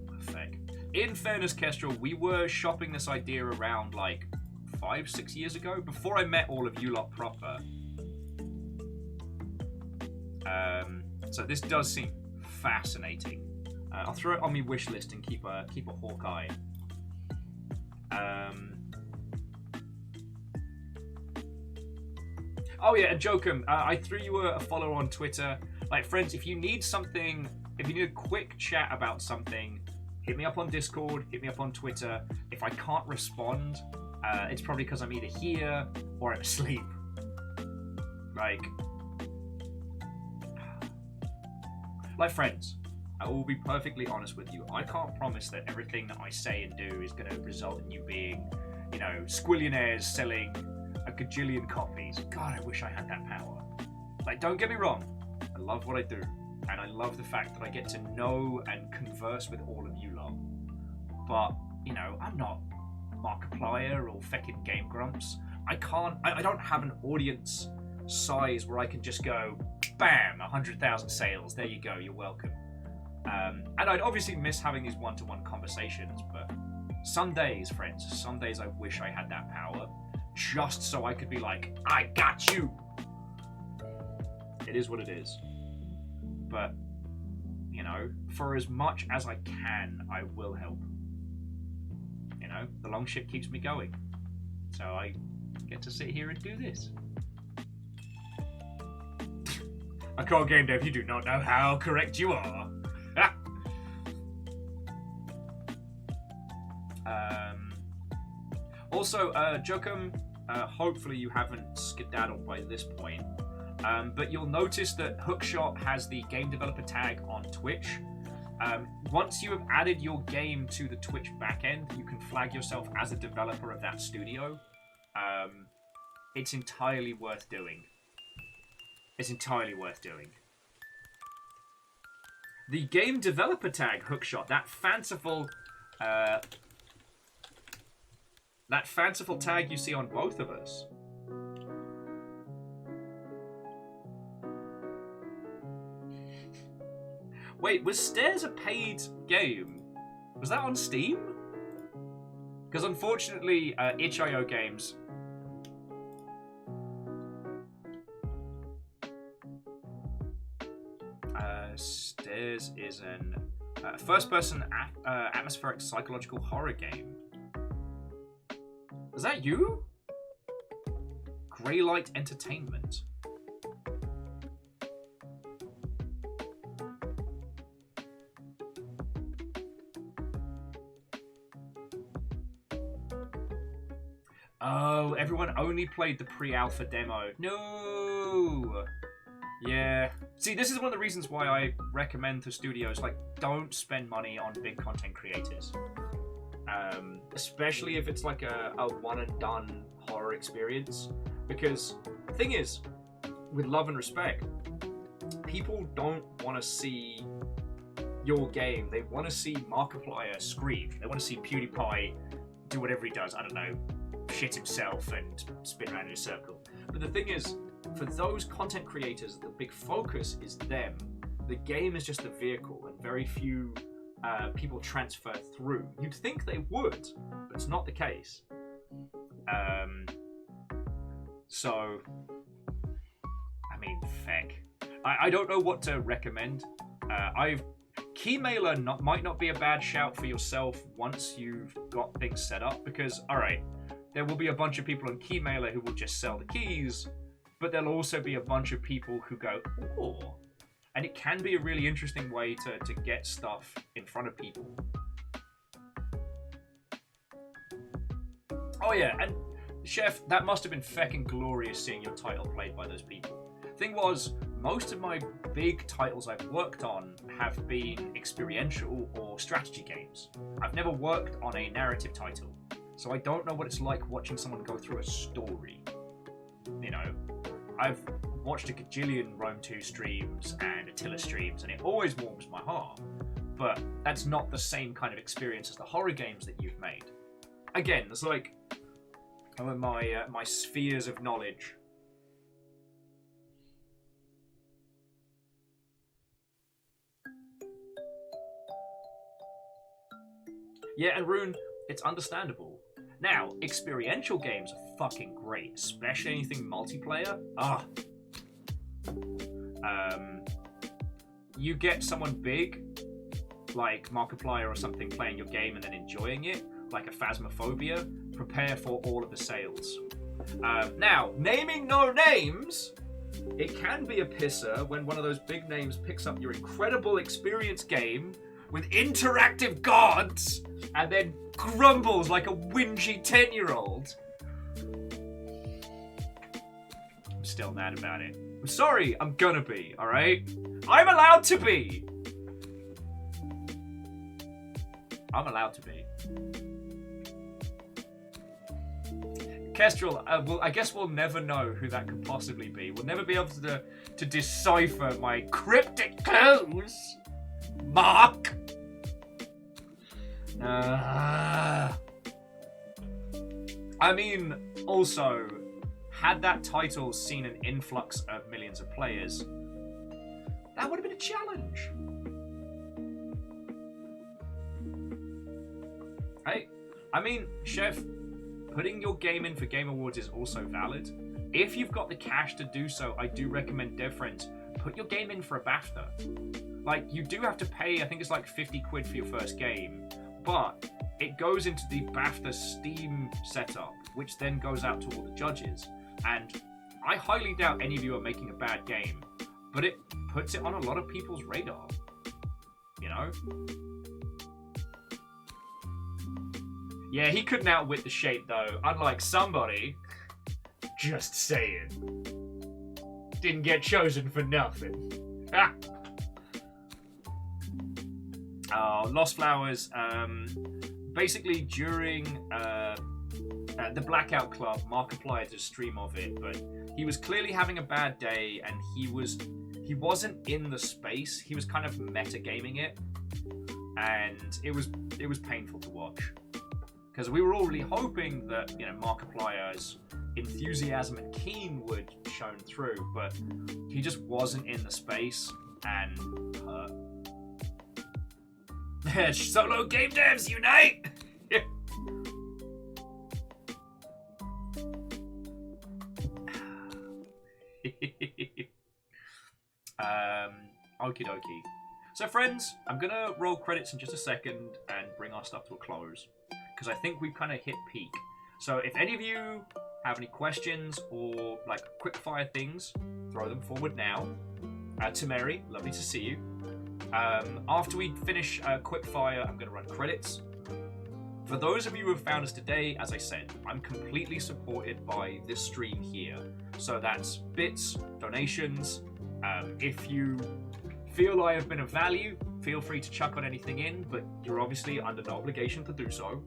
Perfect. In fairness, Kestrel, we were shopping this idea around 5-6 years ago, before I met all of you lot proper. So this does seem fascinating. I'll throw it on my wish list and keep a hawk eye. Oh yeah, and Jokum, I threw you a follow on Twitter. Friends, if you need something, if you need a quick chat about something, hit me up on Discord, hit me up on Twitter. If I can't respond, it's probably because I'm either here or I'm asleep. Friends, I will be perfectly honest with you. I can't promise that everything that I say and do is going to result in you being, squillionaires selling a gajillion copies. God, I wish I had that power. Don't get me wrong. I love what I do. And I love the fact that I get to know and converse with all of you lot. But, I'm not Markiplier or feckin' Game Grumps. I don't have an audience size where I can just go, bam, 100,000 sales. There you go. You're welcome. And I'd obviously miss having these one-to-one conversations, but some days, friends, some days I wish I had that power, just so I could be like, I got you. It is what it is. But, you know, for as much as I can, I will help. You know, the long ship keeps me going. So I get to sit here and do this. I call game dev, you do not know how correct you are. Also, Jokum, hopefully you haven't skedaddled by this point, but you'll notice that Hookshot has the game developer tag on Twitch. Once you have added your game to the Twitch backend, you can flag yourself as a developer of that studio. It's entirely worth doing. It's entirely worth doing. The game developer tag, Hookshot, that fanciful tag you see on both of us. Wait, was Stairs a paid game? Was that on Steam? Because unfortunately, itch.io games... Stairs is an first-person atmospheric psychological horror game. Is that you? Greylight Entertainment. Oh, everyone only played the pre-alpha demo. No! Yeah. See, this is one of the reasons why I recommend to studios, like, don't spend money on big content creators. Especially if it's like a one-and-done horror experience. Because the thing is, with love and respect, people don't want to see your game. They want to see Markiplier scream. They want to see PewDiePie do whatever he does. I don't know, shit himself and spin around in a circle. But the thing is, for those content creators, the big focus is them. The game is just a vehicle, and very few people transfer through. You'd think they would, but it's not the case. So, I mean, feck. I don't know what to recommend. Keymailer might not be a bad shout for yourself once you've got things set up, because, alright, there will be a bunch of people on Keymailer who will just sell the keys, but there'll also be a bunch of people who go, oh. And it can be a really interesting way to get stuff in front of people. Oh yeah, and Chef, that must have been feckin' glorious seeing your title played by those people. Thing was, most of my big titles I've worked on have been experiential or strategy games. I've never worked on a narrative title, so I don't know what it's like watching someone go through a story. You know, I've watched a gajillion Rome 2 streams and Attila streams, and it always warms my heart. But that's not the same kind of experience as the horror games that you've made. Again, it's like my spheres of knowledge. Yeah, and Rune, it's understandable. Now, experiential games are fucking great, especially anything multiplayer. You get someone big, like Markiplier or something, playing your game and then enjoying it, like a Phasmophobia, prepare for all of the sales. Now, naming no names, it can be a pisser when one of those big names picks up your incredible experience game with interactive gods and then grumbles like a whingy 10-year-old. I'm still mad about it. I'm sorry, I'm gonna be, alright? I'm allowed to be! I'm allowed to be. Kestrel, well, I guess we'll never know who that could possibly be. We'll never be able to decipher my cryptic clues. Mark! I mean, also, had that title seen an influx of millions of players, that would have been a challenge. Hey, I mean, Chef, putting your game in for Game Awards is also valid. If you've got the cash to do so, I do recommend dev friends, put your game in for a BAFTA. Like, you do have to pay, I think it's like 50 quid for your first game, but it goes into the BAFTA Steam setup, which then goes out to all the judges. And I highly doubt any of you are making a bad game, but it puts it on a lot of people's radar, you know? Yeah, he couldn't outwit the shape though, unlike somebody. Just saying. Didn't get chosen for nothing. Ah. Lost Flowers. Basically, during the Blackout Club, Markiplier did a stream of it, but he was clearly having a bad day, and he wasn't in the space. He was kind of metagaming it, and it was painful to watch because we were all really hoping that Markiplier's enthusiasm and keen would shone through, but he just wasn't in the space and hurt. Solo game devs unite! Okie dokie. So friends, I'm gonna roll credits in just a second and bring our stuff to a close, because I think we've kind of hit peak. So if any of you have any questions or like quick fire things, throw them forward now. To Mary, lovely to see you. After we finish quick fire, I'm going to run credits. For those of you who have found us today, as I said, I'm completely supported by this stream here. So that's bits, donations. If you feel I have been of value, feel free to chuck on anything in, but you're obviously under no obligation to do so.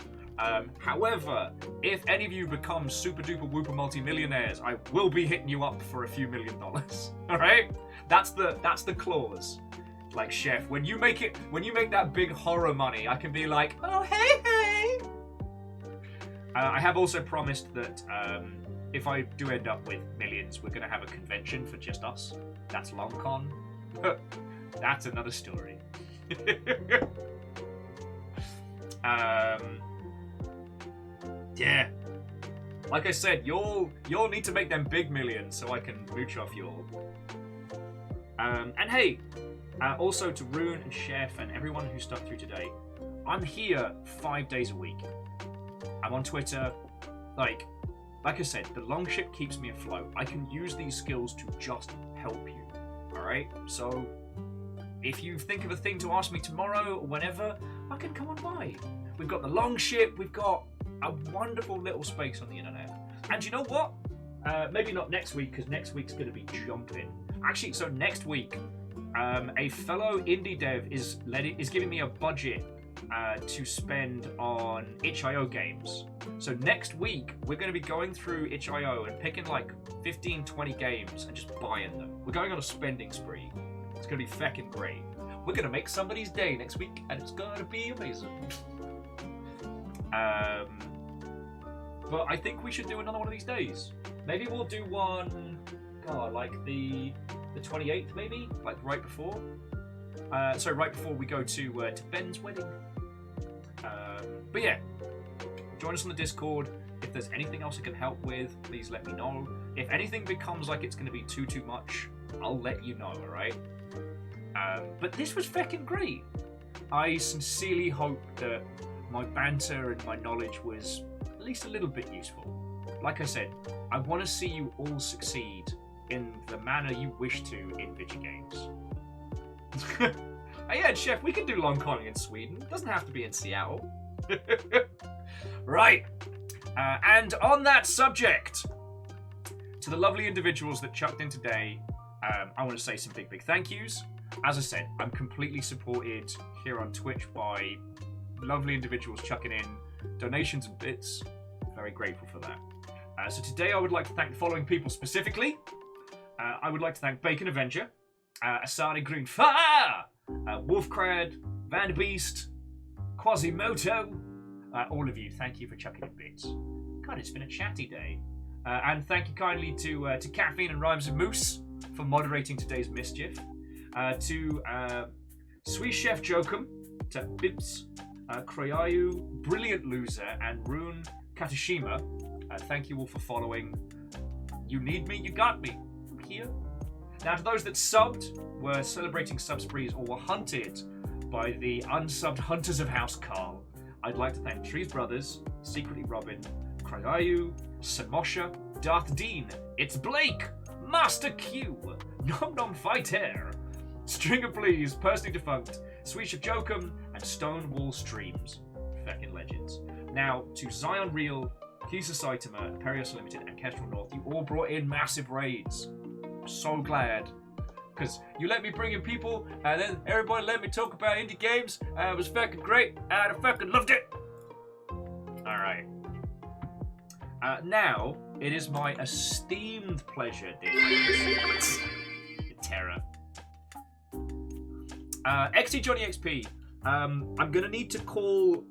However, if any of you become super duper whooper multi-millionaires, I will be hitting you up for a few $1 million. All right? That's the clause. Like, Chef, when you make that big horror money, I can be like, oh hey. I have also promised that if I do end up with millions, we're gonna have a convention for just us. That's LongCon. That's another story. Yeah. Like I said, you'll need to make them big millions so I can mooch off y'all. And hey, also to Rune and Chef and everyone who stuck through today, I'm here 5 days a week. I'm on Twitter. Like I said, the longship keeps me afloat. I can use these skills to just help you. Alright? So if you think of a thing to ask me tomorrow or whenever, I can come on by. We've got the longship, we've got a wonderful little space on the internet. And you know what? Maybe not next week, because next week's going to be jumping. Actually, so next week, a fellow indie dev is giving me a budget to spend on itch.io games. So next week, we're going to be going through itch.io and picking like 15, 20 games and just buying them. We're going on a spending spree. It's going to be feckin' great. We're going to make somebody's day next week, and it's going to be amazing. But I think we should do another one of these days. Maybe we'll do one, like the 28th, maybe, like right before. So right before we go to Ben's wedding. But yeah, join us on the Discord. If there's anything else I can help with, please let me know. If anything becomes like it's going to be too much, I'll let you know. All right. But this was feckin' great. I sincerely hope that my banter and my knowledge was at least a little bit useful. Like I said, I want to see you all succeed in the manner you wish to in video games. Hey, yeah, Chef, we can do LongCon in Sweden. It doesn't have to be in Seattle. Right. And on that subject, to the lovely individuals that chucked in today, I want to say some big thank yous. As I said, I'm completely supported here on Twitch by lovely individuals chucking in donations and bits. Very grateful for that. So today I would like to thank the following people specifically. I would like to thank Bacon Avenger, Asari Greenfire, Wolfcrad, Vanderbeast, Quasimoto, all of you, thank you for chucking in bits. God, it's been a chatty day. And thank you kindly to Caffeine and Rhymes and Moose for moderating today's mischief. To Sweet Chef Jokum, to PEEPS, Kroyayu, Brilliant Loser, and Rune Katashima. Thank you all for following. You need me, you got me. I'm here. Now, to those that subbed, were celebrating sub sprees, or were hunted by the unsubbed Hunters of House Carl, I'd like to thank Trees Brothers, Secretly Robin, Kroyayu, Samosha, Darth Dean, It's Blake, Master Q, Nom Nom Fighter, Stringer Please, Personally Defunct, Sweet Chef Jokum, and Stonewall Streams. Feckin' legends. Now, to Zion Real, Kisa Saitama, Perios Limited, and Kestrel North, you all brought in massive raids. I'm so glad. Because you let me bring in people, and then everybody let me talk about indie games. It was fucking great, and I fucking loved it. Alright. Now, it is my esteemed pleasure, terror. XT Johnny XP. I'm gonna need to call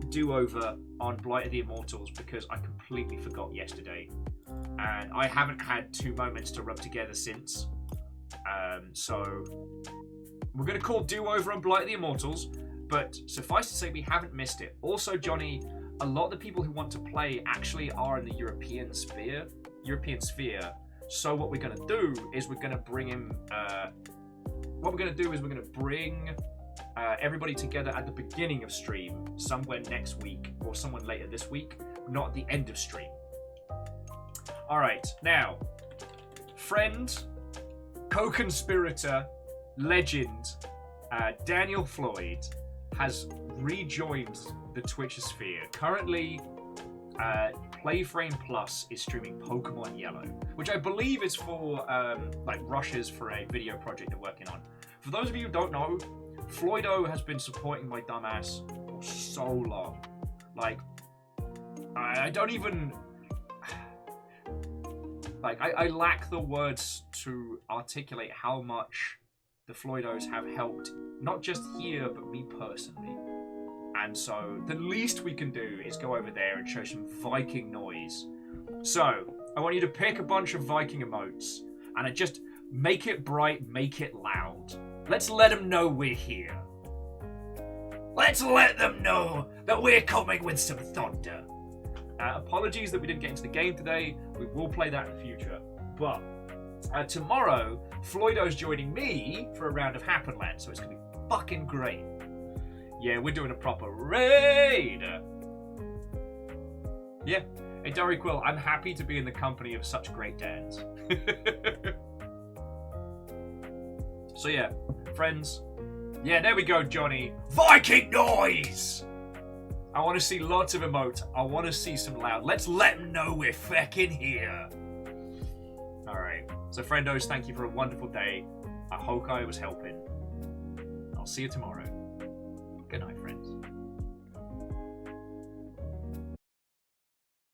Do-Over on Blight of the Immortals because I completely forgot yesterday. And I haven't had 2 moments to rub together since. So we're going to call Do-Over on Blight of the Immortals, but suffice to say we haven't missed it. Also, Johnny, a lot of the people who want to play actually are in the European sphere. So what we're going to do is we're going to bring him... bring everybody together at the beginning of stream, somewhere next week, or someone later this week, not at the end of stream. Alright, now, friend, co-conspirator, legend, Daniel Floyd has rejoined the Twitch sphere. Currently, Playframe Plus is streaming Pokemon Yellow, which I believe is for like rushes for a video project they're working on. For those of you who don't know, Floydo has been supporting my dumbass for so long. Like, I don't even... Like, I lack the words to articulate how much the Floydos have helped, not just here, but me personally. And so, the least we can do is go over there and show some Viking noise. So, I want you to pick a bunch of Viking emotes, and just make it bright, make it loud. Let's let them know we're here. Let's let them know that we're coming with some thunder. Apologies that we didn't get into the game today. We will play that in the future. But tomorrow, Floydo's joining me for a round of Happenland, so it's going to be fucking great. Yeah, we're doing a proper raid. Yeah. Hey, Dory Quill, I'm happy to be in the company of such great dads. So yeah, friends. Yeah, there we go, Johnny. Viking noise! I want to see lots of emotes. I want to see some loud. Let's let them know we're feckin' here. Alright. So, friendos, thank you for a wonderful day. I hope I was helping. I'll see you tomorrow. Good night, friends.